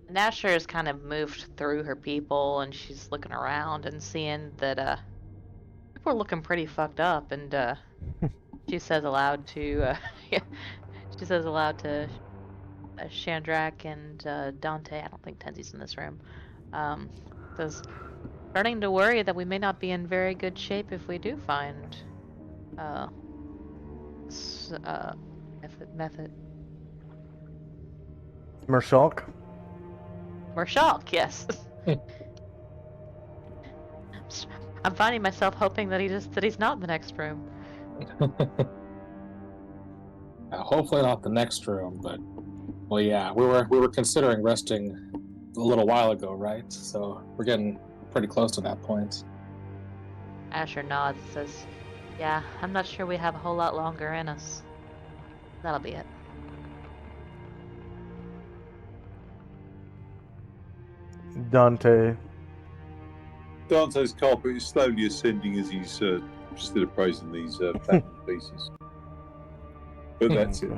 Speaker 2: And Asher has kind of moved through her people, and she's looking around and seeing that people are looking pretty fucked up. And she says aloud to she says aloud to Shandrak and Dante. I don't think Tenzi's in this room. Says, starting to worry that we may not be in very good shape if we do find method.
Speaker 1: Mershulk?
Speaker 2: Marshall, yes. I'm finding myself hoping that he's not in the next room.
Speaker 4: Hopefully not the next room, but well, yeah, we were considering resting a little while ago, right? So we're getting pretty close to that point.
Speaker 2: Asher nods and says, yeah, I'm not sure we have a whole lot longer in us. That'll be it.
Speaker 1: Dante.
Speaker 3: Dante's carpet is slowly ascending as he's still appraising these platinum pieces. But that's it.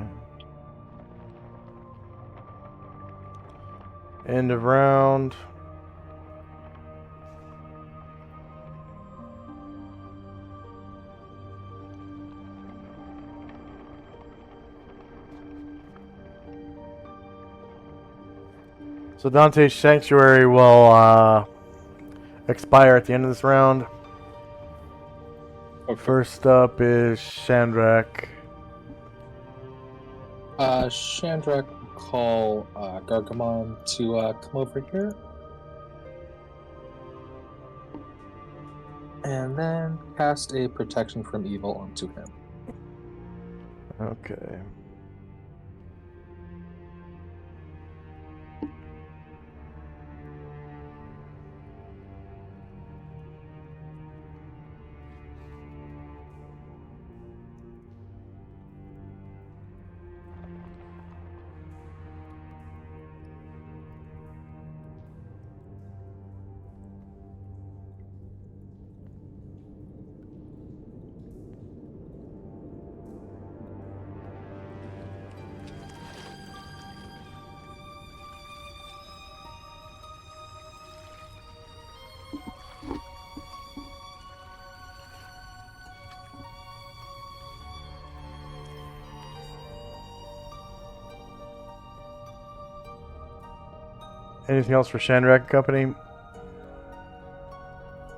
Speaker 1: End of round. So Dante's Sanctuary will expire at the end of this round.
Speaker 3: Okay.
Speaker 1: First up is Shandrak.
Speaker 4: Shandrak will call Gargamon to come over here. And then cast a protection from evil onto him.
Speaker 1: Okay. Anything else for Shandrak and Company?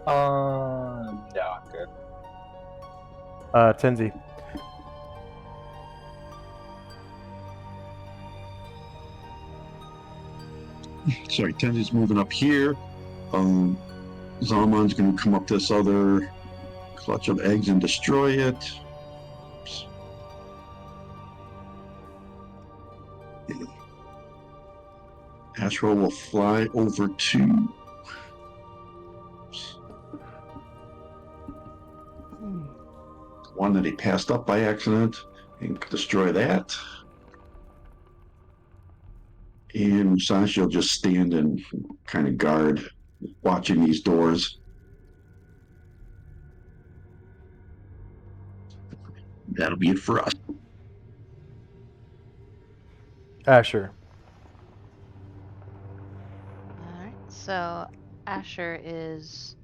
Speaker 4: No, I'm good.
Speaker 1: Tenzi.
Speaker 5: Sorry, Tenzi's moving up here. Zalman's going to come up this other clutch of eggs and destroy it. Oops. Astro will fly over to one that he passed up by accident and destroy that. And Musashi will just stand and kind of guard, watching these doors. That'll be it for us.
Speaker 1: Asher.
Speaker 2: Alright, so Asher is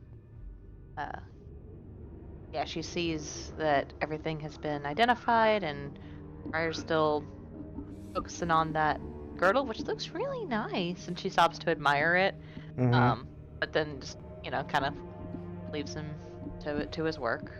Speaker 2: yeah, she sees that everything has been identified and Briar's still focusing on that girdle, which looks really nice, and she stops to admire it.
Speaker 1: Mm-hmm.
Speaker 2: But then just, kind of leaves him to his work.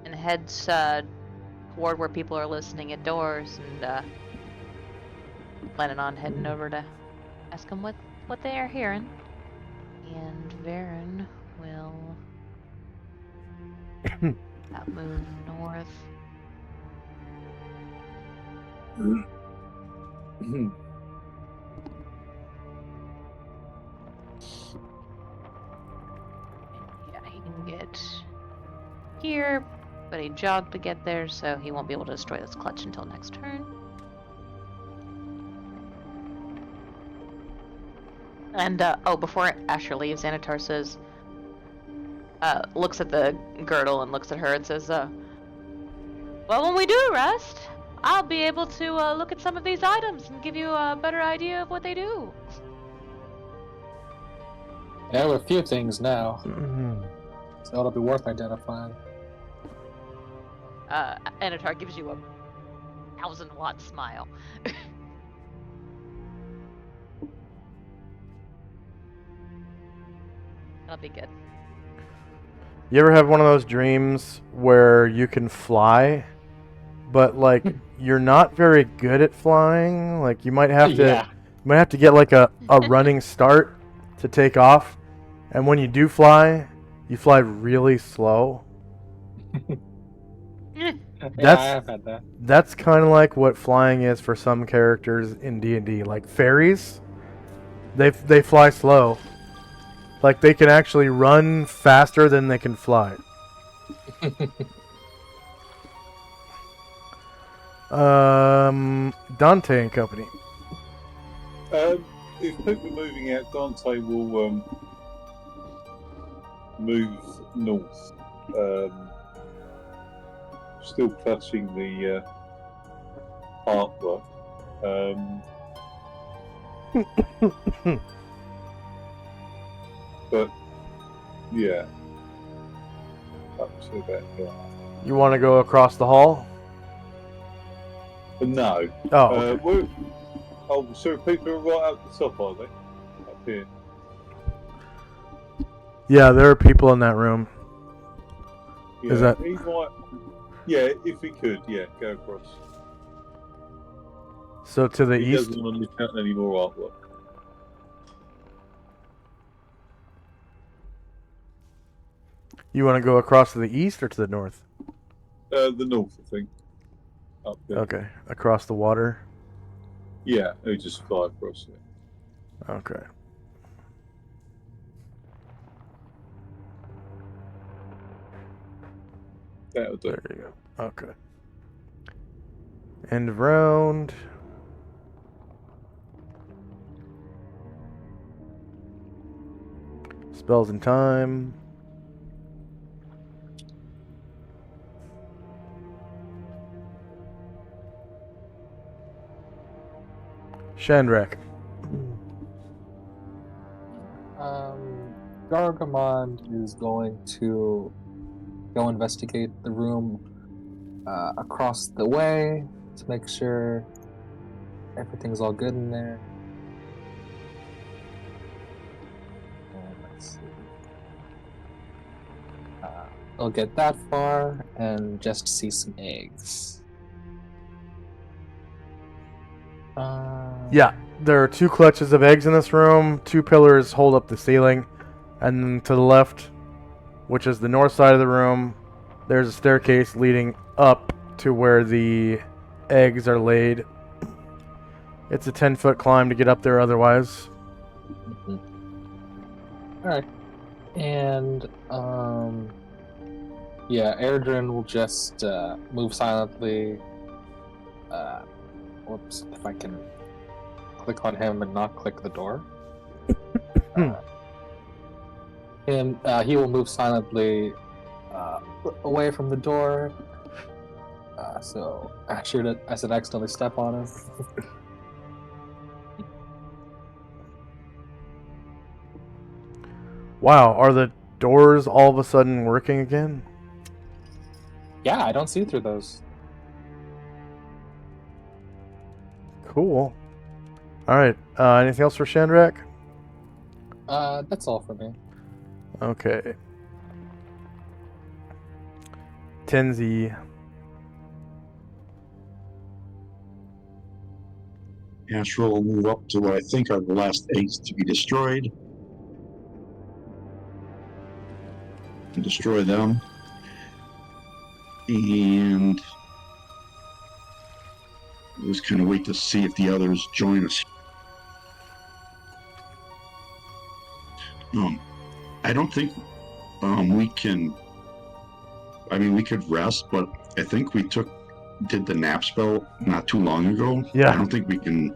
Speaker 2: And heads toward where people are listening at doors and planning on heading over to ask them what they are hearing. And Varen will move north. Yeah, he can get here, but he jogged to get there, so he won't be able to destroy this clutch until next turn. And before Asher leaves, Anatar says, looks at the girdle and looks at her and says, well, when we do rest, I'll be able to look at some of these items and give you a better idea of what they do.
Speaker 4: I have a few things now,
Speaker 1: Mm-hmm.
Speaker 4: so it'll be worth identifying.
Speaker 2: Anatar gives you a 1,000-watt smile. That'll be good.
Speaker 1: You ever have one of those dreams where you can fly, but like you're not very good at flying? Like you might have to,
Speaker 4: Yeah.
Speaker 1: you might have to get like a running start to take off, and when you do fly, you fly really slow.
Speaker 4: Yeah,
Speaker 1: That's-
Speaker 4: I have had that.
Speaker 1: That's kind of like what flying is for some characters in D&D. Like fairies, they fly slow. Like they can actually run faster than they can fly. Dante and Company.
Speaker 3: If people are moving out, Dante will move north. Still clutching the artwork. But yeah, up to about here.
Speaker 1: You want to go across the hall?
Speaker 3: But no.
Speaker 1: Oh, okay.
Speaker 3: So people are right up the top, are they? Up here.
Speaker 1: Yeah, there are people in that room.
Speaker 3: Yeah,
Speaker 1: Is that-
Speaker 3: he might? Yeah, if he could, yeah, go across.
Speaker 1: So to the
Speaker 3: He
Speaker 1: east.
Speaker 3: doesn't want to miss out any more artwork.
Speaker 1: You want to go across to the east or to the north?
Speaker 3: The north, I think. Up there.
Speaker 1: Okay, across the water.
Speaker 3: Yeah, he just fly across it.
Speaker 1: Okay.
Speaker 3: That'll do.
Speaker 1: There you go. Okay. End of round. Spells in time. Shandrak.
Speaker 4: Gargamond is going to go investigate the room across the way to make sure everything's all good in there. And let's see. I'll get that far and just see some eggs.
Speaker 1: Yeah, there are 2 clutches of eggs in this room. 2 pillars hold up the ceiling. And then to the left, which is the north side of the room, there's a staircase leading up to where the eggs are laid. It's a 10-foot climb to get up there otherwise.
Speaker 4: Alright. And, yeah, Erdrin will just move silently. Whoops, if I can click on him and not click the door.
Speaker 1: Hmm.
Speaker 4: And he will move silently away from the door. So Asher doesn't accidentally step on him.
Speaker 1: Wow, are the doors all of a sudden working again?
Speaker 4: Yeah, I don't see through those.
Speaker 1: Cool. Alright, anything else for Shandrak?
Speaker 4: That's all for me.
Speaker 1: Okay. Tenzi.
Speaker 5: Astral will move up to what I think are the last 8 to be destroyed. And destroy them. And just kind of wait to see if the others join us. I don't think we can. I mean, we could rest, but I think we did the nap spell not too long ago.
Speaker 1: Yeah.
Speaker 5: I don't think we can.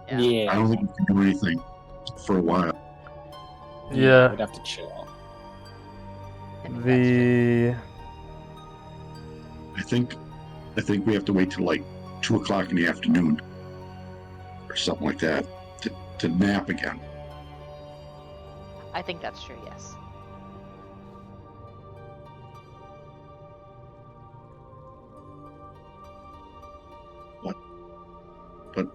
Speaker 4: Yeah.
Speaker 5: I don't think we can do anything for a while.
Speaker 1: Yeah.
Speaker 4: We'd have to chill.
Speaker 5: I think we have to wait till like 2 o'clock in the afternoon or something like that to nap again.
Speaker 2: I think that's true, yes.
Speaker 5: But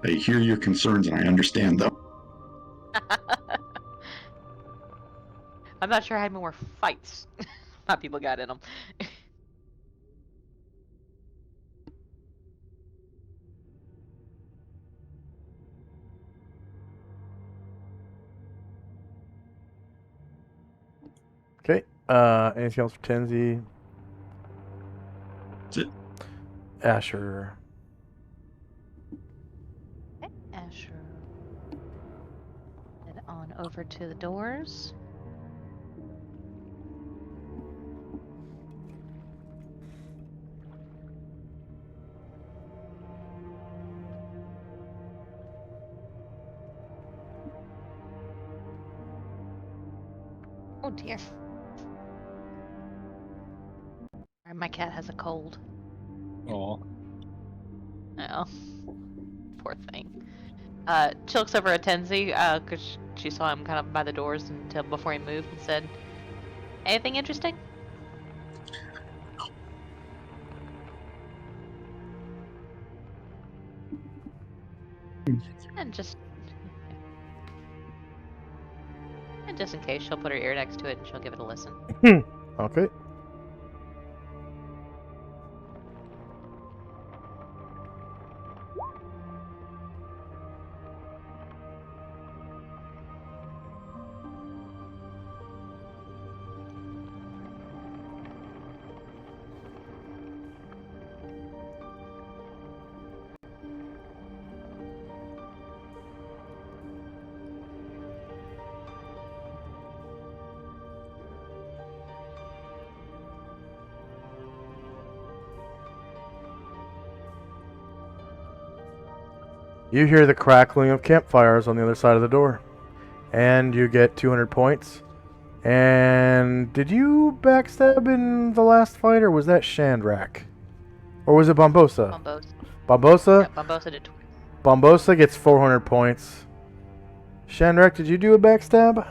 Speaker 5: I hear your concerns and I understand them.
Speaker 2: I'm not sure how many more fights my people got in them.
Speaker 1: Okay. Anything else for Tenzi?
Speaker 5: That's it.
Speaker 1: Asher.
Speaker 2: Asher. Head on over to the doors. Oh dear. My cat has a cold.
Speaker 4: Oh.
Speaker 2: Oh, poor thing. She looks over at Tenzi, because she saw him kind of by the doors until before he moved and said, "Anything interesting?" And just in case, she'll put her ear next to it and she'll give it a listen.
Speaker 1: Okay. You hear the crackling of campfires on the other side of the door. And you get 200 points. And did you backstab in the last fight, or was that Shandrak? Or was it Bombosa?
Speaker 2: Bombosa.
Speaker 1: Bombosa?
Speaker 2: Yeah, Bombosa did twice.
Speaker 1: Bombosa gets 400 points. Shandrak, did you do a backstab?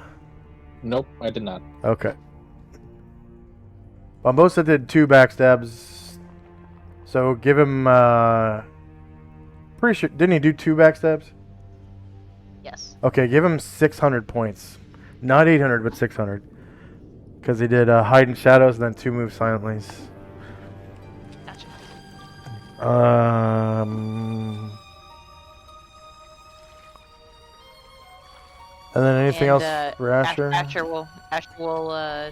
Speaker 4: Nope, I did not.
Speaker 1: Okay. Bombosa did 2 backstabs. So give him, pretty sure, didn't he do 2 backstabs?
Speaker 2: Yes.
Speaker 1: Okay, give him 600 points. Not 800, but 600. Because he did hide in shadows and then 2 move silently.
Speaker 2: Gotcha.
Speaker 1: And then anything
Speaker 2: And,
Speaker 1: else for Asher?
Speaker 2: Asher will tell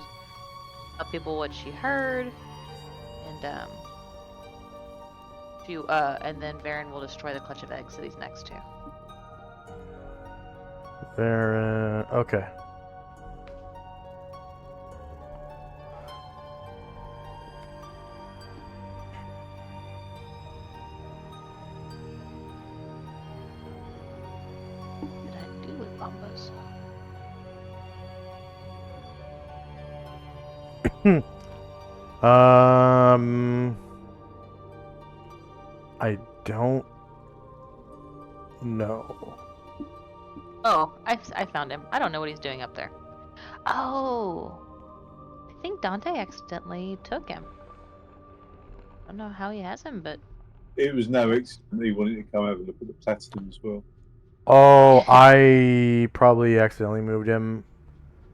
Speaker 2: people what she heard, and and then Baron will destroy the clutch of eggs that he's next to.
Speaker 1: Baron, okay.
Speaker 2: So.
Speaker 1: I don't know.
Speaker 2: Oh, I found him. I don't know what he's doing up there. Oh, I think Dante accidentally took him. I don't know how he has him, but
Speaker 3: It was no accident. He wanted to come have a look at the platinum as well.
Speaker 1: Oh, I probably accidentally moved him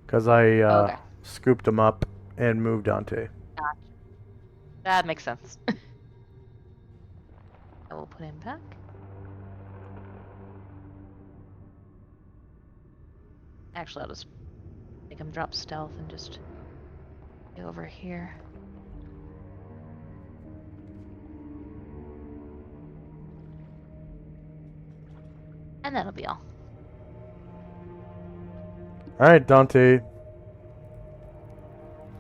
Speaker 1: because I
Speaker 2: okay,
Speaker 1: scooped him up and moved Dante.
Speaker 2: that makes sense. I will put him back. Actually, I'll just make him drop stealth and just go over here. And that'll be all.
Speaker 1: All right, Dante.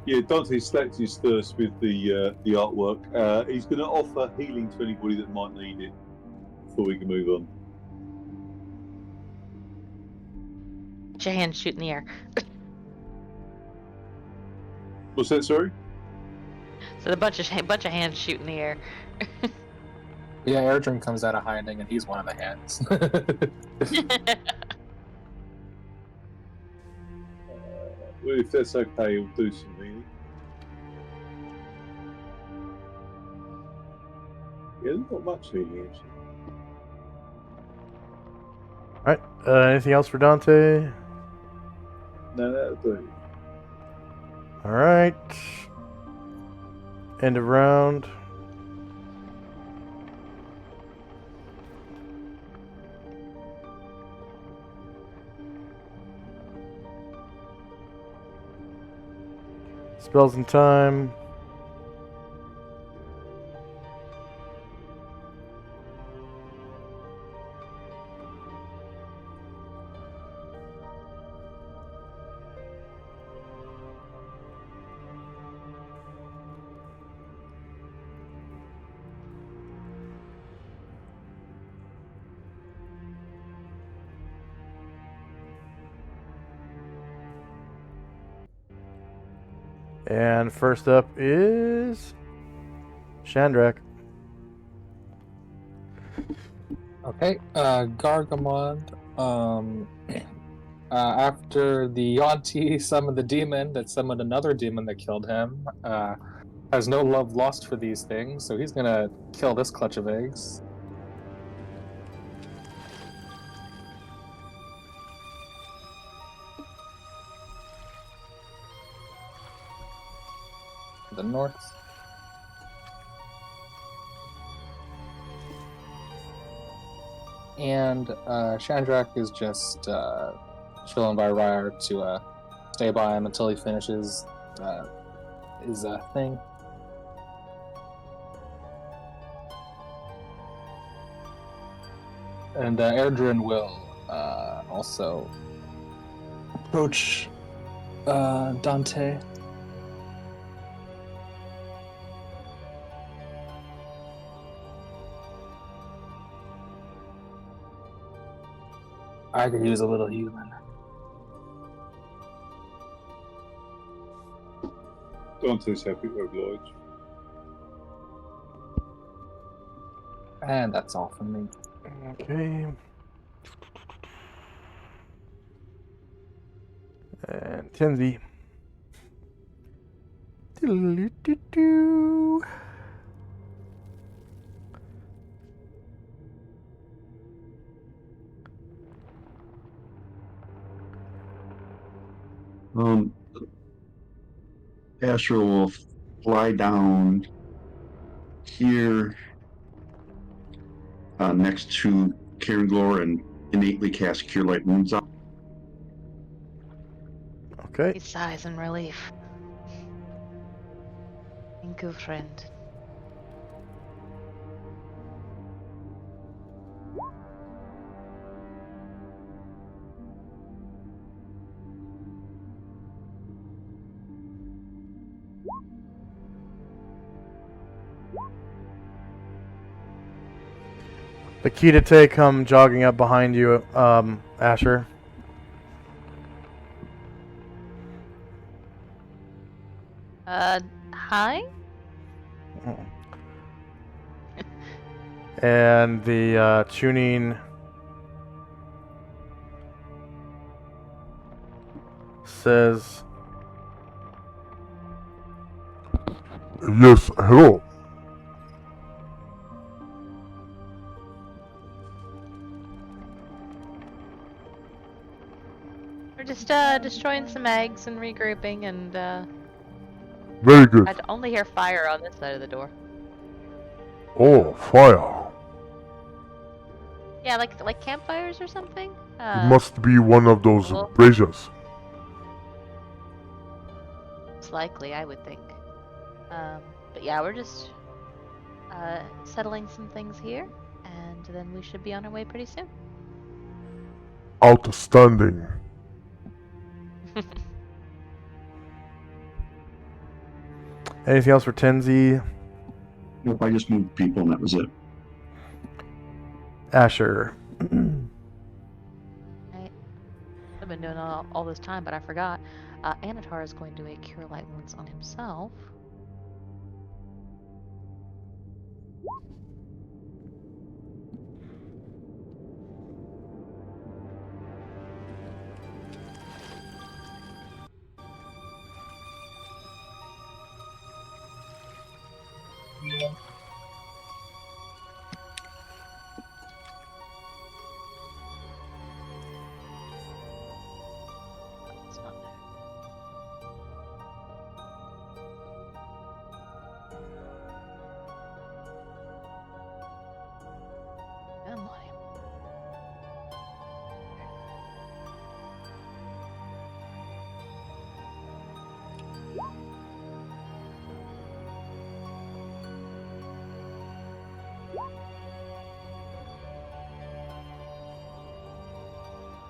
Speaker 3: Yeah, Dante slacked his thirst with the artwork. He's going to offer healing to anybody that might need it before we can move on.
Speaker 2: Put your hand shoot in the air.
Speaker 3: What's that? Sorry.
Speaker 2: So the bunch of hands shoot in the air.
Speaker 4: Yeah, Erdrin comes out of hiding, and he's one of the hands.
Speaker 3: Well, if that's okay, he'll do some healing. Yeah, there's not much healing actually.
Speaker 1: All right. Anything else for Dante?
Speaker 3: No, that'll do.
Speaker 1: All right. End of round. Spells in time. And first up is Shandrak.
Speaker 4: Okay, Gargamond, after the Yonti summoned the demon that summoned another demon that killed him, has no love lost for these things, so he's gonna kill this clutch of eggs. The north. And Shandrak is just chilling by Ryar to stay by him until he finishes his thing. And Erdrin will also approach Dante. I could use a little healing.
Speaker 3: Dante's happy to oblige.
Speaker 4: And that's all from me.
Speaker 1: Okay. And Tinsy. Diddle-doo-doo-doo.
Speaker 5: Asher will fly down here next to Karen Glor and innately cast Cure Light Wounds on.
Speaker 1: Okay.
Speaker 2: He sighs in relief. Thank you, friend.
Speaker 1: The Kitate come jogging up behind you, Asher.
Speaker 2: Hi?
Speaker 1: And the tuning says,
Speaker 8: Yes, hello.
Speaker 2: We're just, destroying some eggs and regrouping, and,
Speaker 8: Very good.
Speaker 2: I'd only hear fire on this side of the door.
Speaker 8: Oh, fire.
Speaker 2: Yeah, like campfires or something?
Speaker 8: It must be one of those
Speaker 2: well-
Speaker 8: braziers.
Speaker 2: It's likely, I would think. But yeah, we're just, settling some things here, and then we should be on our way pretty soon.
Speaker 8: Outstanding.
Speaker 1: anything else for Tenzi?
Speaker 5: Nope, I just moved people and that was it.
Speaker 1: Asher.
Speaker 2: I've been doing all this time, but I forgot. Anatar is going to do a Cure Light Wounds on himself. It's not there. Good morning.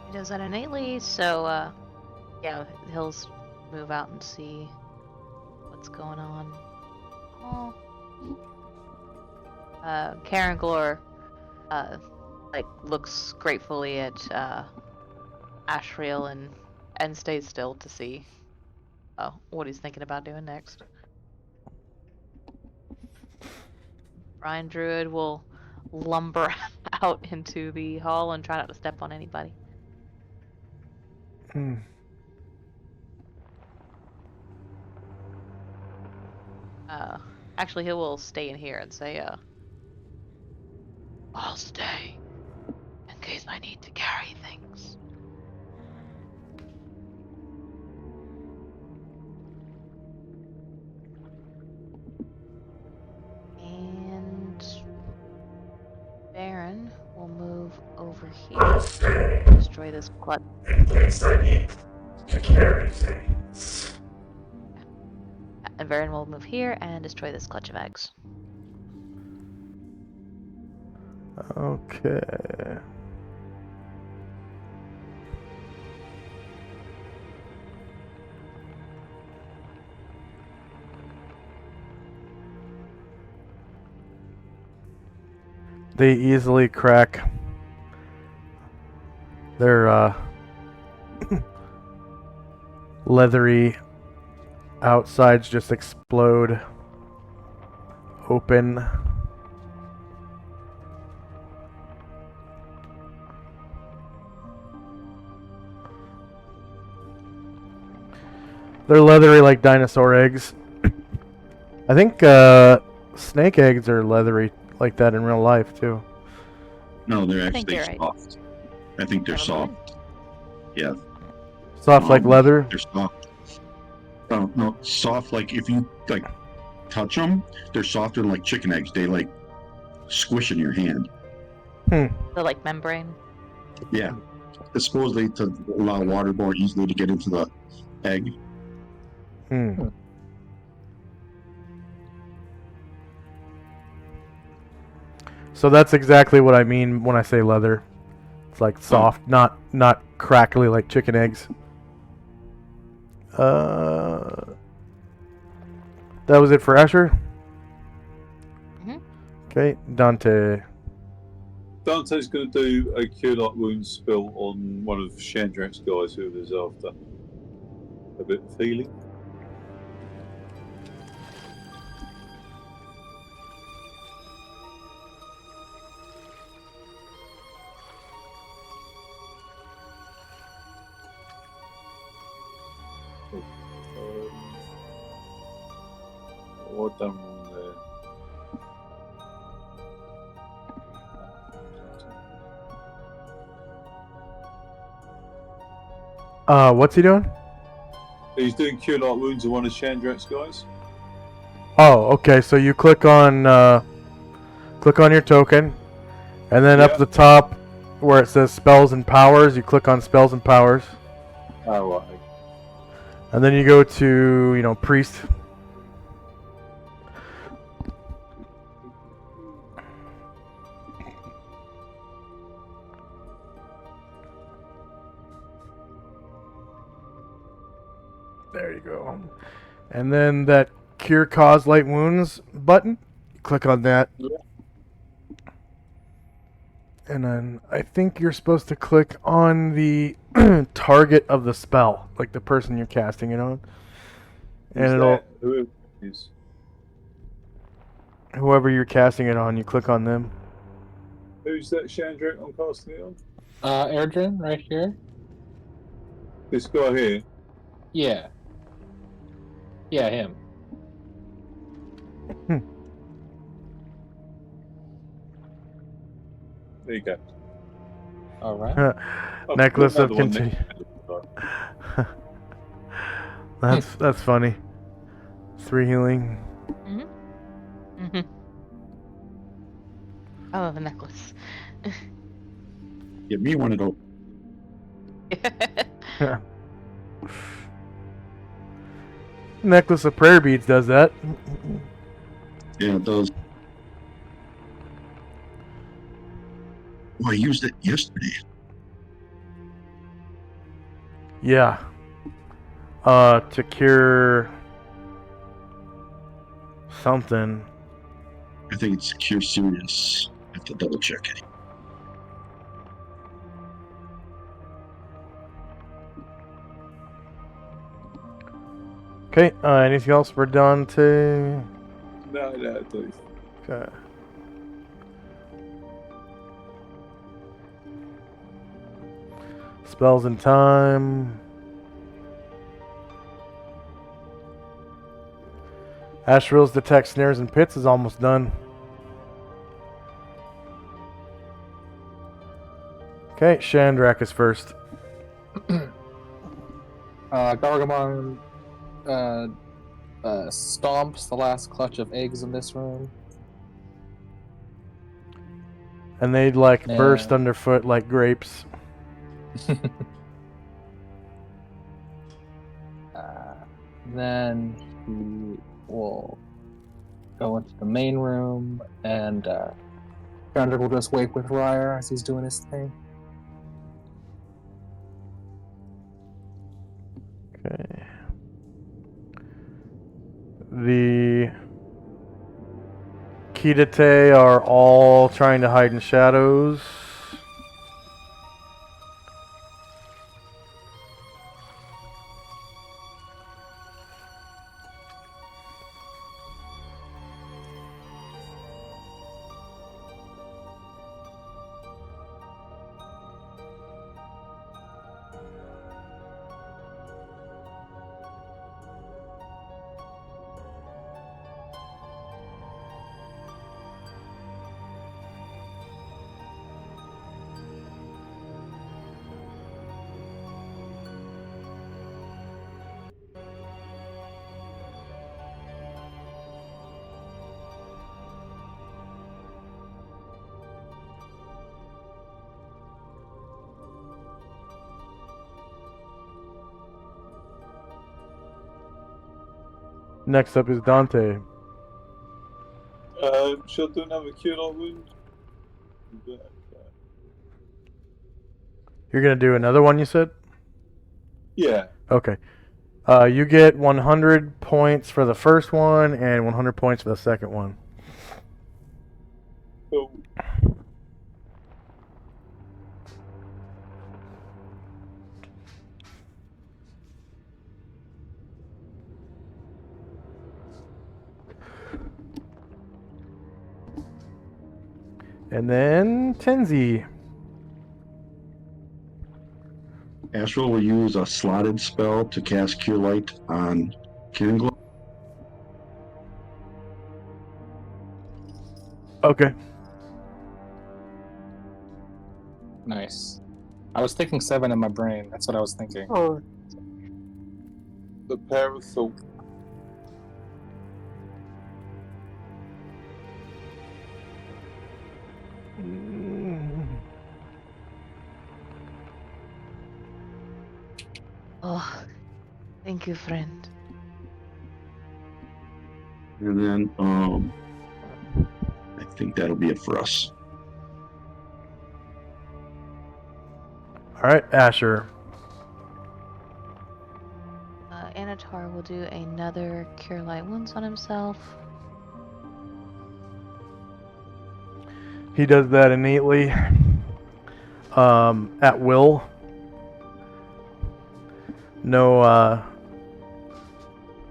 Speaker 2: He does that innately, so yeah, he'll move out and see what's going on. Oh. Karen Glor like looks gratefully at Ashriel and stays still to see what he's thinking about doing next. Brian Druid will lumber out into the hall and try not to step on anybody.
Speaker 1: Hmm.
Speaker 2: Actually, he will stay in here and say, I'll stay in case I need to carry things. And Baron will move over here. Destroy this clutch. And Baron will move here and destroy this clutch of eggs.
Speaker 1: Okay. They easily crack their leathery outsides, just explode open. They're leathery like dinosaur eggs. I think snake eggs are leathery like that in real life too.
Speaker 5: No, they're
Speaker 2: I think
Speaker 5: actually
Speaker 2: you're right.
Speaker 5: soft. I think they're
Speaker 2: Never mind.
Speaker 5: soft. Yeah.
Speaker 1: Soft like leather.
Speaker 5: They're soft. No, soft like if you like touch them, they're softer than like chicken eggs. They like squish in your hand.
Speaker 2: They're like membrane.
Speaker 5: Yeah. It's supposedly to allow water more easily to get into the egg.
Speaker 1: So that's exactly what I mean when I say leather. It's like soft, not crackly like chicken eggs. That was it for Asher?
Speaker 2: Mhm.
Speaker 1: Okay, Dante.
Speaker 3: Dante's going to do a Cure Light Wounds spell on one of Shandrak's guys who is after. A bit of healing. What done wrong there?
Speaker 1: What's he doing?
Speaker 3: He's doing cure light wounds on one of Chandrak's guys.
Speaker 1: Oh, okay. So you click on your token, and then up
Speaker 3: Yeah.
Speaker 1: at the top where it says spells and powers, you click on spells and powers,
Speaker 3: Oh, right.
Speaker 1: and then you go to priest. There you go. And then that cure cause light wounds button, click on that.
Speaker 3: Yeah. And
Speaker 1: then I think you're supposed to click on the target of the spell, like the person you're casting it on. And
Speaker 3: Whoever it is.
Speaker 1: whoever you're casting it on, you click on them.
Speaker 3: Who's that Chandrak I'm casting it on?
Speaker 4: Erdrin, right here.
Speaker 3: This guy here.
Speaker 4: Yeah. Yeah, him.
Speaker 3: There you go.
Speaker 4: All right.
Speaker 1: Necklace of
Speaker 3: another one
Speaker 1: continue.
Speaker 3: next.
Speaker 1: That's funny. 3 healing.
Speaker 2: Mm-hmm. Oh, the necklace.
Speaker 5: Give me one of those.
Speaker 1: Necklace of prayer beads does that.
Speaker 5: Yeah, it does. Oh, I used it yesterday.
Speaker 1: Yeah. To cure something.
Speaker 5: I think it's Cure Serious. I have to double check it.
Speaker 1: Okay, anything else for Dante?
Speaker 3: No, please.
Speaker 1: Okay. Spells in time. Ashrill's detect snares and pits is almost done. Okay, Chandrak is first.
Speaker 4: Gargamon stomps the last clutch of eggs in this room.
Speaker 1: And they'd like
Speaker 4: Yeah.
Speaker 1: burst underfoot like grapes.
Speaker 4: Then he will go into the main room, and Chandra will just wait with Ryer as he's doing his thing.
Speaker 1: Okay. The Kidate are all trying to hide in shadows. Next up is Dante.
Speaker 3: Shall I do another cure light wound?
Speaker 1: You're gonna do another one, you said?
Speaker 3: Yeah.
Speaker 1: Okay. You get 100 points for the first one and 100 points for the second one.
Speaker 3: Cool.
Speaker 1: And then Tenzi.
Speaker 5: Astral will use a slotted spell to cast Cure Light on Kieran Glow.
Speaker 1: Okay.
Speaker 4: Nice. I was thinking 7 in my brain. That's what I was thinking.
Speaker 2: Oh,
Speaker 3: The pair of thought.
Speaker 2: oh, thank you, friend.
Speaker 5: And then, I think that'll be it for us.
Speaker 1: All right, Asher.
Speaker 2: Anatar will do another Cure Light Wounds on himself.
Speaker 1: He does that innately. At will. No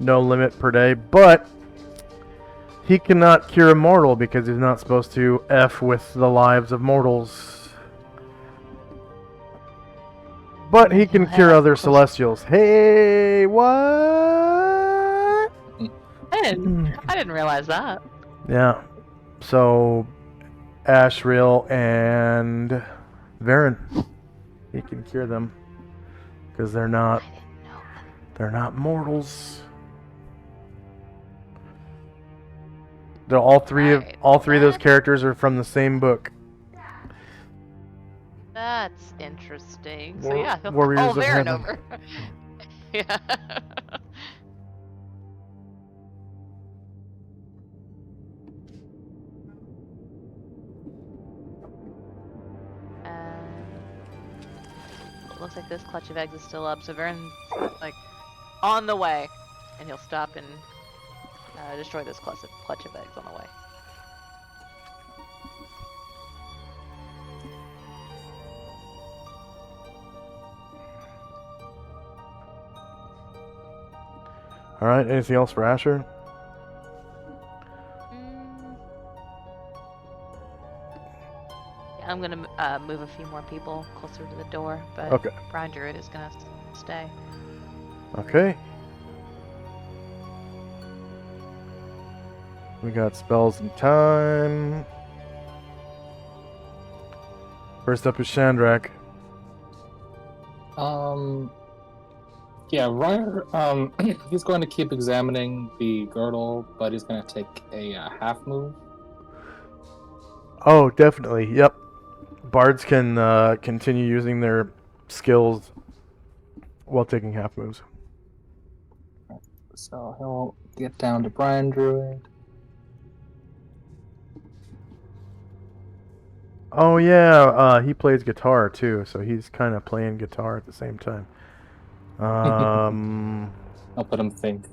Speaker 1: limit per day, but he cannot cure a mortal because he's not supposed to F with the lives of mortals. But he can
Speaker 2: He'll
Speaker 1: cure
Speaker 2: have
Speaker 1: other
Speaker 2: close-
Speaker 1: celestials. Hey, what?
Speaker 2: I didn't realize that.
Speaker 1: Yeah. So, Ashriel and Varen, he can cure them because they're
Speaker 2: I
Speaker 1: not
Speaker 2: didn't know that.
Speaker 1: they're not mortals. They're all three
Speaker 2: Right.
Speaker 1: of those
Speaker 2: What?
Speaker 1: characters are from the same book.
Speaker 2: That's interesting. So
Speaker 1: War-
Speaker 2: yeah, he'll
Speaker 1: Warriors
Speaker 2: call
Speaker 1: of
Speaker 2: Varen
Speaker 1: Heaven.
Speaker 2: over. Yeah. It looks like this clutch of eggs is still up, so Varen's like on the way, and he'll stop and destroy this clutch of eggs on the way.
Speaker 1: All right. Anything else for Asher?
Speaker 2: Yeah, I'm gonna move a few more people closer to the door, but
Speaker 1: Okay.
Speaker 2: Brian Druid is gonna stay.
Speaker 1: Okay. We got spells and time. First up is Shandrak.
Speaker 4: Yeah, Ryder, he's going to keep examining the girdle, but he's going to take a half move.
Speaker 1: Oh, definitely. Yep. Bards can continue using their skills while taking half moves.
Speaker 4: So he'll get down to Brian Druid.
Speaker 1: Oh yeah, he plays guitar too, so he's kind of playing guitar at the same time.
Speaker 4: I'll let him think.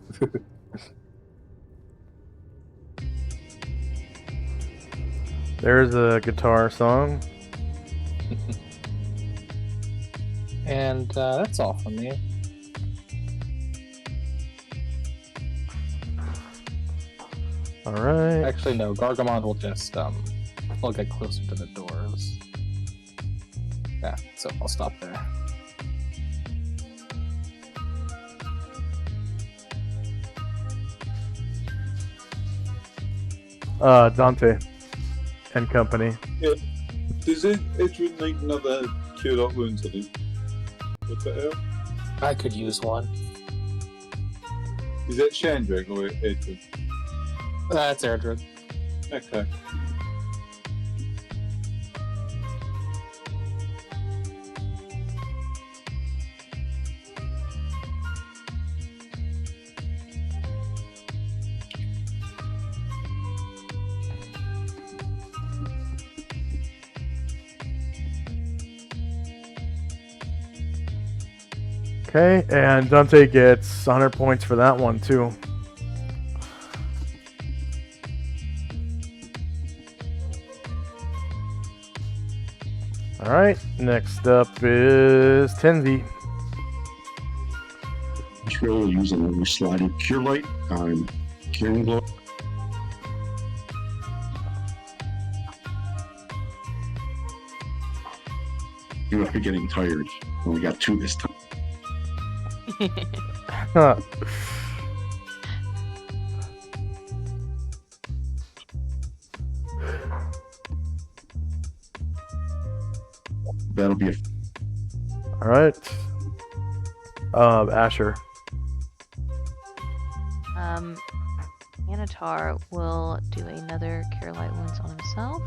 Speaker 1: There's a guitar song.
Speaker 4: And that's all from me.
Speaker 1: All right.
Speaker 4: Actually, no, Gargamon will just, will get closer to the doors. Yeah, so I'll stop there.
Speaker 1: Dante and company.
Speaker 3: Does Edwin need another Cure Light Wounds on him? Would that help?
Speaker 4: I could use one.
Speaker 3: Is that Shandrak or Edwin?
Speaker 4: That's Erdred.
Speaker 3: Okay.
Speaker 1: Okay, and Dante gets 100 points for that one too. All right, next up is Tenzi.
Speaker 5: Ashriel will use another slotted Cure Light on Kieran Glow. You might be getting tired. Only got 2 this time.
Speaker 1: Huh.
Speaker 5: That'll be a
Speaker 1: All right. Asher.
Speaker 2: Anatar will do another Cure Light Wounds on himself.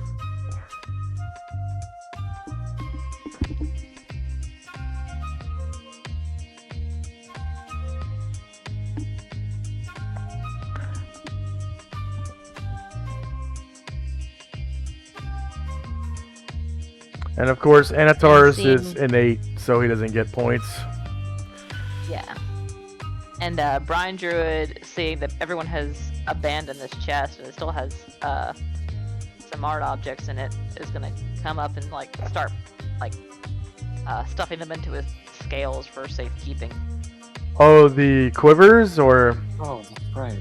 Speaker 1: And of course, Anatar's
Speaker 2: And
Speaker 1: is
Speaker 2: seeing-
Speaker 1: innate, so he doesn't get points.
Speaker 2: Yeah. And Brian Druid, seeing that everyone has abandoned this chest and it still has some art objects in it, is gonna come up and like start like stuffing them into his scales for safekeeping.
Speaker 1: Oh, the quivers, or
Speaker 4: Oh, that's right.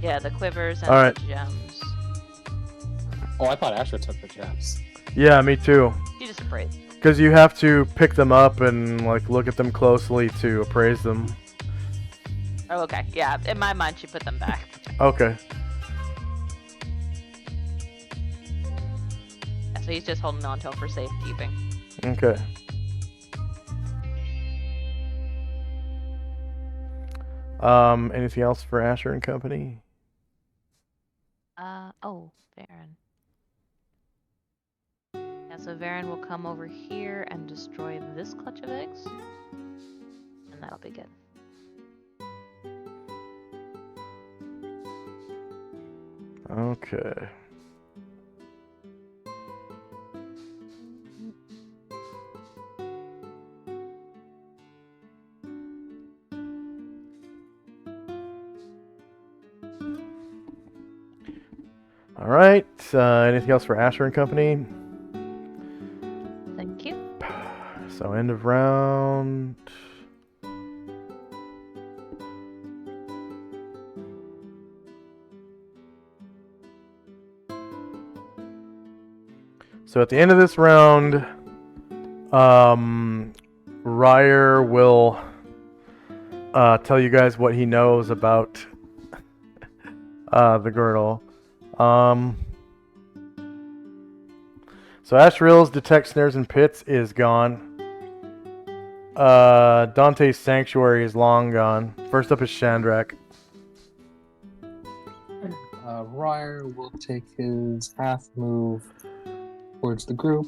Speaker 2: Yeah, the quivers and
Speaker 1: Alright.
Speaker 2: the gems.
Speaker 4: Oh, I thought Asher took the gems.
Speaker 1: yeah, me too.
Speaker 2: He just appraised.
Speaker 1: Because you have to pick them up and like look at them closely to appraise them.
Speaker 2: Oh, okay. Yeah, in my mind, she put them back.
Speaker 1: Okay.
Speaker 2: So he's just holding on to them for safekeeping.
Speaker 1: Okay. Anything else for Asher and company?
Speaker 2: Oh, Varen. Yeah, so Varen will come over here and destroy this clutch of eggs. And that'll be good.
Speaker 1: Okay. All right. Anything else for Asher and company?
Speaker 2: Thank you.
Speaker 1: So end of round. So at the end of this round, Ryer will tell you guys what he knows about the girdle. So Asheril's detect snares and pits is gone. Dante's sanctuary is long gone. First up is Shandrak.
Speaker 4: Ryer will take his half move towards the group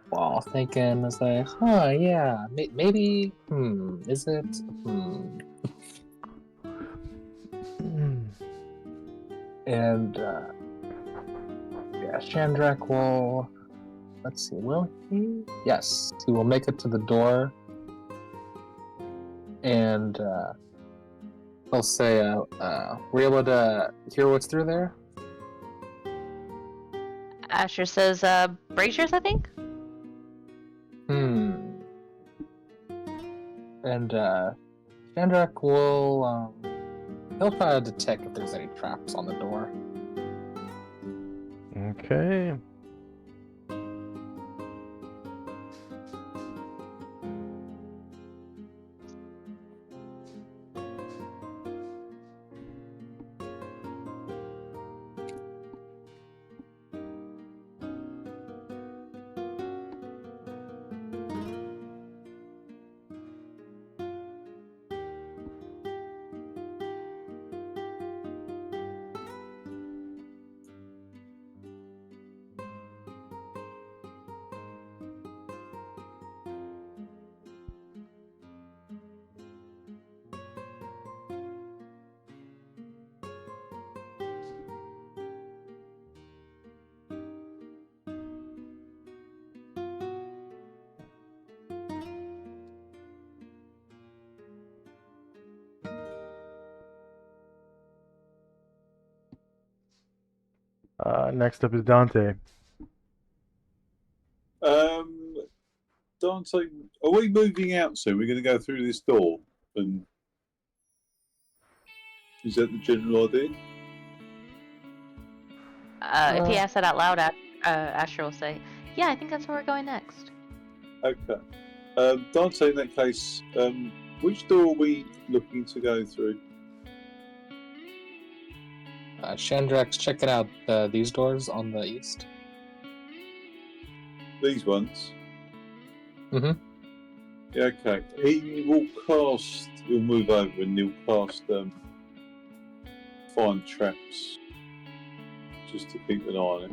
Speaker 4: while thinking, it's like, yeah, maybe, is it, And, yeah, Shandrak will, let's see, will he? Yes, he will make it to the door, and, he'll say, were you able to hear what's through there?
Speaker 2: Asher says, braziers, I think?
Speaker 4: And, Shandrak will, he'll try to detect if there's any traps on the door.
Speaker 1: Okay. Next up is Dante.
Speaker 3: Dante, are we moving out soon? We're going to go through this door, and is that the general idea?
Speaker 2: If he asks that out loud, Asher will say, yeah, I think that's where we're going next.
Speaker 3: Okay. Dante, in that case, which door are we looking to go through?
Speaker 4: Shandrak's checking out these doors on the east.
Speaker 3: These ones?
Speaker 4: Mhm.
Speaker 3: Yeah, okay. He'll move over and he'll cast find traps just to keep an eye on it.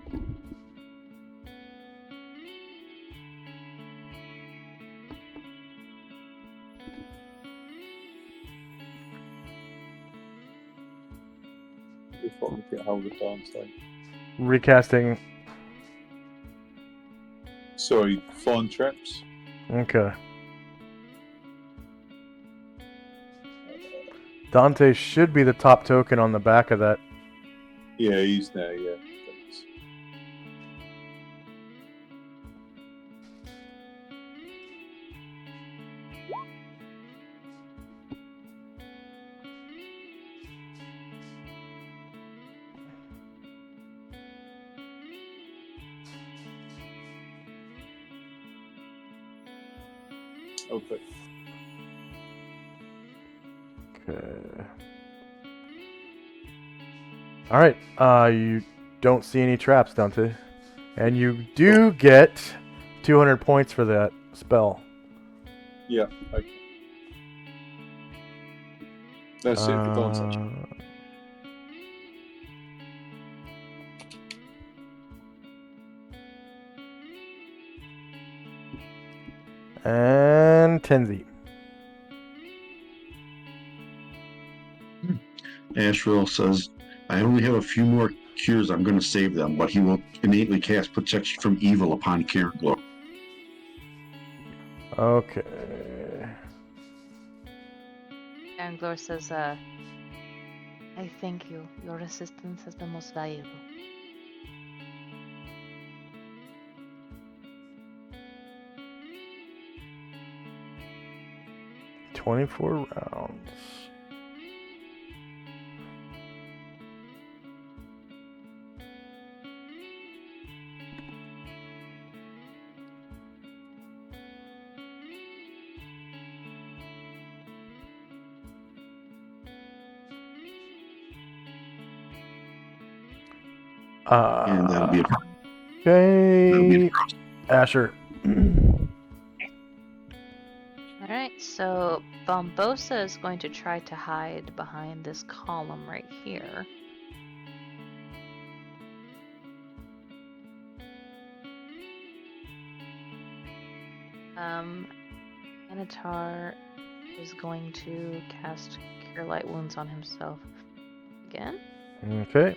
Speaker 3: If I can get hold of Dante.
Speaker 1: Recasting.
Speaker 3: Sorry, find traps?
Speaker 1: Okay. Dante should be the top token on the back of that.
Speaker 3: Yeah, he's there, yeah. Thanks. Okay.
Speaker 1: Okay. All right. You don't see any traps, Dante, and you do get 200 points for that spell.
Speaker 3: Yeah, okay. That's it for Dante.
Speaker 1: And Tenzi.
Speaker 5: Asriel says, I only have a few more cures. I'm going to save them, but he will innately cast protection from evil upon Caraglow.
Speaker 1: Okay.
Speaker 2: And Glor says, I thank you. Your assistance has been most valuable.
Speaker 1: "24 rounds.
Speaker 5: And that'll be
Speaker 1: Okay. Asher.
Speaker 2: Alright, so Bombosa is going to try to hide behind this column right here. Anatar is going to cast Cure Light Wounds on himself again.
Speaker 1: Okay.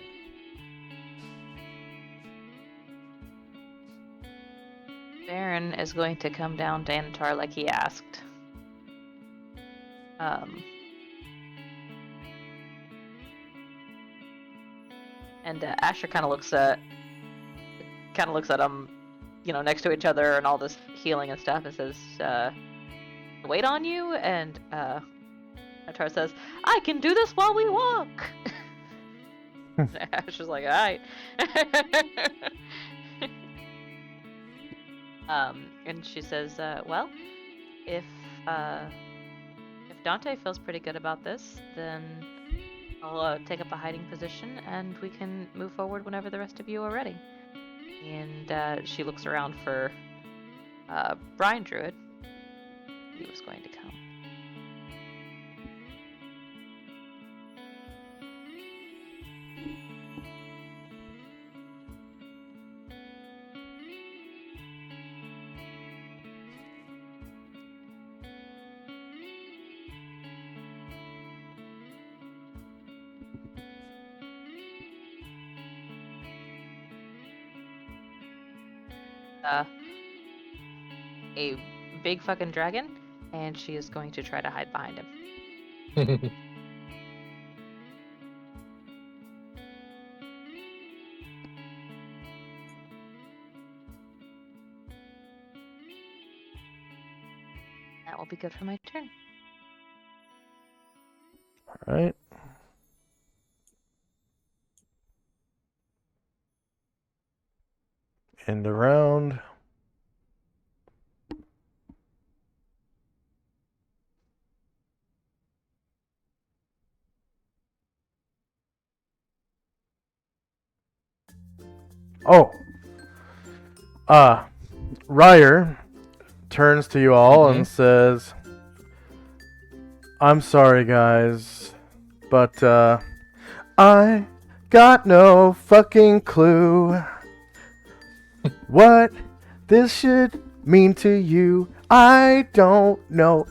Speaker 2: Baron is going to come down to Anatar like he asked. And Asher kind of looks at them, next to each other and all this healing and stuff, and says, "Wait on you." And Anatar says, "I can do this while we walk." Asher's like, "All right." And she says, "Well, if Dante feels pretty good about this, then I'll take up a hiding position, and we can move forward whenever the rest of you are ready." And she looks around for Brian Druid. He was going to come. A big fucking dragon, and she is going to try to hide behind him. That will be good for my turn.
Speaker 1: All right. End the round. Oh. Ryer turns to you all and says, I'm sorry, guys, but, I got no fucking clue what this should mean to you. I don't know.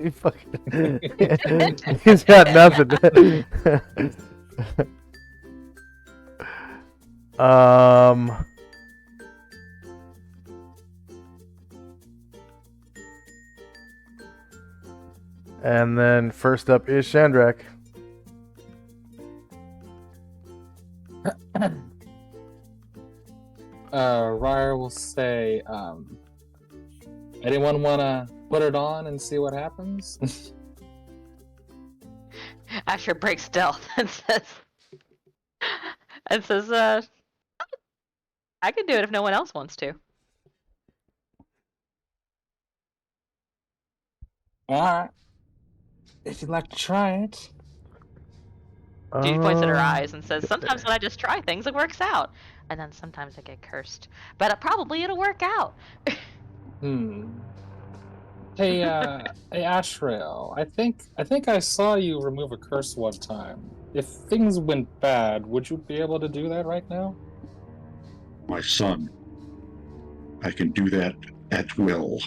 Speaker 1: He fucking- He's got nothing. And then first up is Shandrak.
Speaker 4: Ryer will say, anyone want to put it on and see what happens?
Speaker 2: Asher breaks stealth and says, I can do it if no one else wants to.
Speaker 4: Alright. If you'd like to try it.
Speaker 2: She points at her eyes and says, sometimes when I just try things, it works out. And then sometimes I get cursed. But probably it'll work out.
Speaker 4: Hey, hey Ashrael, I think I saw you remove a curse one time. If things went bad, would you be able to do that right now?
Speaker 5: My son, I can do that at will.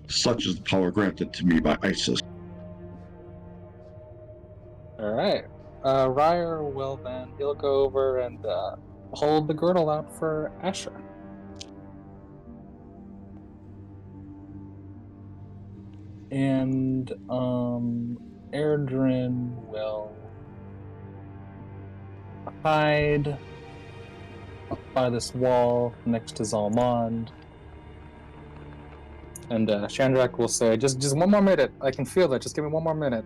Speaker 5: Such is the power granted to me by Isis.
Speaker 4: Alright. Ryer will then, he'll go over and hold the girdle out for Asher. And Erdrin will hide up by this wall next to Zalmond. And Shandrak will say, just one more minute. I can feel it. Just give me one more minute.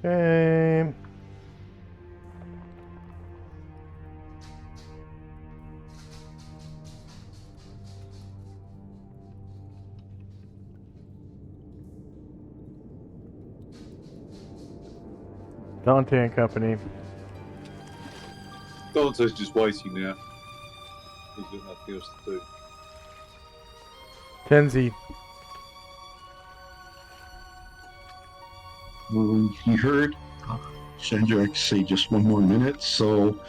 Speaker 1: Okay. Dante and Company.
Speaker 3: Dante's just waiting now. He's got nothing else to do.
Speaker 1: Tenzi.
Speaker 5: He heard Shandrak say just one more minute, so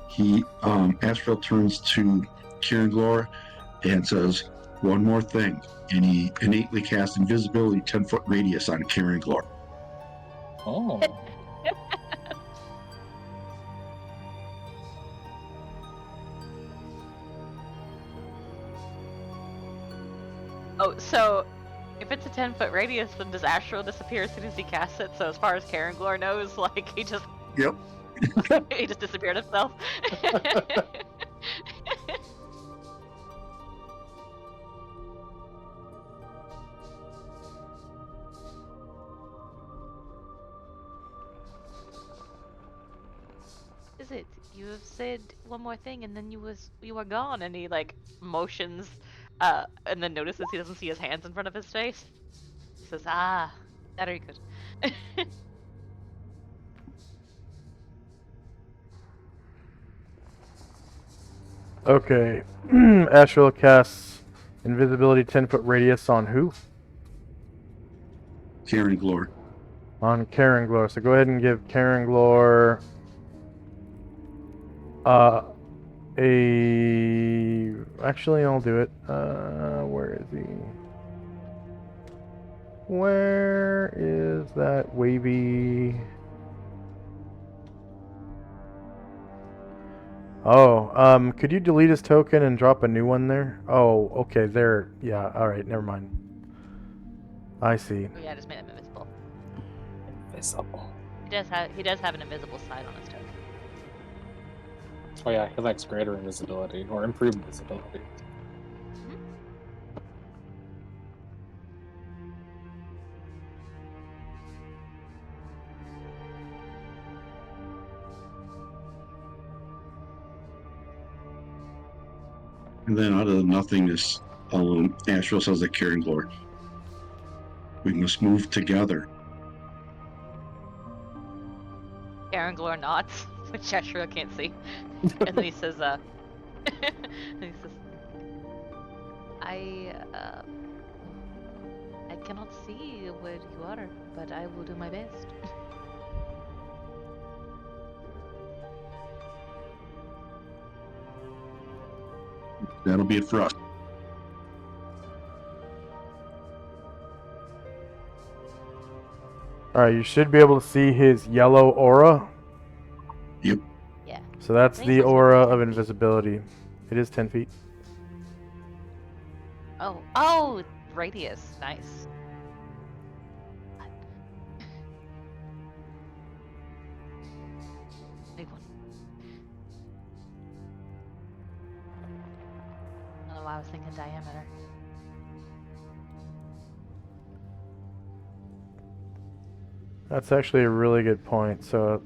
Speaker 5: he Astral turns to Kiranglor and says one more thing, and he innately casts invisibility 10-foot radius on Kiranglor.
Speaker 4: Oh.
Speaker 2: Oh, so if it's a 10-foot radius, then does Astral disappear as soon as he casts it? So as far as Karanglor knows, like he just he just disappeared himself. Is it? You have said one more thing, and then you were gone. And he like motions, and then notices he doesn't see his hands in front of his face. He says, "Ah, very good."
Speaker 1: Okay. Astral casts invisibility 10-foot radius on who?
Speaker 5: Karen Glore.
Speaker 1: On Karen Glore. So go ahead and give Karen Glore actually I'll do it. Where is he? Where is that wavy? Oh, could you delete his token and drop a new one there? Oh, okay, there. Yeah, alright, never mind. I see.
Speaker 2: Oh, yeah, I just made him invisible.
Speaker 4: Invisible.
Speaker 2: He does have an invisible side on his token.
Speaker 4: Oh yeah, he likes greater invisibility or improved invisibility.
Speaker 5: And then out of nothingness, Astral says to Karen Glore, we must move together.
Speaker 2: Aaron Glore nods, which I sure can't see. And then he says, and he says, I cannot see where you are, but I will do my best.
Speaker 5: That'll be it for us.
Speaker 1: Alright, you should be able to see his yellow aura.
Speaker 5: Yep.
Speaker 2: Yeah.
Speaker 1: So that's
Speaker 2: Thanks,
Speaker 1: the
Speaker 2: that's
Speaker 1: aura
Speaker 2: good.
Speaker 1: of invisibility. It is 10 feet.
Speaker 2: Oh, radius, nice. Big one. I don't know why I was thinking diameter.
Speaker 1: That's actually a really good point. So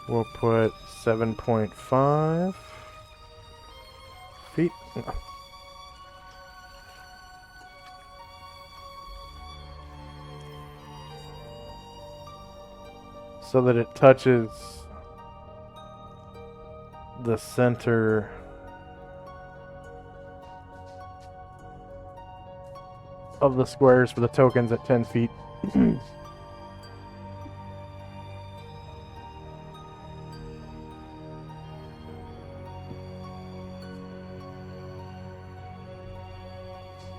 Speaker 1: we'll put 7.5 feet. So that it touches the center of the squares for the tokens at 10 feet.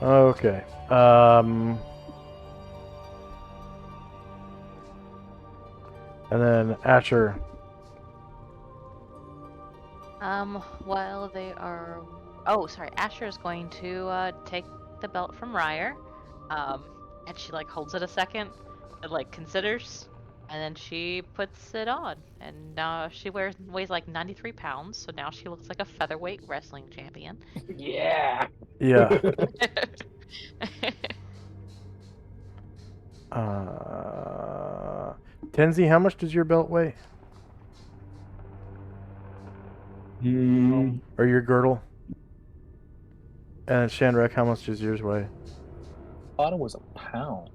Speaker 1: Okay. And then Asher.
Speaker 2: While they are... Oh, sorry. Asher is going to take the belt from Ryer. And she, like, holds it a second and, like, considers. And then she puts it on. And now she weighs, like, 93 pounds. So now she looks like a featherweight wrestling champion.
Speaker 4: Yeah.
Speaker 1: Yeah. Tenzi, how much does your belt weigh? Or your girdle? And Shandrak, how much does yours weigh?
Speaker 4: Thought it was a pound.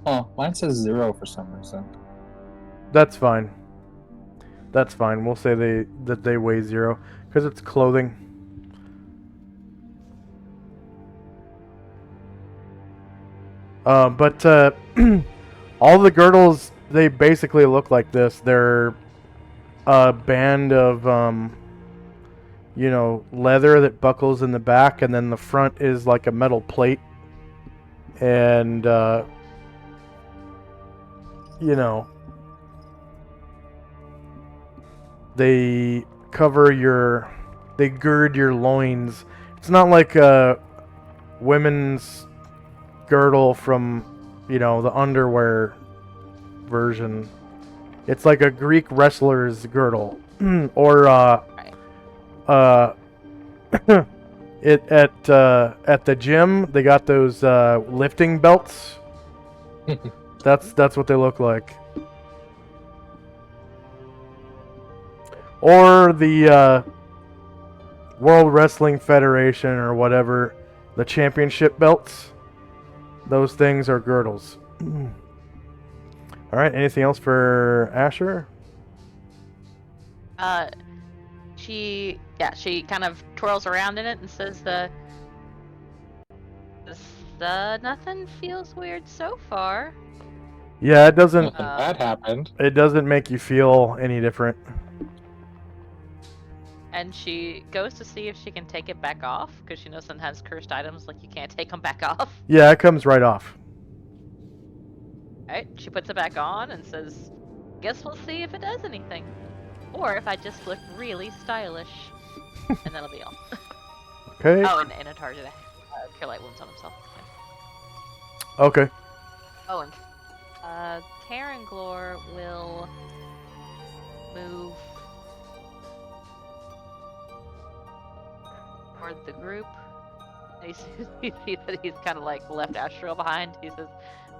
Speaker 4: Oh, mine says 0 for some reason.
Speaker 1: That's fine. That's fine. We'll say that they weigh 0 because it's clothing. But all the girdles, they basically look like this. They're a band of leather that buckles in the back, and then the front is like a metal plate, and they gird your loins. It's not like a women's girdle from, the underwear version. It's like a Greek wrestler's girdle. Or, at the gym, they got those, lifting belts. That's what they look like. Or the World Wrestling Federation or whatever, the championship belts. Those things are girdles. All right. Anything else for Asher?
Speaker 2: She kind of twirls around in it and says, nothing feels weird so far.
Speaker 1: Yeah, it doesn't.
Speaker 4: Nothing bad happened.
Speaker 1: It doesn't make you feel any different.
Speaker 2: And she goes to see if she can take it back off, because she knows sometimes cursed items, like, you can't take them back off.
Speaker 1: Yeah, it comes right off.
Speaker 2: Alright, she puts it back on and says, guess we'll see if it does anything. Or if I just look really stylish. And that'll be all.
Speaker 1: Okay.
Speaker 2: Oh, and Anatar did Cure Light Wounds on himself.
Speaker 1: Okay.
Speaker 2: Oh, and Karen Glor will move toward the group. You see that he's kind of like left Astral behind. He says,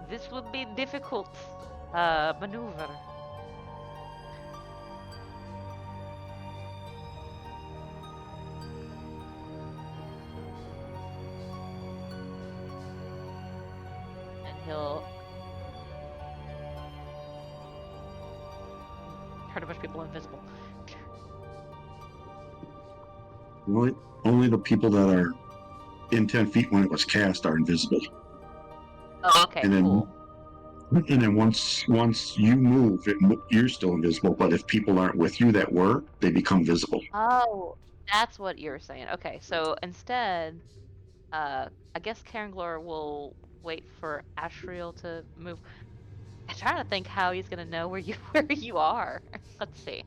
Speaker 2: this would be difficult maneuver. And he'll turn a bunch of people invisible.
Speaker 5: Only the people that are in 10 feet when it was cast are invisible.
Speaker 2: Oh, okay,
Speaker 5: And then,
Speaker 2: cool.
Speaker 5: And then once you move, you're still invisible. But if people aren't with you that were, they become visible.
Speaker 2: Oh, that's what you're saying. Okay, so instead, I guess Karen Glor will wait for Ashriel to move. I'm trying to think how he's gonna know where you are. Let's see.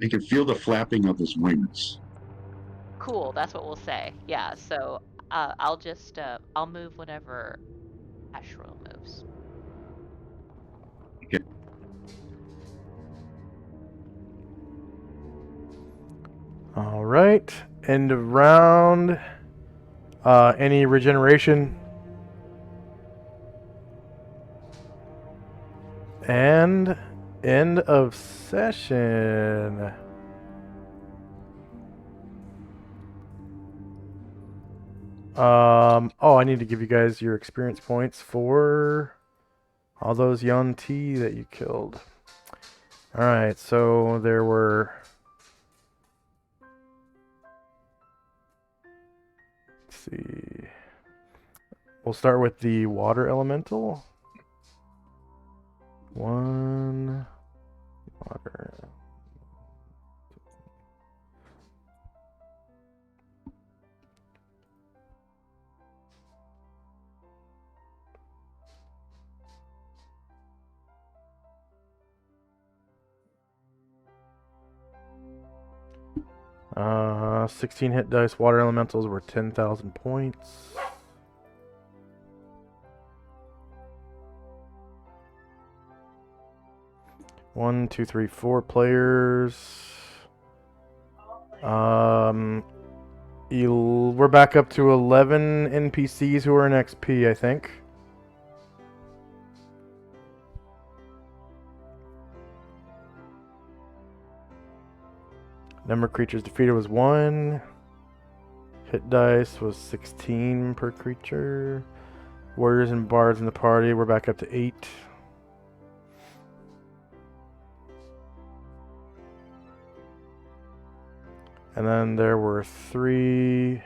Speaker 5: They can feel the flapping of his wings.
Speaker 2: Cool, that's what we'll say. Yeah, so I'll just I'll move whenever Ashriel moves.
Speaker 5: Okay.
Speaker 1: All right. End of round. Any regeneration? And end of session. Oh, I need to give you guys your experience points for all those Yon T that you killed. All right, so there were. Let's see. We'll start with the water elemental. 1 water. Uh, 16 hit dice. Water elementals were 10,000 points. One, two, three, 4 players. We're back up to 11 NPCs who are in XP, I think. Number of creatures defeated was 1. Hit dice was 16 per creature. Warriors and bards in the party, we're back up to 8. And then there were 3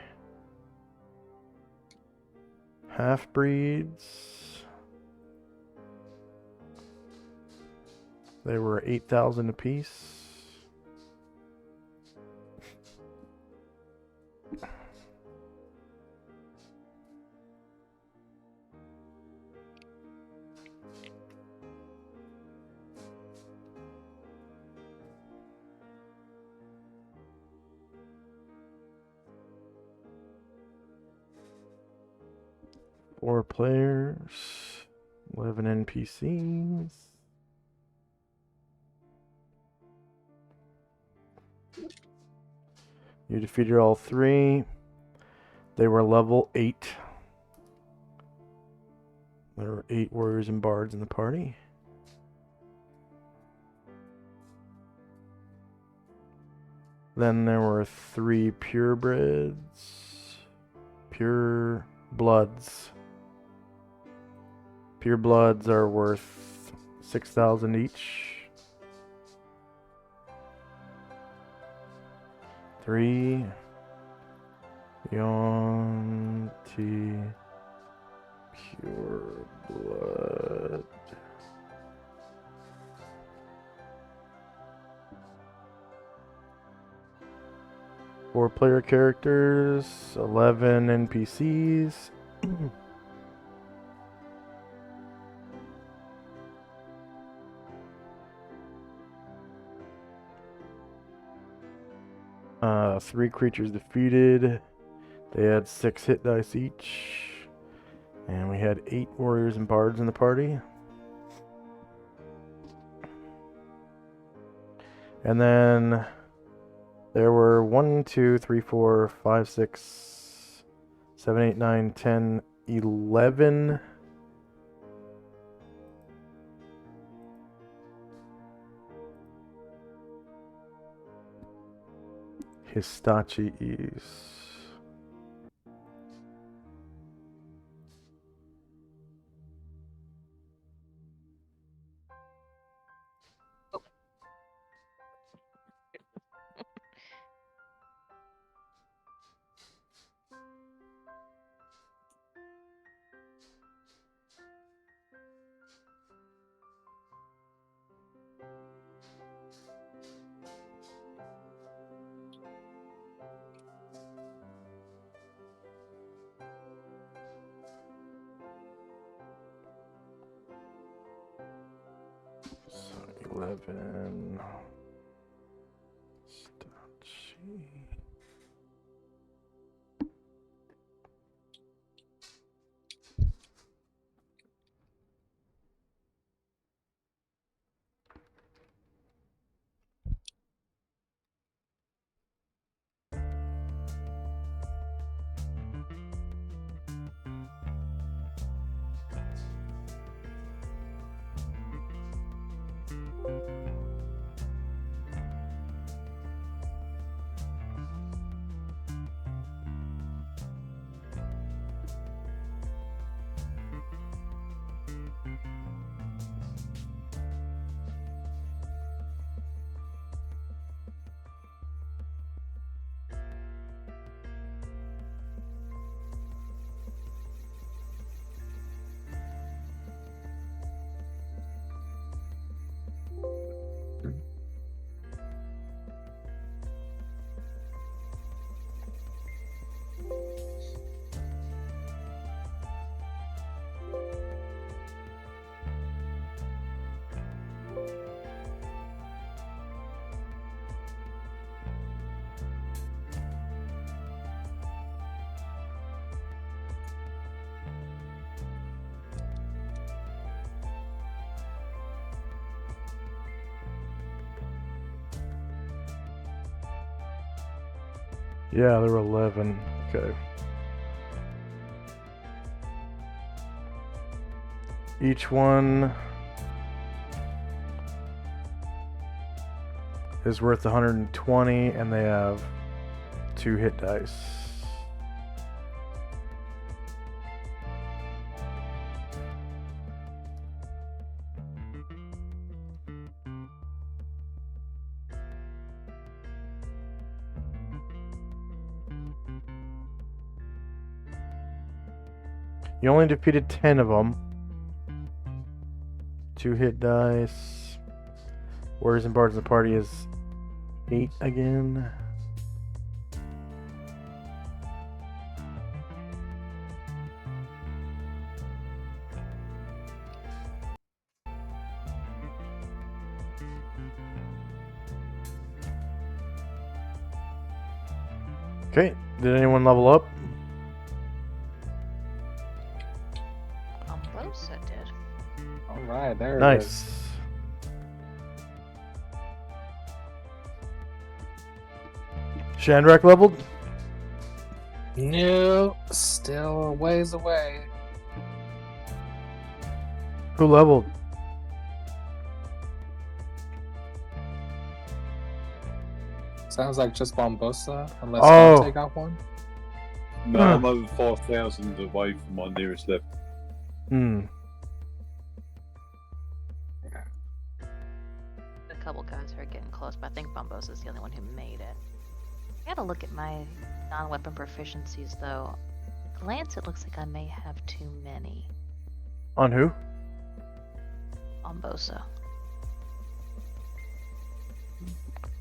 Speaker 1: half-breeds. They were 8,000 apiece. Four players, 11 NPCs. You defeated all 3. They were level 8. There were 8 warriors and bards in the party. Then there were 3 purebreds. Pure bloods. Pure bloods are worth 6,000 each. 3 Yonti pure blood. Four player characters, 11 NPCs. Three creatures defeated. They had 6 hit dice each. And we had 8 warriors and bards in the party. And then there were 1, 2, 3, 4, 5, 6, 7, 8, 9, 10, 11 Histachis. So 11 Histachi. Yeah, there were 11. Okay. Each one is worth 120, and they have 2 hit dice. You only defeated 10 of them. 2 hit dice. Warriors and bards in the party is 8 again. Okay, did anyone level up?
Speaker 2: Ambrosa did.
Speaker 4: All right, there it is.
Speaker 1: Nice. Shandrak leveled?
Speaker 4: No, still a ways away.
Speaker 1: Who leveled?
Speaker 4: Sounds like just Bombosa, unless
Speaker 1: Oh.
Speaker 4: you take out one.
Speaker 3: No, I'm over 5,000 away from my nearest level.
Speaker 1: Hmm.
Speaker 2: A couple guys who are getting close, but I think Bombos is the only one who made it. I gotta look at my non-weapon proficiencies, though. At a glance, it looks like I may have too many.
Speaker 1: On who?
Speaker 2: Bombosa.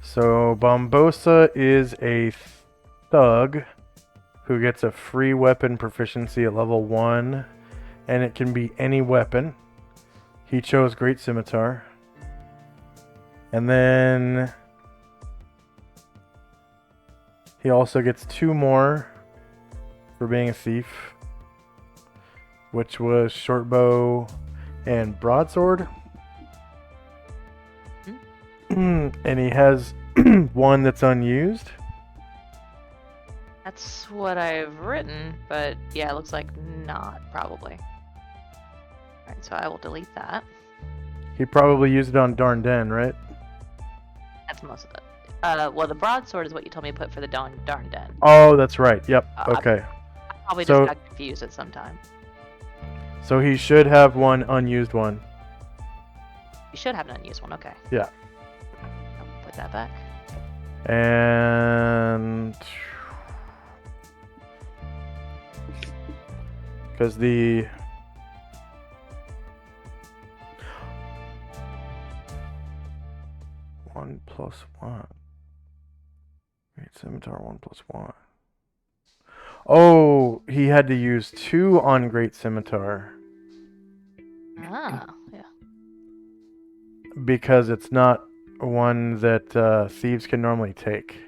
Speaker 1: So Bombosa is a thug who gets a free weapon proficiency at level 1, and it can be any weapon. He chose Great Scimitar. And then he also gets 2 more for being a thief, which was shortbow and broadsword. And he has 1 that's unused.
Speaker 2: That's what I've written, but yeah, it looks like not, probably. Alright, so I will delete that.
Speaker 1: He probably used it on Darn Den, right?
Speaker 2: That's most of it. Well, the broadsword is what you told me to put for the Darn Den.
Speaker 1: Oh, that's right. Yep.
Speaker 2: I
Speaker 1: Okay.
Speaker 2: probably
Speaker 1: So-
Speaker 2: just got confused at some time.
Speaker 1: So he should have 1 unused one.
Speaker 2: You should have an unused one, okay.
Speaker 1: Yeah.
Speaker 2: I'll put that back.
Speaker 1: And because the one plus one. Great Scimitar 1+1. Oh, he had to use 2 on Great Scimitar
Speaker 2: Ah, yeah.
Speaker 1: because it's not one that thieves can normally take.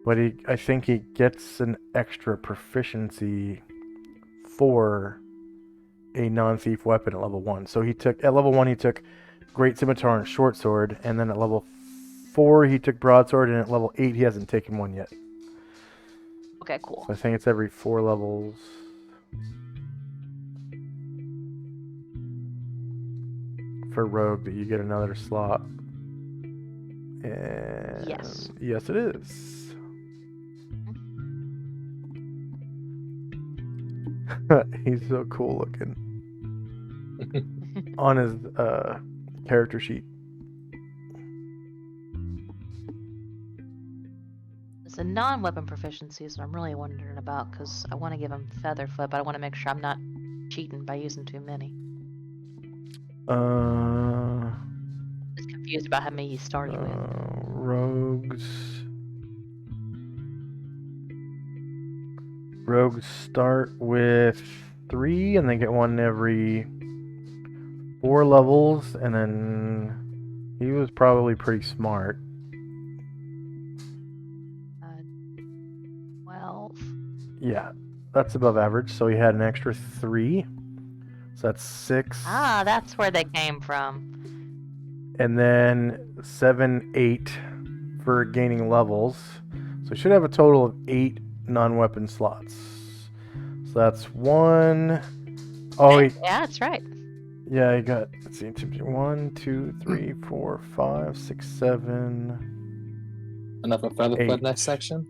Speaker 1: But I think he gets an extra proficiency for a non-thief weapon at level 1. So at level 1 he took Great Scimitar and Short Sword, and then at level 4 he took Broadsword, and at level 8 he hasn't taken one yet.
Speaker 2: Okay, cool.
Speaker 1: So I think it's every 4 levels. For Rogue that you get another slot. And
Speaker 2: Yes.
Speaker 1: Yes, it is. He's so cool looking. On his character sheet.
Speaker 2: It's a non-weapon proficiencies that I'm really wondering about, because I want to give him Featherfoot, but I want to make sure I'm not cheating by using too many. Just confused about how many he started with.
Speaker 1: Rogues. Rogues start with 3, and they get 1 every 4 levels, and then he was probably pretty smart.
Speaker 2: 12.
Speaker 1: Yeah, that's above average, so he had an extra 3. So that's 6.
Speaker 2: Ah, that's where they came from.
Speaker 1: And then 7, 8 for gaining levels. So he should have a total of 8 non-weapon slots. So that's 1. Oh,
Speaker 2: Yeah, that's right.
Speaker 1: yeah, he got, let's see, 1, 2, 3, 4, 5, 6, 7.
Speaker 4: Enough of Featherfoot
Speaker 1: 8.
Speaker 4: next section.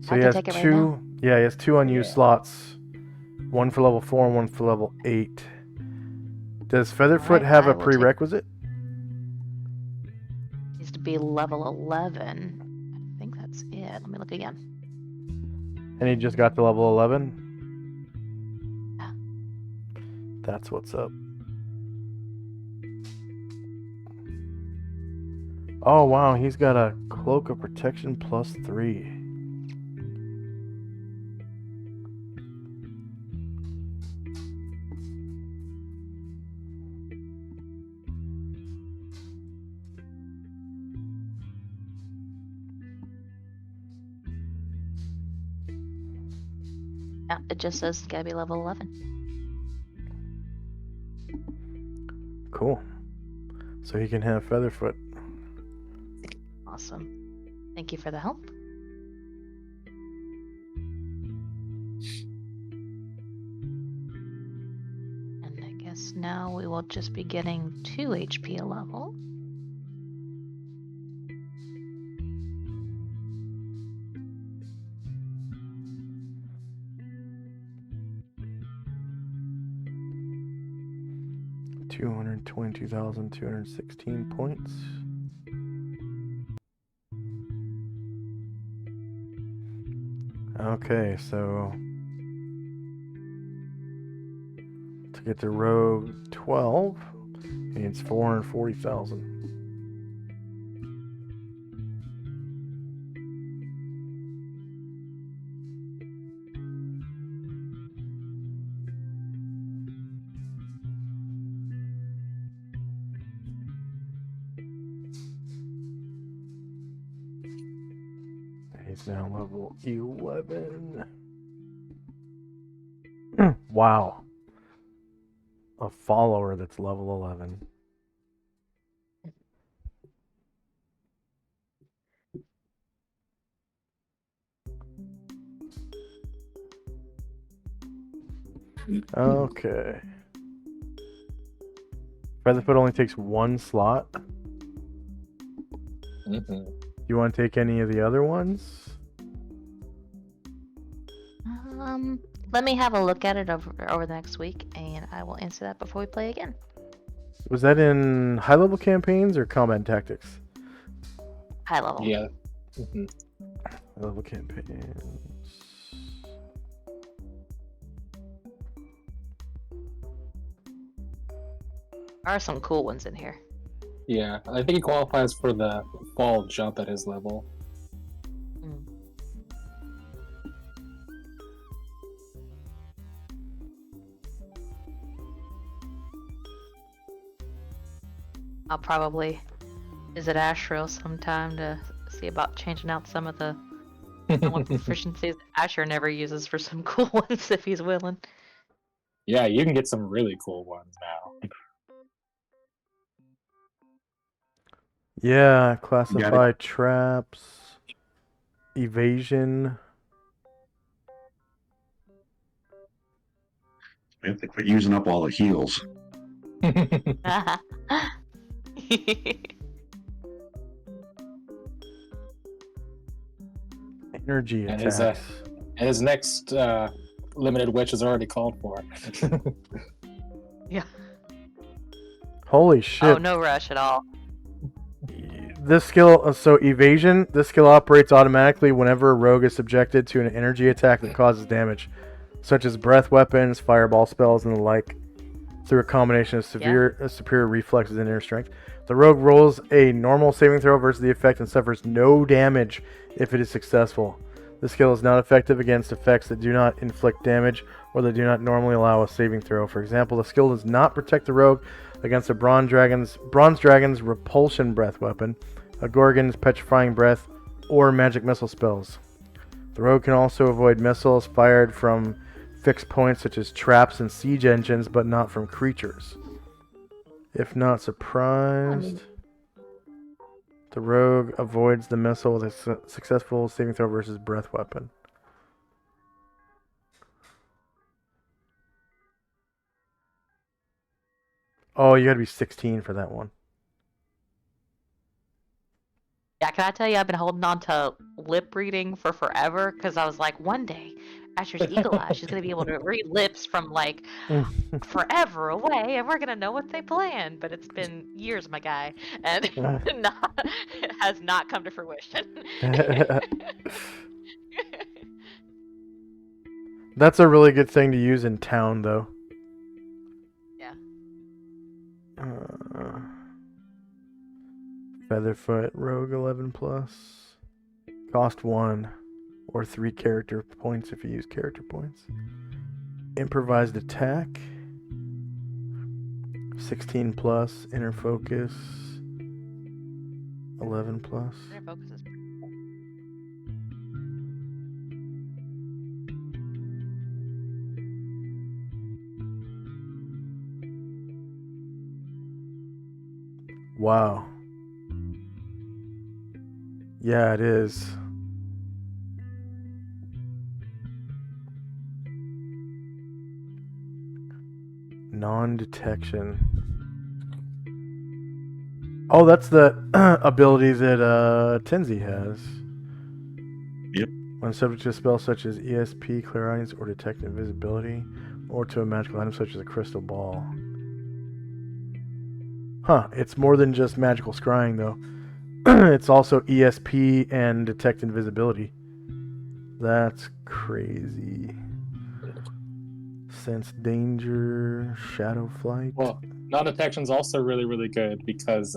Speaker 1: So
Speaker 2: I
Speaker 1: he
Speaker 2: can
Speaker 1: has
Speaker 2: take it right
Speaker 1: 2.
Speaker 2: now.
Speaker 1: Yeah, he has 2 unused
Speaker 4: Yeah.
Speaker 1: slots. 1 for level 4 and 1 for level 8. Does Featherfoot
Speaker 2: Alright,
Speaker 1: have
Speaker 2: I
Speaker 1: a
Speaker 2: will take-
Speaker 1: prerequisite?
Speaker 2: Needs to be level 11. I think that's it. Let me look again.
Speaker 1: And he just got to level 11?
Speaker 2: Yeah.
Speaker 1: That's what's up. Oh wow, he's got a Cloak of Protection +3.
Speaker 2: Yeah, it just says gotta be level 11.
Speaker 1: Cool. So he can have Featherfoot.
Speaker 2: Awesome. Thank you for the help. And I guess now we will just be getting 2 HP a level.
Speaker 1: 222,216 points. Okay, so to get to Rogue 12, he needs 440,000. He's now level 11. Wow. A follower that's level 11. Okay. Featherfoot only takes one slot. You want to take any of the other ones?
Speaker 2: Let me have a look at it over the next week, and I will answer that before we play again.
Speaker 1: Was that in high-level campaigns or combat tactics?
Speaker 2: High level.
Speaker 4: Yeah.
Speaker 1: High-level campaigns.
Speaker 2: There are some cool ones in here.
Speaker 4: Yeah, I think he qualifies for the fall jump at his level.
Speaker 2: I'll probably visit Ashrail sometime to see about changing out some of the proficiencies Asher never uses for some cool ones if he's willing.
Speaker 4: Yeah, you can get some really cool ones now.
Speaker 1: Yeah, classify traps, evasion.
Speaker 5: I think we're using up all the heals.
Speaker 1: Energy
Speaker 4: And
Speaker 1: attacks.
Speaker 4: his next limited witch is already called for.
Speaker 2: Yeah.
Speaker 1: Holy shit.
Speaker 2: Oh, no rush at all.
Speaker 1: This skill, so evasion, this skill operates automatically whenever a rogue is subjected to an energy attack that causes damage, such as breath weapons, fireball spells, and the like, through a combination of superior reflexes and inner strength. The rogue rolls a normal saving throw versus the effect and suffers no damage if it is successful. This skill is not effective against effects that do not inflict damage or that do not normally allow a saving throw. For example, the skill does not protect the rogue against a bronze dragon's repulsion breath weapon, a gorgon's petrifying breath, or magic missile spells. The rogue can also avoid missiles fired from fixed points such as traps and siege engines, but not from creatures. If not surprised, the rogue avoids the missile with a successful saving throw versus breath weapon. Oh, you gotta be 16 for that one.
Speaker 2: Yeah, can I tell you, I've been holding on to lip reading for forever because I was like, one day, Asher's Eagle Eye, she's going to be able to read lips from like forever away, and we're going to know what they planned. But it's been years, my guy, and it has not come to fruition.
Speaker 1: That's a really good thing to use in town, though.
Speaker 2: Yeah.
Speaker 1: Featherfoot, Rogue 11 plus. Cost 1 or 3 character points if you use character points. Improvised attack. 16 plus. Inner focus. 11 plus.
Speaker 2: Inner focus is
Speaker 1: Wow. Yeah, it is. Non-detection. Oh, that's the ability that Tenzi has.
Speaker 5: Yep.
Speaker 1: When subject to a spell such as ESP, clairaudience, or detect invisibility, or to a magical item such as a crystal ball. Huh, it's more than just magical scrying, though. It's also ESP and detect invisibility. That's crazy. Sense danger, shadow flight.
Speaker 4: Well, non-detection's also really, really good because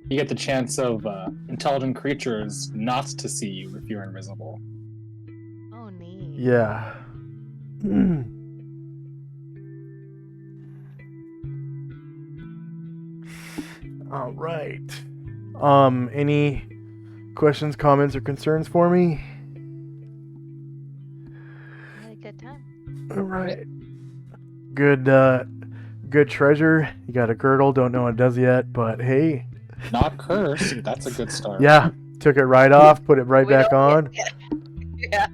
Speaker 4: you get the chance of intelligent creatures not to see you if you're invisible.
Speaker 2: Oh, neat.
Speaker 1: Yeah. All right. Any questions, comments, or concerns for me?
Speaker 2: I had a good time.
Speaker 1: All right. Good, good treasure. You got a girdle. Don't know what it does yet, but hey.
Speaker 4: Not cursed. That's a good start.
Speaker 1: Yeah. Took it right off. Put it right
Speaker 2: We
Speaker 1: back
Speaker 2: don't-
Speaker 1: on.
Speaker 2: Yeah.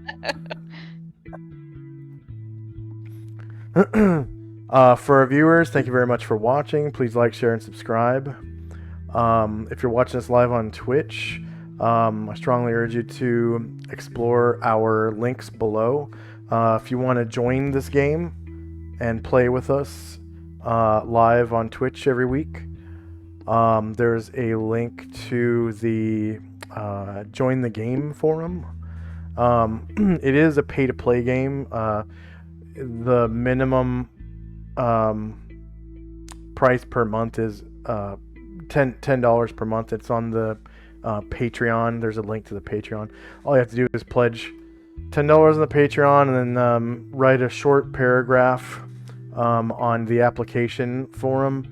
Speaker 1: For our viewers, thank you very much for watching. Please like, share, and subscribe. If you're watching us live on Twitch, I strongly urge you to explore our links below. If you want to join this game and play with us live on Twitch every week, there's a link to the Join the Game forum. It is a pay-to-play game. The minimum price per month is $10 per month. It's on the Patreon. There's a link to the Patreon. All you have to do is pledge $10 on the Patreon and then write a short paragraph on the application forum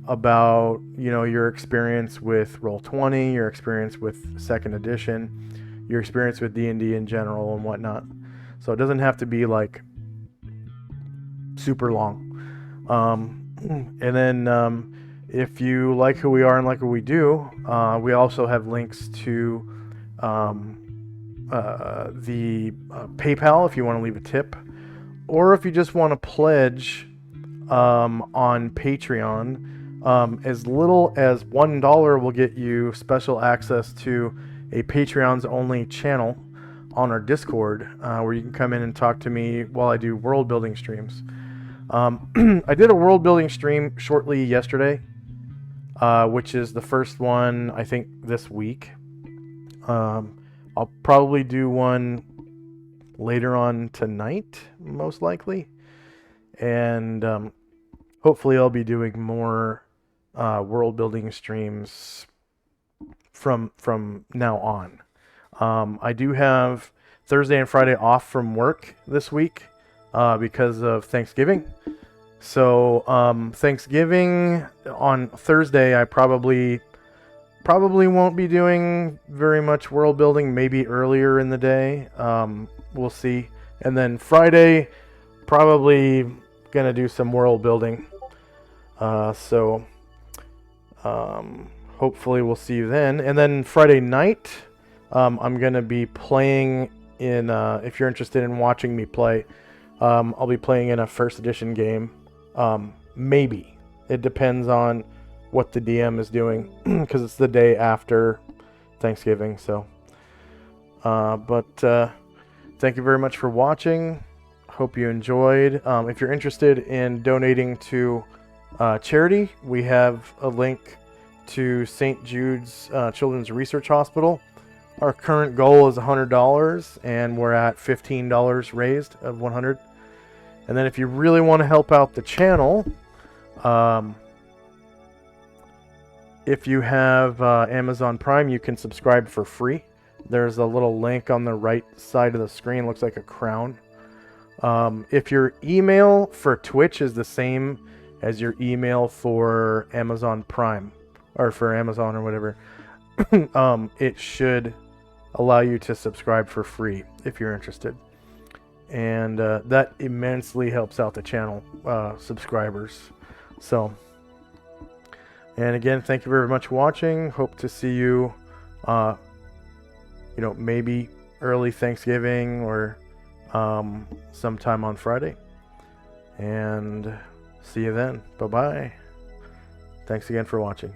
Speaker 1: about your experience with Roll20, your experience with 2nd edition, your experience with D&D in general and whatnot. So it doesn't have to be like super long. And then if you like who we are and like what we do, we also have links to the PayPal if you want to leave a tip, or if you just want to pledge on Patreon. As little as $1 will get you special access to a Patreon's only channel on our Discord, where you can come in and talk to me while I do world building streams. I did a world building stream shortly yesterday, which is the first one I think this week. I'll probably do one later on tonight, most likely, and hopefully I'll be doing more world building streams from now on. I do have Thursday and Friday off from work this week because of Thanksgiving. So Thanksgiving on Thursday, I probably won't be doing very much world building. Maybe earlier in the day. We'll see. And then Friday, probably gonna do some world building. So hopefully we'll see you then. And then Friday night, I'm gonna be playing in. If you're interested in watching me play, I'll be playing in a 1st edition game. Maybe. It depends on what the DM is doing, because it's the day after Thanksgiving. So, but thank you very much for watching. Hope you enjoyed. If you're interested in donating to charity, we have a link to St. Jude's Children's Research Hospital. Our current goal is $100, and we're at $15 raised of 100. And then if you really want to help out the channel, if you have Amazon Prime, you can subscribe for free. There's a little link on the right side of the screen. Looks like a crown. If your email for Twitch is the same as your email for Amazon Prime, or for Amazon or whatever, it should allow you to subscribe for free if you're interested. And that immensely helps out the channel subscribers. So, and again, thank you very much for watching. Hope to see you, maybe early Thanksgiving or sometime on Friday. And see you then. Bye-bye. Thanks again for watching.